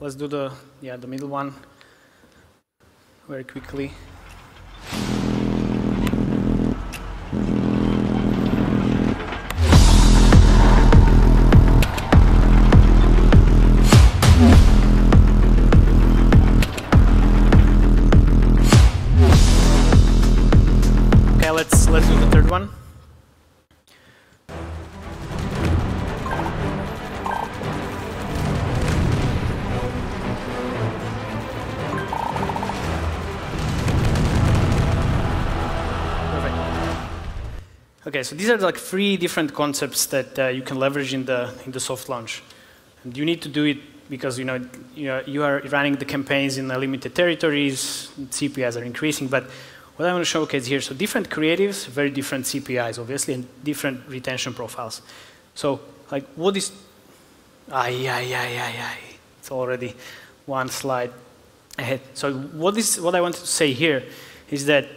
let's do the middle one very quickly. Okay, let's do the third one. Okay, so these are like 3 different concepts that you can leverage in the soft launch. And you need to do it because you are running the campaigns in limited territories, CPIs are increasing, but what I want to showcase here, so different creatives, very different CPIs, obviously, and different retention profiles. So, like, what is... It's already one slide ahead. So what I want to say here is that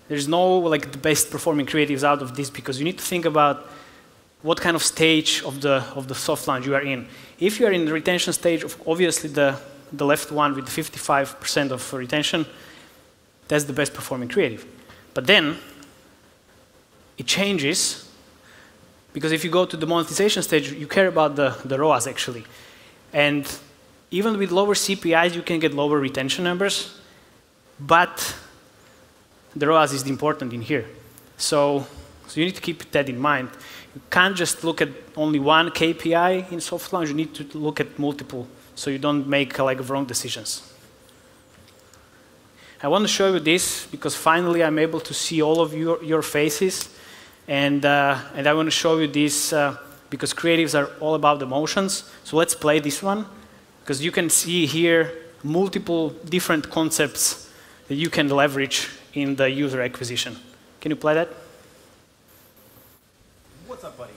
there's no like the best performing creatives out of this, because you need to think about what kind of stage of the soft launch you are in. If you are in the retention stage, obviously the left one with 55% of retention, that's the best performing creative. But then it changes, because if you go to the monetization stage, you care about the ROAS actually. And even with lower CPIs, you can get lower retention numbers, but the ROAS is important in here. So you need to keep that in mind. You can't just look at only one KPI in soft launch, you need to look at multiple, so you don't make like wrong decisions. I want to show you this because finally I'm able to see all of your faces, and I want to show you this because creatives are all about emotions. So let's play this one, because you can see here multiple different concepts that you can leverage in the user acquisition. Can you play that? What's up, buddy?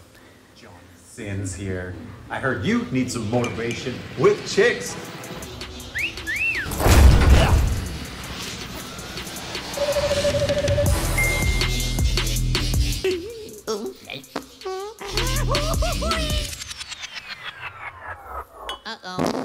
John Sins here. I heard you need some motivation with chicks. Uh-oh.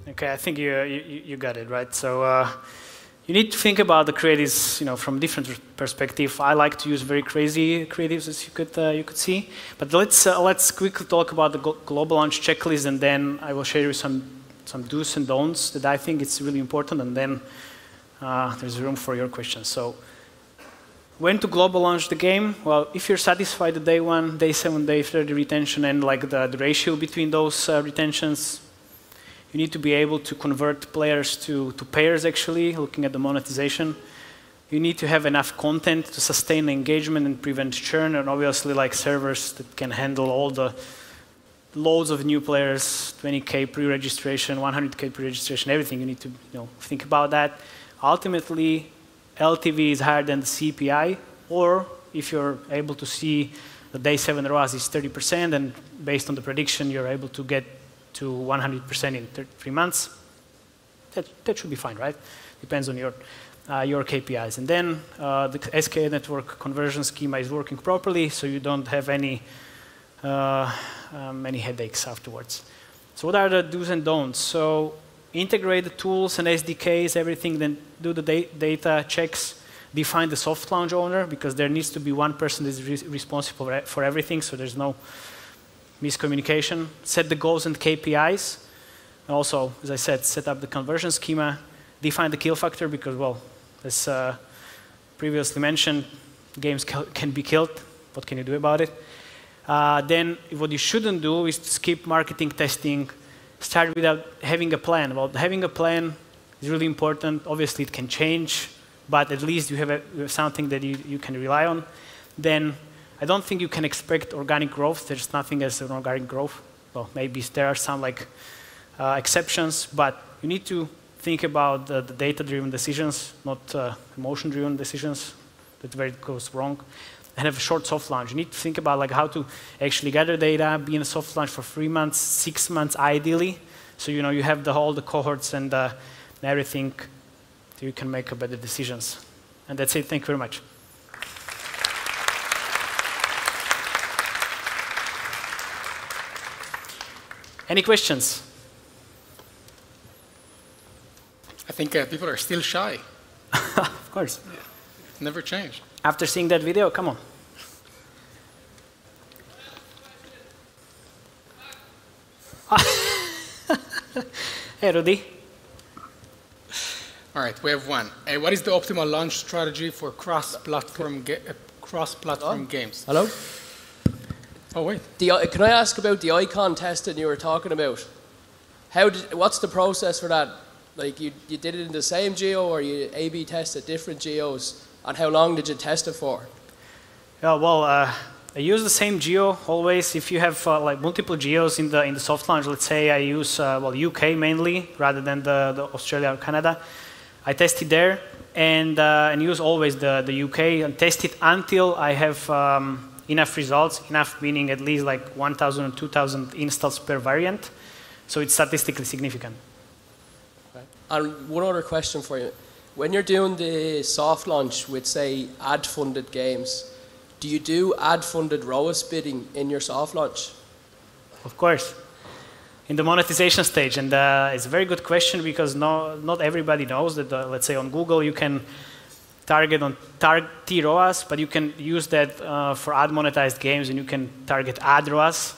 Okay, I think you got it, right? So you need to think about the creatives, from different perspective. I like to use very crazy creatives, as you could see. But let's quickly talk about the global launch checklist, and then I will share you some do's and don'ts that I think it's really important, and then there's room for your questions. So when to global launch the game? Well, if you're satisfied with day 1, day 7, day 30 retention, and like the ratio between those retentions, you need to be able to convert players to payers, actually, looking at the monetization. You need to have enough content to sustain engagement and prevent churn, and obviously like servers that can handle all the loads of new players, 20K pre-registration, 100K pre-registration, everything. You need to think about that. Ultimately, LTV is higher than the CPI, or if you're able to see the day 7 ROAS is 30%, and based on the prediction, you're able to get to 100% in 3 months. That should be fine, right? Depends on your KPIs. And then the SKA network conversion schema is working properly, so you don't have any headaches afterwards. So what are the do's and don'ts? So integrate the tools and SDKs, everything, then do the data checks. define the soft launch owner, because there needs to be one person that is responsible for everything, so there's no miscommunication. Set the goals and KPIs. And also, as I said, set up the conversion schema. Define the kill factor, because, well, as previously mentioned, games can be killed. What can you do about it? Then what you shouldn't do is to skip marketing testing, start without having a plan. Well, having a plan is really important. Obviously, it can change, but at least you have something that you can rely on. Then I don't think you can expect organic growth. There's nothing as an organic growth. Well, maybe there are some exceptions, but you need to think about the data-driven decisions, not emotion-driven decisions. That's where it goes wrong. And have a short soft launch. You need to think about how to actually gather data, be in a soft launch for 3 months, 6 months ideally. So you have all the cohorts and everything, so you can make better decisions. And that's it. Thank you very much. Any questions? I think people are still shy. Of course. Yeah. Never changed. After seeing that video, come on. Hey, Rudy. All right, we have one. What is the optimal launch strategy for cross-platform games? Hello? Oh, wait. Can I ask about the icon testing you were talking about? What's the process for that? You did it in the same geo, or you A/B tested different geos? And how long did you test it for? I use the same geo always. If you have multiple geos in the soft launch, let's say I use UK mainly rather than the Australia or Canada. I test it there and use always the UK and test it until I have enough results. Enough meaning at least 1,000 or 2,000 installs per variant. So it's statistically significant. Okay. And one other question for you. When you're doing the soft launch with, say, ad-funded games, do you do ad-funded ROAS bidding in your soft launch? Of course. In the monetization stage. And it's a very good question because not everybody knows that, let's say, on Google, you can target on T-ROAS, but you can use that for ad-monetized games, and you can target ad ROAS.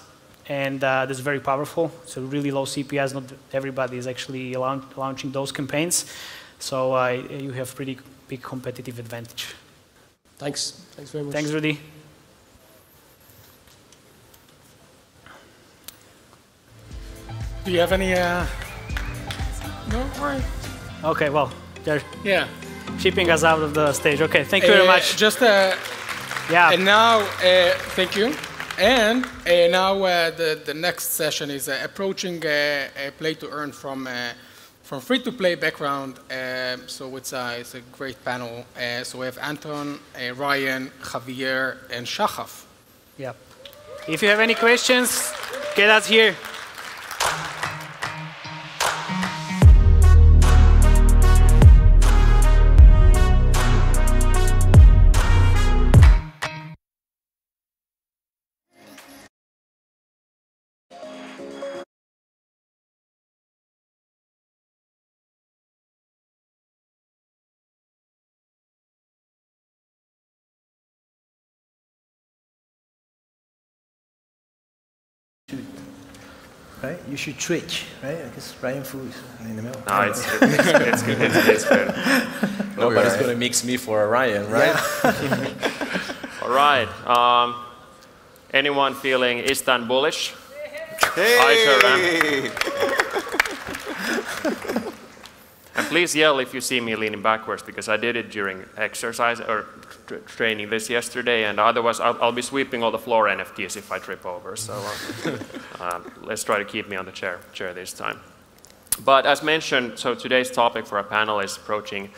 And that's very powerful. So really low CPIs. Not everybody is actually launching those campaigns. So you have pretty big competitive advantage. Thanks. Thanks very much. Thanks, Rudy. Do you have any? No, all right. Okay, well, they're shipping us out of the stage. Okay, thank you very much. And now, thank you. And now the next session is approaching play to earn from free-to-play background, so it's a great panel. So we have Anton, Ryan, Javier, and Shachaf. Yeah. If you have any questions, get us here. Right? You should switch, right? Because Ryan Fu is in the middle. No, it's good. Nobody's going to mix me for a Ryan, right? Yeah. All right. Anyone feeling Istanbulish? Hey! I sure am. And please yell if you see me leaning backwards, because I did it during exercise or training this yesterday, and otherwise I'll be sweeping all the floor NFTs if I trip over. So let's try to keep me on the chair this time. But as mentioned, so today's topic for our panel is approaching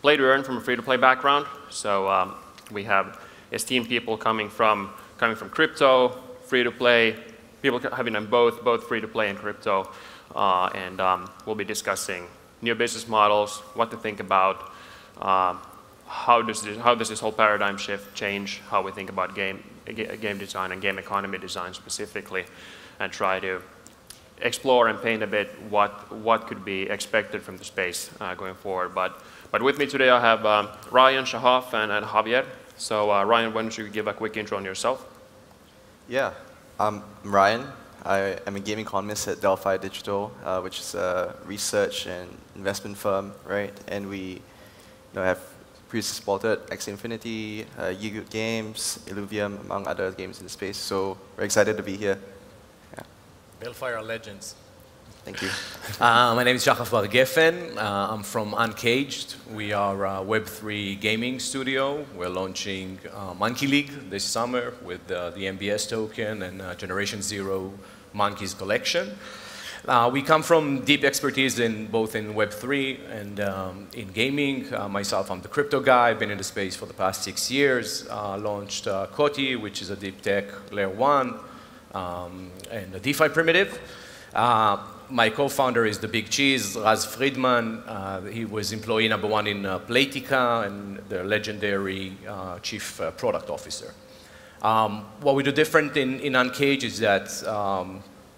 play to earn from a free-to-play background. So we have esteemed people coming from crypto, free-to-play, people having done both free-to-play and crypto, and we'll be discussing new business models, what to think about, how does this whole paradigm shift change how we think about game design and game economy design specifically, and try to explore and paint a bit what could be expected from the space going forward. But with me today I have Ryan, Shahaf, and Javier. So Ryan, why don't you give a quick intro on yourself? Yeah, I'm Ryan. I am a gaming economist at Delphi Digital, which is a research and investment firm, right? And we have previously supported Axie Infinity, Yeegood Games, Illuvium, among other games in the space. So we're excited to be here. Yeah. Delphi are legends. Thank you. My name is Shahaf Bar Geffen. I'm from Uncaged. We are a Web3 gaming studio. We're launching Monkey League this summer with the MBS token and Generation Zero Monkeys collection. We come from deep expertise in both in Web3 and in gaming. Myself, I'm the crypto guy. I've been in the space for the past 6 years. Launched Koti, which is a deep tech layer 1 and a DeFi primitive. My co-founder is the big cheese, Raz Friedman. He was employee #1 in Playtika and the legendary chief product officer. What we do different in Uncaged is that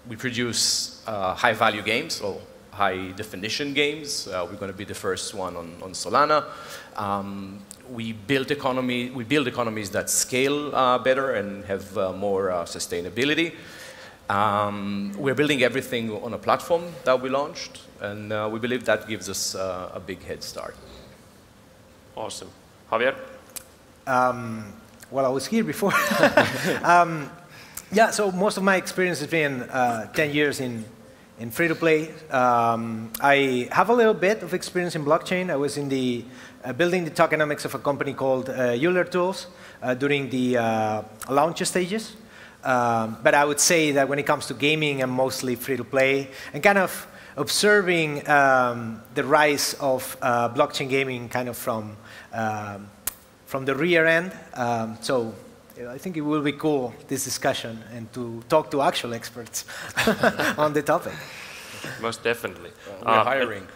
we produce high-value games, or high-definition games. We're going to be the first one on Solana. We build economies that scale better and have more sustainability. We're building everything on a platform that we launched, and we believe that gives us a big head start. Awesome. Javier? Well, I was here before. Yeah, so most of my experience has been 10 years in free-to-play. I have a little bit of experience in blockchain. I was in the building the tokenomics of a company called Euler Tools during the launch stages. But I would say that when it comes to gaming, I'm mostly free-to-play and kind of observing the rise of blockchain gaming kind of from the rear end. So I think it will be cool, this discussion, and to talk to actual experts on the topic. Most definitely. We're hiring.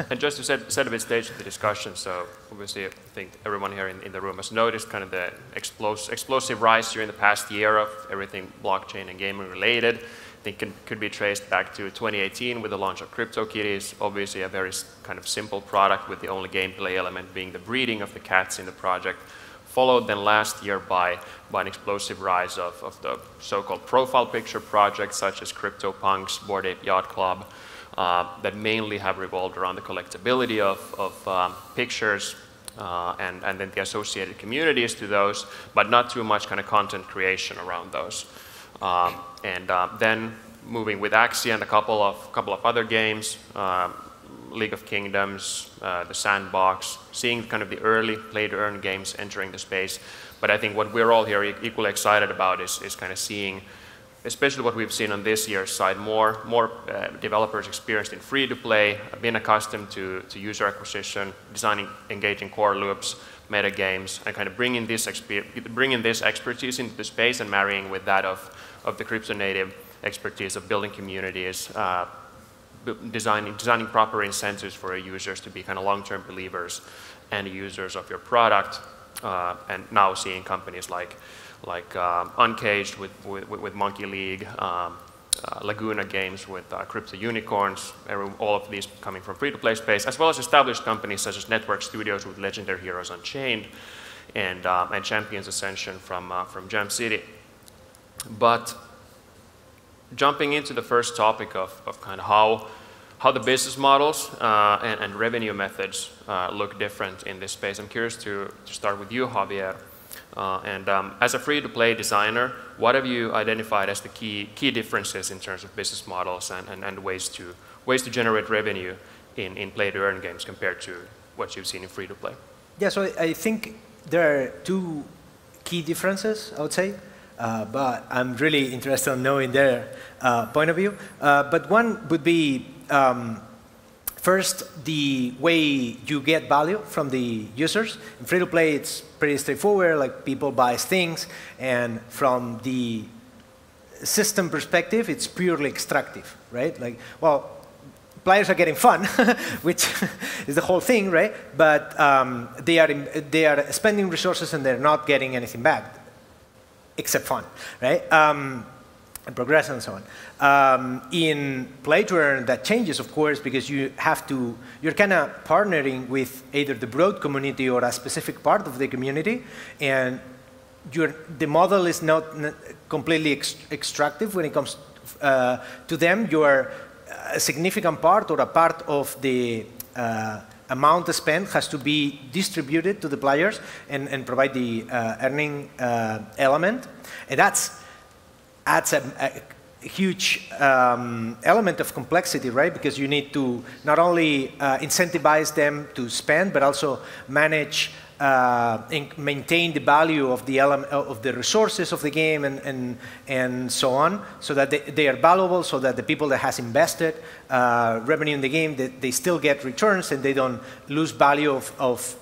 And just to set a bit stage of the discussion, so obviously I think everyone here in the room has noticed kind of the explosive rise during the past year of everything blockchain and gaming related. I think it could be traced back to 2018 with the launch of CryptoKitties, obviously a very kind of simple product with the only gameplay element being the breeding of the cats in the project, followed then last year by an explosive rise of the so-called profile picture projects such as CryptoPunks, Bored Ape Yacht Club, that mainly have revolved around the collectability of pictures and then the associated communities to those, but not too much kind of content creation around those. Then moving with Axie and a couple of other games, League of Kingdoms, the Sandbox, seeing kind of the early play-to-earn games entering the space. But I think what we're all here equally excited about is kind of seeing, especially what we've seen on this year's side, more developers experienced in free-to-play, been accustomed to user acquisition, designing engaging core loops, meta games, and kind of bringing this expertise into the space and marrying with that of the crypto native expertise of building communities, designing proper incentives for your users to be kind of long-term believers and users of your product, and now seeing companies like Uncaged with Monkey League, Laguna Games with Crypto Unicorns, all of these coming from free-to-play space, as well as established companies such as Network Studios with Legendary Heroes Unchained, and Champions Ascension from Jam City. But jumping into the first topic of kind of how the business models and revenue methods look different in this space, I'm curious to start with you, Javier. As a free-to-play designer, what have you identified as the key differences in terms of business models and ways to generate revenue in play-to-earn games compared to what you've seen in free-to-play? Yeah, so I think there are two key differences, I would say, but I'm really interested in knowing their point of view. But one would be first, the way you get value from the users. In free-to-play, it's pretty straightforward, like people buy things, and from the system perspective, it's purely extractive, right? Like, well, players are getting fun, which is the whole thing, right? But they are spending resources and they're not getting anything back, except fun, right? and progress and so on. In play to earn, that changes, of course, because you're kind of partnering with either the broad community or a specific part of the community, and the model is not completely extractive when it comes to them. You are a significant part or a part of the amount spent has to be distributed to the players and provide the earning element, and that adds a huge element of complexity, right? Because you need to not only incentivize them to spend, but also manage and maintain the value of the of the resources of the game and so on, so that they are valuable, so that the people that has invested revenue in the game, they still get returns and they don't lose value of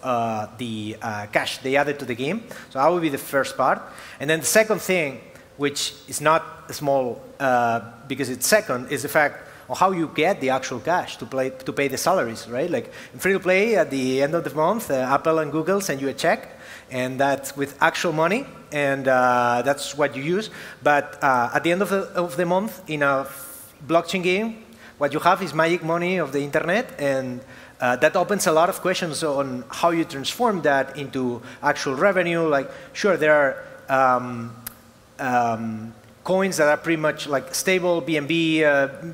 the cash they added to the game. So that would be the first part. And then the second thing, which is not small because it's second, is the fact of how you get the actual cash to pay the salaries, right? Like in free-to-play, at the end of the month, Apple and Google send you a check, and that's with actual money, and that's what you use. But at the end of the month, in a blockchain game, what you have is magic money of the internet, and that opens a lot of questions on how you transform that into actual revenue. Like, sure, there are coins that are pretty much like stable, BNB,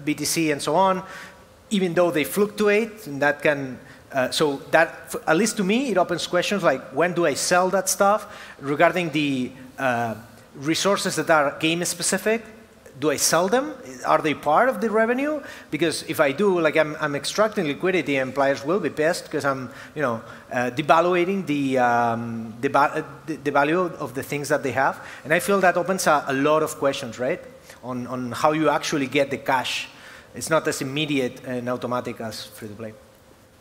BTC, and so on, even though they fluctuate, and that can, so that, at least to me, it opens questions like, when do I sell that stuff? Regarding the resources that are game-specific, do I sell them? Are they part of the revenue? Because if I do, like I'm extracting liquidity, and players will be pissed because I'm, devaluating the value of the things that they have. And I feel that opens a lot of questions, right, on how you actually get the cash. It's not as immediate and automatic as free-to-play.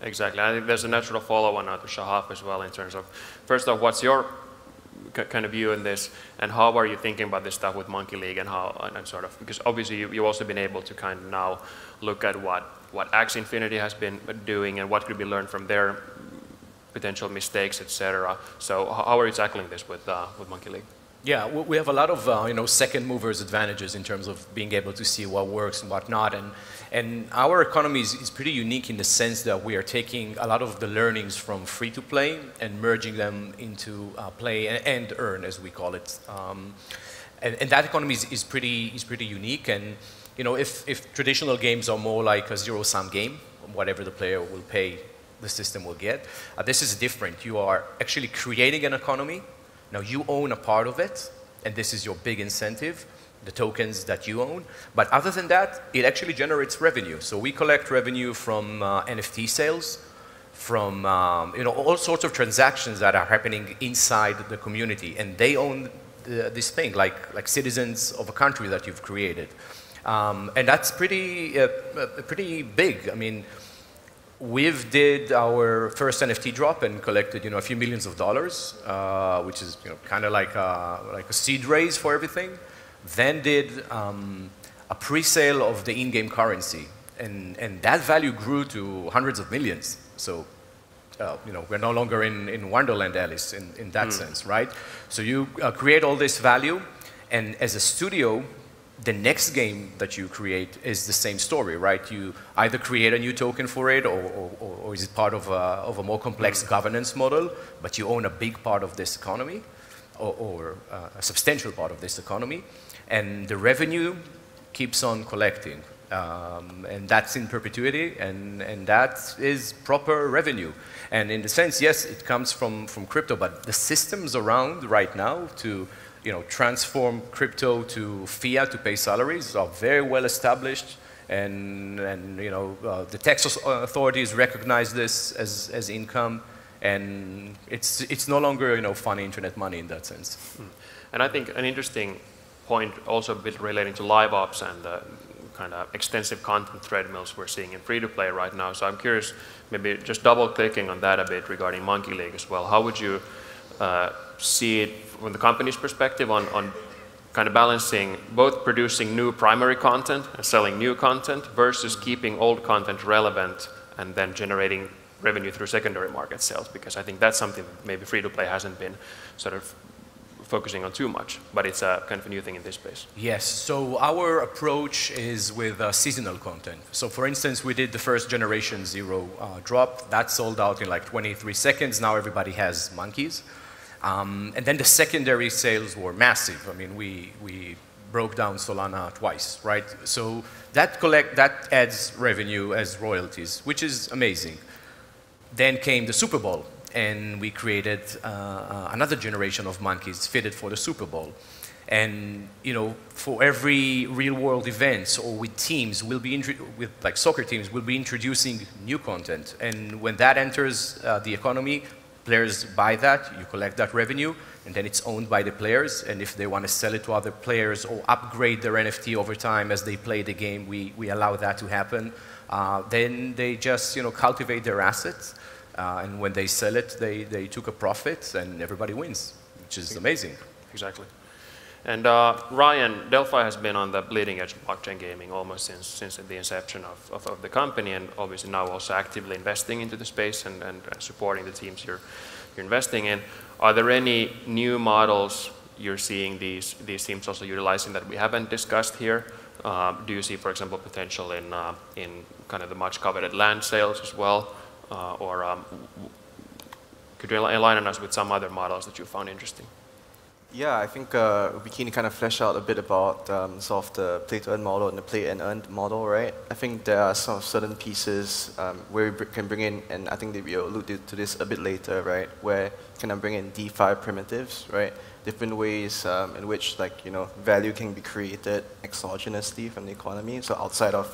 Exactly. I think there's a natural follow-on now to Shahab as well in terms of, first off, what's your kind of view in this, and how are you thinking about this stuff with Monkey League, and sort of, because obviously you've also been able to kind of now look at what Axie Infinity has been doing and what could be learned from their potential mistakes, etc. So how are you tackling this with Monkey League? Yeah, we have a lot of second movers advantages in terms of being able to see what works and what not, and our economy is pretty unique in the sense that we are taking a lot of the learnings from free-to-play and merging them into play and earn, as we call it, and that economy is pretty unique. And if traditional games are more like a zero-sum game, whatever the player will pay, the system will get. This is different. You are actually creating an economy. Now, you own a part of it, and this is your big incentive, the tokens that you own. But other than that, it actually generates revenue. So we collect revenue from NFT sales, from all sorts of transactions that are happening inside the community, and they own this thing, like citizens of a country that you've created. And that's pretty big. I mean, we've did our first NFT drop and collected, a few millions of dollars, which is, kind of like a seed raise for everything. Then did a pre-sale of the in-game currency, and that value grew to hundreds of millions. So, we're no longer in Wonderland Alice in that sense, right? So you create all this value, and as a studio, the next game that you create is the same story, right? You either create a new token for it, or is it part of a more complex governance model, but you own a big part of this economy, or a substantial part of this economy, and the revenue keeps on collecting. And that's in perpetuity, and that is proper revenue. And in the sense, yes, it comes from crypto, but the systems around right now to transform crypto to fiat to pay salaries are very well established, and the tax authorities recognize this as income, and it's no longer funny internet money in that sense. And I think an interesting point also a bit relating to live ops and the kind of extensive content treadmills we're seeing in free-to-play right now. So I'm curious, maybe just double-clicking on that a bit regarding Monkey League as well. How would you see it from the company's perspective on kind of balancing both producing new primary content and selling new content versus keeping old content relevant and then generating revenue through secondary market sales? Because I think that's something that maybe free-to-play hasn't been sort of focusing on too much, but it's a kind of a new thing in this space. Yes, so our approach is with seasonal content. So for instance, we did the first Generation Zero drop. That sold out in like 23 seconds. Now everybody has monkeys. And then the secondary sales were massive. I mean, we broke down Solana twice, right? So that adds revenue as royalties, which is amazing. Then came the Super Bowl, and we created another generation of monkeys fitted for the Super Bowl. And for every real-world events or with teams, with like soccer teams, we'll be introducing new content. And when that enters the economy, players buy that, you collect that revenue, and then it's owned by the players. And if they want to sell it to other players or upgrade their NFT over time as they play the game, we allow that to happen. Then they just cultivate their assets, and when they sell it, they took a profit, and everybody wins, which is amazing. Exactly. And Ryan, Delphi has been on the bleeding edge of blockchain gaming almost since the inception of the company, and obviously now also actively investing into the space and supporting the teams you're investing in. Are there any new models you're seeing these teams also utilizing that we haven't discussed here? Do you see, for example, potential in kind of the much coveted land sales as well? Or could you enlighten us with some other models that you found interesting? Yeah, I think we'd be keen to kind of flesh out a bit about sort of the play-to-earn model and the play-and-earn model, right? I think there are sort of certain pieces where we can bring in, and I think that we'll allude to this a bit later, right? Where you kind of bring in DeFi primitives, right? Different ways in which value can be created exogenously from the economy, so outside of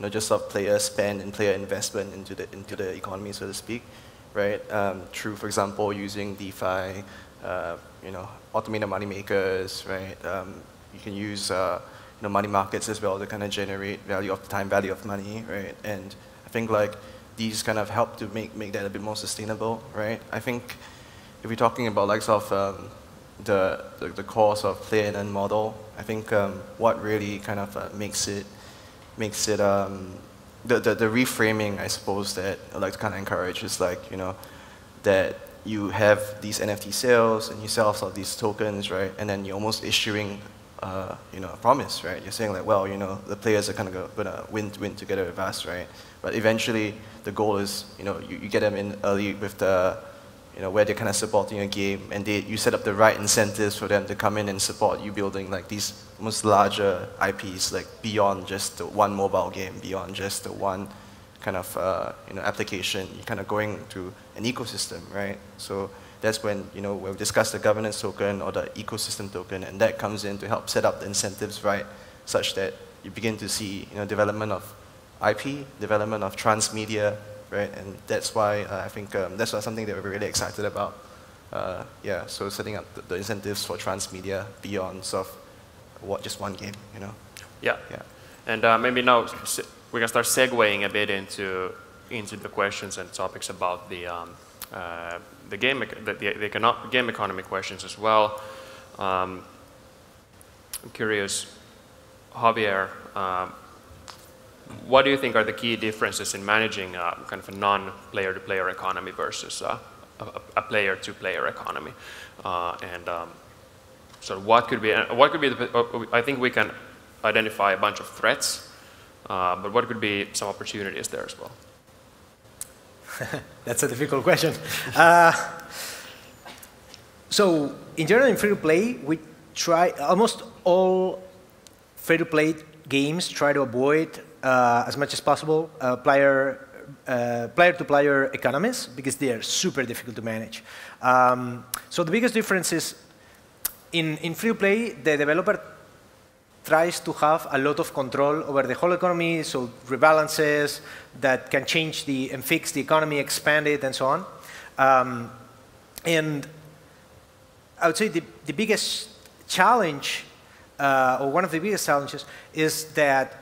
just sort of player spend and player investment into the economy, so to speak, right? Through, for example, using DeFi. Automated money makers, right? You can use money markets as well to kind of generate value of time, value of money, right? And I think like these kind of help to make that a bit more sustainable, right? I think if we're talking about like sort of the core sort of play and earn model, I think what really kind of makes it the reframing, I suppose, that I like to kind of encourage is like that you have these NFT sales and you sell some of these tokens, right? And then you're almost issuing, a promise, right? You're saying like, well, the players are kind of gonna win together with us, right? But eventually, the goal is, you get them in early with the, where they're kind of supporting a game, and you set up the right incentives for them to come in and support you building like these almost larger IPs, like beyond just the one mobile game, beyond just the one kind of application. You're kind of going to an ecosystem, right? So that's when we'll discuss the governance token or the ecosystem token, and that comes in to help set up the incentives right, such that you begin to see development of IP, development of transmedia, right? And that's why I think that's something that we're really excited about. Yeah, so setting up the incentives for transmedia beyond sort of just one game, Yeah. And maybe now we can start segueing a bit into the questions and topics about the game economy questions as well. I'm curious, Javier, what do you think are the key differences in managing kind of a non-player-to-player economy versus a player-to-player economy? So what could be I think we can identify a bunch of threats. But what could be some opportunities there as well? That's a difficult question. So in general, in free-to-play, we try, almost all free-to-play games try to avoid, as much as possible, player-to-player economies, because they are super difficult to manage. So the biggest difference is, in free-to-play, the developer tries to have a lot of control over the whole economy, so rebalances that can change and fix the economy, expand it, and so on. And I would say the biggest challenge, or one of the biggest challenges, is that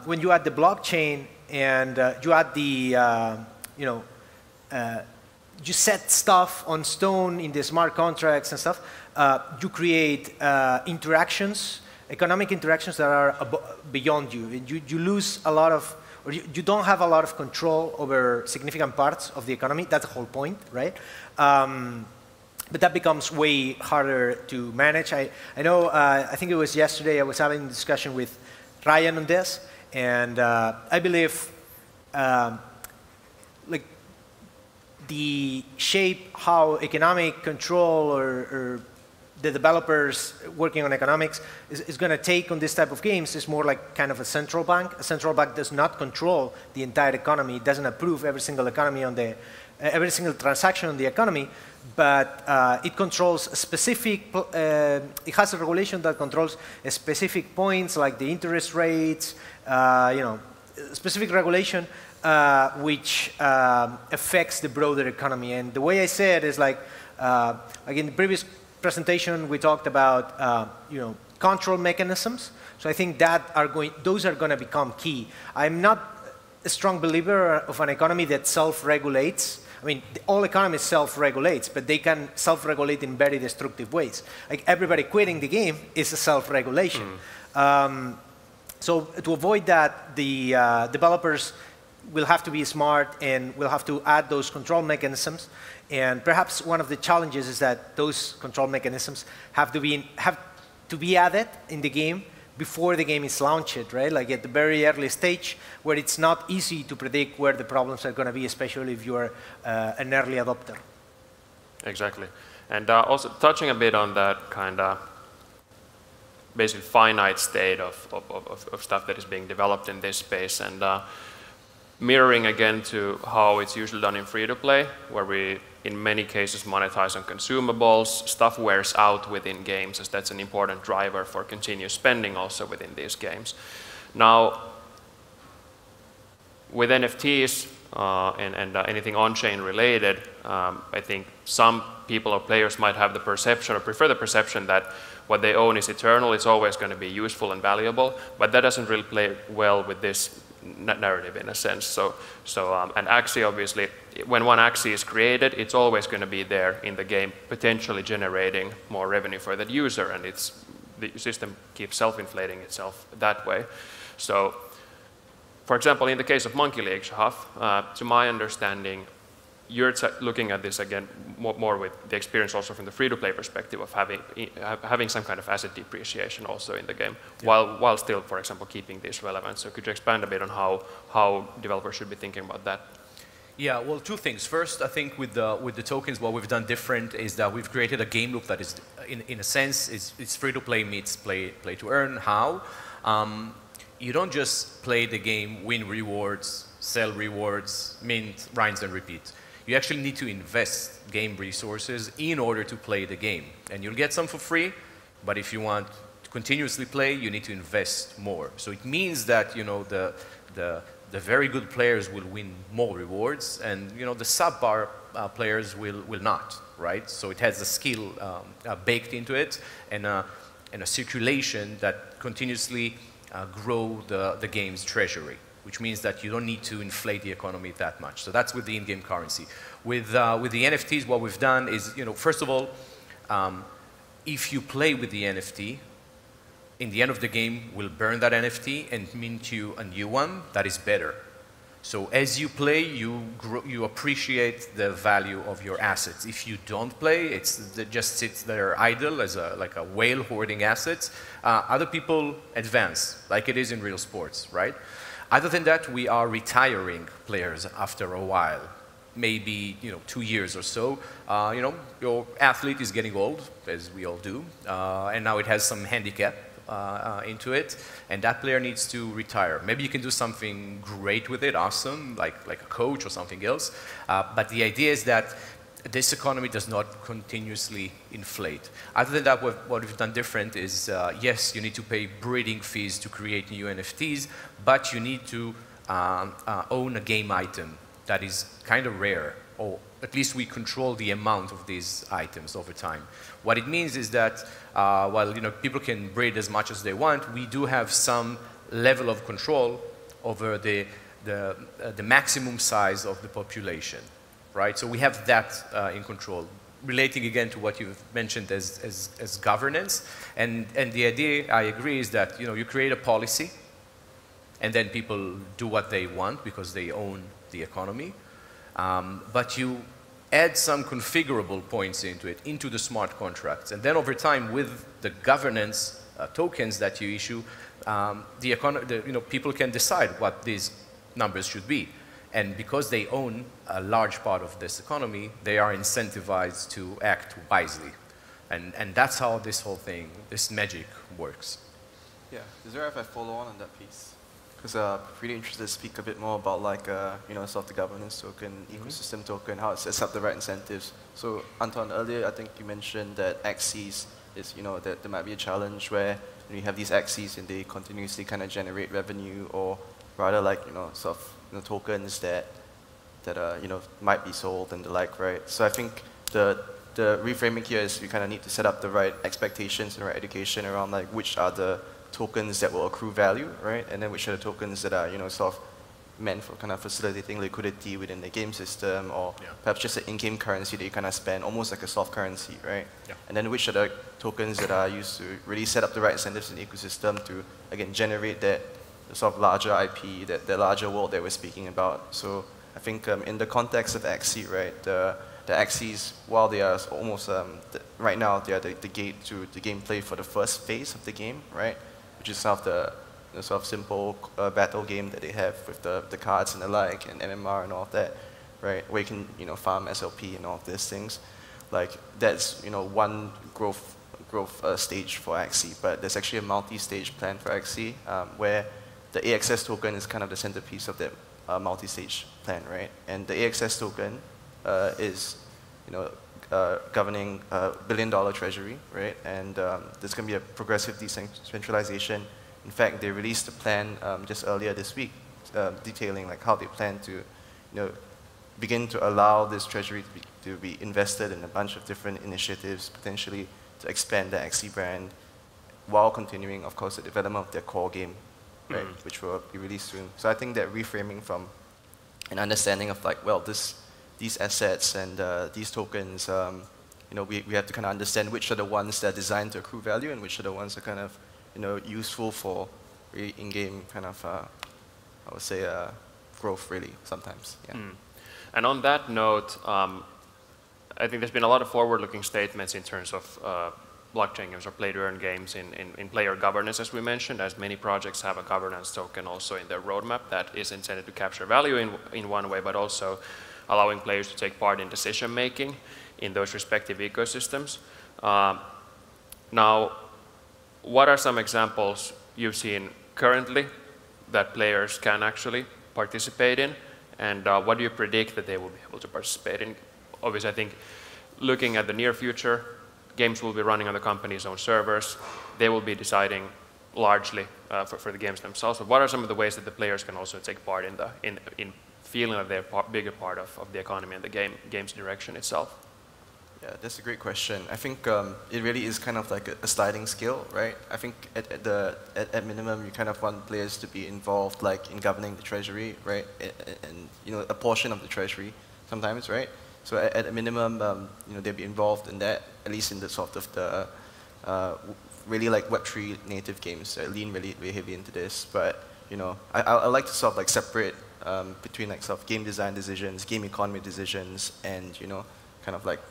when you add the blockchain and you add the, you set stuff on stone in the smart contracts and stuff, you create interactions, economic interactions that are beyond you. You lose a lot of, or you don't have a lot of control over significant parts of the economy. That's the whole point, right? but that becomes way harder to manage. I know, I think it was yesterday, I was having a discussion with Ryan on this, and I believe like the shape how economic control or the developers working on economics is going to take on this type of games is more like kind of a central bank. A central bank does not control the entire economy. It doesn't approve every single economy on the every single transaction on the economy, but it controls a specific. It has a regulation that controls a specific points like the interest rates. Specific regulation which affects the broader economy. And the way I say it is like in the previous presentation, we talked about control mechanisms. So I think that those are going to become key. I'm not a strong believer of an economy that self-regulates. I mean, all economies self-regulates, but they can self-regulate in very destructive ways. Like everybody quitting the game is a self-regulation. So to avoid that, the developers will have to be smart and will have to add those control mechanisms. And perhaps one of the challenges is that those control mechanisms have to be added in the game before the game is launched, right? Like at the very early stage where it's not easy to predict where the problems are going to be, especially if you're an early adopter. Exactly. And also touching a bit on that kind of basically finite state of stuff that is being developed in this space, and mirroring again to how it's usually done in free-to-play, where we in many cases monetize on consumables. Stuff wears out within games, as that's an important driver for continuous spending also within these games. Now, with NFTs and anything on-chain related, I think some people or players might have the perception or prefer the perception that what they own is eternal, it's always going to be useful and valuable, but that doesn't really play well with this narrative in a sense. And Axie, obviously, when one Axie is created, it's always going to be there in the game, potentially generating more revenue for that user, and the system keeps self-inflating itself that way. So, for example, in the case of Monkey League, Shahaf, to my understanding, you're looking at this again more with the experience also from the free-to-play perspective of having some kind of asset depreciation also in the game, while still, for example, keeping this relevant. So could you expand a bit on how developers should be thinking about that? Yeah, well, two things. First, I think with the tokens, what we've done different is that we've created a game loop that is, in a sense, it's free-to-play meets play-to-earn. How? You don't just play the game, win rewards, sell rewards, mint, rinse, and repeat. You actually need to invest game resources in order to play the game. And you'll get some for free, but if you want to continuously play, you need to invest more. So it means that the very good players will win more rewards, and the subpar players will not, right? So it has a skill baked into it, and a circulation that continuously grow the game's treasury, which means that you don't need to inflate the economy that much. So that's with the in-game currency. With the NFTs, what we've done is, first of all, if you play with the NFT, in the end of the game, we'll burn that NFT and mint you a new one that is better. So as you play, you appreciate the value of your assets. If you don't play, it just sits there idle as like a whale hoarding assets. Other people advance, like it is in real sports, right? Other than that, we are retiring players after a while, maybe 2 years or so. Your athlete is getting old, as we all do, and now it has some handicap into it, and that player needs to retire. Maybe you can do something great with it, awesome, like a coach or something else, but the idea is that this economy does not continuously inflate. Other than that, what we've done different is, yes, you need to pay breeding fees to create new NFTs, but you need to own a game item that is kind of rare, or at least we control the amount of these items over time. What it means is that while people can breed as much as they want, we do have some level of control over the maximum size of the population. Right? So we have that in control. Relating again to what you've mentioned as governance, and the idea, I agree, is that you create a policy, and then people do what they want because they own the economy. But you add some configurable points into it, into the smart contracts. And then over time, with the governance tokens that you issue, people can decide what these numbers should be. And because they own a large part of this economy, they are incentivized to act wisely. And that's how this whole thing, this magic works. Yeah, is there if I follow on that piece? Because I'm really interested to speak a bit more about like, sort of the governance token, ecosystem token, how it sets up the right incentives. So Anton, earlier I think you mentioned that axes is, that there might be a challenge where you have these axes and they continuously kind of generate revenue, or rather like, sort of tokens that might be sold and the like, right? So I think the reframing here is we kind of need to set up the right expectations and the right education around like which are the tokens that will accrue value, right? And then which are the tokens that are, sort of meant for kind of facilitating liquidity within the game system, or perhaps just an in-game currency that you kind of spend, almost like a soft currency, right? Yeah. And then which are the tokens that are used to really set up the right incentives in the ecosystem to, again, generate that sort of larger IP, that larger world that we're speaking about. So I think in the context of Axie, right, the Axies, while they are almost, right now, they are the gate to the gameplay for the first phase of the game, right? Which is sort of the sort of simple battle game that they have with the cards and the like, and MMR and all of that, right? Where you can, farm SLP and all of these things. Like, that's, one growth stage for Axie, but there's actually a multi-stage plan for Axie, where the AXS token is kind of the centerpiece of that multi-stage plan, right? And the AXS token is, governing $1 billion treasury, right? And there's going to be a progressive decentralization. In fact, they released a plan just earlier this week, detailing like how they plan to, begin to allow this treasury to be invested in a bunch of different initiatives, potentially to expand the Axie brand, while continuing, of course, the development of their core game, right, which will be released soon. So I think that reframing from an understanding of like, well, these assets and these tokens, we have to kind of understand which are the ones that are designed to accrue value and which are the ones that are kind of, useful for really in-game kind of, I would say, growth really sometimes. Yeah. And on that note, I think there's been a lot of forward-looking statements in terms of blockchain games or play-to-earn games in player governance, as we mentioned, as many projects have a governance token also in their roadmap that is intended to capture value in one way, but also allowing players to take part in decision-making in those respective ecosystems. Now, what are some examples you've seen currently that players can actually participate in, and what do you predict that they will be able to participate in? Obviously, I think looking at the near future, games will be running on the company's own servers. They will be deciding largely for the games themselves. But what are some of the ways that the players can also take part in feeling that they're a bigger part of the economy and the game's direction itself? Yeah, that's a great question. I think it really is kind of like a sliding scale, right? I think at minimum, you kind of want players to be involved, like in governing the treasury, right? And a portion of the treasury sometimes, right? So at a minimum, they'll be involved in that, at least in the sort of the really like Web3 native games that lean really, really heavy into this. But I like to sort of like separate between like sort of game design decisions, game economy decisions, and kind of like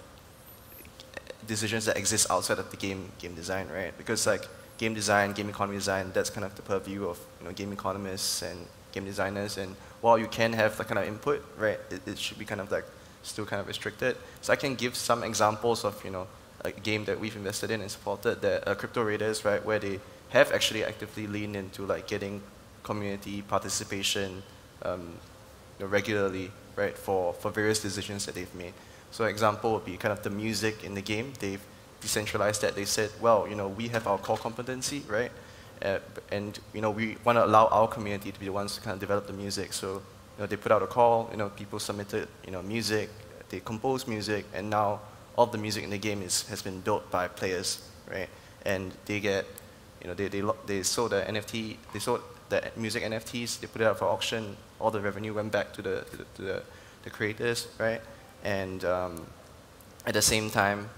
decisions that exist outside of the game design, right? Because like game design, game economy design, that's kind of the purview of game economists and game designers. And while you can have that kind of input, right, it should be kind of like still kind of restricted. So I can give some examples of a game that we've invested in and supported, that Crypto Raiders, right, where they have actually actively leaned into like getting community participation regularly, right, for various decisions that they've made. So an example would be kind of the music in the game. They've decentralized that. They said, well, we have our core competency, right? And we want to allow our community to be the ones to kind of develop the music. So they put out a call. People submitted music. They composed music, and now all the music in the game has been built by players, right? And they get, they sold the NFT. They sold the music NFTs. They put it out for auction. All the revenue went back to the creators, right? And at the same time,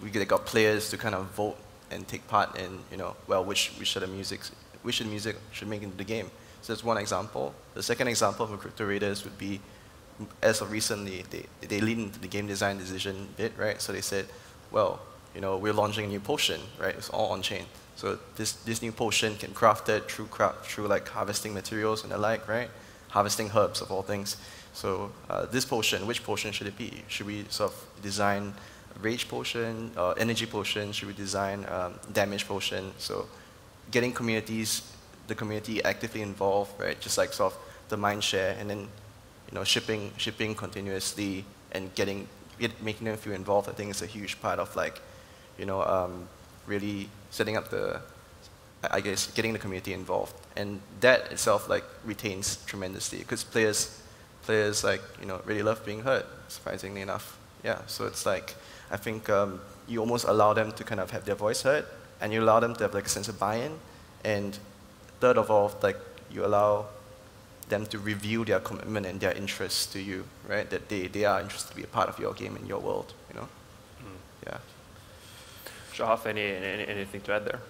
we got players to kind of vote and take part in, which of the music should make into the game. So that's one example. The second example of a Crypto Raiders would be as of recently, they leaned into the game design decision bit, right? So they said, well, you know, we're launching a new potion, right? It's all on chain. So this new potion can craft it through like harvesting materials and the like, right? Harvesting herbs of all things. So this potion, which potion should it be? Should we sort of design rage potion, energy potion? Should we design damage potion? So getting the community actively involved, right? Just like sort of the mind share, and then, you know, shipping continuously and making them feel involved. I think is a huge part of like, you know, really setting up I guess, getting the community involved. And that itself like retains tremendously, because players like, you know, really love being heard, surprisingly enough. Yeah, so it's like, I think you almost allow them to kind of have their voice heard, and you allow them to have like a sense of buy-in, and third of all, like, you allow them to reveal their commitment and their interest to you, right? That they are interested to be a part of your game and your world, you know? Yeah. Shahaf, anything to add there?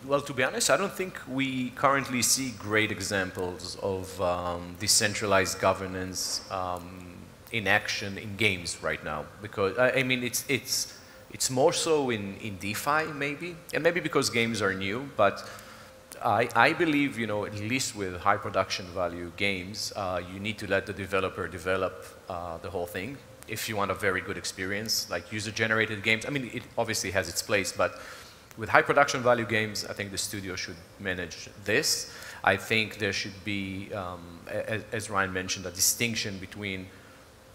Well, to be honest, I don't think we currently see great examples of decentralized governance in action in games right now. Because, I mean, it's more so in DeFi, maybe, and maybe because games are new, but I believe, you know, at least with high production value games, you need to let the developer develop the whole thing if you want a very good experience. Like user-generated games, I mean, it obviously has its place, but with high production value games, I think the studio should manage this. I think there should be, as Ryan mentioned, a distinction between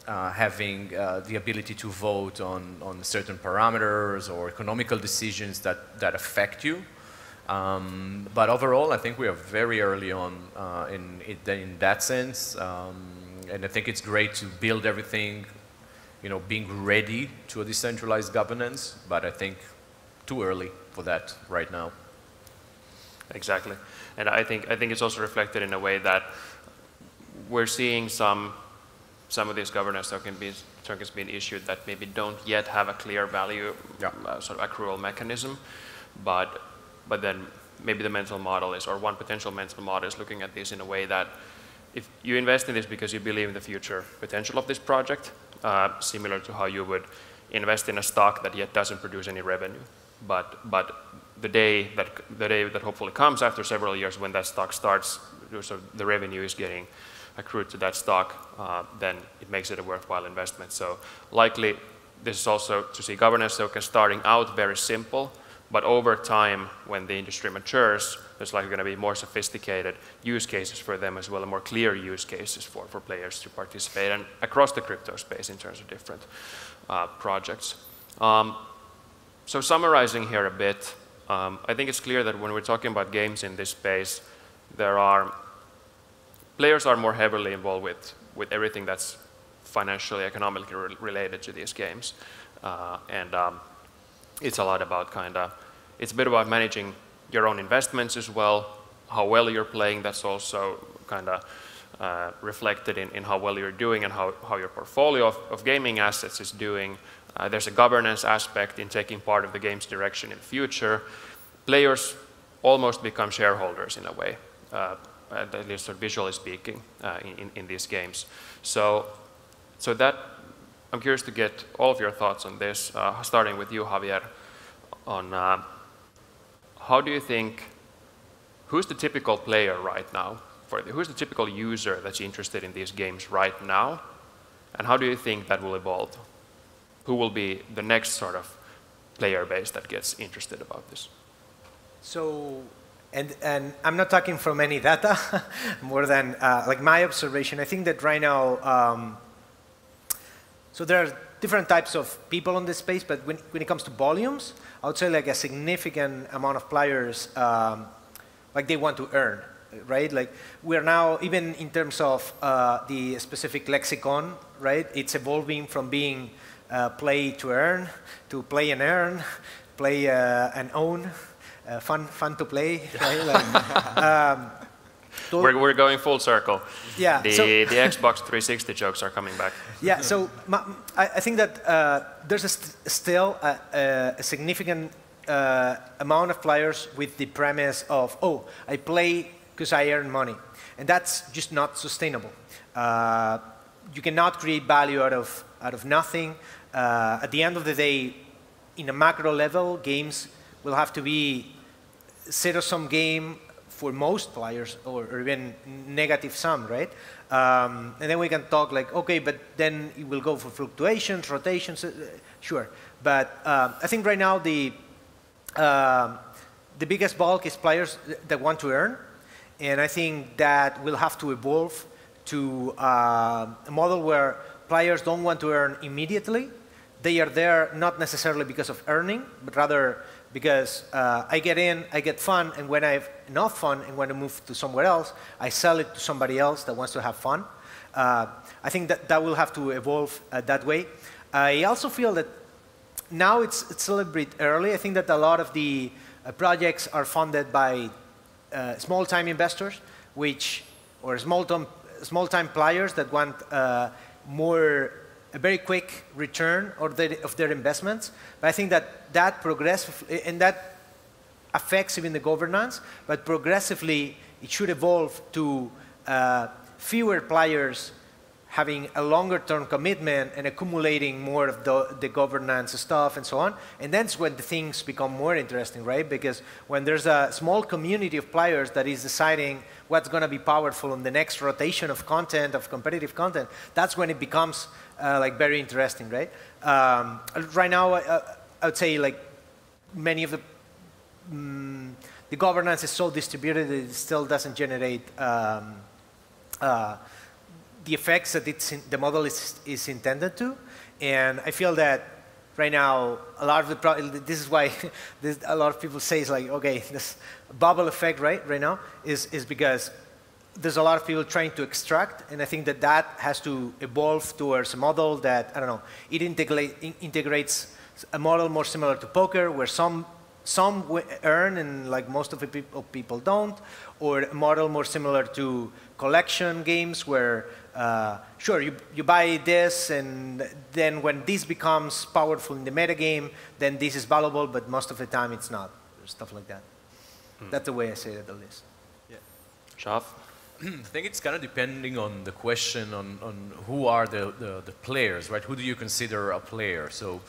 having the ability to vote on certain parameters or economical decisions that affect you. But overall, I think we are very early on in that sense. And I think it's great to build everything, you know, being ready to a decentralized governance, but I think too early for that right now. Exactly. And I think it's also reflected in a way that we're seeing some of these governance tokens being issued that maybe don't yet have a clear value sort of accrual mechanism, but then maybe the mental model is, or one potential mental model is looking at this in a way that if you invest in this because you believe in the future potential of this project, similar to how you would invest in a stock that yet doesn't produce any revenue. But the day that hopefully comes after several years when that stock starts, so the revenue is getting accrued to that stock, then it makes it a worthwhile investment. So likely this is also to see governance tokens starting out very simple, but over time when the industry matures, there's likely going to be more sophisticated use cases for them as well, and more clear use cases for players to participate and across the crypto space in terms of different projects. So summarizing here a bit, I think it's clear that when we're talking about games in this space, players are more heavily involved with everything that's financially, economically related to these games. It's a lot about it's a bit about managing your own investments as well, how well you're playing. That's also reflected in how well you're doing and how your portfolio of gaming assets is doing. There's a governance aspect in taking part of the game's direction in the future. Players almost become shareholders in a way, at least sort of visually speaking, in these games. So that, I'm curious to get all of your thoughts on this, starting with you, Javier, on how do you think, who's the typical player right now? Who's the typical user that's interested in these games right now? And how do you think that will evolve? Who will be the next sort of player base that gets interested about this? So, and I'm not talking from any data, more than like my observation. I think that right now, so there are different types of people in this space, but when it comes to volumes, I would say like a significant amount of players, like they want to earn, right? Like we're now, even in terms of the specific lexicon, right? It's evolving from being play to earn, to play and earn, play and own, fun to play, right? Like, we're going full circle. Yeah. The Xbox 360 jokes are coming back. Yeah. So I think that there's still a significant amount of players with the premise of, oh, I play because I earn money, and that's just not sustainable. you cannot create value out of nothing. At the end of the day, in a macro level, games will have to be zero-sum game for most players, or even negative sum, right? And then we can talk like, okay, but then it will go for fluctuations, rotations, sure. But I think right now the biggest bulk is players that want to earn, and I think that will have to evolve to a model where players don't want to earn immediately. They are there not necessarily because of earning, but rather because I get in, I get fun, and when I have enough fun and want to move to somewhere else, I sell it to somebody else that wants to have fun. I think that will have to evolve that way. I also feel that now it's a little bit early. I think that a lot of the projects are funded by small-time investors, or small-time players that want a very quick return of their investments. But I think that progressively, and that affects even the governance, but progressively it should evolve to fewer players having a longer-term commitment and accumulating more of the governance stuff and so on. And that's when the things become more interesting, right? Because when there's a small community of players that is deciding what's going to be powerful in the next rotation of content, of competitive content, that's when it becomes like very interesting, right? Right now, I would say like many of the governance is so distributed that it still doesn't generate the effects that the model is intended to. And I feel that right now, a lot of this is why a lot of people say it's like, okay, this bubble effect right now is because there's a lot of people trying to extract, and I think that has to evolve towards a model that, I don't know, it integrates a model more similar to poker, where some earn and like most of the people don't, or a model more similar to collection games where, sure, you buy this, and then when this becomes powerful in the metagame, then this is valuable, but most of the time it's not, or stuff like that. That's the way I say it at least. Yeah. Shaf? I think it's kind of depending on the question on who are the players, right? Who do you consider a player? So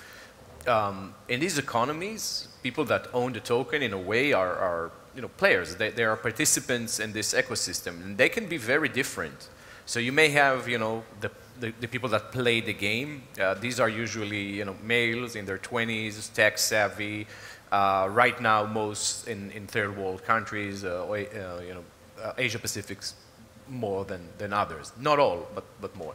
in these economies, people that own the token in a way are players. They are participants in this ecosystem, and they can be very different. So you may have the people that play the game. These are usually males in their 20s, tech savvy. Right now, most in third world countries, Asia Pacific's more than others. Not all, but more.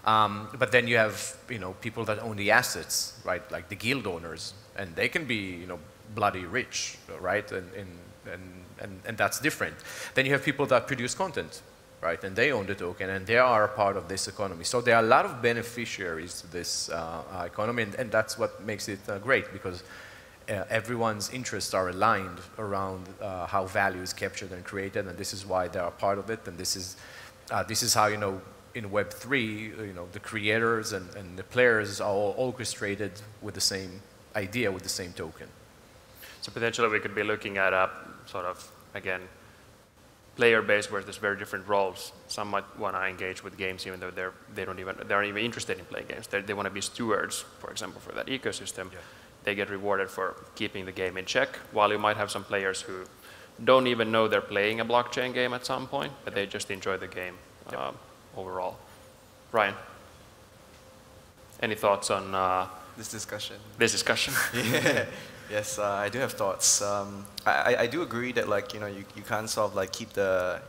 But then you have people that own the assets, right? Like the guild owners, and they can be bloody rich, right? And that's different. Then you have people that produce content, right? And they own the token, and they are a part of this economy. So there are a lot of beneficiaries to this economy, and that's what makes it great, because everyone's interests are aligned around how value is captured and created, and this is why they are part of it. And this is how in Web3, the creators and the players are all orchestrated with the same idea, with the same token. So potentially we could be looking at a sort of, again, player base where there's very different roles. Some might want to engage with games even though they aren't even interested in playing games. They want to be stewards, for example, for that ecosystem. Yeah. They get rewarded for keeping the game in check, while you might have some players who don't even know they're playing a blockchain game at some point, but they just enjoy the game overall. Ryan, any thoughts on this discussion? This discussion? Yeah. Yes, I do have thoughts. I do agree that you can't sort of keep the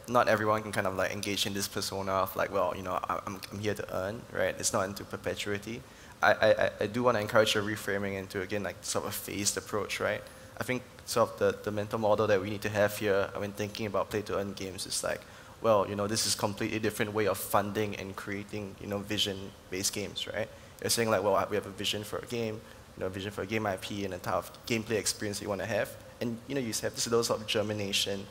not everyone can kind of engage in this persona of I'm here to earn, right? It's not into perpetuity. I do want to encourage a reframing into, again, sort of a phased approach, right? I think sort of the mental model that we need to have here when thinking about play-to-earn games is this is a completely different way of funding and creating, vision-based games, right? You're saying we have a vision for a game, vision for a game IP and a type of gameplay experience you want to have. And, you have this little sort of germination,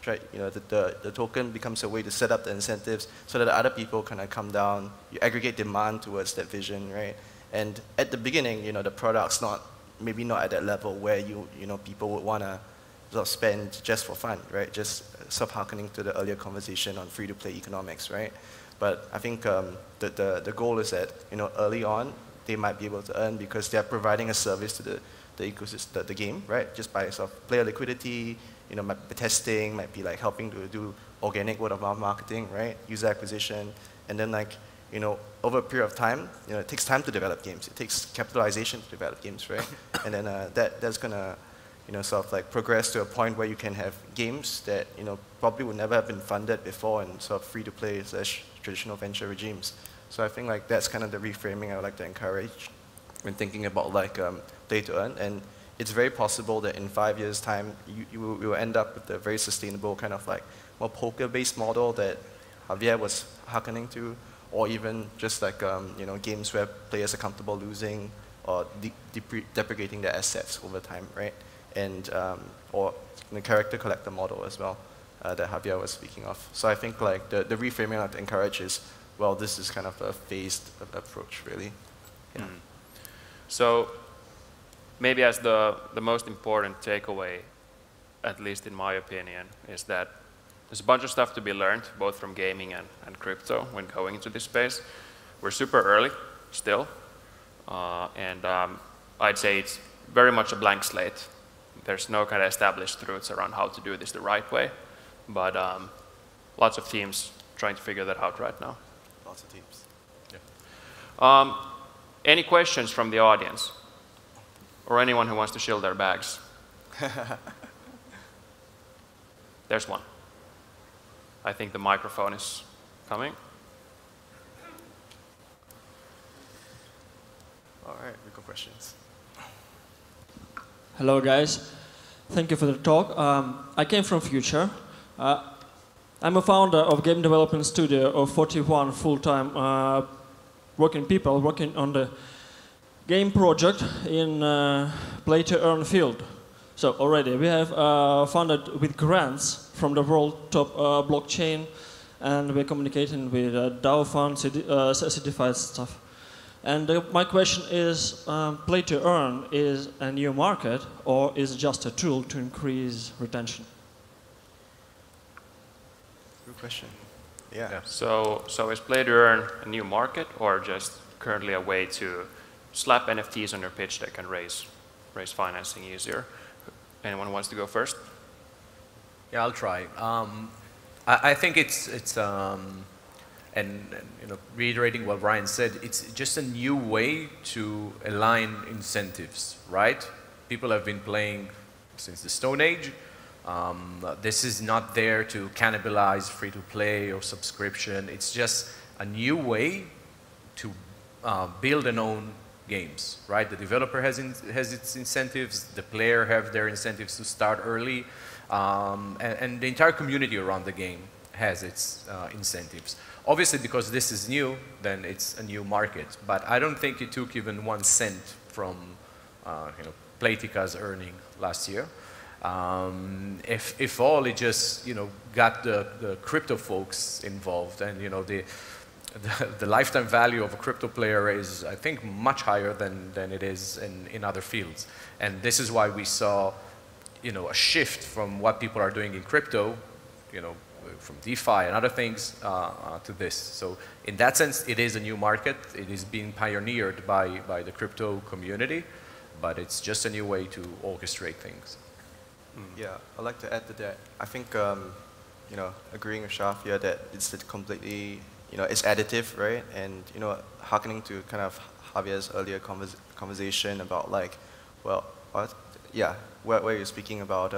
right? The token becomes a way to set up the incentives so that other people kind of come down, you aggregate demand towards that vision, right? And at the beginning, the product's maybe not at that level where people would want to sort of spend just for fun, right? Just sort of hearkening to the earlier conversation on free-to-play economics, right? But I think the goal is that early on they might be able to earn because they're providing a service to the ecosystem, the game, right? Just by sort of player liquidity, might be testing, might be like helping to do organic word of mouth marketing, right? User acquisition, and then over a period of time, it takes time to develop games. It takes capitalization to develop games, right? And then that's gonna, sort of like progress to a point where you can have games that, probably would never have been funded before in sort of free-to-play / traditional venture regimes. So I think like that's kind of the reframing I would like to encourage when thinking about like play to earn. And it's very possible that in 5 years' time, you will end up with a very sustainable kind of like more poker-based model that Javier was hearkening to, or even just like games where players are comfortable losing or deprecating their assets over time, right? And or the character collector model as well that Javier was speaking of. So I think like the reframing I'd like to encourage is, well, this is kind of a phased approach, really. Yeah. Mm. So maybe as the most important takeaway, at least in my opinion, is that there's a bunch of stuff to be learned, both from gaming and crypto when going into this space. We're super early still, and I'd say it's very much a blank slate. There's no kind of established truths around how to do this the right way, but lots of teams trying to figure that out right now. Lots of teams. Yeah. Any questions from the audience? Or anyone who wants to shill their bags? There's one. I think the microphone is coming. All right, we got questions. Hello, guys. Thank you for the talk. I came from Future. I'm a founder of game development studio of 41 full-time working people working on the game project in play-to-earn field. So already we have funded with grants from the world top blockchain, and we're communicating with DAO funds, certified stuff. And my question is, play-to-earn is a new market, or is it just a tool to increase retention? Good question. Yeah. So is play-to-earn a new market, or just currently a way to slap NFTs on your pitch deck and raise financing easier? Anyone wants to go first? Yeah, I'll try. I think it's and reiterating what Ryan said, it's just a new way to align incentives, right? People have been playing since the Stone Age. This is not there to cannibalize free-to-play or subscription. It's just a new way to build and own games, right? The developer has its incentives, the player have their incentives to start early, and the entire community around the game has its incentives. Obviously, because this is new, then it's a new market. But I don't think it took even 1 cent from Playtika's earning last year. If all, it just got the crypto folks involved, and the lifetime value of a crypto player is, I think, much higher than it is in other fields. And this is why we saw a shift from what people are doing in crypto, from DeFi and other things to this. So in that sense, it is a new market. It is being pioneered by the crypto community, but it's just a new way to orchestrate things. Yeah, I'd like to add to that. I think, agreeing with Shafia that it's completely, it's additive, right? And, hearkening to kind of Javier's earlier conversation about like, well, where you're speaking about,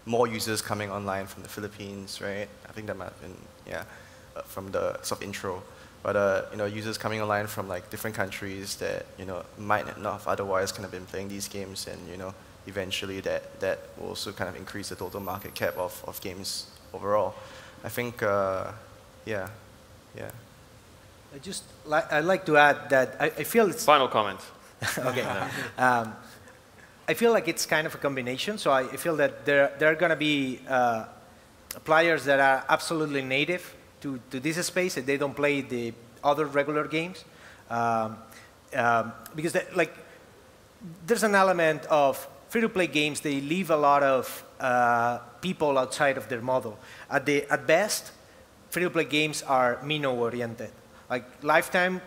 more users coming online from the Philippines, right? I think that might have been, from the sort of intro. But, users coming online from like different countries that, might not have otherwise kind of been playing these games, and, eventually that will also kind of increase the total market cap of games overall. I think, yeah. I'd like to add that I feel it's... Final comment. Okay. I feel like it's kind of a combination. So I feel that there are going to be players that are absolutely native to this space, and they don't play the other regular games. Because there's an element of free-to-play games, they leave a lot of people outside of their model. At best, free-to-play games are minnow-oriented. Like lifetime,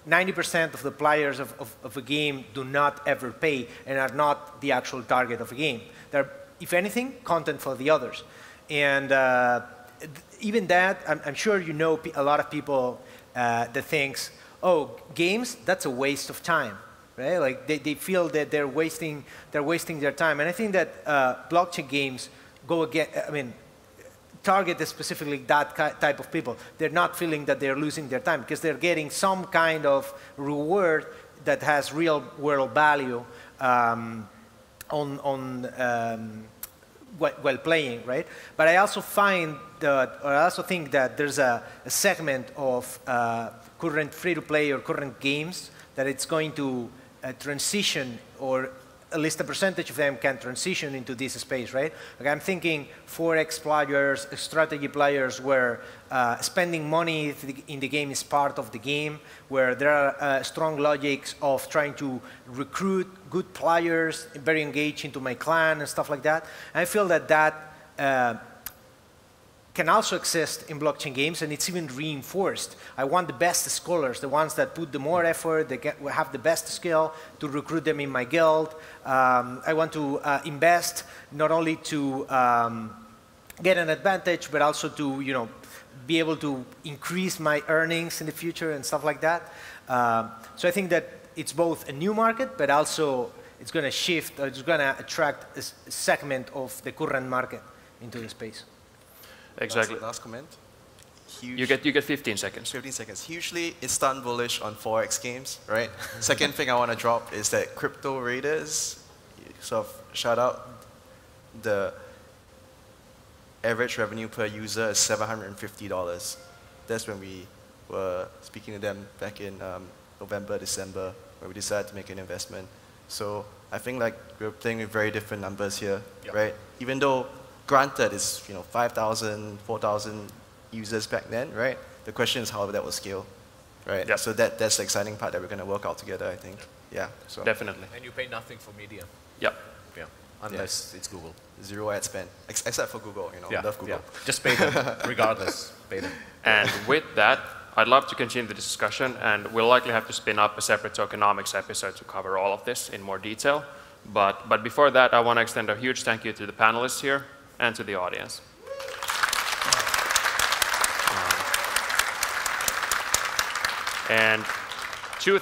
90% of the players of a game do not ever pay and are not the actual target of a game. They're, if anything, content for the others. And even that, I'm sure you know a lot of people that thinks, oh, games, that's a waste of time, right? Like they feel that they're wasting their time. And I think that blockchain games go again, I mean, target specifically that type of people. They're not feeling that they're losing their time because they're getting some kind of reward that has real world value while playing, right? But I also find that, or I also think that there's a segment of current free-to-play or current games that it's going to transition, or at least a percentage of them can transition into this space, right? Like I'm thinking Forex players, strategy players, where spending money in the game is part of the game, where there are strong logics of trying to recruit good players, very engaged into my clan and stuff like that. And I feel that that can also exist in blockchain games, and it's even reinforced. I want the best scholars, the ones that put the more effort, they have the best skill to recruit them in my guild. I want to invest not only to get an advantage, but also to be able to increase my earnings in the future and stuff like that. So I think that it's both a new market, but also it's going to shift, or it's going to attract a segment of the current market into the space. Exactly. Last comment. Huge. You get 15 seconds. 15 seconds. Hugely instant bullish on Forex games, right? Second thing I want to drop is that Crypto Raiders, sort of shout out, the average revenue per user is $750. That's when we were speaking to them back in November, December, where we decided to make an investment. So I think like we're playing with very different numbers here, right? Even though granted, it's 5,000, 4,000 users back then, right? The question is how that will scale, right? Yep. So that's the exciting part that we're going to work out together, I think. Yeah. So. Definitely. And you pay nothing for media. Yep. Yeah. Unless it's Google. Zero ad spend, except for Google. Yeah. I love Google. Yeah. Just pay them, regardless. Pay them. And with that, I'd love to continue the discussion, and we'll likely have to spin up a separate tokenomics episode to cover all of this in more detail. But before that, I want to extend a huge thank you to the panelists here and to the audience. And two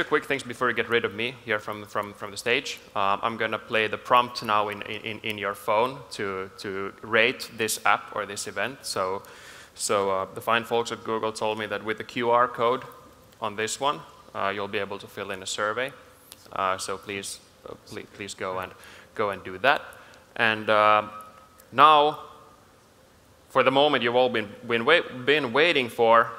quick things before you get rid of me here from the stage. I'm going to play the prompt now in your phone to rate this app or this event. So the fine folks at Google told me that with the QR code on this one, you'll be able to fill in a survey. So please go and do that. And now, for the moment you've all been waiting for,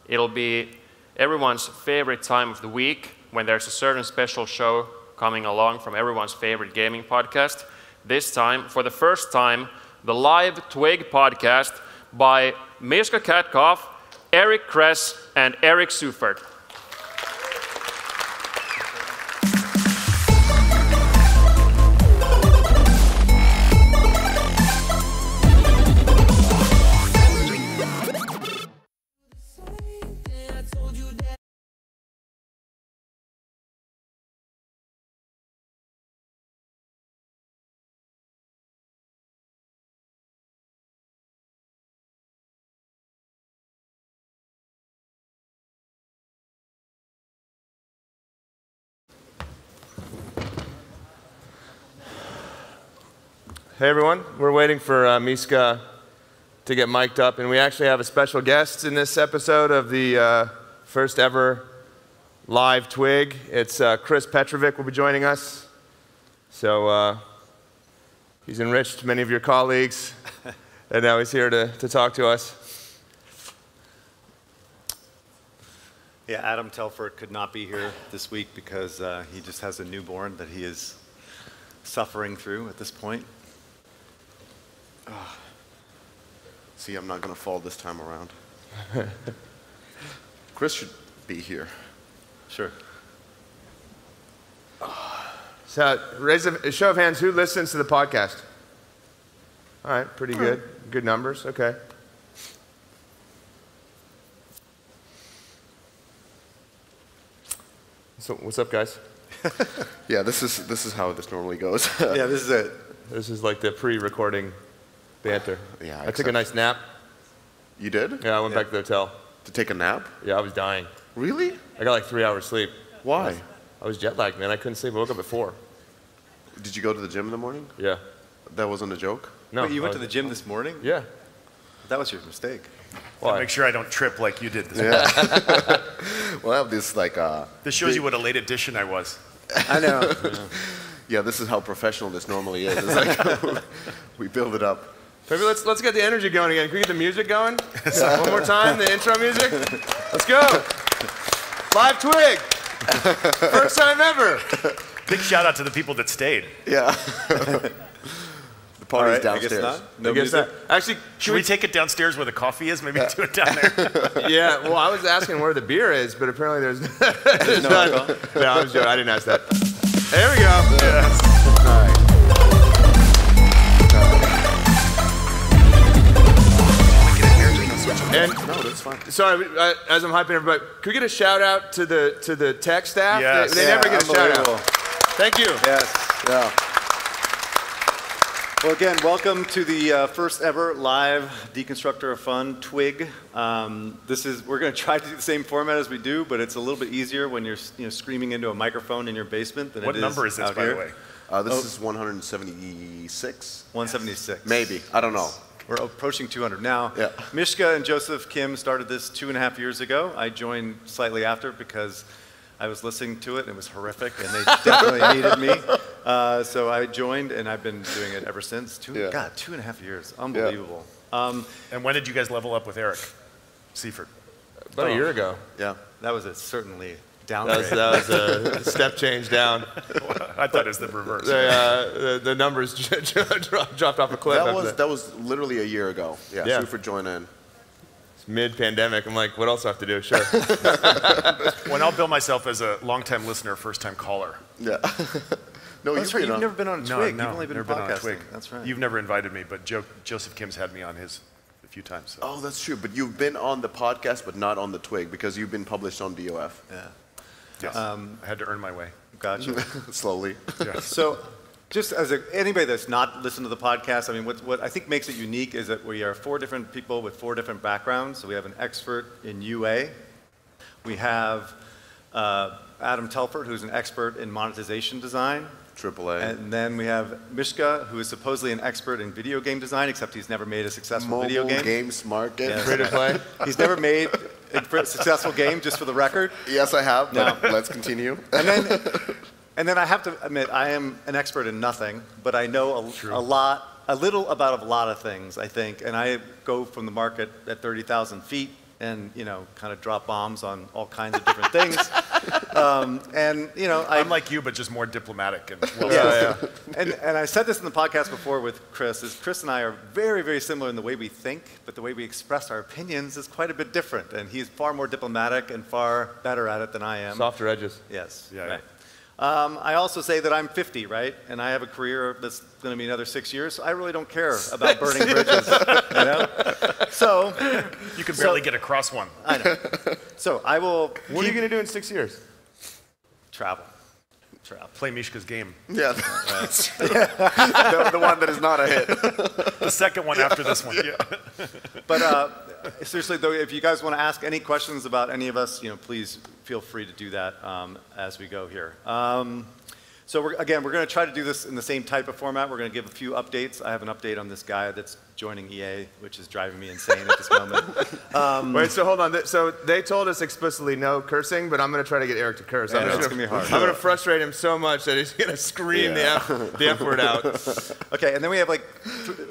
it'll be everyone's favorite time of the week when there's a certain special show coming along from everyone's favorite gaming podcast. This time, for the first time, the live Twig podcast by Miska Katkoff, Eric Kress, and Eric Seufert. Hey everyone, we're waiting for Miska to get mic'd up, and we actually have a special guest in this episode of the first ever live Twig. It's Chris Petrovic will be joining us. So he's enriched many of your colleagues, and now he's here to talk to us. Yeah, Adam Telford could not be here this week because he just has a newborn that he is suffering through at this point. See, I'm not going to fall this time around. Chris should be here. Sure. So, raise a show of hands, who listens to the podcast? All right, pretty good. Good numbers, okay. So what's up, guys? Yeah, this is how this normally goes. Yeah, this is it. This is like the pre-recording banter. Yeah, I took a nice nap. You did? Yeah, I went back to the hotel. To take a nap? Yeah, I was dying. Really? I got like 3 hours sleep. Why? I was jet lagged, man. I couldn't sleep. I woke up at 4. Did you go to the gym in the morning? Yeah. That wasn't a joke? No. Wait, you went to the gym this morning? Yeah. That was your mistake. I'll make sure I don't trip like you did this morning. Well, I have this like This shows you what a late addition I was. I know. Yeah, this is how professional this normally is. It's like we build it up. Maybe let's get the energy going again. Can we get the music going? One more time, the intro music. Let's go. Live Twig. First time ever. Big shout out to the people that stayed. Yeah. The party's downstairs. I guess not. No I guess music? not. Actually, Should we take it downstairs where the coffee is? Maybe do it down there. Yeah, well, I was asking where the beer is, but apparently there's no none. alcohol? No, I was joking. I didn't ask that. There we go. Yes. All right. And no, that's fine. Sorry, as I'm hyping everybody, could we get a shout out to the tech staff? Yes. They never get a shout out. Thank you. Yes. Yeah. Well, again, welcome to the first ever live Deconstructor of Fun, Twig. We're going to try to do the same format as we do, but it's a little bit easier when you're screaming into a microphone in your basement than it is. What number is this, out by here. the way? This is 176. 176. Maybe. I don't know. We're approaching 200 now. Yeah. Mishka and Joseph Kim started this 2.5 years ago. I joined slightly after because I was listening to it and it was horrific and they definitely needed me. So I joined and I've been doing it ever since. God, 2.5 years. Unbelievable. And when did you guys level up with Eric Seifert? About a year ago. Yeah. That was certainly downgrade. That was a step change down. I thought it was the reverse. The numbers dropped off a cliff. That was literally a year ago. Yeah. Yeah. Super joined in. It's mid-pandemic. I'm like, what else do I have to do? Sure. When I'll bill myself as a long-time listener, first-time caller. Yeah. No, That's right. You've never been on a Twig. No, You've only been never podcasting. on a Twig. That's right. You've never invited me, but Joseph Kim's had me on his a few times. So. Oh, that's true. But you've been on the podcast, but not on the Twig because you've been published on DOF. Yeah. Yes. I had to earn my way. Gotcha. Slowly. Yeah. So, just as anybody that's not listened to the podcast, I mean, what I think makes it unique is that we are 4 different people with 4 different backgrounds. So we have an expert in UA. We have Adam Telford, who's an expert in monetization design. AAA. And then we have Mishka, who is supposedly an expert in video game design, except he's never made a successful video game. Mobile games market. Yes. Free to play. He's never made a successful game, just for the record. Yes, I have, but let's continue. And then I have to admit, I am an expert in nothing, but I know a little about a lot of things, I think. And I go from the market at 30,000 feet and, kind of drop bombs on all kinds of different things. I'm like you, but just more diplomatic. And I said this in the podcast before with Chris, is Chris and I are very, very similar in the way we think, but the way we express our opinions is quite a bit different. And he's far more diplomatic and far better at it than I am. Softer edges. Yes. Yeah. Right. I also say that I'm 50, right? And I have a career that's going to be another 6 years. So I really don't care about burning bridges. So you can barely get across one. I know. So I will. What are you going to do in 6 years? Travel. Play Mishka's game. Yeah. The one that is not a hit. The second one after this one. Yeah. But seriously, though, if you guys want to ask any questions about any of us, please feel free to do that as we go here. So we're going to try to do this in the same type of format. We're going to give a few updates. I have an update on this guy that's joining EA, which is driving me insane at this moment. Wait, so hold on. So they told us explicitly no cursing, but I'm going to try to get Eric to curse. Yeah, it's going to be hard. I'm going to frustrate him so much that he's going to scream the F word out. Okay, and then we have we're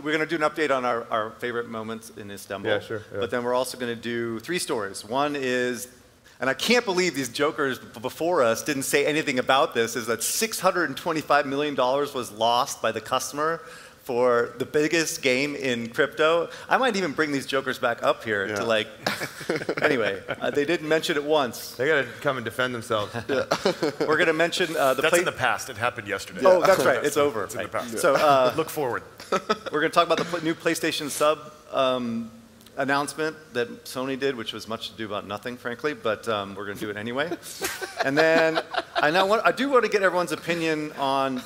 going to do an update on our favorite moments in Istanbul. Yeah, sure. Yeah. But then we're also going to do 3 stories. One is, and I can't believe these jokers before us didn't say anything about this, is that $625 million was lost by the customer for the biggest game in crypto. I might even bring these jokers back up here to anyway, they didn't mention it once. They got to come and defend themselves. We're going to mention That's in the past. It happened yesterday. Oh, that's right. It's over. It's in the past. So look forward. We're going to talk about the new PlayStation Sub announcement that Sony did, which was much ado about nothing, frankly, but we're going to do it anyway. And then I do want to get everyone's opinion on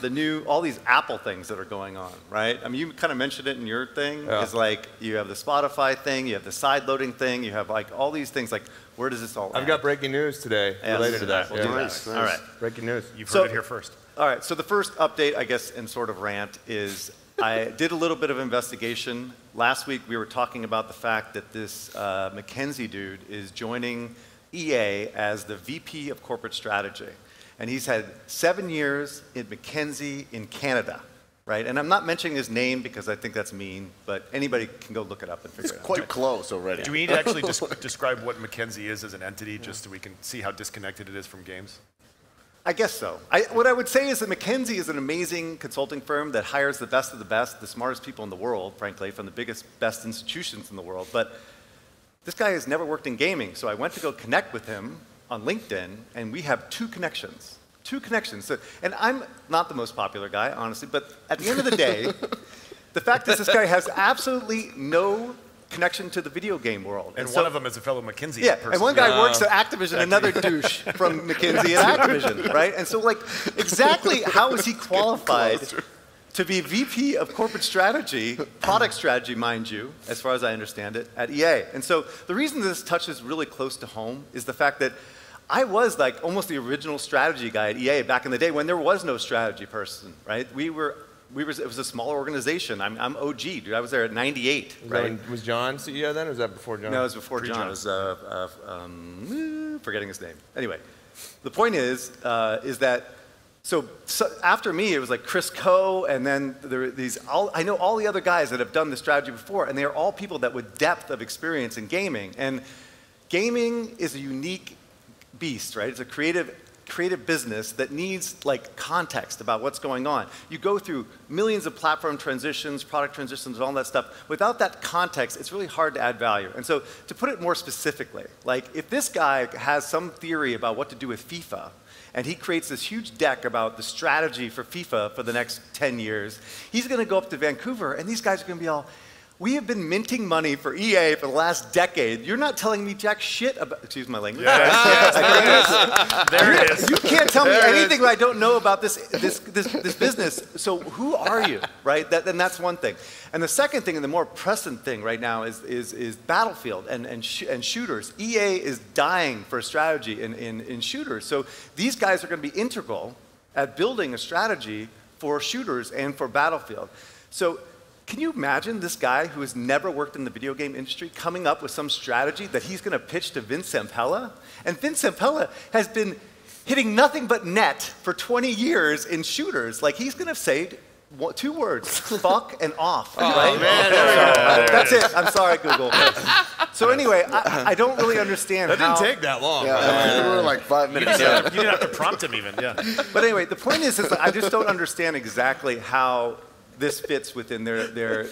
all these Apple things that are going on, right? I mean, you kind of mentioned it in your thing. Yeah. Is like you have the Spotify thing, you have the side-loading thing, you have like all these things. Like, where does this all? I've got breaking news today related to that. We'll do that. All right. Breaking news. You've heard it here first. All right. So the first update, I guess, and sort of rant is. I did a little bit of investigation. Last week we were talking about the fact that this McKinsey dude is joining EA as the VP of Corporate Strategy. And he's had 7 years in McKinsey in Canada, right? And I'm not mentioning his name because I think that's mean, but anybody can go look it up and figure it out. Quite close already. Do we need to actually describe what McKinsey is as an entity, just so we can see how disconnected it is from games? I guess so. What I would say is that McKinsey is an amazing consulting firm that hires the best of the best, the smartest people in the world, frankly, from the biggest, best institutions in the world. But this guy has never worked in gaming, so I went to go connect with him on LinkedIn, and we have 2 connections. 2 connections. So, and I'm not the most popular guy, honestly, but at the end of the day, the fact is this guy has absolutely no connection to the video game world. And one of them is a fellow McKinsey person. And one guy works at Activision, another douche from McKinsey at Activision, right? And so, like, exactly how is he qualified to be VP of Corporate Strategy, product strategy, mind you, as far as I understand it, at EA? And so the reason this touches really close to home is the fact that I was like almost the original strategy guy at EA back in the day when there was no strategy person, right? It was a smaller organization. I'm OG, dude. I was there at 98, right? Was John CEO then, or was that before John? No, it was before John. It was, forgetting his name. Anyway, the point is that, so after me, it was like Chris Coe, and then there were I know all the other guys that have done this strategy before, and they are all people that with depth of experience in gaming. And gaming is a unique beast, right? It's a creative business that needs like context about what's going on. You go through millions of platform transitions, product transitions, all that stuff. Without that context, it's really hard to add value. And so to put it more specifically, like if this guy has some theory about what to do with FIFA, and he creates this huge deck about the strategy for FIFA for the next 10 years, he's going to go up to Vancouver, and these guys are going to be all, we have been minting money for EA for the last decade. You're not telling me jack shit about, excuse my language. There it is. You can't tell me anything that I don't know about this business. So who are you, right? And that's one thing. And the second thing, and the more pressing thing right now is Battlefield and shooters. EA is dying for a strategy in shooters. So these guys are going to be integral at building a strategy for shooters and for Battlefield. So can you imagine this guy who has never worked in the video game industry coming up with some strategy that he's going to pitch to Vince Zampella? And Vince Zampella has been hitting nothing but net for 20 years in shooters. Like, he's going to say 2 words, fuck and off, right? Man, that's it. I'm sorry, Google. So anyway, I don't really understand That didn't take that long. Yeah, we were like 5 minutes. You didn't have to prompt him even, yeah. But anyway, the point is I just don't understand exactly how this fits within their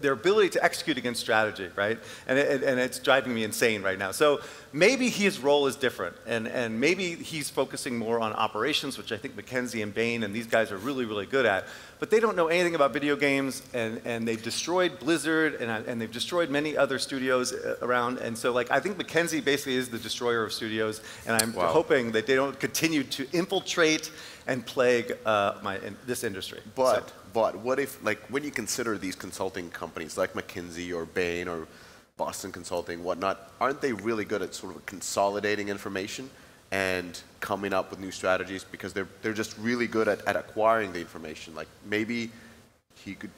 ability to execute against strategy, right? And it's driving me insane right now. So maybe his role is different, and maybe he's focusing more on operations, which I think McKinsey and Bain and these guys are really, really good at. But they don't know anything about video games, and they've destroyed Blizzard, and they've destroyed many other studios around. And so, like, I think McKinsey basically is the destroyer of studios, and I'm hoping that they don't continue to infiltrate and plague this industry. But what if, like, when you consider these consulting companies like McKinsey or Bain or Boston Consulting, whatnot, aren't they really good at sort of consolidating information and coming up with new strategies because they're just really good at acquiring the information? Like, maybe he could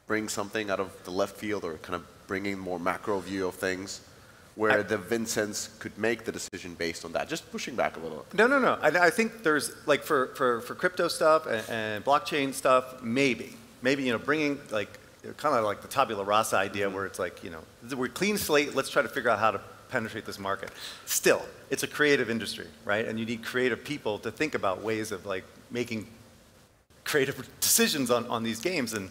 bring something out of the left field or kind of bringing more macro view of things where the Vincents could make the decision based on that. Just pushing back a little. No. I think there's, like, for crypto stuff and blockchain stuff, maybe, bringing, like, kind of like the tabula rasa idea where it's like, we're clean slate, let's try to figure out how to penetrate this market. Still, it's a creative industry, right? And you need creative people to think about ways of, like, making creative decisions on these games. And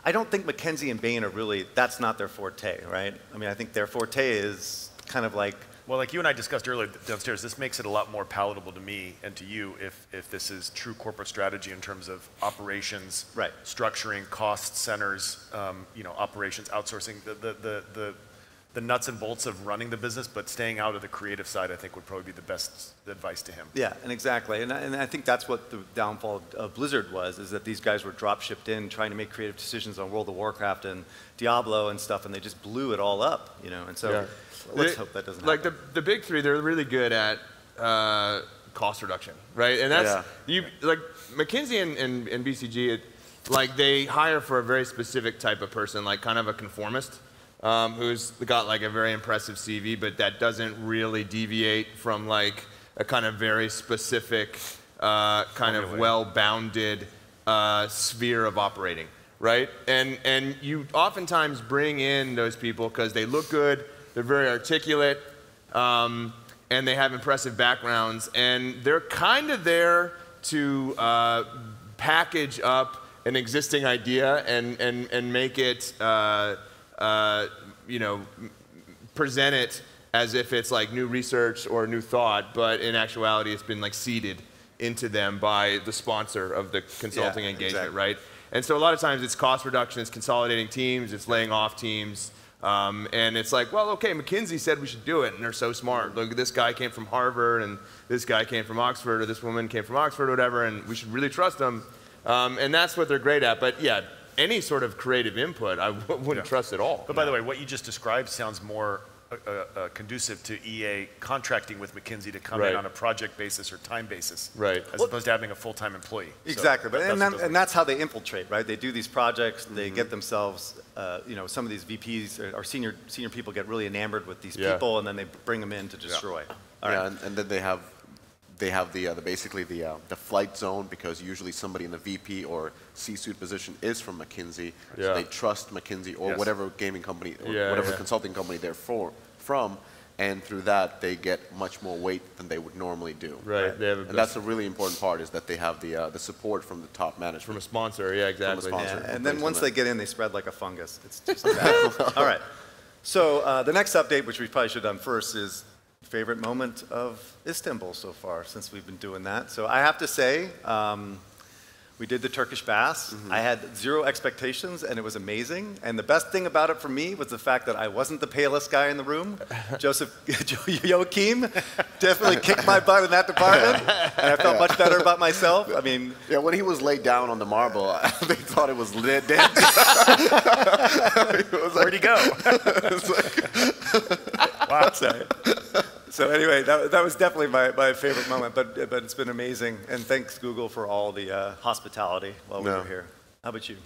I don't think McKinsey and Bain are really, that's not their forte, right? I mean, I think their forte is kind of like Well, like you and I discussed earlier downstairs, this makes it a lot more palatable to me and to you if this is true corporate strategy in terms of operations, right, structuring, cost centers, operations, outsourcing, the nuts and bolts of running the business, but staying out of the creative side, I think would probably be the best advice to him. Yeah, and exactly. And I think that's what the downfall of Blizzard was, is that these guys were drop shipped in trying to make creative decisions on World of Warcraft and Diablo and stuff, and they just blew it all up, And so let's hope that doesn't happen. Like the big three, they're really good at cost reduction, right? And that's, like McKinsey and BCG, they hire for a very specific type of person, like kind of a conformist. Who's got like a very impressive CV, but that doesn't really deviate from like a kind of very specific, kind of well-bounded sphere of operating, right? And you oftentimes bring in those people because they look good, they're very articulate, and they have impressive backgrounds, and they're kind of there to package up an existing idea and make it present it as if it's like new research or new thought, but in actuality it's been like seeded into them by the sponsor of the consulting engagement, right? And so a lot of times it's cost reduction, it's consolidating teams, it's laying off teams, and it's like, well, okay, McKinsey said we should do it, and they're so smart. Look, this guy came from Harvard, and this guy came from Oxford, or this woman came from Oxford, or whatever, and we should really trust them. And that's what they're great at. But yeah, any sort of creative input, I wouldn't trust at all. But by the way, what you just described sounds more conducive to EA contracting with McKinsey to come in on a project basis or time basis, as opposed to having a full-time employee. Exactly, and that's how they infiltrate, right? They do these projects, they get themselves, some of these VPs or senior people get really enamored with these people, and then they bring them in to destroy. And then they have basically the flight zone, because usually somebody in the VP or C-suite position is from McKinsey, so they trust McKinsey or whatever gaming company or whatever consulting company they're from, and through that they get much more weight than they would normally do. Right. And that's a really important part, is that they have the support from the top management. From a sponsor, exactly. And then once they get in, they spread like a fungus. It's just bad. All right. So the next update, which we probably should have done first, is favorite moment of Istanbul so far, since we've been doing that. So I have to say, we did the Turkish baths. I had zero expectations, and it was amazing. And the best thing about it for me was the fact that I wasn't the palest guy in the room. Joachim definitely kicked my butt in that department, and I felt much better about myself. I mean, when he was laid down on the marble, they thought it was lit dead. Where'd he go? Wow. So anyway, that was definitely my favorite moment, but it's been amazing. And thanks, Google, for all the hospitality while we were here. How about you?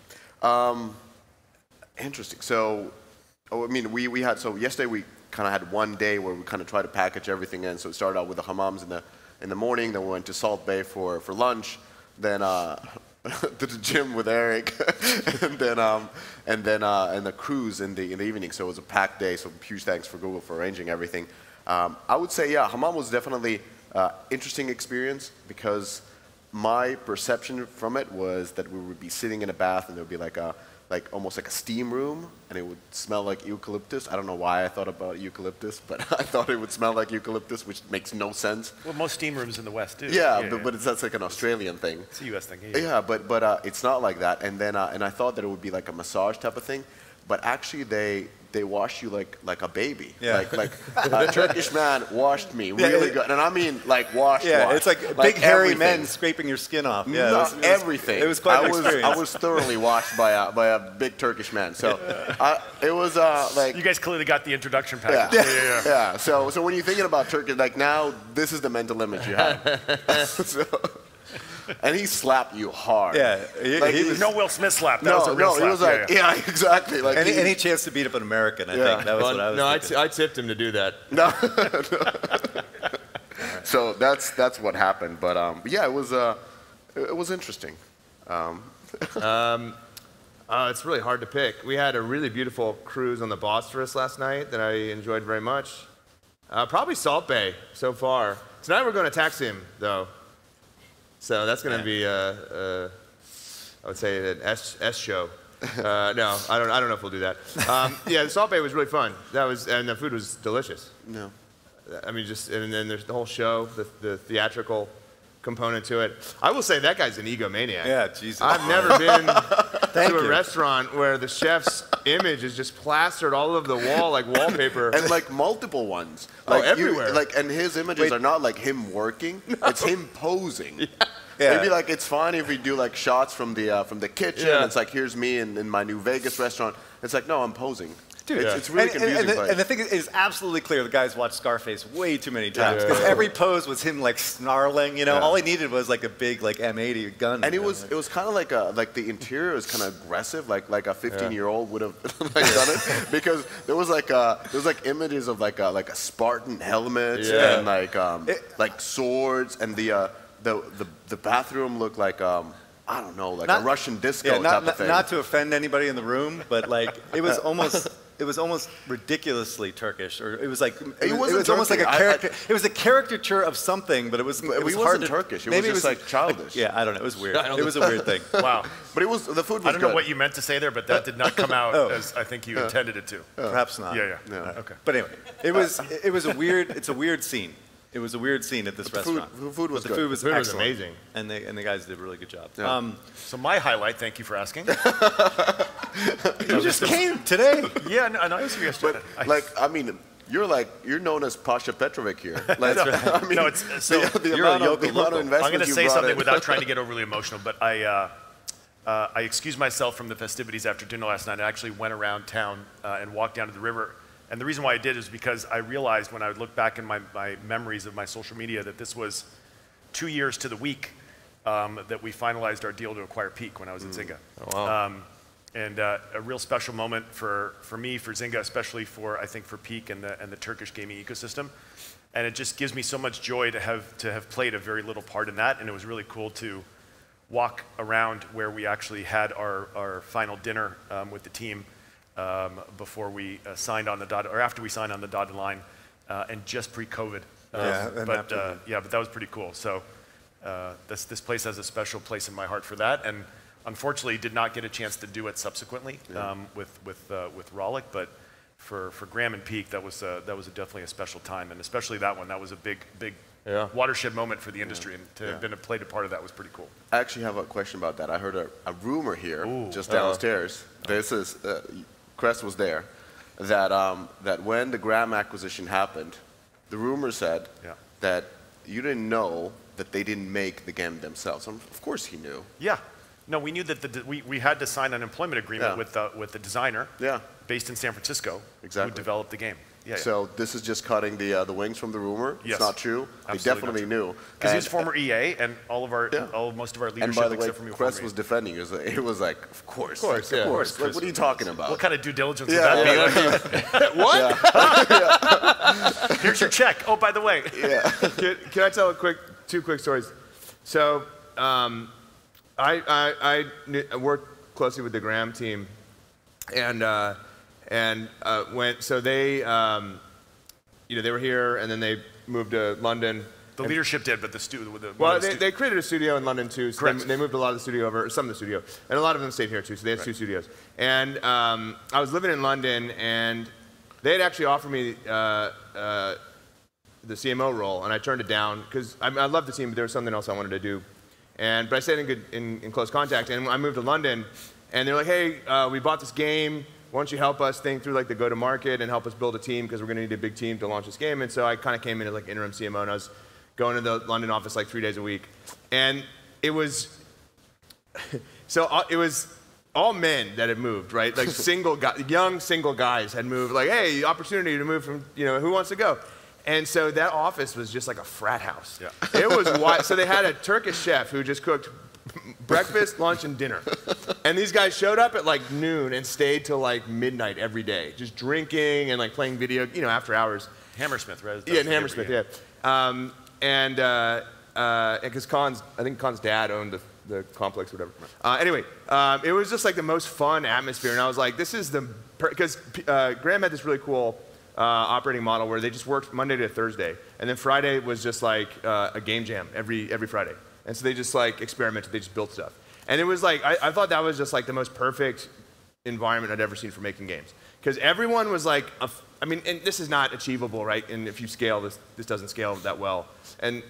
Interesting. So, we had, yesterday we kind of had one day where we kind of tried to package everything in. So it started out with the hammams in the morning, then we went to Salt Bay for lunch, then to the gym with Eric, and the cruise in the evening. So it was a packed day. So huge thanks for Google for arranging everything. I would say, hammam was definitely interesting experience, because my perception from it was that we would be sitting in a bath and there would be almost like a steam room, and it would smell like eucalyptus. I don't know why I thought about eucalyptus, but I thought it would smell like eucalyptus, which makes no sense. Well, most steam rooms in the West do. But that's like an Australian thing. It's a US thing. But it's not like that. And then and I thought that it would be like a massage type of thing, but actually they wash you like a baby. Like a Turkish man washed me really good, and I mean like washed. It's like big hairy men scraping your skin off. It was everything. It was quite an experience. I was thoroughly washed by a big Turkish man. So it was like, you guys clearly got the introduction package. Yeah. So when you're thinking about Turkey, like now, this is the mental image you have. And he slapped you hard. He was no Will Smith slap. That was a real slap. He was like, exactly. Like any chance to beat up an American, I think. That was what I was thinking. I tipped him to do that. No. So that's what happened. But it was interesting. It's really hard to pick. We had a really beautiful cruise on the Bosphorus last night that I enjoyed very much. Probably Salt Bay so far. Tonight we're going to Taksim, though. So that's going to be, I would say, an S show. No, I don't know if we'll do that. The Salt Bay was really fun. And the food was delicious. No. I mean, and then there's the whole show, the theatrical component to it. I will say that guy's an egomaniac. Yeah, Jesus. I've never been to a restaurant where the chef's image is just plastered all over the wall like wallpaper. And like multiple ones. Oh, Like everywhere. and his images are not like him working. It's him posing. Yeah. Maybe like it's fine if we do like shots from the kitchen. Yeah. It's like here's me in my new Vegas restaurant. It's like no, I'm posing. Dude, it's really confusing. And the thing is, it's absolutely clear the guy's watched Scarface way too many times because every pose was him like snarling. You know, all he needed was like a big like M80 gun. And it was kind of like the interior was kind of aggressive, like a 15-year-old would have like done it, because there was like images of like a Spartan helmet and like swords, and the bathroom looked like I don't know, like a Russian disco type of thing. Not to offend anybody in the room, but like it was almost ridiculously Turkish, or it was like it was almost like a character. It was a caricature of something, but it was hard wasn't to, Turkish. It maybe was just like childish. Yeah, I don't know. It was weird. It was a weird thing. Wow. But it was the food was I don't know good. what you meant to say there, but that did not come out as I think you intended it to. Perhaps not. Yeah. Okay. But anyway, it was a weird. It's a weird scene. It was a weird scene at this restaurant. The food was the good. food was The food was excellent. amazing. And the guys did a really good job. Yeah. So my highlight, thank you for asking. You just came today. Yeah, no, I was here yesterday. You're known as Pasha Petrovic here. That's right. I mean, No, it's so the amount of investment I'm going to say you brought something in. without trying to get overly emotional, but I excused myself from the festivities after dinner last night. I actually went around town and walked down to the river. And the reason why I did is because I realized when I would look back in my memories of my social media that this was 2 years to the week that we finalized our deal to acquire Peak when I was at Zynga. Oh, wow. And a real special moment for me, for Zynga, especially I think for Peak and the Turkish gaming ecosystem. And it just gives me so much joy to have played a very little part in that. And it was really cool to walk around where we actually had our final dinner with the team before we signed on the dotted, or after we signed on the dotted line, and just pre-COVID. But that was pretty cool. So this place has a special place in my heart for that, and unfortunately did not get a chance to do it subsequently with Rollick. But for Graham and Peak, that was definitely a special time, and especially that one. That was a big watershed moment for the industry, and to have been played a part of that was pretty cool. I actually have a question about that. I heard a rumor here just downstairs. This is Crest was there, that when the Graham acquisition happened, the rumor said that you didn't know that they didn't make the game themselves. Of course he knew. Yeah. No, we knew that we had to sign an employment agreement with the designer based in San Francisco who developed the game. Yeah, so this is just cutting the wings from the rumor. Yes. It's not true. They definitely knew. Because he's former EA, and most of our leadership, and by the way, except for me, Crest was defending. It was like, of course. Of course. Like, what are you talking about? What kind of due diligence would that be? What? Here's your check. Oh, by the way. Yeah. Can I tell two quick stories? So I worked closely with the Graham team, and they were here, and then they moved to London. The leadership did, but the studio. They created a studio in London too. So they moved a lot of the studio over, some of the studio, and a lot of them stayed here too. So they had two studios. And I was living in London, and they had actually offered me the CMO role, and I turned it down because I loved the team, but there was something else I wanted to do. But I stayed in close contact, and I moved to London, and they're like, "Hey, we bought this game. Why don't you help us think through like the go-to-market and help us build a team because we're going to need a big team to launch this game?" And so I kind of came in as like interim CMO, and I was going to the London office like 3 days a week, and it was it was all men that had moved, right? Like young single guys had moved. Like, hey, opportunity to move from who wants to go? And so that office was just like a frat house. Yeah. It was wild. So they had a Turkish chef who just cooked breakfast, lunch, and dinner. And these guys showed up at like noon and stayed till like midnight every day, just drinking and like playing video, after hours. Hammersmith, right? Yeah, in Hammersmith, yeah. Because I think Khan's dad owned the complex or whatever. Anyway, it was just like the most fun atmosphere. And I was like, this is because Graham had this really cool operating model where they just worked Monday to Thursday. And then Friday was just like a game jam every Friday. And so they just like experimented, they just built stuff. And it was like, I thought that was just like the most perfect environment I'd ever seen for making games. because everyone was like, I mean, and this is not achievable, right? And if you scale, this doesn't scale that well. And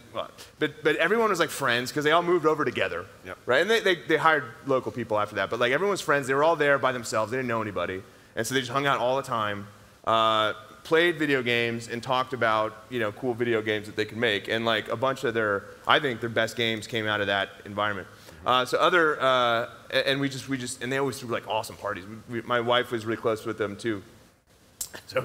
but everyone was like friends because they all moved over together, right? And they hired local people after that. But like everyone was friends. They were all there by themselves. They didn't know anybody, and so they just hung out all the time, played video games, and talked about cool video games that they could make. And like a bunch of I think their best games came out of that environment. And we just and they always threw like awesome parties. My wife was really close with them too. So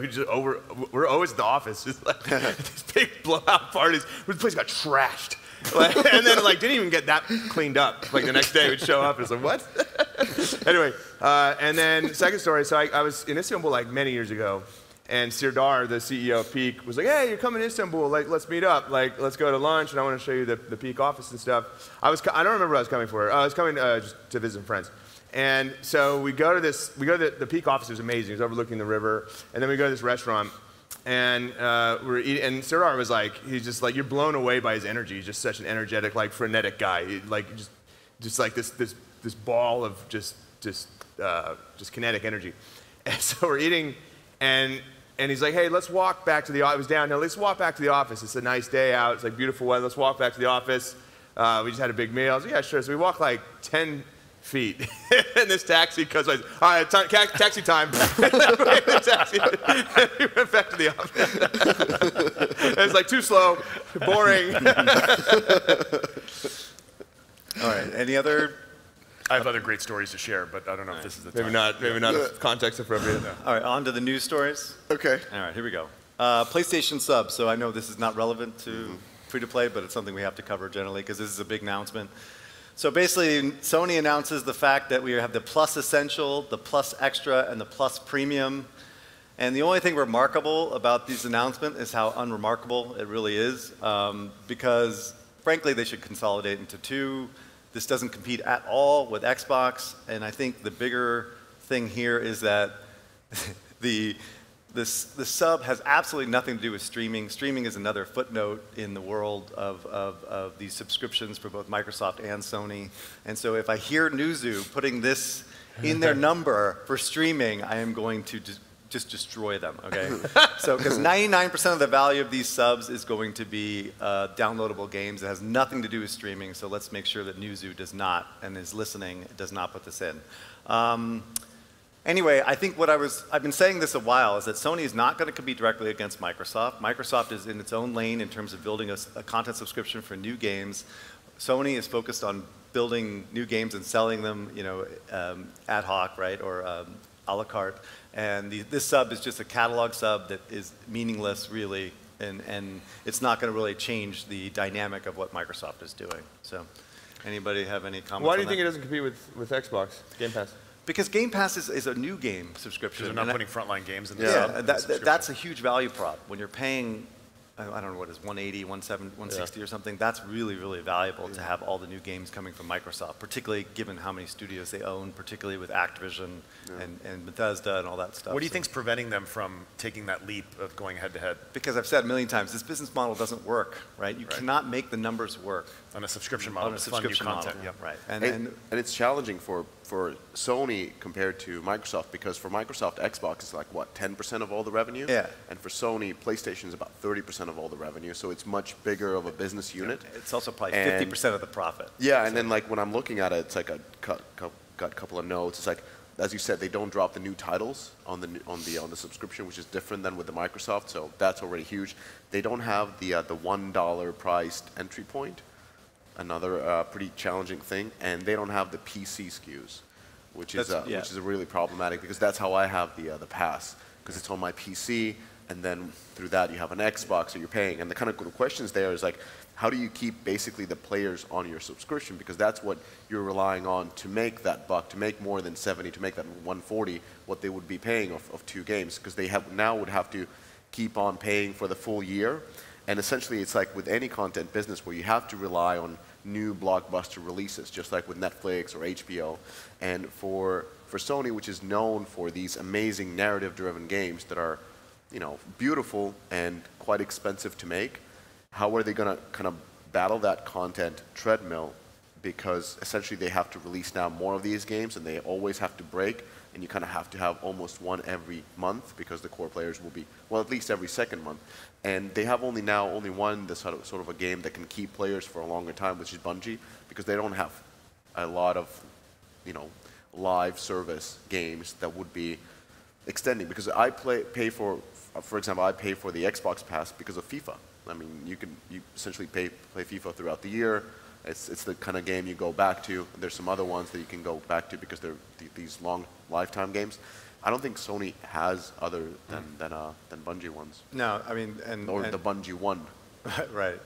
we're always at the office, just like these big blowout parties. The place got trashed, and then like didn't even get that cleaned up. Like the next day we'd show up and it's like what? Anyway, and then second story. So I was in Istanbul like many years ago, and Sirdar, the CEO of Peak, was like, "Hey, you're coming to Istanbul. Like let's meet up. Like let's go to lunch, and I want to show you the Peak office and stuff." I don't remember what I was coming for. I was coming just to visit some friends. And so we go to the Peak office. It was amazing. It was overlooking the river. And then we go to this restaurant, and we're eating. And Sirdar was like, he's just like, you're blown away by his energy. He's just such an energetic, like frenetic guy. Just like this ball of just kinetic energy. And so we're eating, and he's like, hey, let's walk back to the office. It was downhill. Let's walk back to the office. It's a nice day out. It's like beautiful weather. Let's walk back to the office. We just had a big meal. I was like, yeah, sure. So we walk like 10 feet in this taxi because all right, taxi time. Taxi. We went back to the office. It's like too slow, boring. All right, any other? I have other great stories to share, but I don't know if this is the time. Maybe not context appropriate. No. All right, on to the news stories. Okay. All right, here we go. PlayStation subs. So I know this is not relevant to free-to-play, but it's something we have to cover generally because this is a big announcement. So basically, Sony announces the fact that we have the Plus Essential, the Plus Extra, and the Plus Premium. And the only thing remarkable about these announcements is how unremarkable it really is, because frankly, they should consolidate into two. This doesn't compete at all with Xbox, and I think the bigger thing here is that the sub has absolutely nothing to do with streaming. Streaming is another footnote in the world of these subscriptions for both Microsoft and Sony. And so if I hear Newzoo putting this in their number for streaming, I am going to just destroy them, okay? So, because 99% of the value of these subs is going to be downloadable games. It has nothing to do with streaming, so let's make sure that Newzoo does not, and is listening, does not put this in. Anyway, I think I've been saying this a while, is that Sony is not going to compete directly against Microsoft. Microsoft is in its own lane in terms of building a content subscription for new games. Sony is focused on building new games and selling them, ad hoc, right, or a la carte. And this sub is just a catalog sub that is meaningless, really, and it's not going to really change the dynamic of what Microsoft is doing. So, anybody have any comments on that? Why do you think it doesn't compete with Xbox Game Pass? Because Game Pass is a new game subscription. Because they're not putting frontline games in the sub. That's a huge value prop. When you're paying, I don't know what it is, 180, 170, 160 or something, that's really, really valuable to have all the new games coming from Microsoft, particularly given how many studios they own, particularly with Activision and Bethesda and all that stuff. What do you think is preventing them from taking that leap of going head-to-head? Because I've said a million times, this business model doesn't work, right? You cannot make the numbers work. On a subscription model. On a subscription model, right. And it's challenging for Sony compared to Microsoft, because for Microsoft, Xbox is like, what, 10% of all the revenue? Yeah. And for Sony, PlayStation is about 30% of all the revenue, so it's much bigger of a business unit. It's also probably 50% of the profit. Yeah, and then like when I'm looking at it, it's like got a couple of notes. It's like, as you said, they don't drop the new titles on the subscription, which is different than with the Microsoft, so that's already huge. They don't have the $1 priced entry point. Another pretty challenging thing, and they don't have the PC SKUs, which is really problematic, because that's how I have the pass, because it's on my PC, and then through that you have an Xbox, so you're paying. And the kind of questions there is like, how do you keep basically the players on your subscription, because that's what you're relying on to make that buck, to make more than 70, to make that 140, what they would be paying of two games, because they now would have to keep on paying for the full year. And essentially, it's like with any content business where you have to rely on new blockbuster releases, just like with Netflix or HBO. And for Sony, which is known for these amazing narrative-driven games that are, beautiful and quite expensive to make, how are they going to kind of battle that content treadmill because essentially they have to release now more of these games, and they always have to break, and you kind of have to have almost one every month because the core players will be, well, at least every second month. And they have only one this sort of a game that can keep players for a longer time, which is Bungie, because they don't have a lot of, live service games that would be extending. Because I pay for example, I pay for the Xbox Pass because of FIFA. I mean, you essentially play FIFA throughout the year. It's the kind of game you go back to. There's some other ones that you can go back to because they're these long lifetime games. I don't think Sony has other than Bungie ones. No, I mean, or the Bungie one. Right.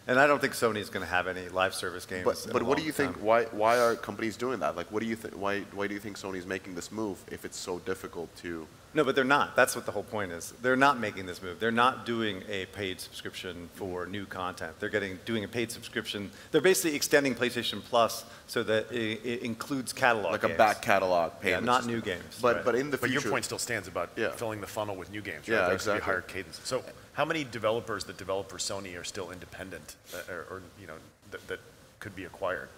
And I don't think Sony's going to have any live service games. But what do you think? Why are companies doing that? Like, what do you think? Why do you think Sony's making this move if it's so difficult to? No, but they're not. That's what the whole point is. They're not making this move. They're not doing a paid subscription for new content. They're doing a paid subscription. They're basically extending PlayStation Plus so that it includes catalog like games. a back catalog payment. Yeah, not system. new games. But in the But future, your point still stands about filling the funnel with new games, right? Yeah, There's exactly. to be higher cadence. So how many developers that develop for Sony are still independent, or that could be acquired?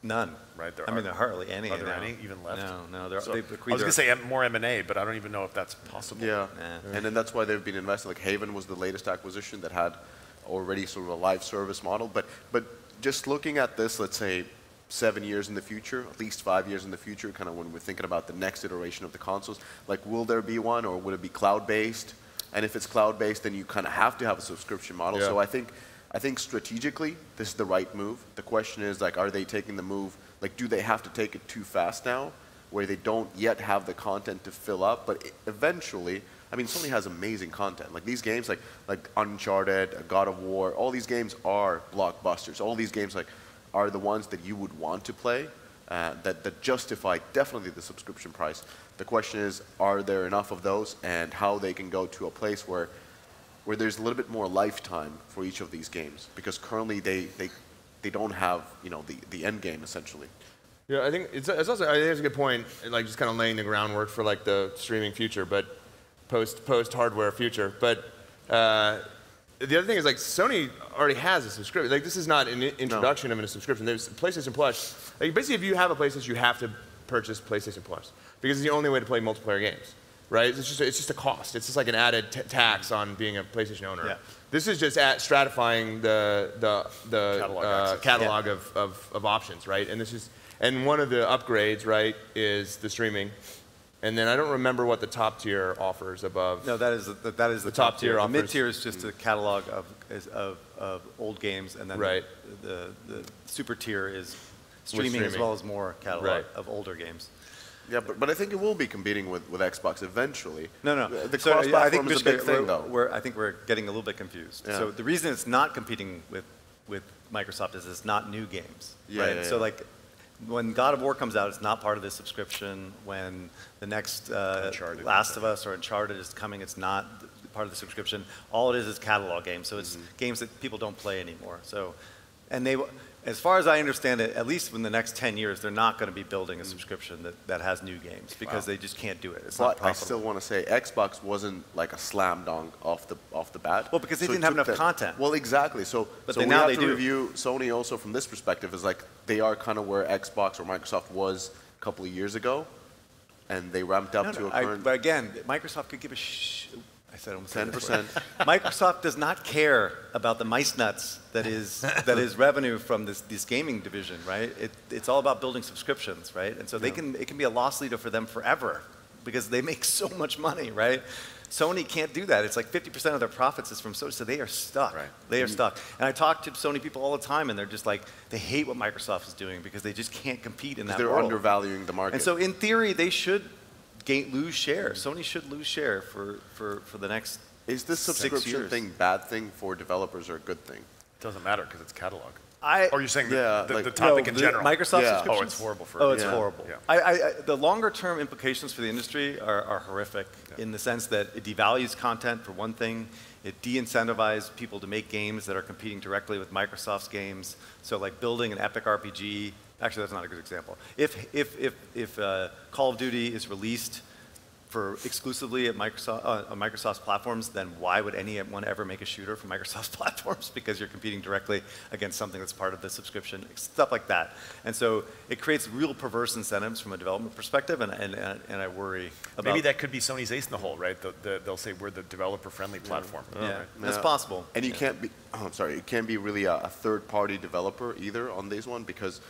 None. Right. There are hardly any. Are there any even left? No. So, I was going to say more M&A, but I don't even know if that's possible. Yeah, and then that's why they've been investing. Like Haven was the latest acquisition that had already sort of a live service model. But just looking at this, let's say 7 years in the future, at least 5 years in the future, kind of when we're thinking about the next iteration of the consoles, like will there be one, or would it be cloud-based? And if it's cloud-based, then you kind of have to have a subscription model. Yeah. So I think strategically, this is the right move. The question is, like, are they taking the move? Like, do they have to take it too fast now, where they don't yet have the content to fill up? But eventually, I mean, Sony has amazing content. Like these games, like Uncharted, God of War, all these games are blockbusters. All these games are the ones that you would want to play, that justify definitely the subscription price. The question is, are there enough of those, and how they can go to a place where there's a little bit more lifetime for each of these games, because currently they don't have the end game essentially. Yeah, I think it's also I think it's a good point, like just kind of laying the groundwork for like the streaming future, but post hardware future. But the other thing is like Sony already has a subscription. Like this is not an introduction of a subscription. There's PlayStation Plus. Like basically, if you have a PlayStation, you have to purchase PlayStation Plus because it's the only way to play multiplayer games. Right? It's just a cost. It's just like an added tax on being a PlayStation owner. Yeah. This is just stratifying the catalog of options, right? And one of the upgrades, right, is the streaming. And then I don't remember what the top tier offers above. No, that is the top tier. The mid tier is just a catalog of old games, and then the super tier is streaming as well as more catalog of older games. Yeah, but I think it will be competing with Xbox eventually. No. The cross-platform is a big thing, though. I think we're getting a little bit confused. Yeah. So the reason it's not competing with Microsoft is it's not new games. Right? Yeah. So like when God of War comes out, it's not part of the subscription. When the next Last of Us or Uncharted is coming, it's not part of the subscription. All it is catalog games. So it's games that people don't play anymore. So, and as far as I understand it, at least in the next 10 years, they're not going to be building a subscription that has new games because they just can't do it. It's not But profitable. I still want to say Xbox wasn't like a slam dunk off the bat. Well, because they didn't have enough content. Well, exactly. So now they have to do. review Sony also from this perspective is like they are kind of where Xbox or Microsoft was a couple of years ago, and they ramped up to a current. But again, Microsoft could give a I said almost 10%. Microsoft does not care about the mice nuts that is revenue from this gaming division, right? It's all about building subscriptions, right? And so it can be a loss leader for them forever because they make so much money, right? Sony can't do that. It's like 50% of their profits is from Sony, so they are stuck. Right. They are stuck. And I talk to Sony people all the time, and they're just like, they hate what Microsoft is doing because they just can't compete in that world. They're undervaluing the market. And so in theory, they should lose share. Sony should lose share for the next 6 years. Is this subscription thing bad thing for developers or a good thing? It doesn't matter because it's catalog. Or you're saying the topic in general? Microsoft subscriptions? Oh, it's horrible for it's horrible. Yeah. The longer term implications for the industry are horrific in the sense that it devalues content for one thing. It de-incentivizes people to make games that are competing directly with Microsoft's games. So like building an epic RPG. Actually, that's not a good example. If Call of Duty is released for exclusively at Microsoft's platforms, then why would anyone ever make a shooter for Microsoft's platforms? Because you're competing directly against something that's part of the subscription, stuff like that. And so it creates real perverse incentives from a development perspective, and I worry about... Maybe that could be Sony's ace in the hole, right? They'll say we're the developer-friendly platform. Yeah, that's possible. And you can't be, you can't be really a third-party developer either on this one, because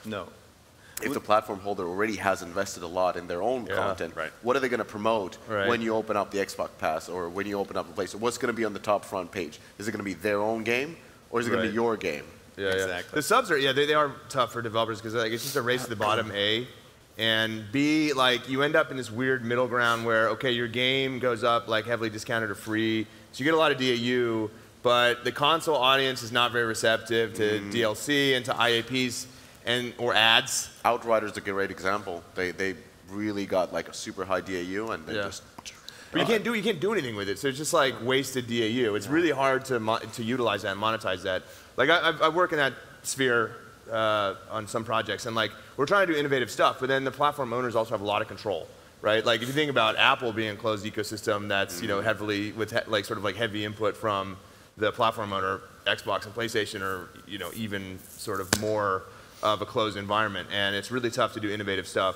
if the platform holder already has invested a lot in their own content, what are they going to promote when you open up the Xbox Pass or when you open up the PlayStation? What's going to be on the top front page? Is it going to be their own game, or is it going to be your game? Yeah, exactly. The subs are, they are tough for developers because like, it's just a race to the bottom, A. And B, like, you end up in this weird middle ground where, okay, your game goes up like heavily discounted or free, so you get a lot of DAU, but the console audience is not very receptive to DLC and to IAPs or ads. Outriders is a great example. They really got like a super high DAU and they just... But you can't do anything with it, so it's just like wasted DAU. It's really hard to utilize that and monetize that. Like I work in that sphere on some projects, and like we're trying to do innovative stuff, but then the platform owners also have a lot of control, right? Like if you think about Apple being a closed ecosystem that's heavily with like sort of like heavy input from the platform owner, Xbox and PlayStation are even sort of more of a closed environment, and it's really tough to do innovative stuff.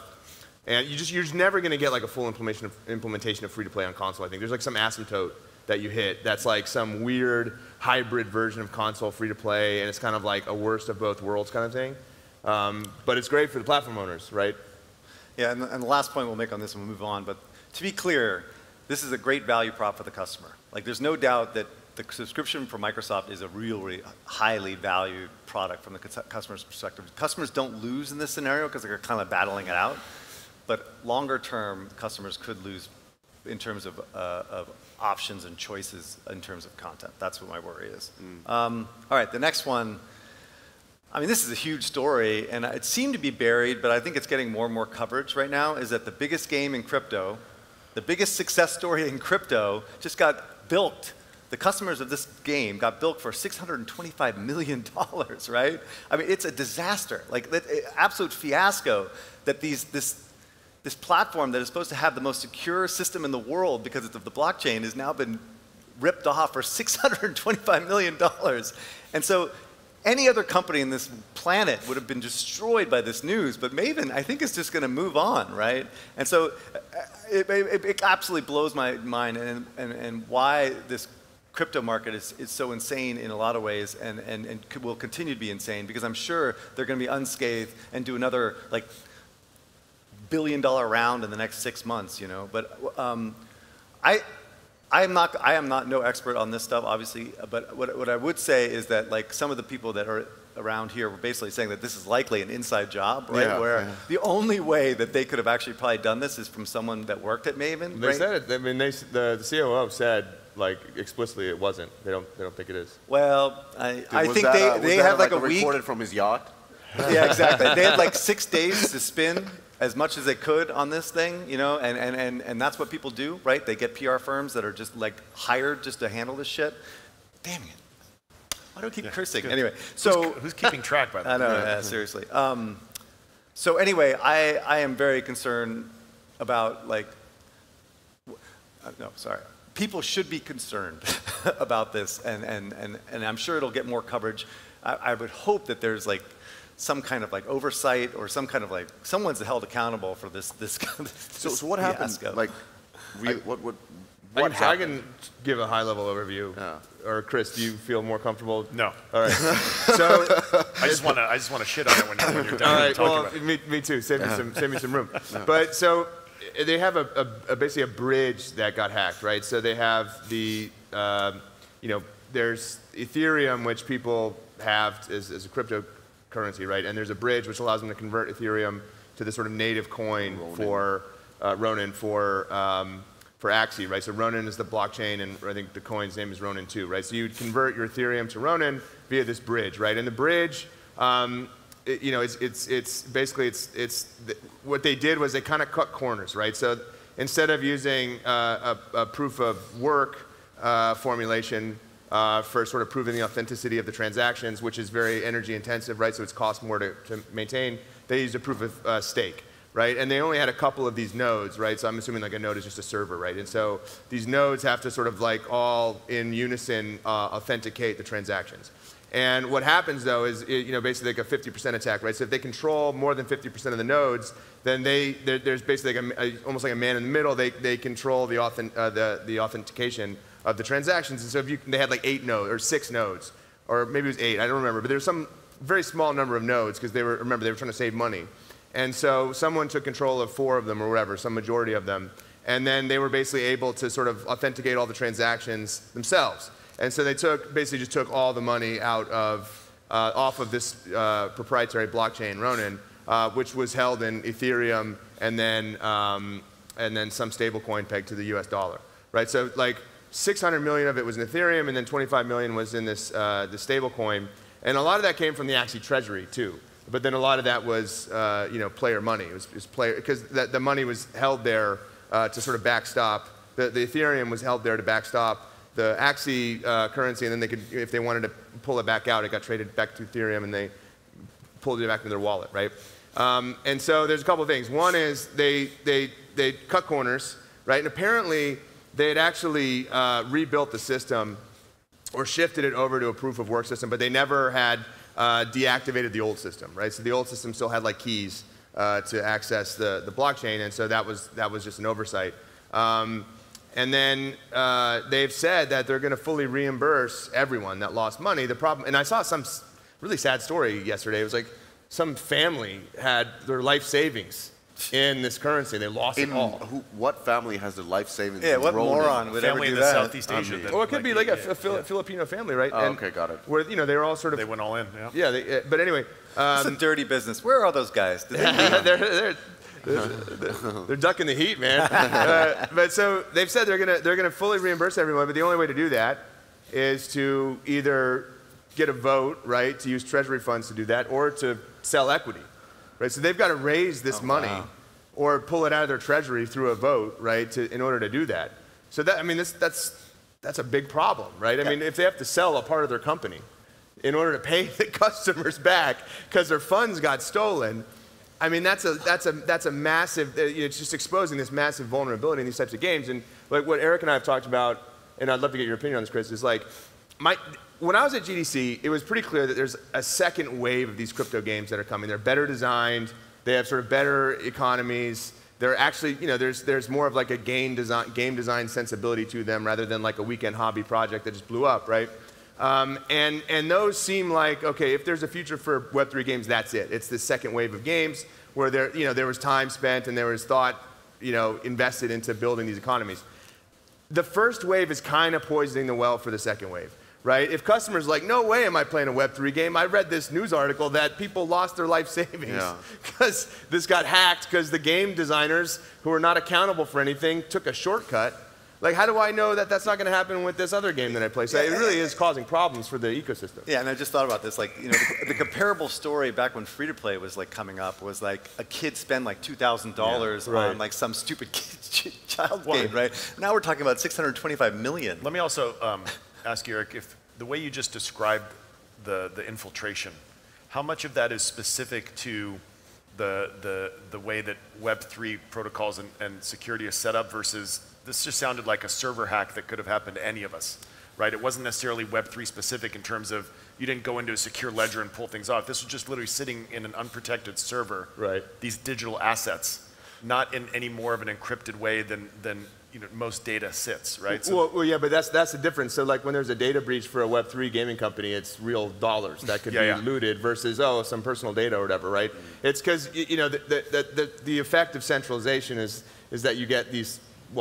And you're just never going to get like a full implementation of free-to-play on console. I think there's like some asymptote that you hit that's like some weird hybrid version of console free-to-play, and it's kind of like a worst of both worlds kind of thing. But it's great for the platform owners, right? Yeah, and the last point we'll make on this and we'll move on, but to be clear, this is a great value prop for the customer. Like there's no doubt that the subscription for Microsoft is a really highly valued product from the customer's perspective. Customers don't lose in this scenario because they're kind of battling it out. But longer term, customers could lose in terms of options and choices in terms of content. That's what my worry is. All right, the next one. I mean, this is a huge story, and it seemed to be buried, but I think it's getting more and more coverage right now, is that the biggest game in crypto, the biggest success story in crypto, just got bilked. The customers of this game got bilked for $625 million, right? I mean, it's a disaster, like absolute fiasco that this platform that is supposed to have the most secure system in the world because of the blockchain has now been ripped off for $625 million. And so any other company in this planet would have been destroyed by this news, but Maven, I think, is just going to move on, right? And so it absolutely blows my mind and why this crypto market is so insane in a lot of ways and will continue to be insane because I'm sure they're going to be unscathed and do another like billion-dollar round in the next 6 months, But I am not no expert on this stuff, obviously. But what I would say is that like some of the people that are around here were basically saying that this is likely an inside job, right? Where the only way that they could have actually probably done this is from someone that worked at Maven. They said it. I mean, the COO said like explicitly it wasn't. They don't think it is. Well, I think they had like a week. Recorded from his yacht. Yeah, exactly. They had like 6 days to spin as much as they could on this thing, and that's what people do, right? They get PR firms that are just like hired just to handle this shit. Damn it. Why do I keep cursing? Anyway, so who's keeping track by the way? I know, seriously. So anyway, I am very concerned about like, no, sorry. People should be concerned about this, and I'm sure it'll get more coverage. I would hope that there's like some kind of like oversight or some kind of like someone's held accountable for this. So what happened? Like, what I happened? can give a high-level overview. Or Chris, do you feel more comfortable? No. All right. So I just want to shit on it when you're done. All right. Talking Well, about it. me too. Save me some room. But so they have basically a bridge that got hacked, right? So they have the there's Ethereum, which people have as a cryptocurrency, right? And there's a bridge which allows them to convert Ethereum to the sort of native coin for Ronin for Axie, right? So Ronin is the blockchain, and I think the coin's name is Ronin 2, right? So you'd convert your Ethereum to Ronin via this bridge, right? And the bridge, it's basically what they did was they kind of cut corners, right? So instead of using a proof of work formulation for sort of proving the authenticity of the transactions, which is very energy intensive, right? So it's cost more to maintain. They used a proof of stake, right? And they only had a couple of these nodes, right? So I'm assuming like a node is just a server, right? And so these nodes have to sort of like all in unison authenticate the transactions. And what happens though is, basically like a 50% attack, right? So if they control more than 50% of the nodes, then there's basically like almost like a man in the middle. They control the authentication of the transactions. And so if they had like 8 nodes or 6 nodes, or maybe it was 8, I don't remember, but there was some very small number of nodes because they were trying to save money. And so someone took control of 4 of them or whatever, some majority of them, and then they were basically able to sort of authenticate all the transactions themselves. And so they basically just took all the money out of, off of this proprietary blockchain, Ronin, which was held in Ethereum and then some stablecoin pegged to the US dollar, right? So like 600 million of it was in Ethereum and then 25 million was in this stablecoin. And a lot of that came from the Axie treasury too. But then a lot of that was, player money. It was player, because the money was held there to sort of backstop. The Ethereum was held there to backstop the Axie currency, and then they could, if they wanted to pull it back out, it got traded back to Ethereum, and they pulled it back into their wallet, right? And so there's a couple of things. One is they cut corners, right? And apparently they had actually rebuilt the system or shifted it over to a proof of work system, but they never had deactivated the old system, right? So the old system still had like keys to access the blockchain, and so that was just an oversight. And then they've said that they're going to fully reimburse everyone that lost money. The problem, and I saw some really sad story yesterday. It was like some family had their life savings in this currency. They lost it all. What family has their life savings? Yeah, what moron would ever do that? Southeast Asia. Or it could be like a Filipino family, right? Oh, okay, got it. Where they were all sort of. They went all in. Yeah. Yeah, but anyway. It's a dirty business. Where are those guys? Did they they're ducking the heat, man. But so they've said they're gonna fully reimburse everyone, but the only way to do that is to either get a vote, right, to use treasury funds to do that, or to sell equity, right? So they've got to raise this money or pull it out of their treasury through a vote, right, in order to do that. So that, I mean, that's a big problem, right? I mean, if they have to sell a part of their company in order to pay the customers back because their funds got stolen, I mean, that's a massive, it's just exposing this massive vulnerability in these types of games. And like what Eric and I have talked about, and I'd love to get your opinion on this, Chris, is like, when I was at GDC, it was pretty clear that there's a second wave of these crypto games that are coming. They're better designed, they have sort of better economies. They're actually, there's more of like a game design sensibility to them rather than like a weekend hobby project that just blew up, right? And those seem like, okay, if there's a future for Web3 games, that's it. It's the second wave of games where there was time spent and there was thought, invested into building these economies. The first wave is kind of poisoning the well for the second wave, right? If customers are like, no way am I playing a Web3 game. I read this news article that people lost their life savings because this got hacked because the game designers who are not accountable for anything took a shortcut. Like, how do I know that that's not going to happen with this other game that I play? So it really is causing problems for the ecosystem. Yeah, and I just thought about this. Like, the comparable story back when free-to-play was like coming up was like a kid spent like $2,000 on like some stupid child game, right? Now we're talking about 625 million. Let me also ask you, Eric, if the way you just described the infiltration, how much of that is specific to the way that Web3 protocols and security is set up versus this just sounded like a server hack that could have happened to any of us, right? It wasn't necessarily Web3 specific in terms of you didn't go into a secure ledger and pull things off. This was just literally sitting in an unprotected server, right? These digital assets, not in any more of an encrypted way than most data sits, right? So well, yeah, but that's the difference. So like when there's a data breach for a Web3 gaming company, it's real dollars that could be looted versus, some personal data or whatever, right? It's because, the effect of centralization is that you get these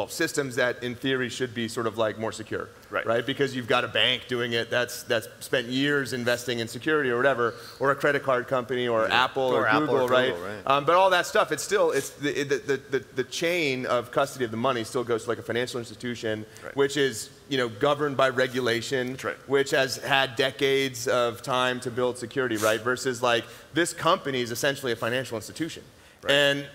systems that in theory should be sort of like more secure, right? Because you've got a bank doing it that's spent years investing in security or whatever, or a credit card company, or Apple or Google, right? But all that stuff, it's the chain of custody of the money still goes to like a financial institution, which is governed by regulation, which has had decades of time to build security, right? Versus like this company is essentially a financial institution, and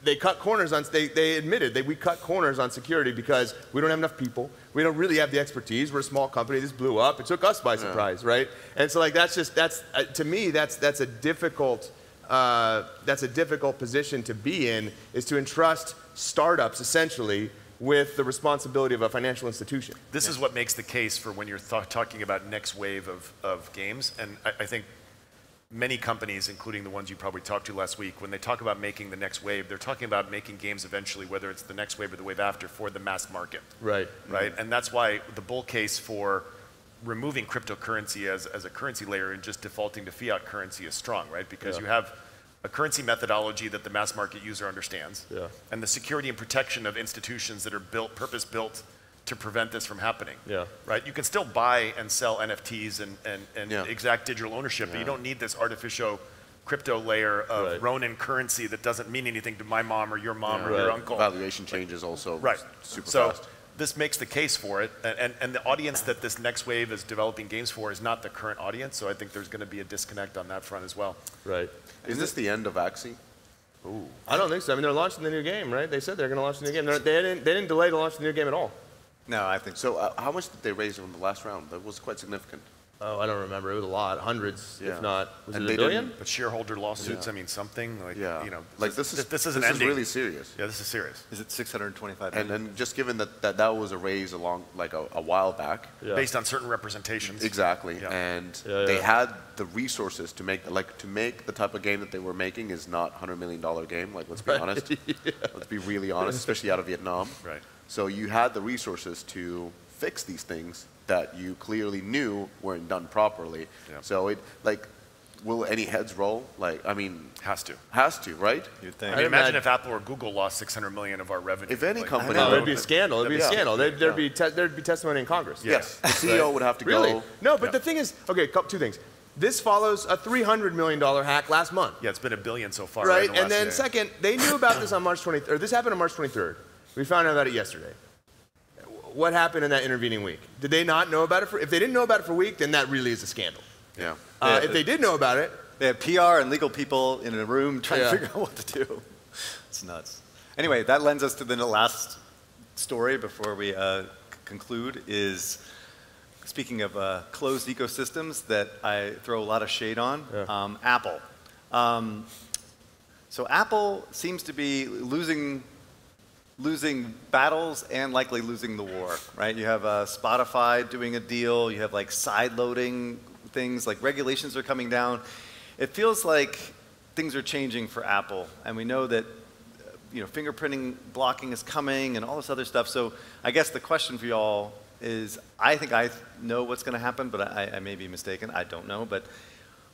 they cut corners on, they admitted that we cut corners on security because we don't have enough people. We don't really have the expertise. We're a small company. This blew up. It took us by surprise, right? And so like to me, that's a difficult that's a difficult position to be in, is to entrust startups essentially with the responsibility of a financial institution. This is what makes the case for when you're talking about next wave of games. And I think many companies, including the ones you probably talked to last week, when they talk about making the next wave, they're talking about making games eventually, whether it's the next wave or the wave after, for the mass market. Right. Right? And that's why the bull case for removing cryptocurrency as a currency layer and just defaulting to fiat currency is strong, right? Because you have a currency methodology that the mass market user understands, and the security and protection of institutions that are purpose-built to prevent this from happening. Right? You can still buy and sell NFTs and exact digital ownership, but you don't need this artificial crypto layer of Ronin currency that doesn't mean anything to my mom or your mom or your uncle. Valuation changes also super so fast. This makes the case for it, and the audience that this next wave is developing games for is not the current audience, so I think there's going to be a disconnect on that front as well. Right. Is this the end of Axie? Ooh. I don't think so. I mean, they're launching the new game, right? They said they're going to launch the new game. They didn't delay to launch the new game at all. No, I think so. How much did they raise in the last round? That was quite significant. Oh, I don't remember. It was a lot, hundreds, if not. Was And it they $1 billion? didn't- But shareholder lawsuits, I mean, something like, you know, like this is isn't this is ending. really serious. Yeah, this is serious. Is it 625? And just given that was a raise along like a while back, Based on certain representations. exactly, Yeah. and Yeah, they yeah. had the resources to make the type of game that they were making is not $100 million game. Like let's be Right. honest, let's be really honest, especially out of Vietnam. Right. So you had the resources to fix these things that you clearly knew weren't done properly. So will any heads roll? Like, I mean, has to, right? You'd think. I mean, imagine if Apple or Google lost 600 million of our revenue. If any company, It'd be a scandal. It'd be a Yeah. scandal. Yeah. There'd be testimony in Congress. Yes. The CEO would have to Really? go. No, but the thing is, okay, two things. This follows a $300 million hack last month. Yeah, it's been $1 billion so far. Right, in the and last then day. second, they knew about this on March 23rd, or this happened on March 23rd. We found out about it yesterday. What happened in that intervening week? Did they not know about it if they didn't know about it for a week, then that really is a scandal. Yeah. If they did know about it. They had PR and legal people in a room trying to figure out what to do. It's nuts. Anyway, that lends us to the last story before we conclude is, speaking of closed ecosystems that I throw a lot of shade on, Apple. So Apple seems to be losing battles and likely losing the war, right? You have Spotify doing a deal. You have like side-loading things, like regulations are coming down. It feels like things are changing for Apple, and we know that fingerprinting blocking is coming and all this other stuff. So I guess the question for y'all is, I think I know what's going to happen, but I may be mistaken. I don't know, but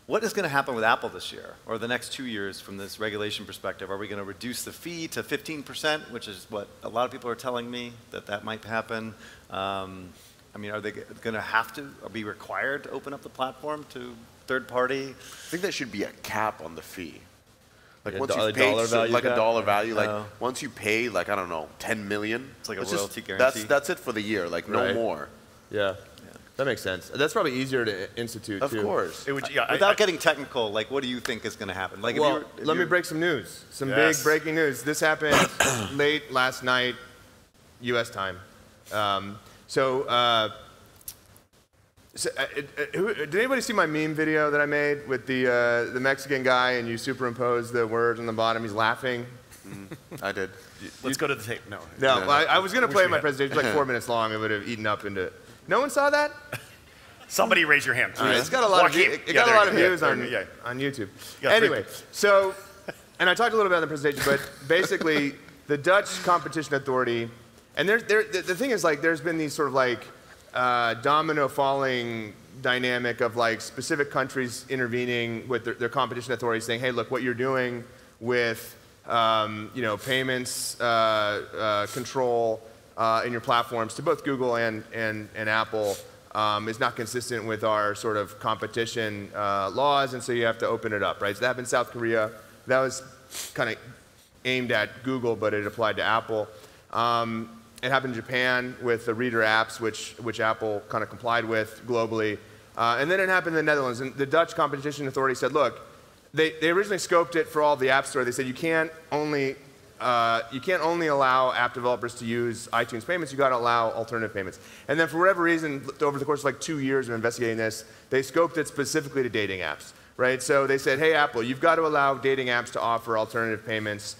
what is going to happen with Apple this year or the next 2 years from this regulation perspective? Are we going to reduce the fee to 15%, which is what a lot of people are telling me that might happen? I mean, are they going to have to or be required to open up the platform to third party? I think there should be a cap on the fee. Like Like a once dollar you've paid value like a cap? dollar value, like Oh. once you pay like I don't know 10 million, It's like a just- royalty guarantee. That's it for the year, like no Right. more. Yeah. That makes sense. That's probably easier to institute, Of too. course. It would, Without getting technical, like what do you think is going to happen? Like, if Well, if let me you're- break some news. Some Yes. big breaking news. This happened late last night, U.S. time. Did anybody see my meme video that I made with the Mexican guy and you superimpose the words on the bottom? He's laughing. I did. Let's go to the tape. No. No, I was going to Wish play we my had. presentation. It's like 4 minutes long. It would have eaten up into. No one saw that? Somebody raise your hand. All right, it's got a lot of, Joaquin. it got a there lot you of go. views Yeah, on, there you go. on YouTube. You got three Anyway, so, and I talked a little bit about the presentation, but basically the Dutch Competition Authority, and the thing is like there's been these sort of like domino falling dynamic of like specific countries intervening with their competition authorities saying, hey, look, what you're doing with payments control in your platforms to both Google and Apple is not consistent with our sort of competition laws, and so you have to open it up, right? So that happened in South Korea. That was kind of aimed at Google, but it applied to Apple. It happened in Japan with the Reader apps, which Apple kind of complied with globally. And then it happened in the Netherlands. And the Dutch Competition Authority said, look, they originally scoped it for all the App Store. They said you can't only allow app developers to use iTunes payments. You got to allow alternative payments. And then for whatever reason, over the course of like 2 years of investigating this, they scoped it specifically to dating apps. right? So they said, hey, Apple, you've got to allow dating apps to offer alternative payments.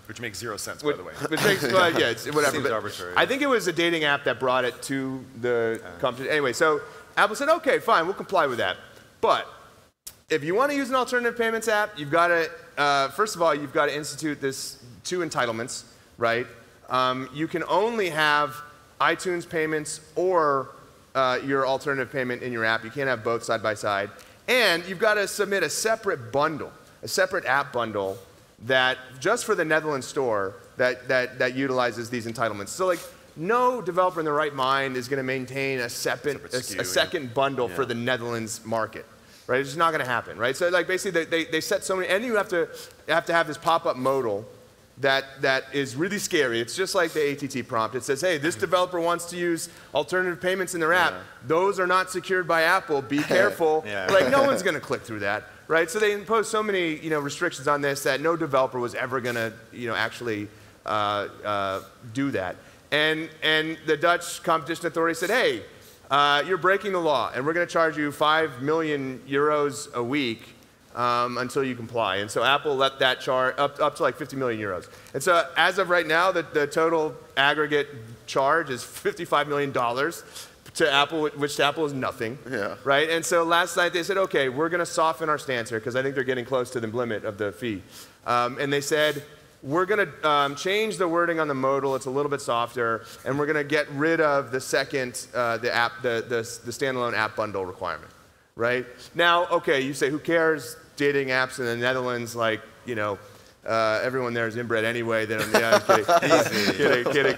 Which makes 0 sense, by the way. Which makes, well, yeah, it's whatever. Seems arbitrary. I think it was a dating app that brought it to the competition. Anyway, so Apple said, okay, fine, we'll comply with that. But if you want to use an alternative payments app, you've got to, first of all, you've got to institute this 2 entitlements, right? You can only have iTunes payments or your alternative payment in your app. You can't have both side by side. And you've got to submit a separate bundle, a separate app bundle that just for the Netherlands store that utilizes these entitlements. So like no developer in their right mind is going to maintain a second bundle for the Netherlands market. Right? It's just not going to happen, right? So like basically they set so many, and you have to have this pop-up modal that is really scary. It's just like the ATT prompt. It says, hey, this developer wants to use alternative payments in their app. Those are not secured by Apple. Be careful. Like no one's going to click through that, right? So they imposed so many restrictions on this that no developer was ever going to actually do that. And the Dutch competition authority said, hey, you're breaking the law, and we're going to charge you 5 million euros a week until you comply. And so Apple let that charge up to like 50 million euros. And so as of right now, the total aggregate charge is $55 million to Apple, which to Apple is nothing. Right? And so last night they said, okay, we're going to soften our stance here because I think they're getting close to the limit of the fee. And they said, we're going to change the wording on the modal. It's a little bit softer, and we're going to get rid of the second, the standalone app bundle requirement, right? Now, okay, you say, who cares? Dating apps in the Netherlands, like everyone there is inbred anyway. Then I'm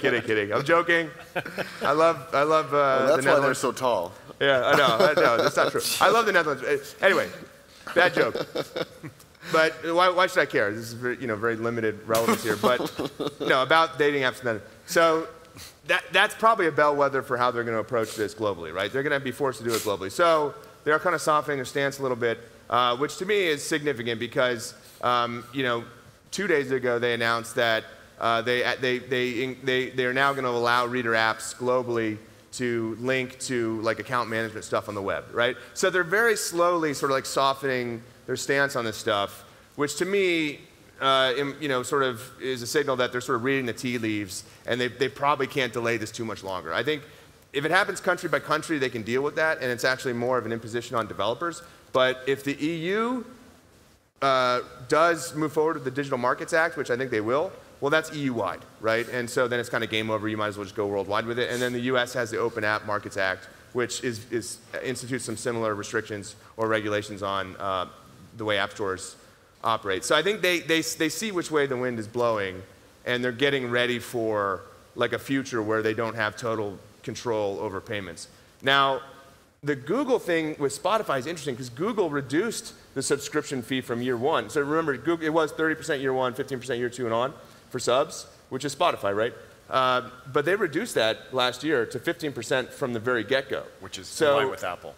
kidding. I'm joking. I love well, the Netherlands. Netherlands. Why they're so tall. Yeah, I know. That's not true. I love the Netherlands. Anyway, bad joke. But why should I care? This is very limited relevance here. But no, about dating apps. So that's probably a bellwether for how they're going to approach this globally, right? They're going to be forced to do it globally. So they're kind of softening their stance a little bit, which to me is significant because 2 days ago they announced that they are now going to allow reader apps globally to link to like account management stuff on the web, right? So they're very slowly sort of like softening their stance on this stuff, which to me, sort of is a signal that they're sort of reading the tea leaves, and they probably can't delay this too much longer. I think if it happens country by country, they can deal with that, and it's actually more of an imposition on developers. But if the EU does move forward with the Digital Markets Act, which I think they will, well, that's EU-wide, right? And so then it's kind of game over. You might as well just go worldwide with it. And then the US has the Open App Markets Act, which institutes some similar restrictions or regulations on the way app stores operate. So I think they see which way the wind is blowing, and they're getting ready for like a future where they don't have total control over payments. Now, the Google thing with Spotify is interesting because Google reduced the subscription fee from year 1. So remember, Google, it was 30% year 1, 15% year 2 and on for subs, which is Spotify, right? But they reduced that last year to 15% from the very get-go. Which is in line with Apple.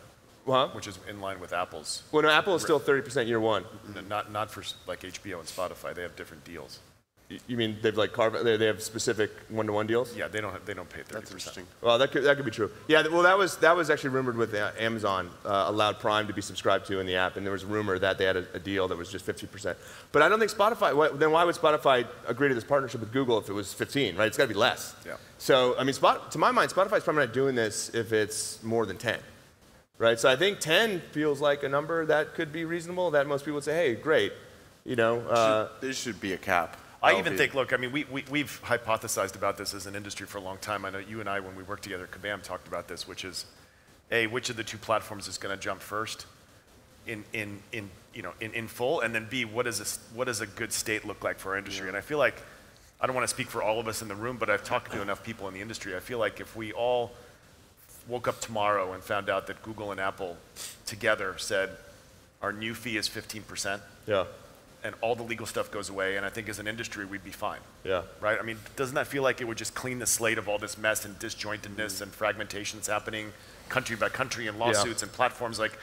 Huh? Which is in line with Apple's. Well, no, Apple is still 30% year 1. Not for like HBO and Spotify. They have different deals. You mean they've like they have specific one-to-one deals? Yeah, they don't pay 30%. That's interesting. Well, that could be true. Yeah, well, that was actually rumored with Amazon allowed Prime to be subscribed to in the app, and there was a rumor that they had a deal that was just 50%. But I don't think Spotify. Then why would Spotify agree to this partnership with Google if it was 15? Right? It's got to be less. Yeah. So I mean, to my mind, Spotify's probably not doing this if it's more than 10. Right? So I think 10 feels like a number that could be reasonable. That most people would say, hey, great. There should be a cap. I even think, look, I mean, we've hypothesized about this as an industry for a long time. I know you and I, when we worked together at Kabam, talked about this, which is, A, which of the two platforms is going to jump first in full, and then B, what does a good state look like for our industry? Yeah. And I feel like, I don't want to speak for all of us in the room, but I've talked to enough people in the industry. I feel like if we all woke up tomorrow and found out that Google and Apple together said, our new fee is 15%. Yeah. And all the legal stuff goes away, and I think as an industry we'd be fine. Yeah. Right? I mean, doesn't that feel like it would just clean the slate of all this mess and disjointedness and fragmentation that's happening country by country and lawsuits and platforms? Like,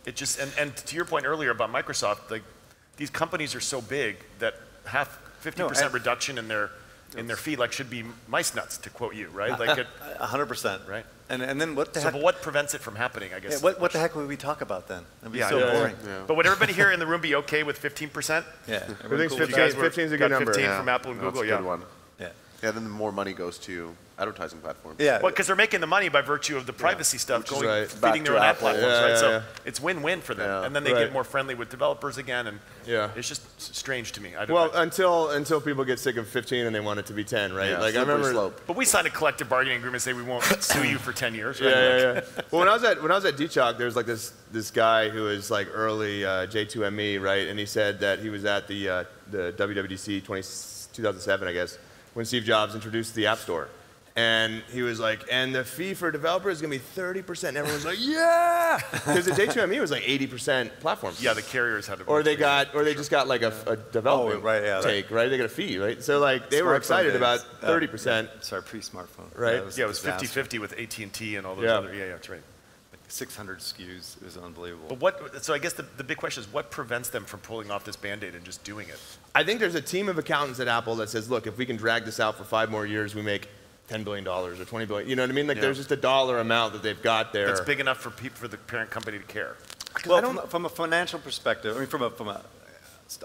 it just, and to your point earlier about Microsoft, like, these companies are so big that 50% reduction in their fee like should be mice nuts, to quote you, right? Like 100%. Right? And then what the So, heck? but what prevents it from happening, I guess? Yeah, what the heck would we talk about then? That'd be so yeah. boring. Yeah. But would everybody here in the room be okay with 15%? Yeah. Everything's cool. 15 is a good number. 15 Yeah. from Apple and No, Google, that's a yeah. good one. Yeah. Yeah, then the more money goes to advertising platforms. Yeah. Well, because they're making the money by virtue of the privacy stuff Which is going, right. Back feeding to their own ad Apple. platforms, Yeah, right? yeah, So yeah. it's win-win for them. Yeah. And then they Right. get more friendly with developers again, and Yeah. it's just strange to me. Well, until people get sick of 15 and they want it to be 10, right? Yeah, like I slippery remember. slope. But we signed a collective bargaining agreement saying we won't sue you for 10 years, right? Yeah. Well, when I was at DChalk, there was like this guy who was like early J2ME, right? And he said that he was at the WWDC 2007, I guess, when Steve Jobs introduced the App Store. And he was like, and the fee for developers is going to be 30%. And everyone was like, yeah! Because the J2ME was like 80% platforms. Yeah, the carriers had to. Or they just got like a development take, right? They got a fee, right? So like they were excited about 30%. Sorry, pre-smartphone. Right? Yeah, it was 50-50 with AT&T and all those other. Yeah, that's right. 600 SKUs. It was unbelievable. But so I guess the big question is, what prevents them from pulling off this Band-Aid and just doing it? I think there's a team of accountants at Apple that says, look, if we can drag this out for 5 more years, we make $10 billion or $20 billion. You know what I mean? Like there's just a dollar amount that they've got there. That's big enough for the parent company to care. Well, from a financial perspective, I mean,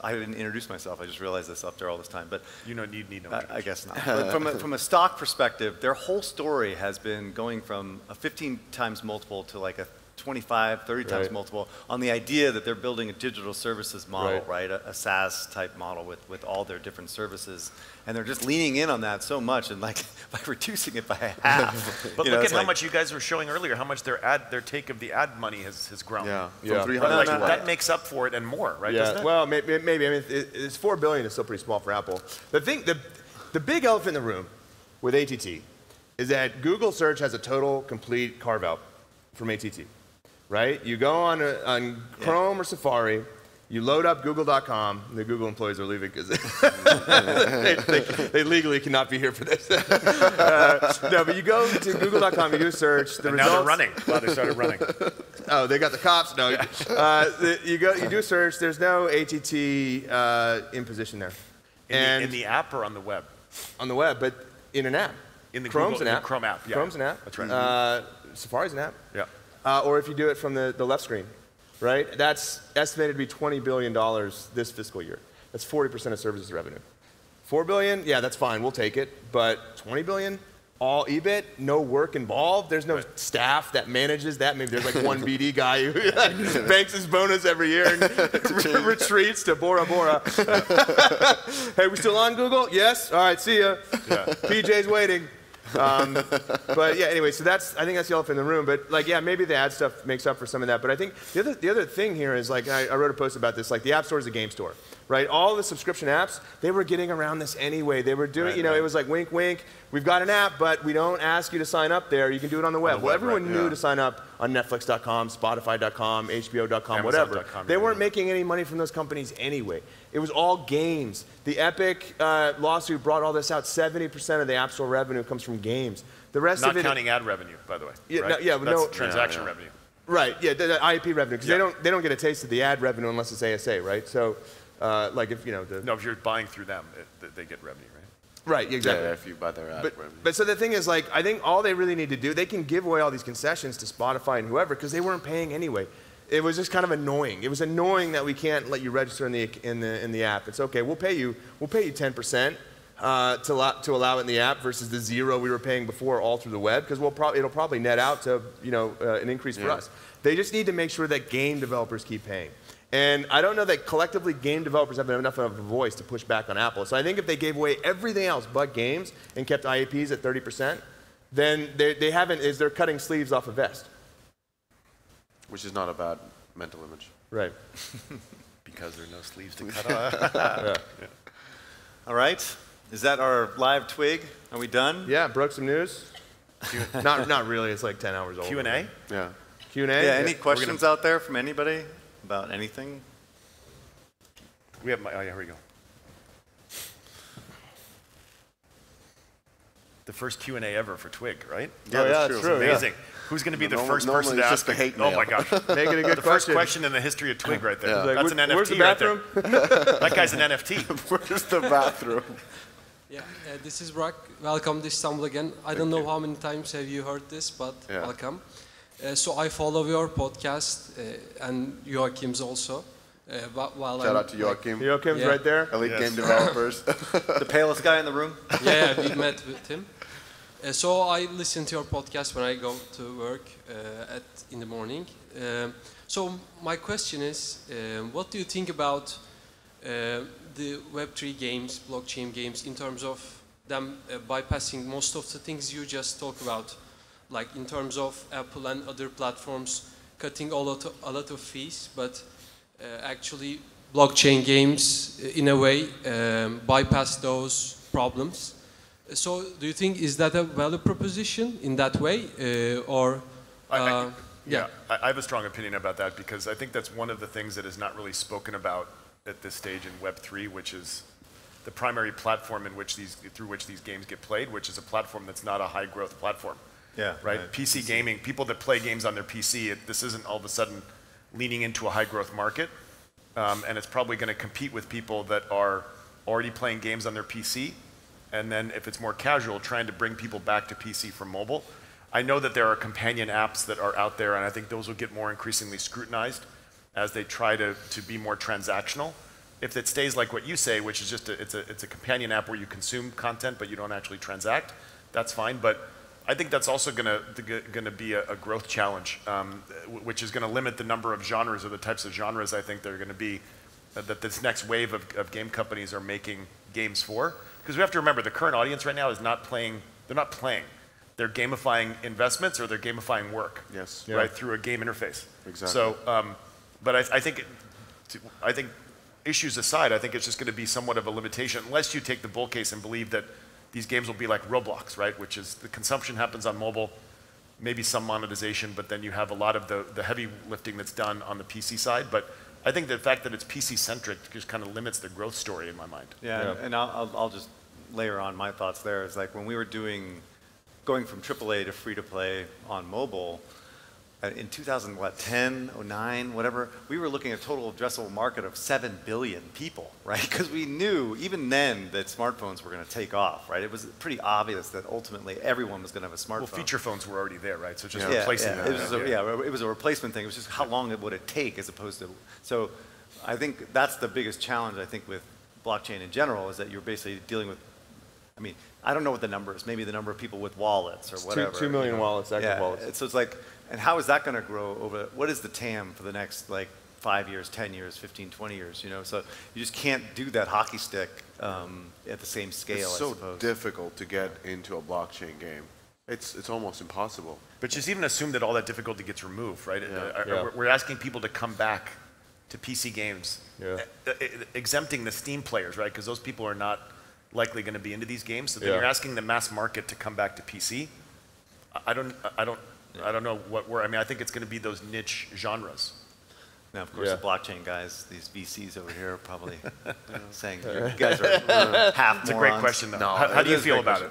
I didn't introduce myself. I just realized this up there all this time. But you need no. I guess not. But from a stock perspective, their whole story has been going from a 15 times multiple to like a 25, 30 times multiple on the idea that they're building a digital services model, right? A SaaS type model with all their different services. And they're just leaning in on that so much and like by reducing it by half. But look at how much you guys were showing earlier, how much their take of the ad money has grown. Yeah, from 300 that makes up for it and more, right? Yeah, well, maybe. I mean, it's $4 billion is still pretty small for Apple. The big elephant in the room with ATT is that Google Search has a total, complete carve-out from ATT, right? You go on Chrome or Safari, you load up google.com, the Google employees are leaving because they legally cannot be here for this. No, but you go to google.com, you do a search. And now they're running. Wow, they started running. Oh, they got the cops? No. You do a search. There's no ATT in position there. In the app or on the web? On the web, but in an app. In the Chrome's Google, an app. The Chrome app, yeah. Chrome's an app. That's right. Safari's an app. Yeah. Or if you do it from the left screen, right? That's estimated to be $20 billion this fiscal year. That's 40% of services revenue. $4 billion, yeah, that's fine. We'll take it. But $20 billion, all EBIT, no work involved. There's no staff that manages that. Maybe there's like one BD guy who banks his bonus every year and retreats to Bora Bora. Hey, we still on Google? Yes. All right, see ya. Yeah. PJ's waiting. But yeah, anyway, so I think that's the elephant in the room. But like, yeah, maybe the ad stuff makes up for some of that. But I think the other thing here is like, I wrote a post about this. Like, the App Store is a game store, right? All the subscription apps, they were getting around this anyway. They were doing, it was like wink, wink. We've got an app, but we don't ask you to sign up there. You can do it on the web. Well, everyone knew to sign up on Netflix.com, Spotify.com, HBO.com, whatever. They weren't making any money from those companies anyway. It was all games. The Epic lawsuit brought all this out. 70% of the App Store revenue comes from games. The rest of it, not counting ad revenue, by the way. Yeah, right? That's transaction revenue. Right. Yeah, the IAP revenue, because they don't get a taste of the ad revenue unless it's ASA, right? So, like if if you're buying through them, they get revenue, right? Right. Exactly. Yeah, if you buy their ad revenue. But so the thing is, like, I think all they really need to do, they can give away all these concessions to Spotify and whoever, because they weren't paying anyway. It was just kind of annoying. It was annoying that we can't let you register in the app. It's okay. We'll pay you 10%. To allow it in the app versus the 0 we were paying before all through the web, because it'll probably net out to an increase for us. They just need to make sure that game developers keep paying. And I don't know that collectively game developers have enough of a voice to push back on Apple. So I think if they gave away everything else but games and kept IAPs at 30%, then they're cutting sleeves off a vest. Which is not a bad mental image. Right. Because there are no sleeves to cut off. Yeah. All right. Is that our live twig? Are we done? Yeah, broke some news. Not really. It's like 10 hours old. Q&A? Yeah. Q&A? Yeah, any questions out there from anybody about anything? Here we go. The first Q&A ever for Twig, right? Yeah, that's true. Amazing. Yeah. Who's going to be the first person to ask? Oh my gosh! Make it a good the first question in the history of Twig, right there. Yeah. That's an NFT where's the bathroom? right there. That guy's an NFT. Where's the bathroom? Yeah, this is Brock. Welcome to Istanbul again. I don't know how many times have you heard this, but welcome. So I follow your podcast and Joachim's also. Shout out to Joachim. Joachim's right there. Elite Game Developers. The palest guy in the room? Yeah, we met with him. So I listen to your podcast when I go to work in the morning. So my question is, what do you think about the Web3 games, blockchain games, in terms of them bypassing most of the things you just talked about, like in terms of Apple and other platforms cutting a lot of fees, but actually blockchain games in a way bypass those problems. So do you think, is that a value proposition in that way, or? Yeah, I have a strong opinion about that because I think that's one of the things that is not really spoken about at this stage in Web3, which is the primary platform through which these games get played, which is a platform that's not a high growth platform. Yeah. Right? PC gaming, people that play games on their PC, this isn't all of a sudden leaning into a high growth market. And it's probably going to compete with people that are already playing games on their PC. And then if it's more casual, trying to bring people back to PC from mobile. I know that there are companion apps that are out there, and I think those will get more increasingly scrutinized as they try to be more transactional. If it stays like what you say, which is just it's a companion app where you consume content but you don't actually transact, that's fine. But I think that's also going to be a growth challenge, which is going to limit the number of genres or the types of genres I think they're going to be that this next wave of game companies are making games for. Because we have to remember the current audience right now is not playing. They're not playing. They're gamifying investments or they're gamifying work. Yes. Right, through a game interface. Exactly. So, but I think issues aside, I think it's just going to be somewhat of a limitation unless you take the bull case and believe that these games will be like Roblox, right? Which is the consumption happens on mobile, maybe some monetization, but then you have a lot of the heavy lifting that's done on the PC side. But I think the fact that it's PC-centric just kind of limits the growth story in my mind. Yeah. And I'll just layer on my thoughts there. Is like when we were going from AAA to free-to-play on mobile, in 2010, 09, whatever, we were looking at a total addressable market of 7 billion people, right? Because we knew, even then, that smartphones were going to take off, right? It was pretty obvious that ultimately everyone was going to have a smartphone. Well, feature phones were already there, right? So just replacing that. It was a replacement thing. It was just how long would it take as opposed to... So I think that's the biggest challenge, I think, with blockchain in general, is that you're basically dealing with... I mean, I don't know what the number is. Maybe the number of people with wallets or whatever. 2 million wallets, active wallets. So it's like, and how is that going to grow over? What is the TAM for the next 5 years, 10 years, 15, 20 years? So you just can't do that hockey stick at the same scale. It's so difficult to get into a blockchain game. It's almost impossible. But just even assume that all that difficulty gets removed, right? We're asking people to come back to PC games, exempting the Steam players, right? Because those people are not likely going to be into these games. So then you're asking the mass market to come back to PC. I don't know what I mean, I think it's going to be those niche genres. Now, of course, the blockchain guys, these VCs over here, are probably saying you guys are half morons. It's a great question, though. How do you feel about it?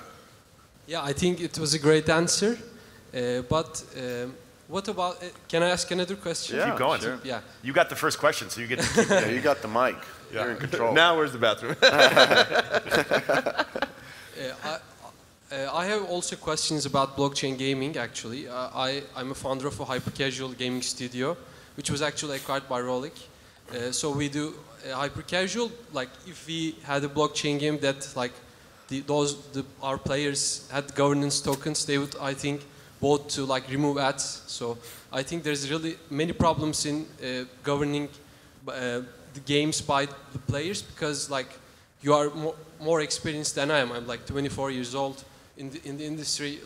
Yeah, I think it was a great answer. But what about? Can I ask another question? Yeah, keep going. Sure. Yeah. You got the first question, so you get to keep you got the mic. Yeah. You're in control. Now where's the bathroom? I have also questions about blockchain gaming, actually. I'm a founder of a hyper-casual gaming studio, which was actually acquired by Rolik. So we do hyper-casual, like if we had a blockchain game that our players had governance tokens, they would, I think, vote to remove ads. So I think there's really many problems in governing the games by the players, because you are more experienced than I am. I'm 24 years old in the industry.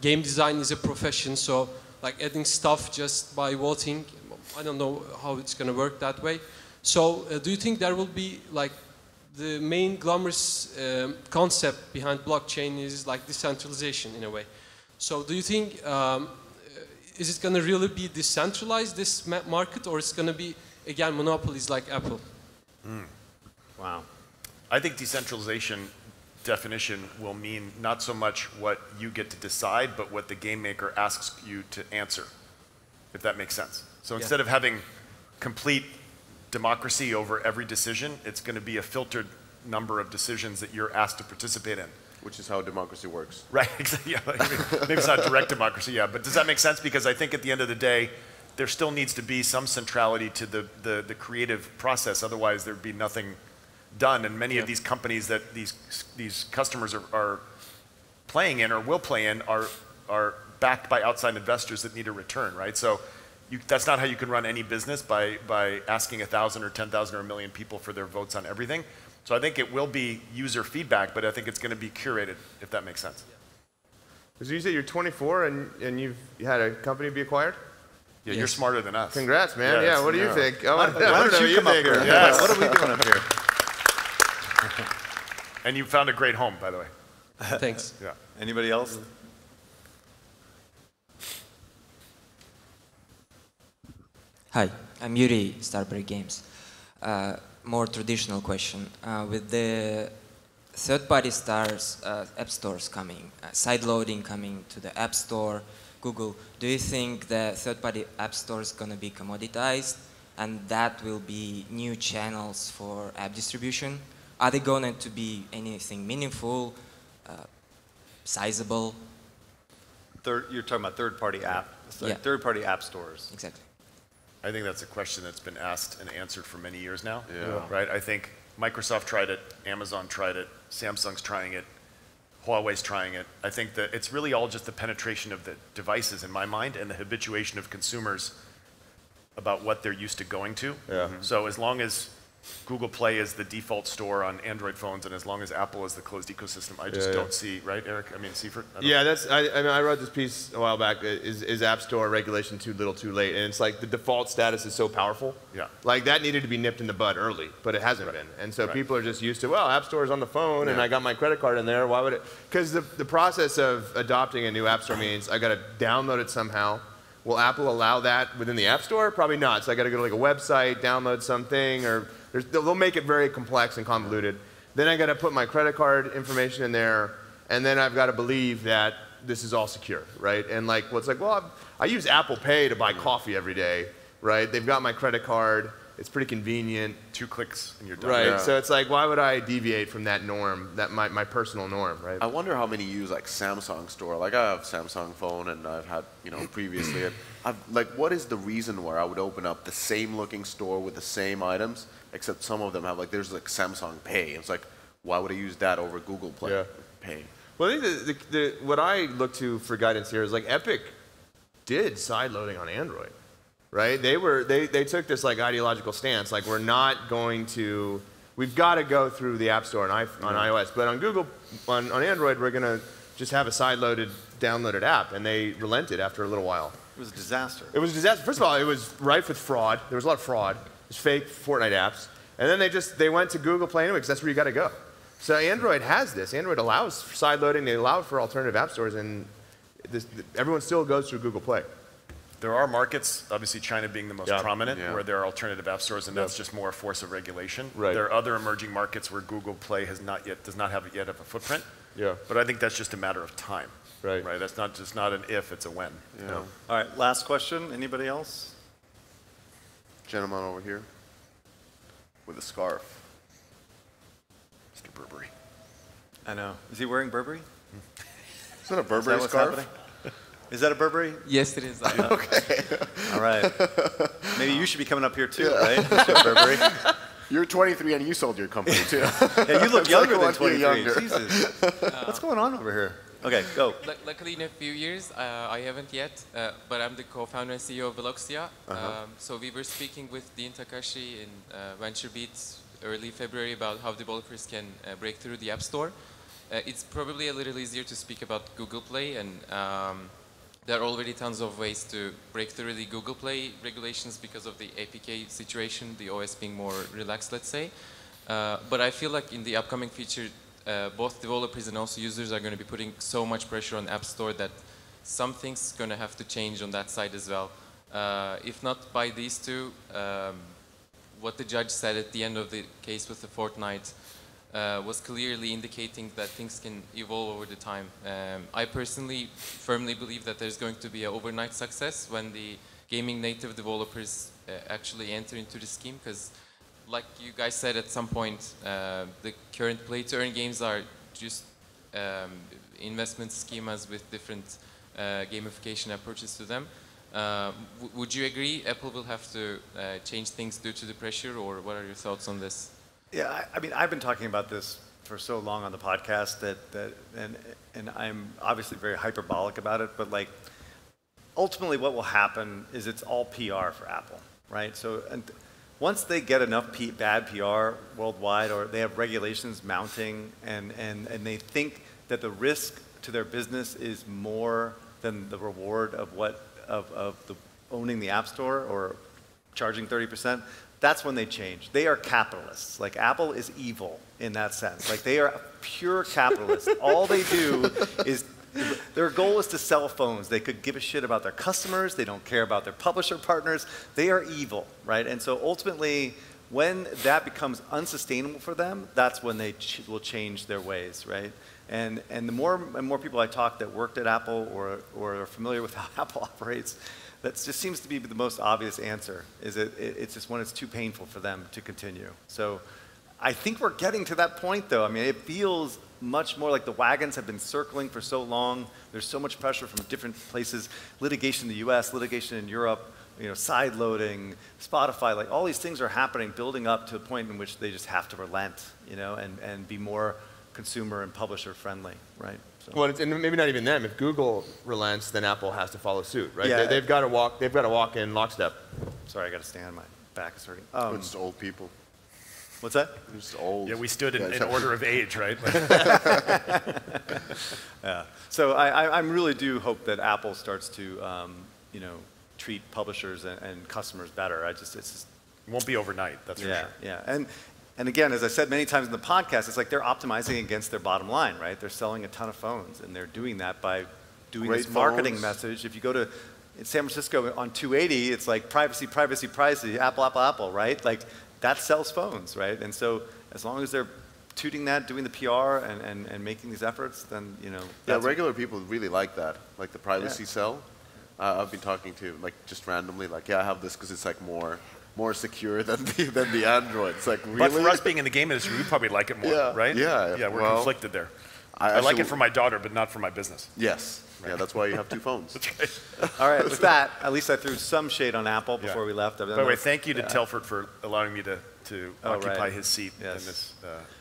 Game design is a profession, so adding stuff just by voting, I don't know how it's going to work that way. So do you think there will be the main glamorous concept behind blockchain is decentralization in a way? So do you think is it going to really be decentralized, this market, or it's going to be again monopolies like Apple? Wow. I think decentralization definition will mean not so much what you get to decide, but what the game maker asks you to answer, if that makes sense. So instead of having complete democracy over every decision, it's going to be a filtered number of decisions that you're asked to participate in. Which is how democracy works. Right, exactly. Yeah, maybe it's not direct democracy, yeah, but does that make sense? Because I think at the end of the day, there still needs to be some centrality to the creative process, otherwise there'd be nothing done. And many of these companies that these customers are playing in or will play in are backed by outside investors that need a return, right? So that's not how you can run any business by asking 1,000 or 10,000 or 1 million people for their votes on everything. So I think it will be user feedback, but I think it's going to be curated, if that makes sense. So you said you're 24 and you've had a company be acquired? Yeah, you're smarter than us. Congrats, man. Yeah, what do you think? Why don't you come up here? Yes. What are we doing up here? And you found a great home, by the way. Thanks. Yeah. Anybody else? Hi, I'm Yuri, Starbreak Games. More traditional question. With the third-party app stores coming, side-loading coming to the App Store, Google, do you think the third-party app store is going to be commoditized and that will be new channels for app distribution? Are they going to be anything meaningful, sizable? You're talking about third-party app, third-party app stores. Exactly. I think that's a question that's been asked and answered for many years now. Yeah. Right? I think Microsoft tried it, Amazon tried it, Samsung's trying it, Huawei's trying it. I think that it's really all just the penetration of the devices in my mind and the habituation of consumers about what they're used to going to. Yeah. So as long as Google Play is the default store on Android phones, and as long as Apple is the closed ecosystem, I just don't see, right, Eric? I mean, Seifert? Yeah, I wrote this piece a while back. Is App Store regulation too little, too late? And it's like the default status is so powerful. Yeah. Like that needed to be nipped in the bud early, but it hasn't been. And so people are just used to, well, App Store is on the phone, and I got my credit card in there. Why would it? Because the process of adopting a new App Store means I got to download it somehow. Will Apple allow that within the App Store? Probably not. So I got to go to like a website, download something, or they'll make it very complex and convoluted. Then I got to put my credit card information in there, and then I've got to believe that this is all secure, right? And like, well, it's like, well, I use Apple Pay to buy coffee every day, right? They've got my credit card. It's pretty convenient. 2 clicks and you're done. Right. Yeah. So it's like, why would I deviate from that norm, that my personal norm, right? I wonder how many use like Samsung Store. Like I have a Samsung phone, and I've had previously. Like, what is the reason where I would open up the same looking store with the same items, except some of them have there's like Samsung Pay. It's like, why would I use that over Google Play Pay? Well, I think what I look to for guidance here is like Epic did side loading on Android, right? They took this like ideological stance, like we've got to go through the App Store on iOS, but on Google, on Android, we're going to just have a side-loaded, downloaded app, and they relented after a little while. It was a disaster. It was a disaster. First of all, it was rife with fraud. There was a lot of fraud. It was fake Fortnite apps. And then they went to Google Play anyway, because that's where you got to go. So Android has this. Android allows side loading. They allow for alternative app stores, and everyone still goes through Google Play. There are markets, obviously China being the most prominent, where there are alternative app stores, and that's just more a force of regulation. Right. There are other emerging markets where Google Play does not have a footprint. Yeah. But I think that's just a matter of time. Right. Right. That's just not an if, it's a when. Yeah. No. All right. Last question. Anybody else? Gentleman over here with a scarf. Mr. Burberry. I know. Is he wearing Burberry? Is that a Burberry scarf? Is that a Burberry? Yes, it is. Okay. All right. Maybe you should be coming up here too, right, Mr. Burberry? You're 23 and you sold your company too. Yeah, you look younger than 23. Younger. Jesus. What's going on over here? Okay, go. Luckily, in a few years, I haven't yet, but I'm the co-founder and CEO of Veloxia. So we were speaking with Dean Takashi in VentureBeat early February about how developers can break through the App Store. It's probably a little easier to speak about Google Play, and there are already tons of ways to break through the Google Play regulations because of the APK situation, the OS being more relaxed, let's say. But I feel like in the upcoming feature, both developers and also users are going to be putting so much pressure on App Store that something's going to have to change on that side as well. If not by these two, what the judge said at the end of the case with the Fortnite was clearly indicating that things can evolve over the time. I personally firmly believe that there's going to be an overnight success when the gaming native developers actually enter into the scheme, because like you guys said at some point, the current play-to-earn games are just investment schemas with different gamification approaches to them. Would you agree Apple will have to change things due to the pressure, or what are your thoughts on this? Yeah, I mean, I've been talking about this for so long on the podcast and I'm obviously very hyperbolic about it, but like, ultimately what will happen is it's all PR for Apple, right? So once they get enough bad PR worldwide, or they have regulations mounting, and they think that the risk to their business is more than the reward of owning the App Store or charging 30%, that's when they change. They are capitalists. Like, Apple is evil in that sense. Like, they are pure capitalists. All they do is, their goal is to sell phones. They could give a shit about their customers. They don't care about their publisher partners. They are evil, right? And so ultimately, when that becomes unsustainable for them, that's when they will change their ways, right? And the more and more people I talk that worked at Apple or are familiar with how Apple operates, that just seems to be the most obvious answer, is it's just when it's too painful for them to continue. So I think we're getting to that point, though. I mean, it feels much more like the wagons have been circling for so long. There's so much pressure from different places, litigation in the US, litigation in Europe, side loading, Spotify, like all these things are happening, building up to a point in which they just have to relent, and be more consumer and publisher friendly, right? So. Well, and maybe not even them. If Google relents, then Apple has to follow suit, right? Yeah, they've got to walk in lockstep. Sorry, I got to stand. My back is hurting. We're just old people. What's that? We're just old. Yeah, we stood in order of age, right? Yeah. So I really do hope that Apple starts to, treat publishers and customers better. It won't be overnight. That's for sure. Yeah. And again, as I said many times in the podcast, it's like they're optimizing against their bottom line, right? They're selling a ton of phones, and they're doing that by doing Great this marketing phones. message. If you go to in San Francisco on 280, it's like privacy, privacy, privacy, Apple, Apple, Apple, right? Like, that sells phones, right? And so as long as they're tooting that, doing the PR and making these efforts, then, Yeah, regular people really like that, like the privacy sell. I've been talking to, like, just randomly, like, yeah, I have this because it's like more secure than the Android. It's like, really? But for us being in the game industry, we probably like it more, right? Yeah. Yeah, we're well, conflicted there. I like it for my daughter, but not for my business. Yes. Right. Yeah, that's why you have two phones. That's right. All right, with that, at least I threw some shade on Apple before we left. By the way, thank you to Telford for allowing me to occupy his seat in this.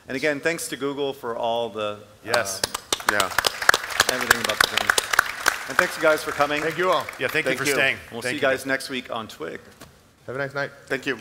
And again, thanks to Google for all the everything about the thing. And thanks you guys for coming. Thank you all. Yeah, thank you for staying. We'll see you guys next week on Twig. Have a nice night. Thank you.